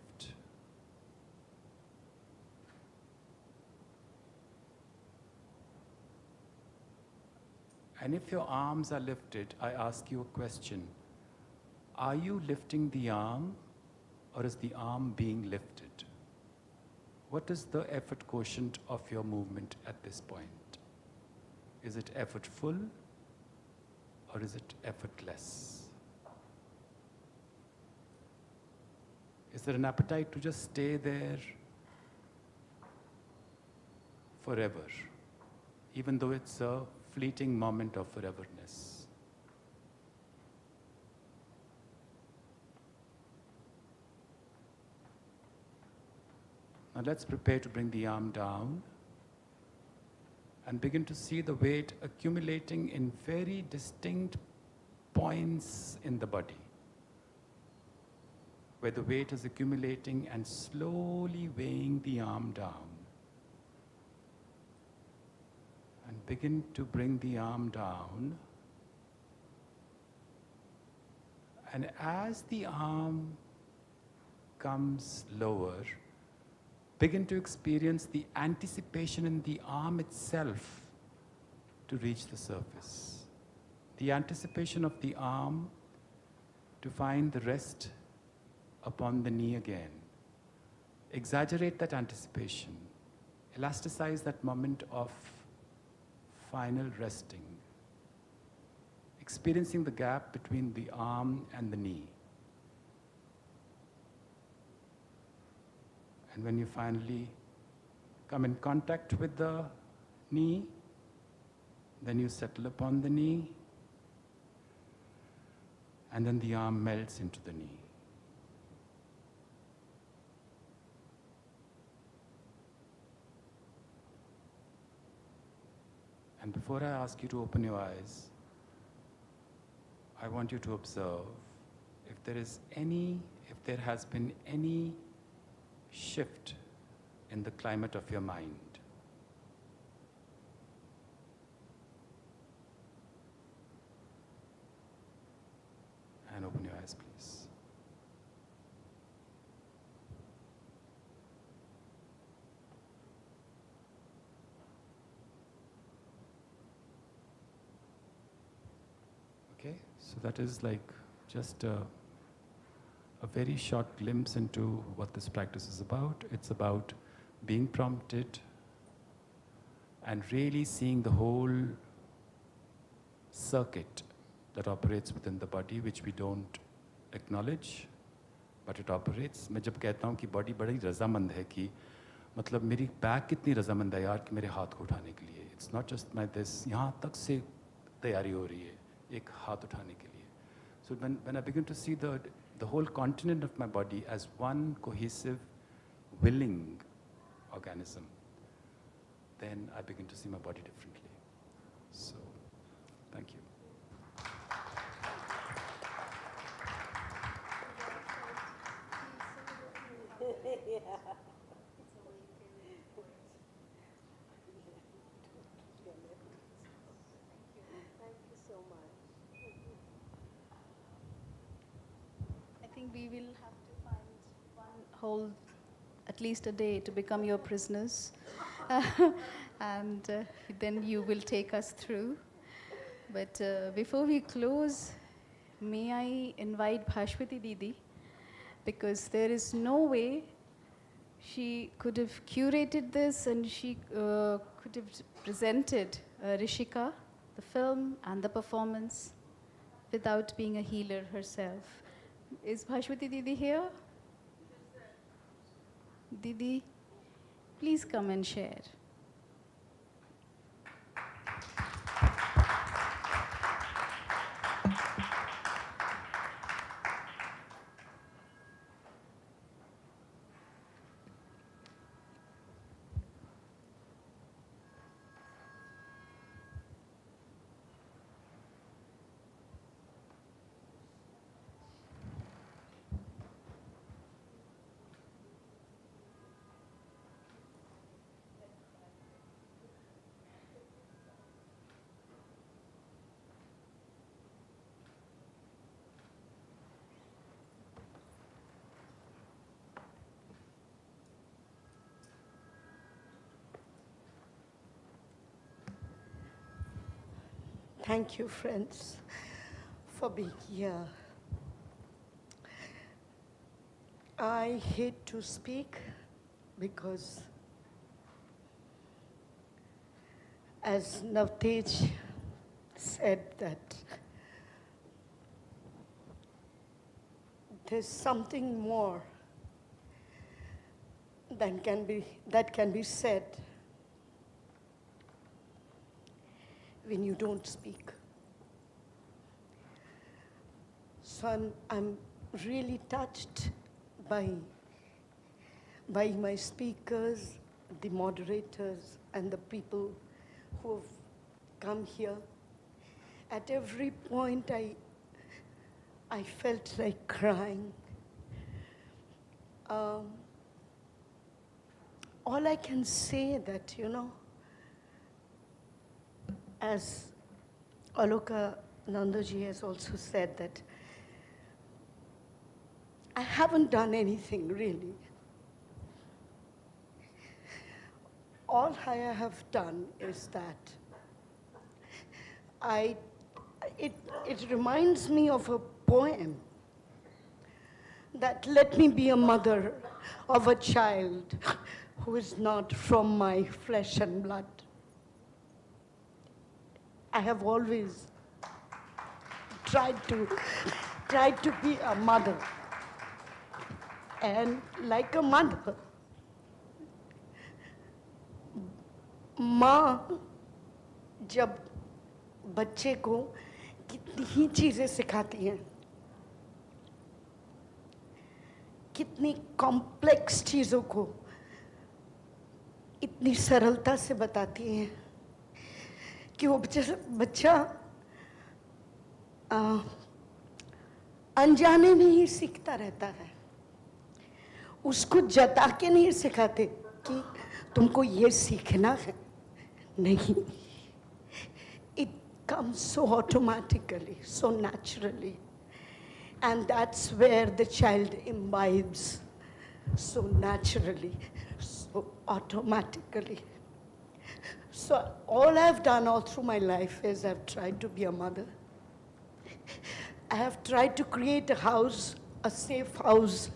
And if your arms are lifted, I ask you a question. Are you lifting the arm, or is the arm being lifted? What is the effort quotient of your movement at this point? Is it effortful, or is it effortless? Is there an appetite to just stay there forever, even though it's a fleeting moment of foreverness? Now let's prepare to bring the arm down and begin to see the weight accumulating in very distinct points in the body, where the weight is accumulating and slowly weighing the arm down. And begin to bring the arm down. And as the arm comes lower, begin to experience the anticipation in the arm itself to reach the surface. The anticipation of the arm to find the rest upon the knee again. Exaggerate that anticipation. Elasticize that moment of final resting. Experiencing the gap between the arm and the knee. And when you finally come in contact with the knee, then you settle upon the knee, and then the arm melts into the knee. And before I ask you to open your eyes, I want you to observe if there has been any shift in the climate of your mind. And open your eyes, please. Okay, so that is like just a very short glimpse into what this practice is about. It's about being prompted and really seeing the whole circuit that operates within the body, which we don't acknowledge, but it operates. मैं जब कहता हूँ कि body बड़ी रज़ामंद है कि मतलब मेरी back कितनी रज़ामंद है यार कि मेरे हाथ को उठाने के लिए. It's not just my this, यहाँ तक से तैयारी हो रही है एक हाथ उठाने के लिए. So when I begin to see the whole continent of my body as one cohesive willing organism, then I begin to see my body differently. So, thank you. I think we will have to find one whole, at least a day, to become your prisoners. And then you will take us through. But before we close, may I invite Bhashwati Didi, because there is no way she could have curated this and she could have presented Rishika, the film and the performance, without being a healer herself. Is Bhashwati Didi here? Didi, please come and share. Thank you, friends, for being here. I hate to speak because, as Navtej said, that there's something more that can be said when you don't speak. So I'm really touched by my speakers, the moderators, and the people who have come here. At every point, I felt like crying. All I can say that, as Aloka Nandaji has also said, that I haven't done anything really. All I have done is that it reminds me of a poem that let me be a mother of a child who is not from my flesh and blood. I have always tried to be a mother. And like a mother, माँ जब बच्चे को कितनी ही चीज़ें सिखाती हैं, कितनी complex चीज़ों को इतनी सरलता से बताती हैं कि वो बच्चा अनजाने में ही सीखता रहता है. उसको जता के नहीं सिखाते कि तुमको ये सीखना है. नहीं. It comes so automatically, so naturally. And that's where the child imbibes so naturally, so automatically. So all I've done all through my life is I've tried to be a mother. I have tried to create a house, a safe house,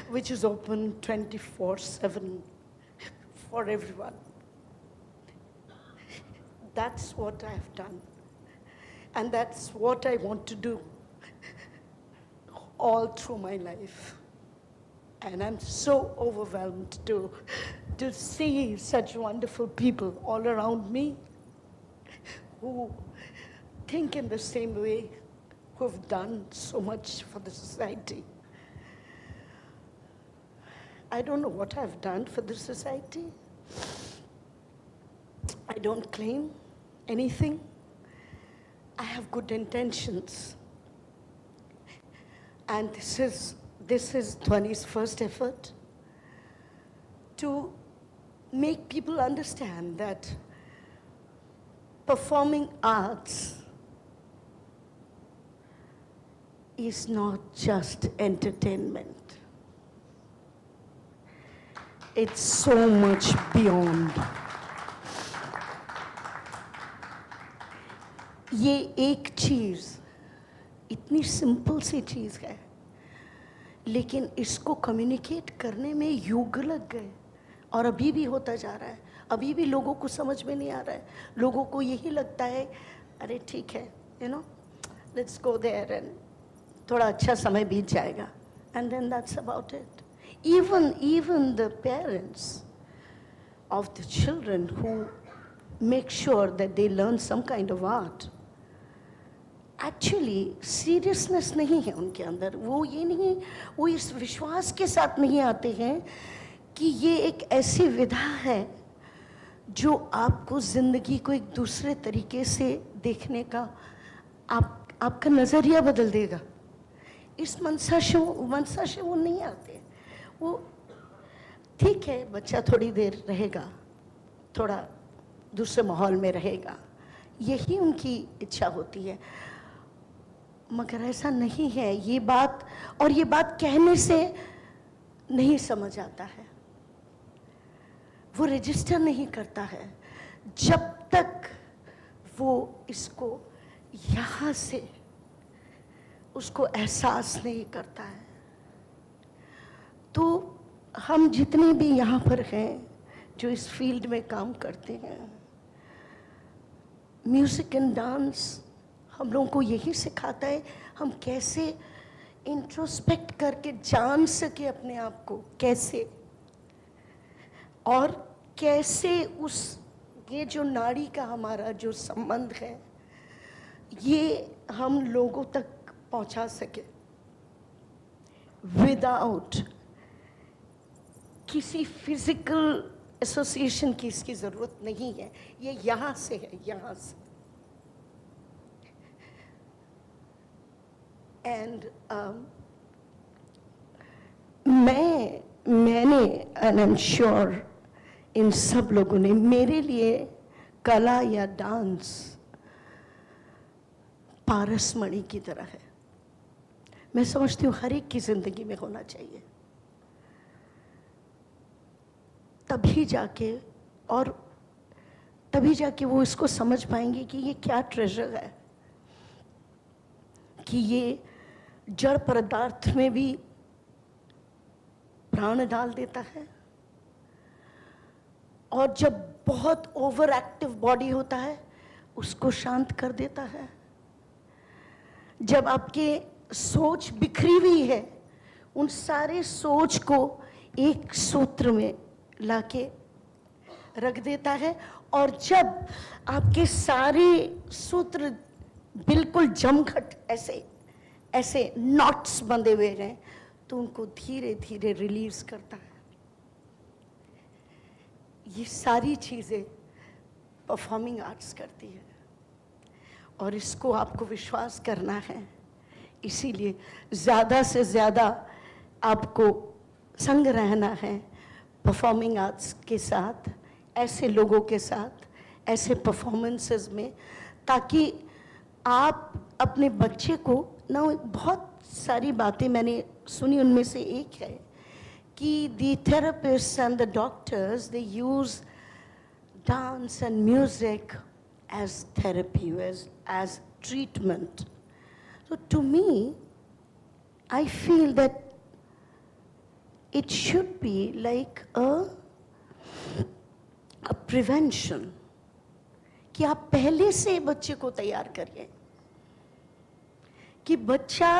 which is open 24/7 for everyone. That's what I've done. And that's what I want to do all through my life. And I'm so overwhelmed to see such wonderful people all around me who think in the same way, who have done so much for the society. I don't know what I've done for the society. I don't claim anything. I have good intentions. And this is Dhwani's first effort to make people understand that performing arts is not just entertainment. It's so much beyond. ये एक चीज़ इतनी simple सी चीज़ है, लेकिन इसको communicate करने में युग लग गए और अभी भी होता जा रहा है। अभी भी लोगों को समझ में नहीं आ रहा है। लोगों को यही लगता है अरे ठीक है, लेट्स गो देयर एंड थोड़ा अच्छा समय बीत जाएगा, and then that's about it. Even the parents of the children who make sure that they learn some kind of art, actually seriousness नहीं है उनके अंदर. वो इस विश्वास के साथ नहीं आते हैं कि ये एक ऐसी विधा है जो आपको ज़िंदगी को एक दूसरे तरीके से देखने का, आपका नज़रिया बदल देगा. इस मनसा से वो नहीं आते. वो ठीक है, बच्चा थोड़ी देर रहेगा, थोड़ा दूसरे माहौल में रहेगा, यही उनकी इच्छा होती है. मगर ऐसा नहीं है. ये बात कहने से नहीं समझ आता है, वो रजिस्टर नहीं करता है जब तक वो इसको यहाँ से उसको एहसास नहीं करता है. तो हम जितने भी यहाँ पर हैं जो इस फील्ड में काम करते हैं, म्यूज़िक एंड डांस हम लोगों को यही सिखाता है हम कैसे इंट्रोस्पेक्ट करके जान सके अपने आप को, कैसे, और कैसे ये जो नाड़ी का हमारा जो संबंध है ये हम लोगों तक पहुंचा सके विदाउट किसी फिजिकल एसोसिएशन की इसकी ज़रूरत नहीं है. ये यहाँ से है, यहाँ से. एंड मैंने and I am sure in सब लोगों ने, मेरे लिए कला या डांस पारसमणि की तरह है. मैं समझती हूँ हर एक की ज़िंदगी में होना चाहिए, तभी जाके वो इसको समझ पाएंगे कि ये क्या ट्रेजर है, कि ये जड़ पदार्थ में भी प्राण डाल देता है, और जब बहुत ओवर एक्टिव बॉडी होता है उसको शांत कर देता है. जब आपके सोच बिखरी हुई है उन सारे सोच को एक सूत्र में लाके रख देता है, और जब आपके सारे सूत्र बिल्कुल जमघट ऐसे नॉट्स बंधे हुए हैं तो उनको धीरे धीरे रिलीज करता है. ये सारी चीज़ें परफॉर्मिंग आर्ट्स करती है और इसको आपको विश्वास करना है. इसीलिए ज़्यादा से ज़्यादा आपको संग रहना है परफॉर्मिंग आर्ट्स के साथ, ऐसे लोगों के साथ, ऐसे परफॉर्मेंसेस में, ताकि आप अपने बच्चे को ना, बहुत सारी बातें मैंने सुनी, उनमें से एक है कि the therapists and the doctors, they use dance and music as therapy, as treatment. So to me, I feel that it should be like a prevention, कि आप पहले से बच्चे को तैयार करिए, कि बच्चा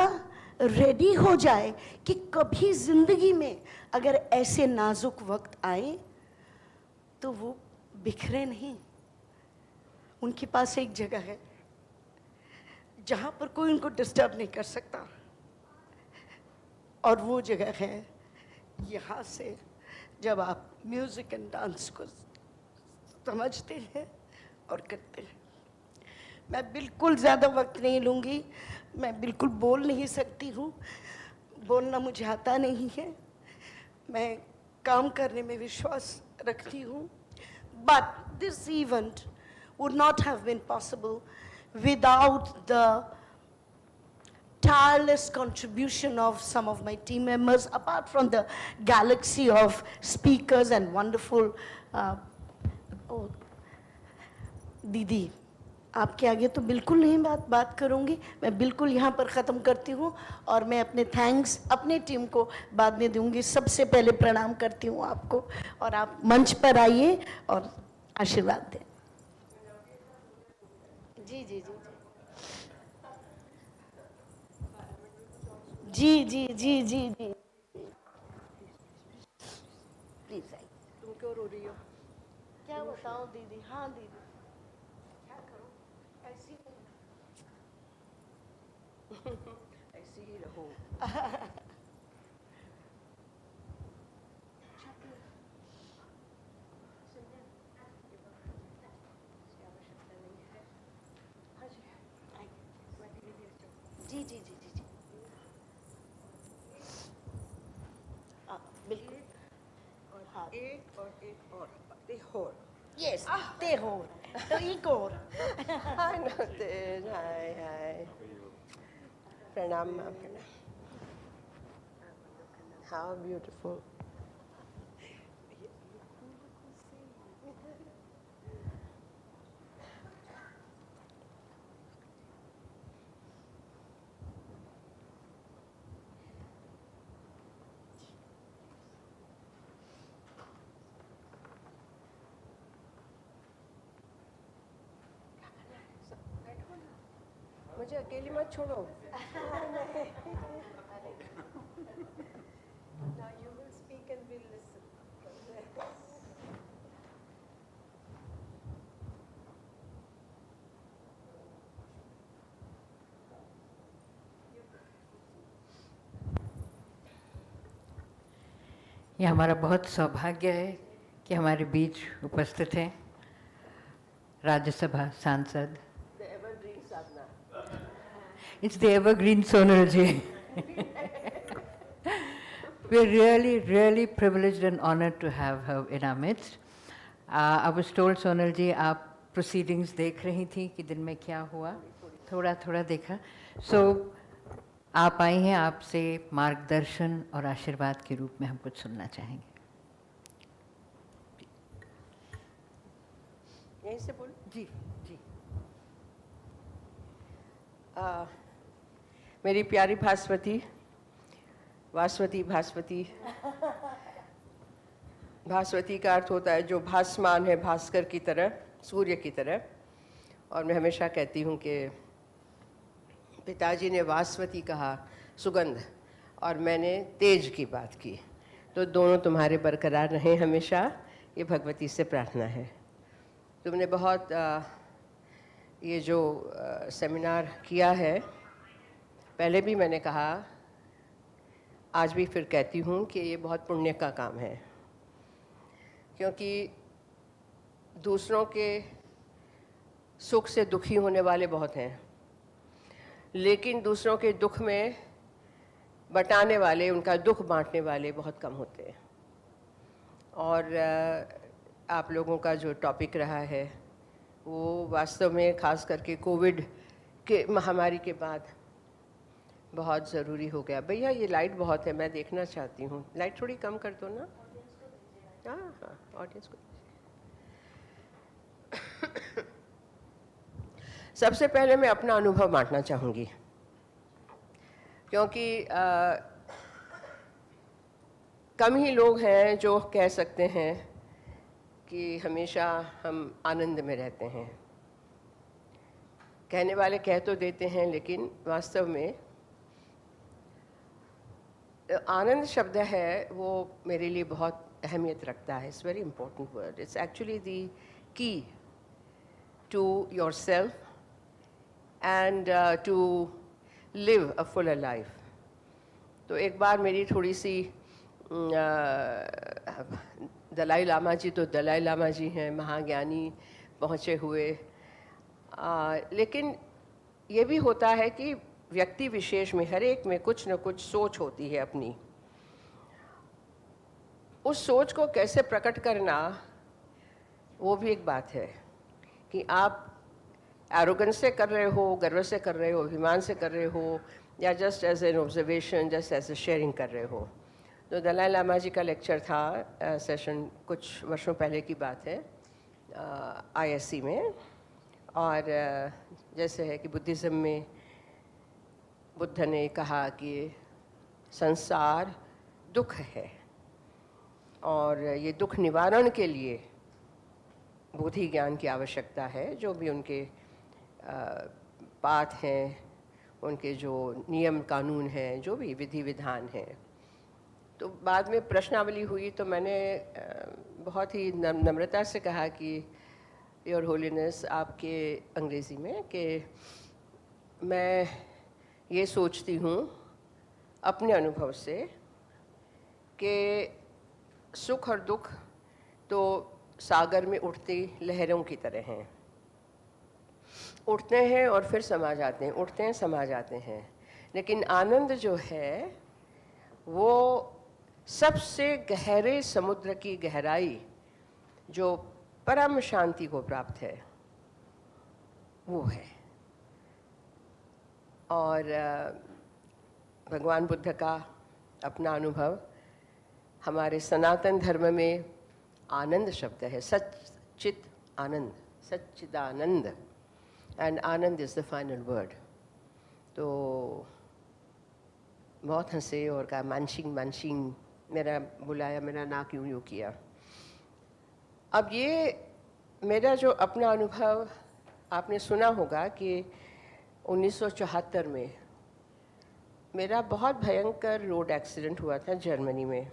रेडी हो जाए कि कभी जिंदगी में अगर ऐसे नाजुक वक्त आए तो वो बिखरे नहीं. उनके पास एक जगह है जहाँ पर कोई उनको डिस्टर्ब नहीं कर सकता, और वो जगह है यहाँ से जब आप म्यूज़िक एंड डांस को समझते हैं और करते हैं। मैं बिल्कुल ज़्यादा वक्त नहीं लूँगी, मैं बिल्कुल बोल नहीं सकती हूँ, बोलना मुझे आता नहीं है, मैं काम करने में विश्वास रखती हूँ। But this event would not have been possible without the tireless contribution of some of my team members, apart from the galaxy of speakers and wonderful oh, दीदी आपके आगे तो बिल्कुल नहीं बात करूँगी, मैं बिल्कुल यहाँ पर ख़त्म करती हूँ और मैं अपने थैंक्स अपने टीम को बाद में दूँगी। सबसे पहले प्रणाम करती हूँ आपको और आप मंच पर आइए और आशीर्वाद दें। जी जी जी जी जी जी जी प्लीज आइए। तुम क्यों रो रही हो? क्या बताऊँ दीदी? हाँ दीदी क्या करूँ, ऐसी ऐसी ही रहो। जी जी जी जी जी बिल्कुल। हाँ एक और the whole. Yes, the whole. The igor. Hi, Navtej. Hi. Pranam, ma'am. How beautiful. मुझे अकेली मत छोड़ो। Now you will speak and we'll listen. ये हमारा बहुत सौभाग्य है कि हमारे बीच उपस्थित हैं राज्यसभा सांसद। The evergreen sadhana. It's the evergreen Sonal ji. We're really privileged and honored to have her in our midst. I was told, Sonal ji, आप proceedings देख रही थी कि दिन में क्या हुआ, थोड़ा देखा. So आप आई हैं, आपसे मार्गदर्शन और आशीर्वाद के रूप में हम कुछ सुनना चाहेंगे. यहीं से बोल। जी मेरी प्यारी भास्वती, भास्वती का अर्थ होता है जो भासमान है, भास्कर की तरह, सूर्य की तरह। और मैं हमेशा कहती हूँ कि पिताजी ने वास्वती कहा, सुगंध, और मैंने तेज की बात की, तो दोनों तुम्हारे बरकरार रहें हमेशा, ये भगवती से प्रार्थना है। तुमने बहुत ये जो सेमिनार किया है, पहले भी मैंने कहा, आज भी फिर कहती हूँ कि ये बहुत पुण्य का काम है, क्योंकि दूसरों के सुख से दुखी होने वाले बहुत हैं, लेकिन दूसरों के दुख में बटाने वाले, उनका दुख बांटने वाले बहुत कम होते हैं। और आप लोगों का जो टॉपिक रहा है वो वास्तव में ख़ास करके कोविड के महामारी के बाद बहुत ज़रूरी हो गया। भैया ये लाइट बहुत है, मैं देखना चाहती हूँ, लाइट थोड़ी कम कर दो ना। हाँ ऑडियंस को। सबसे पहले मैं अपना अनुभव बांटना चाहूँगी, क्योंकि कम ही लोग हैं जो कह सकते हैं कि हमेशा हम आनंद में रहते हैं। कहने वाले कह तो देते हैं, लेकिन वास्तव में आनंद शब्द है वो मेरे लिए बहुत अहमियत रखता है। It's very important word. It's actually the key to your self and to live a full life. तो एक बार मेरी थोड़ी सी दलाई लामा जी तो दलाई लामा जी हैं, महाज्ञानी पहुँचे हुए, लेकिन ये भी होता है कि व्यक्ति विशेष में हर एक में कुछ न कुछ सोच होती है अपनी। उस सोच को कैसे प्रकट करना, वो भी एक बात है कि आप एरोगेंस से कर रहे हो, गर्व से कर रहे हो, अभिमान से कर रहे हो, या just as an observation, just as a sharing कर रहे हो। तो दलाई लामा जी का लेक्चर था, सेशन कुछ वर्षों पहले की बात है, ISC में, और जैसे है कि बुद्धिज़्म में बुद्ध ने कहा कि संसार दुख है और ये दुख निवारण के लिए बोधि ज्ञान की आवश्यकता है। जो भी उनके पाठ हैं, उनके जो नियम कानून हैं, जो भी विधि विधान हैं। तो बाद में प्रश्नावली हुई तो मैंने बहुत ही नम्रता से कहा कि योर होलीनेस, आपके अंग्रेज़ी में, कि मैं ये सोचती हूँ अपने अनुभव से कि सुख और दुख तो सागर में उठती लहरों की तरह हैं, उठते हैं और फिर समा जाते हैं, उठते हैं समा जाते हैं। लेकिन आनंद जो है वो सबसे गहरे समुद्र की गहराई, जो परम शांति को प्राप्त है, वो है। और भगवान बुद्ध का अपना अनुभव, हमारे सनातन धर्म में आनंद शब्द है, सच्चित आनंद, सच्चिदानंद, and anand is the final word. तो बहुत हंसे और कहा मानसिंग मानसिंग, मेरा बुलाया, मेरा नाक यूँ यूँ किया। अब ये मेरा जो अपना अनुभव, आपने सुना होगा कि 1974 में मेरा बहुत भयंकर रोड एक्सीडेंट हुआ था जर्मनी में।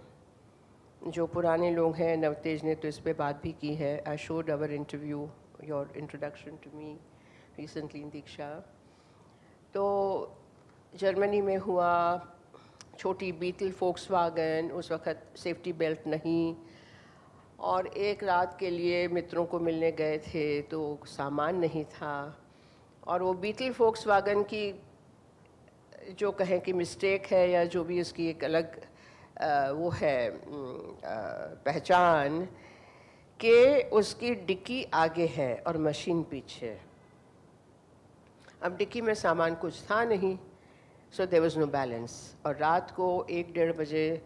जो पुराने लोग हैं, नवतेज ने तो इस पे बात भी की है। I showed our interview, your introduction to me recently in Diksha. तो जर्मनी में हुआ, छोटी बीटल फोक्सवागन, उस वक़्त सेफ्टी बेल्ट नहीं, और एक रात के लिए मित्रों को मिलने गए थे तो सामान नहीं था, और वो बीटल फोक्सवागन की जो कहें कि मिस्टेक है या जो भी उसकी एक अलग वो है पहचान, कि उसकी डिक्की आगे है और मशीन पीछे। अब डिक्की में सामान कुछ था नहीं, so there was no balance. और रात को 1-1:30 बजे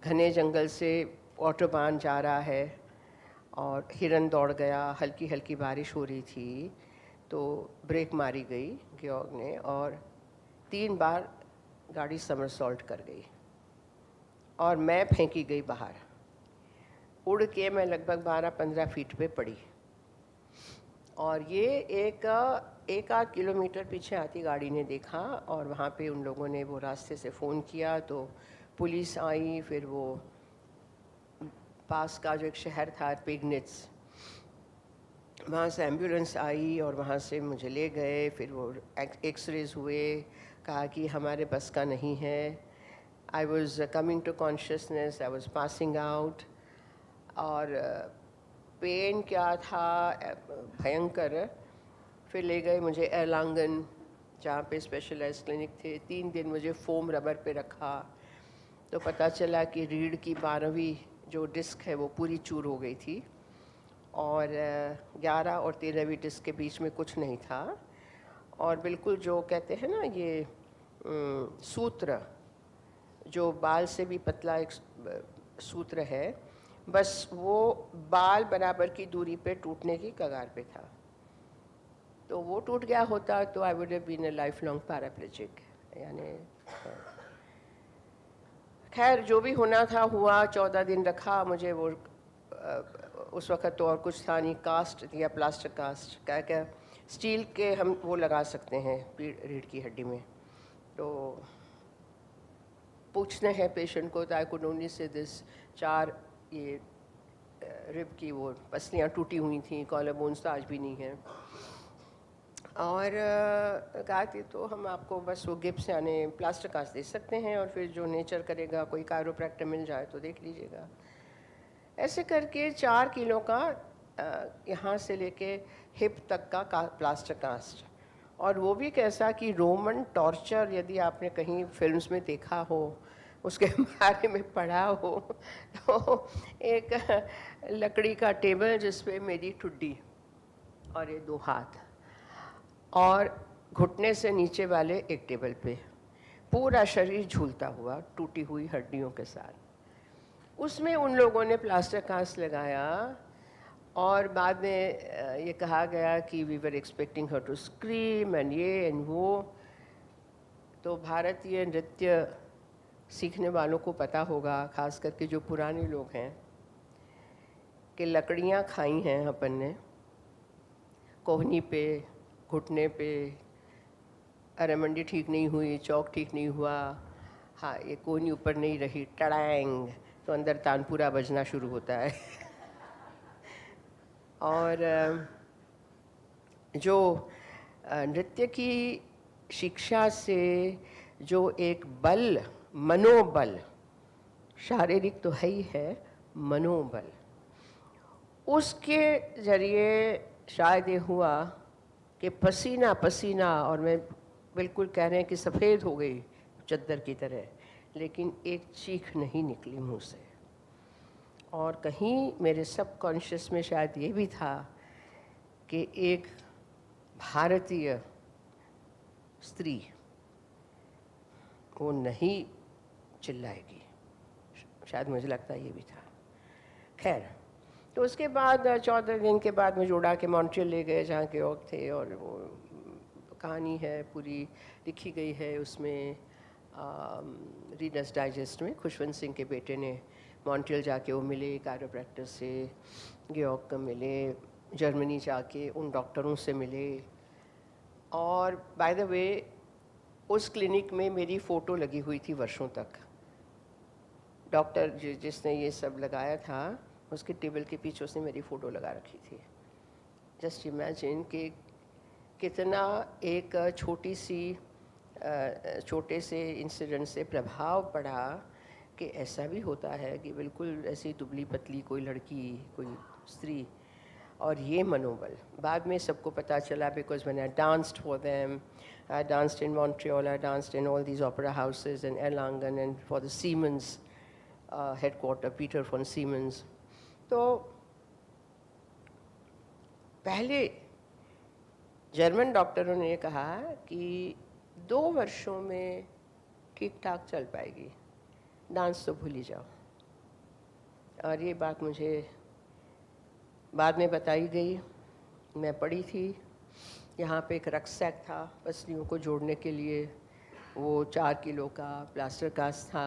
घने जंगल से ऑटोबान जा रहा है और हिरन दौड़ गया, हल्की हल्की बारिश हो रही थी, तो ब्रेक मारी गई गियोर्ग ने और 3 बार गाड़ी समरसॉल्ट कर गई और मैं फेंकी गई बाहर। उड़ के मैं लगभग 12-15 फीट पे पड़ी, और ये एक आध किलोमीटर पीछे आती गाड़ी ने देखा, और वहाँ पे उन लोगों ने वो रास्ते से फ़ोन किया तो पुलिस आई। फिर वो पास का जो एक शहर था पिग्निट्स, वहाँ से एम्बुलेंस आई और वहाँ से मुझे ले गए। फिर वो एक्सरेज हुए, कहा कि हमारे बस का नहीं है। I was coming to consciousness, I was passing out, और पेन क्या था भयंकर। फिर ले गए मुझे एर्लांगन, जहाँ पे स्पेशलाइज्ड क्लिनिक थे। 3 दिन मुझे फोम रबर पे रखा, तो पता चला कि रीढ़ की 12वीं जो डिस्क है वो पूरी चूर हो गई थी, और 11 और 13वीं डिस्क के बीच में कुछ नहीं था। और बिल्कुल जो कहते हैं ना ये सूत्र, जो बाल से भी पतला एक सूत्र है, बस वो बाल बराबर की दूरी पे टूटने की कगार पे था। तो वो टूट गया होता तो I would have been a life long paraplegic. यानी खैर जो भी होना था हुआ। 14 दिन रखा मुझे। वो उस वक़्त तो और कुछ था नहीं, कास्ट या प्लास्टर कास्ट क्या स्टील के हम वो लगा सकते हैं रीढ़ की हड्डी में। तो पूछते हैं पेशेंट को, तो I could only say this 4 ये रिब की वो पसलियाँ टूटी हुई थी, कॉलर बोन्स तो आज भी नहीं है। और कहा कि तो हम आपको बस वो गिप्स यानी प्लास्टर कास्ट दे सकते हैं और फिर जो नेचर करेगा, कोई कायरोप्रैक्टर मिल जाए तो देख लीजिएगा। ऐसे करके 4 किलो का यहाँ से लेके हिप तक का प्लास्टर कास्ट, और वो भी कैसा कि रोमन टॉर्चर, यदि आपने कहीं फिल्म्स में देखा हो, उसके बारे में पढ़ा हो, तो एक लकड़ी का टेबल जिस पे मेरी ठुड्डी और ये 2 हाथ और घुटने से नीचे वाले एक टेबल पे, पूरा शरीर झूलता हुआ टूटी हुई हड्डियों के साथ। उसमें उन लोगों ने प्लास्टर कास्ट लगाया और बाद में ये कहा गया कि we were expecting her to scream and ये एंड वो। तो भारतीय नृत्य सीखने वालों को पता होगा, खास करके जो पुराने लोग हैं, कि लकड़ियाँ खाई हैं अपन ने कोहनी पे, घुटने पे, अरे मंडी ठीक नहीं हुई, चौक ठीक नहीं हुआ, हाँ ये कोहनी ऊपर नहीं रही, टड़ैंग, तो अंदर तानपुरा बजना शुरू होता है। और जो नृत्य की शिक्षा से जो एक बल, मनोबल, शारीरिक तो है ही है, मनोबल, उसके जरिए शायद ये हुआ कि पसीना पसीना, और मैं बिल्कुल कह रहे हैं कि सफ़ेद हो गई चद्दर की तरह, लेकिन एक चीख नहीं निकली मुंह से। और कहीं मेरे सबकॉन्शियस में शायद ये भी था कि एक भारतीय स्त्री वो नहीं चिल्लाएगी, शायद मुझे लगता ये भी था। खैर, तो उसके बाद 14 दिन के बाद मुझे उड़ा के मॉन्ट्रियल ले गए जहाँ के लोग थे, और वो कहानी है पूरी लिखी गई है उसमें, रीडर्स डाइजेस्ट में। खुशवंत सिंह के बेटे ने मॉन्ट्रियल जाके वो मिले कायरोप्रैक्टर से, गियोर्क मिले, जर्मनी जाके उन डॉक्टरों से मिले। और बाय द वे उस क्लिनिक में मेरी फ़ोटो लगी हुई थी वर्षों तक। डॉक्टर जिसने ये सब लगाया था, उसके टेबल के पीछे उसने मेरी फ़ोटो लगा रखी थी। जस्ट इमेजिन कि कितना एक छोटे से इंसिडेंट से प्रभाव पड़ा कि ऐसा भी होता है कि बिल्कुल ऐसी दुबली पतली कोई लड़की, कोई स्त्री, और ये मनोबल। बाद में सबको पता चला, because when I danced for them, I danced in Montreal, I danced in all these opera houses in Erlangen and for the Siemens headquarter, Peter von Siemens. तो पहले जर्मन डॉक्टरों ने कहा कि 2 वर्षों में ठीक ठाक चल पाएगी, डांस तो भूल ही जाओ। और ये बात मुझे बाद में बताई गई। मैं पढ़ी थी, यहाँ पे एक रक्सैक था पसलियों को जोड़ने के लिए, वो 4 किलो का प्लास्टर कास्ट था।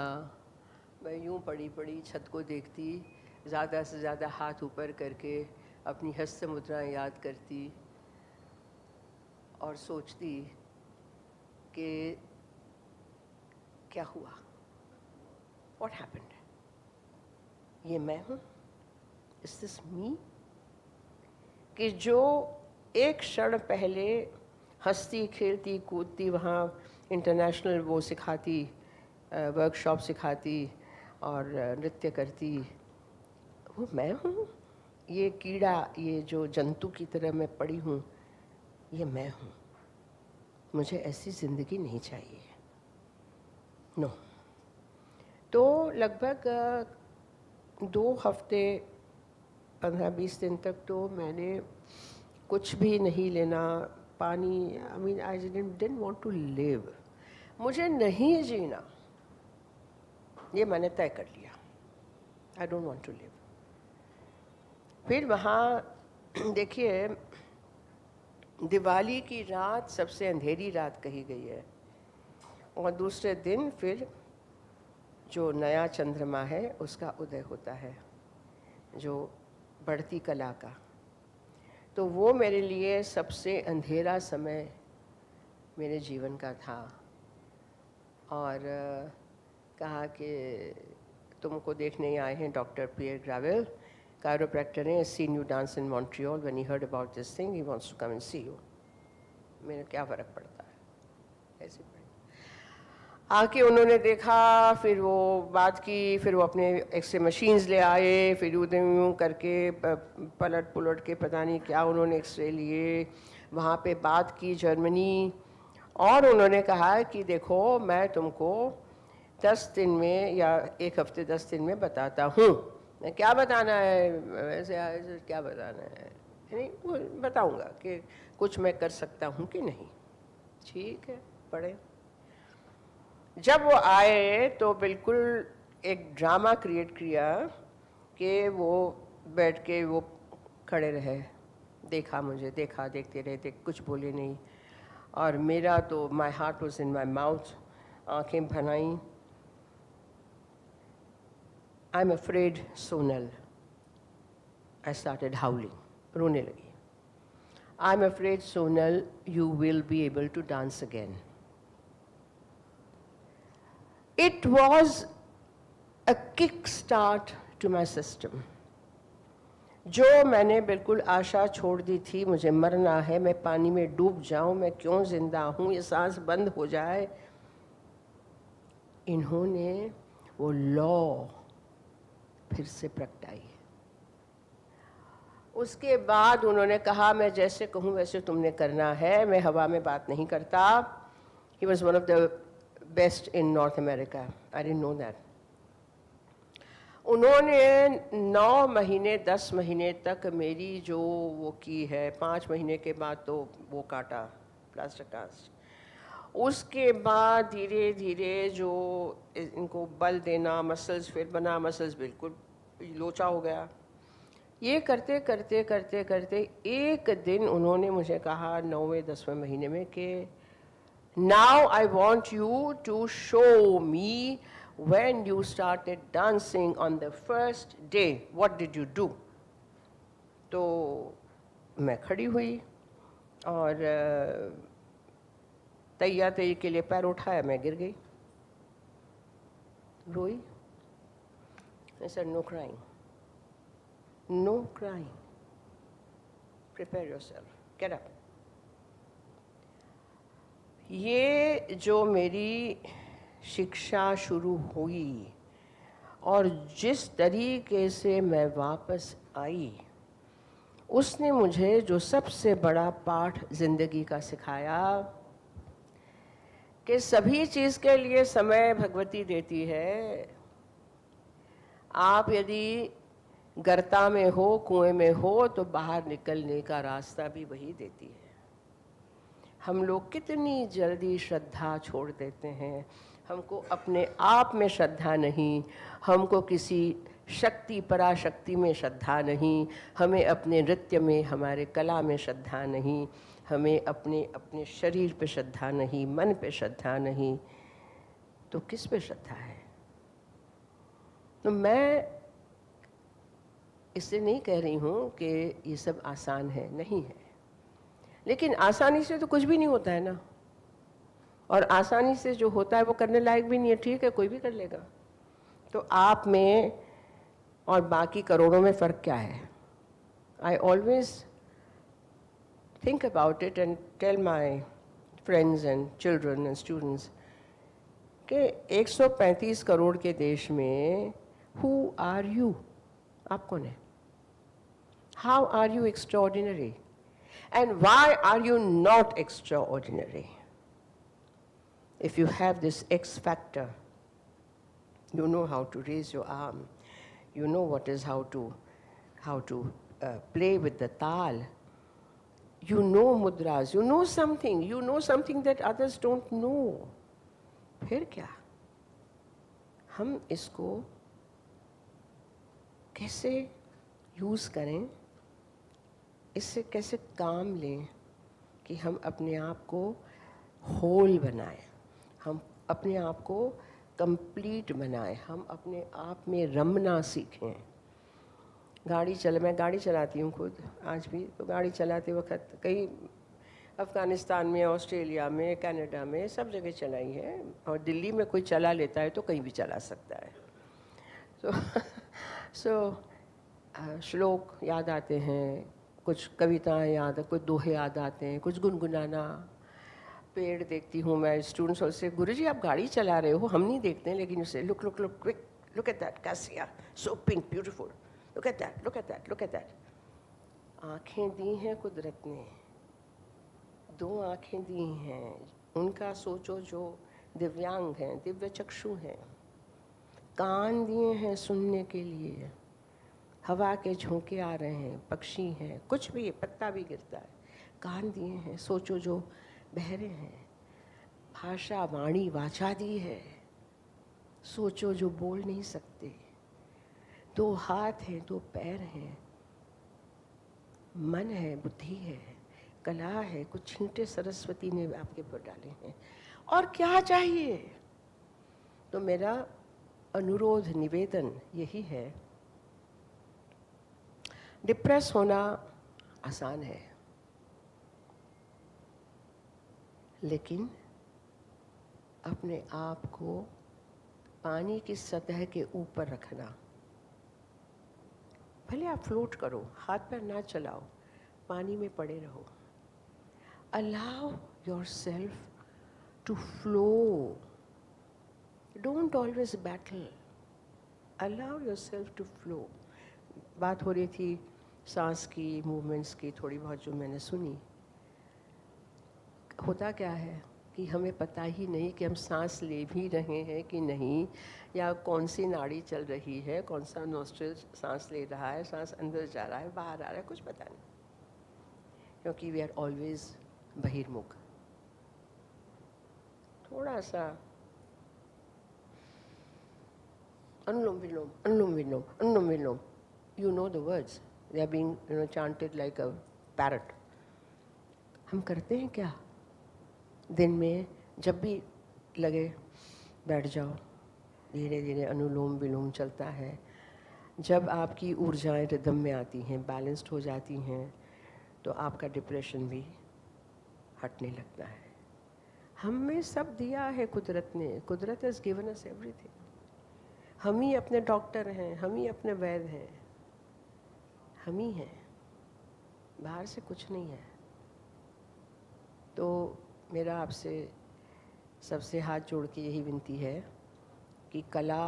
मैं यूँ पड़ी छत को देखती, ज़्यादा से ज़्यादा हाथ ऊपर करके अपनी हस्त मुद्राएं याद करती और सोचती कि क्या हुआ, व्हाट हैपेंड, ये मैं हूँ, इज दिस मी? कि जो एक क्षण पहले हंसती खेलती कूदती वहाँ इंटरनेशनल वो सिखाती, वर्कशॉप सिखाती और नृत्य करती, वो मैं हूँ? ये कीड़ा, ये जो जंतु की तरह मैं पड़ी हूँ, ये मैं हूँ। मुझे ऐसी ज़िंदगी नहीं चाहिए, नो। तो लगभग 2 हफ्ते 15-20 दिन तक तो मैंने कुछ भी नहीं लेना, पानी, I mean I didn't want to live, मुझे नहीं जीना, ये मैंने तय कर लिया, I don't want to live. फिर वहाँ देखिए, दिवाली की रात सबसे अंधेरी रात कही गई है, और दूसरे दिन फिर जो नया चंद्रमा है उसका उदय होता है, जो बढ़ती कला का। तो वो मेरे लिए सबसे अंधेरा समय मेरे जीवन का था। और कहा कि तुमको देखने आए हैं doctor Pierre Gravel, chiropractor, has seen you dance in Montreal. When he heard about this thing, he wants to come and see you. मेरे क्या फ़र्क पड़ता है, ऐसे पड़ी। आके उन्होंने देखा, फिर वो बात की, फिर वो अपने एक्सरे मशीन्स ले आए, फिर यूँ करके पलट पुलट के पता नहीं क्या उन्होंने एक्सरे लिए, वहाँ पे बात की जर्मनी, और उन्होंने कहा कि देखो मैं तुमको 10 दिन में या 1 हफ्ते 10 दिन में बताता हूँ। मैं क्या बताना है, वैसे क्या बताना है, नहीं वो बताऊँगा कि कुछ मैं कर सकता हूँ कि नहीं। ठीक है, पढ़े। जब वो आए तो बिल्कुल एक ड्रामा क्रिएट किया कि वो बैठ के वो खड़े रहे, देखा मुझे, देखा, देखते रहे, कुछ बोले नहीं, और मेरा तो my heart was in my mouth, आँखें भनाई। I am afraid Sonal, I started howling, रोने लगी। I am afraid Sonal, you will be able to dance again. It was a kick start to my system. जो मैंने बिल्कुल आशा छोड़ दी थी, मुझे मरना है, मैं पानी में डूब जाऊं, मैं क्यों जिंदा हूं, ये सांस बंद हो जाए, इन्होंने वो लॉ फिर से प्रगटाई। उसके बाद उन्होंने कहा मैं जैसे कहूं वैसे तुमने करना है, मैं हवा में बात नहीं करता। He was one of the best in North America. I didn't know that. उन्होंने 9 महीने 10 महीने तक मेरी जो वो की है, 5 महीने के बाद तो वो काटा, प्लास्टर कास्ट। उसके बाद धीरे धीरे जो इनको बल देना, मसल्स फिर बना, मसल्स बिल्कुल लोचा हो गया। ये करते करते करते करते एक दिन उन्होंने मुझे कहा 9वें 10वें महीने में कि now I want you to show me when you started dancing on the first day, what did you do? तो मैं खड़ी हुई और तैया तैया के लिए पैर उठाया, मैं गिर गई, रोई। I said no crying, no crying, prepare yourself, get up. ये जो मेरी शिक्षा शुरू हुई और जिस तरीके से मैं वापस आई, उसने मुझे जो सबसे बड़ा पाठ ज़िंदगी का सिखाया कि सभी चीज़ के लिए समय भगवती देती है। आप यदि गर्ता में हो, कुएं में हो, तो बाहर निकलने का रास्ता भी वही देती है। हम लोग कितनी जल्दी श्रद्धा छोड़ देते हैं। हमको अपने आप में श्रद्धा नहीं, हमको किसी शक्ति पराशक्ति में श्रद्धा नहीं, हमें अपने नृत्य में, हमारे कला में श्रद्धा नहीं, हमें अपने शरीर पे श्रद्धा नहीं, मन पे श्रद्धा नहीं, तो किस पे श्रद्धा है? तो मैं इससे नहीं कह रही हूँ कि ये सब आसान है, नहीं है, लेकिन आसानी से तो कुछ भी नहीं होता है ना, और आसानी से जो होता है वो करने लायक भी नहीं है। ठीक है, कोई भी कर लेगा। तो आप में और बाकी करोड़ों में फ़र्क क्या है? I always think about it and tell my friends and children and students कि 135 करोड़ के देश में हु आर यू? आप कौन है? How are you extraordinary? And why are you not extraordinary? If you have this X factor, you know how to raise your arm, you know what is how to play with the tal, you know mudras, you know something that others don't know. फिर क्या? हम इसको कैसे use करें, इससे कैसे काम लें कि हम अपने आप को होल बनाएं, हम अपने आप को कंप्लीट बनाएं, हम अपने आप में रमना सीखें। मैं गाड़ी चलाती हूँ खुद आज भी, तो गाड़ी चलाते वक्त कई अफ़गानिस्तान में, ऑस्ट्रेलिया में, कनाडा में, सब जगह चलाई है, और दिल्ली में कोई चला लेता है तो कहीं भी चला सकता है। सो श्लोक याद आते हैं, कुछ कविताएं याद, कोई दोहे याद आते हैं, कुछ गुनगुनाना। पेड़ देखती हूँ मैं, स्टूडेंट्स से, गुरुजी आप गाड़ी चला रहे हो, हम नहीं देखते हैं, लेकिन उसे look look look quick, look at that cassia, so pink beautiful, look at that, look at that, look at that. आँखें दी हैं कुदरत ने, 2 आँखें दी हैं, उनका सोचो जो दिव्यांग हैं, दिव्य चक्षु हैं। कान दिए हैं सुनने के लिए, हवा के झोंके आ रहे हैं, पक्षी हैं, कुछ भी, पत्ता भी गिरता है। कान दिए हैं, सोचो जो बहरे हैं। भाषा वाणी वाचा दी है, सोचो जो बोल नहीं सकते। 2 हाथ हैं, 2 पैर हैं, मन है, बुद्धि है, कला है, कुछ छींटे सरस्वती ने आपके ऊपर डाले हैं। और क्या चाहिए? तो मेरा अनुरोध, निवेदन यही है, डिप्रेस होना आसान है, लेकिन अपने आप को पानी की सतह के ऊपर रखना। भले आप फ्लोट करो, हाथ पैर ना चलाओ, पानी में पड़े रहो। Allow yourself to flow. Don't always battle. Allow yourself to flow. बात हो रही थी सांस की, मूवमेंट्स की, थोड़ी बहुत जो मैंने सुनी। होता क्या है कि हमें पता ही नहीं कि हम सांस ले भी रहे हैं कि नहीं, या कौन सी नाड़ी चल रही है, कौन सा नोस्ट्रिल सांस ले रहा है, सांस अंदर जा रहा है, बाहर आ रहा है, कुछ पता नहीं, क्योंकि वी आर ऑलवेज बहिर्मुख। थोड़ा सा अनुलोम विलोम, अनुलोम विलोम, अनुलोम विलोम, you know the words, they are being chanted like a parrot. हम करते हैं क्या? दिन में जब भी लगे बैठ जाओ, धीरे धीरे अनुलोम विलोम चलता है। जब आपकी ऊर्जाएं रिदम में आती हैं, बैलेंस्ड हो जाती हैं, तो आपका डिप्रेशन भी हटने लगता है। हमें सब दिया है कुदरत ने, कुदरत has given us everything. हम ही अपने डॉक्टर हैं, हम ही अपने वैद्य हैं, हम ही हैं, बाहर से कुछ नहीं है। तो मेरा आपसे सबसे हाथ जोड़ के यही विनती है कि कला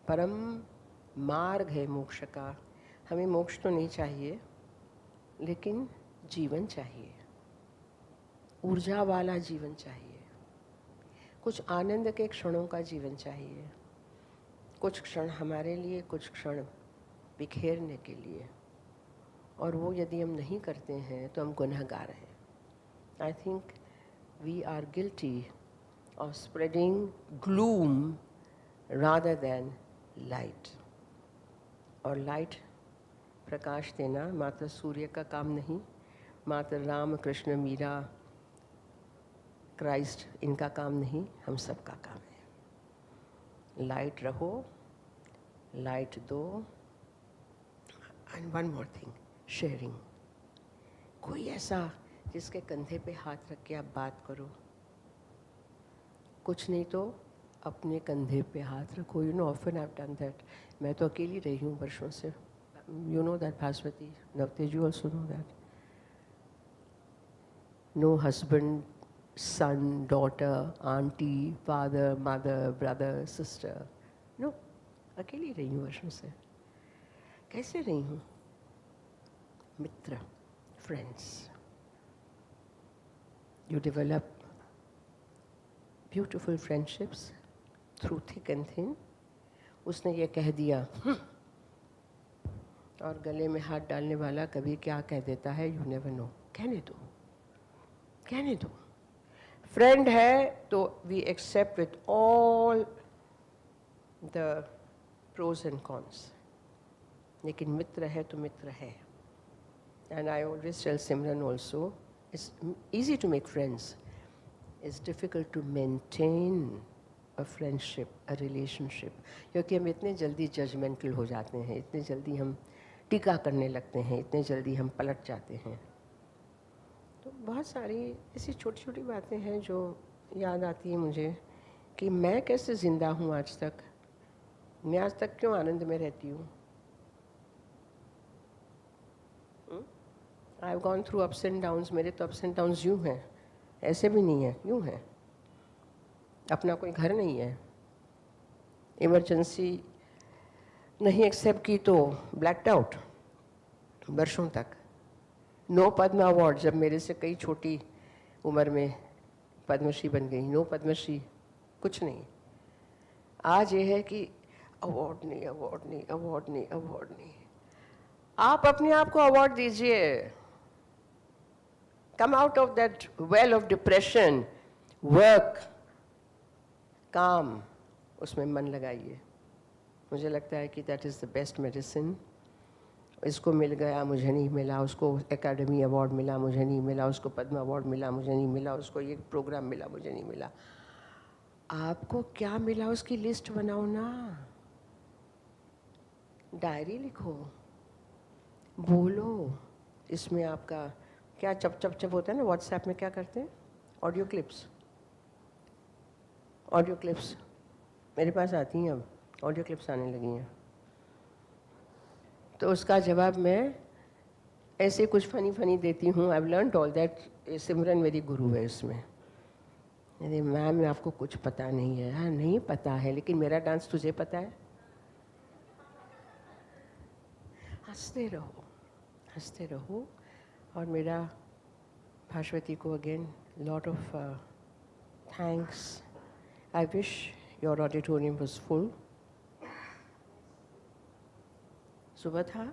परम मार्ग है मोक्ष का। हमें मोक्ष तो नहीं चाहिए, लेकिन जीवन चाहिए, ऊर्जा वाला जीवन चाहिए, कुछ आनंद के क्षणों का जीवन चाहिए, कुछ क्षण हमारे लिए, कुछ क्षण बिखेरने के लिए। और वो यदि हम नहीं करते हैं तो हम गुनहगार हैं। I think we are guilty of spreading gloom rather than light. और लाइट, प्रकाश देना मात्र सूर्य का काम नहीं, मात्र राम, कृष्ण, मीरा, क्राइस्ट इनका काम नहीं, हम सबका काम है। लाइट रहो, लाइट दो। And one more thing, sharing. कोई ऐसा जिसके कंधे पे हाथ रख के आप बात करो, कुछ नहीं तो अपने कंधे पे हाथ रखो। You know, often I have done that. मैं तो अकेली रही हूँ वर्षों से। You know that Bhaswati, Navtej, you also know that. No husband, son, daughter, aunty, father, mother, brother, sister, no, अकेली रही हूँ वर्षों से। कैसे रही हूँ? मित्र, friends. You develop beautiful friendships through thick and thin. उसने ये कह दिया और गले में हाथ डालने वाला कभी क्या कह देता है, you never know. कहने दो, कहने दो। फ्रेंड है तो we accept with all the pros and cons. लेकिन मित्र है तो मित्र है। And I always tell Simran also, it's easy to make friends. It's difficult to maintain a friendship, a relationship. क्योंकि हम इतने जल्दी जजमेंटल हो जाते हैं, इतने जल्दी हम टीका करने लगते हैं, इतने जल्दी हम पलट जाते हैं। तो बहुत सारी ऐसी छोटी छोटी बातें हैं जो याद आती हैं मुझे कि मैं कैसे ज़िंदा हूँ आज तक, मैं आज तक क्यों आनंद में रहती हूँ। I have gone through ups and downs. मेरे तो अप्स एंड डाउन्स यूँ हैं, ऐसे भी नहीं है, यूँ हैं. अपना कोई घर नहीं है. इमरजेंसी नहीं एक्सेप्ट की तो ब्लैकड आउट वर्षों तक. नो पद्म अवार्ड, जब मेरे से कई छोटी उम्र में पद्मश्री बन गई. नो पद्मश्री, कुछ नहीं. आज ये है कि अवार्ड नहीं, अवार्ड नहीं, अवार्ड नहीं, अवार्ड नहीं. आप अपने आप को अवार्ड दीजिए. Come out of that well of depression, work, काम, उसमें मन लगाइए. मुझे लगता है कि that is the best medicine. इसको मिल गया, मुझे नहीं मिला. उसको एकेडमी अवार्ड मिला, मुझे नहीं मिला. उसको पद्म अवार्ड मिला, मुझे नहीं मिला. उसको ये प्रोग्राम मिला, मुझे नहीं मिला. आपको क्या मिला उसकी लिस्ट बनाओ ना. डायरी लिखो, बोलो. इसमें आपका क्या चप चप चप होता है ना. व्हाट्सएप में क्या करते हैं, ऑडियो क्लिप्स. ऑडियो क्लिप्स मेरे पास आती हैं, अब ऑडियो क्लिप्स आने लगी हैं. तो उसका जवाब मैं ऐसे कुछ फनी फनी देती हूँ. I have learned all that. Simran मेरी गुरु है इसमें. अरे मैम, आपको कुछ पता नहीं है. हाँ, नहीं पता है, लेकिन मेरा डांस तुझे पता है. हंसते रहो, हंसते रहो. और मेरा भास्वती को again lot of thanks. I wish your auditorium was full. सुबह था.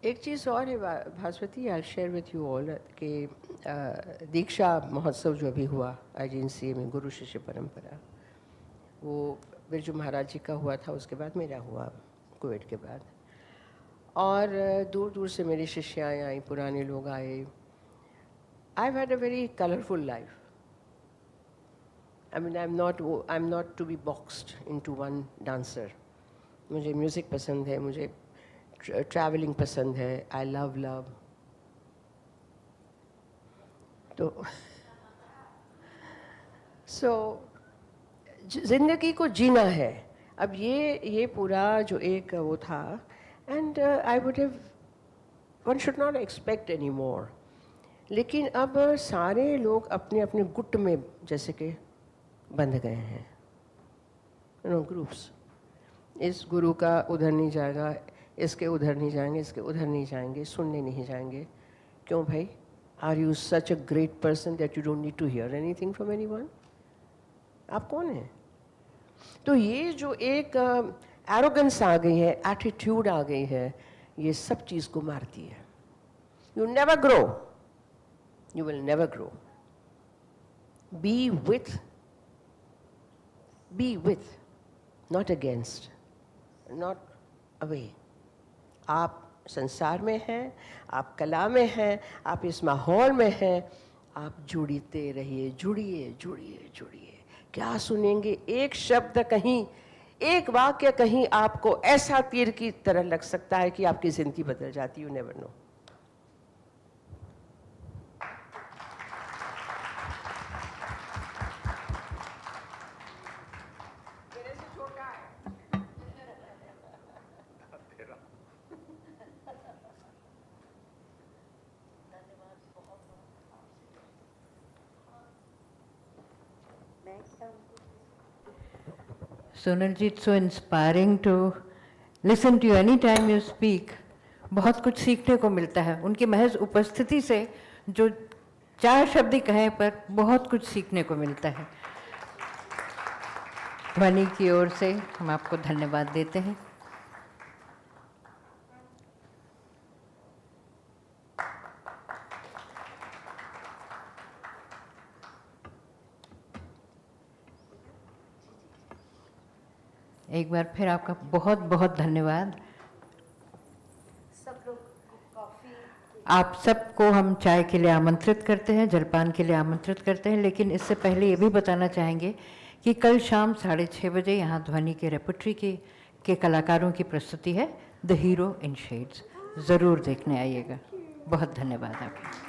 एक चीज़ और है Bhaswati, I share with you all कि दीक्षा महोत्सव जो अभी हुआ IGNCA में, गुरु शिष्य परंपरा, वो बिरजू महाराज जी का हुआ था. उसके बाद मेरा हुआ कोविड के बाद. और दूर दूर से मेरी शिष्याएँ आई, पुराने लोग आए. I have had a very colourful life. I mean, I am not to be boxed into one dancer. मुझे म्यूज़िक पसंद है, मुझे ट्रैवलिंग पसंद है. I love. तो ज़िंदगी को जीना है. अब ये पूरा जो एक वो था, and I would have, one should not expect any more. लेकिन अब सारे लोग अपने अपने गुट में जैसे कि बंध गए हैं. ग्रुप्स. इस गुरु का उधर नहीं जाएगा, इसके उधर नहीं जाएंगे, इसके उधर नहीं जाएंगे, सुनने नहीं जाएंगे. क्यों भाई? Are you such a great person that you don't need to hear anything from anyone? आप कौन हैं? तो ये जो एक एरोगेंस आ गई है, एटीट्यूड आ गई है, ये सब चीज़ को मारती है. You never grow, you will never grow. B with, not against, not away. आप संसार में हैं, आप कला में हैं, आप इस माहौल में हैं. आप जुड़ते रहिए, जुड़िए जुड़िए जुड़िए. क्या सुनेंगे? एक शब्द कहीं, एक वाक्य कहीं आपको ऐसा तीर की तरह लग सकता है कि आपकी जिंदगी बदल जाती. You never know. Sonalji, it's so inspiring to listen to you any time you speak. बहुत कुछ सीखने को मिलता है. उनकी महज उपस्थिति से जो 4 शब्द ही कहें पर बहुत कुछ सीखने को मिलता है. ध्वनि की ओर से हम आपको धन्यवाद देते हैं. एक बार फिर आपका बहुत बहुत धन्यवाद. सब लोग कॉफ़ी आप सबको हम चाय के लिए आमंत्रित करते हैं, जलपान के लिए आमंत्रित करते हैं, लेकिन इससे पहले ये भी बताना चाहेंगे कि कल शाम 6:30 बजे यहाँ ध्वनि के रेपर्टरी के कलाकारों की प्रस्तुति है, द हीरो इन शेड्स। ज़रूर देखने आइएगा। बहुत धन्यवाद आपका।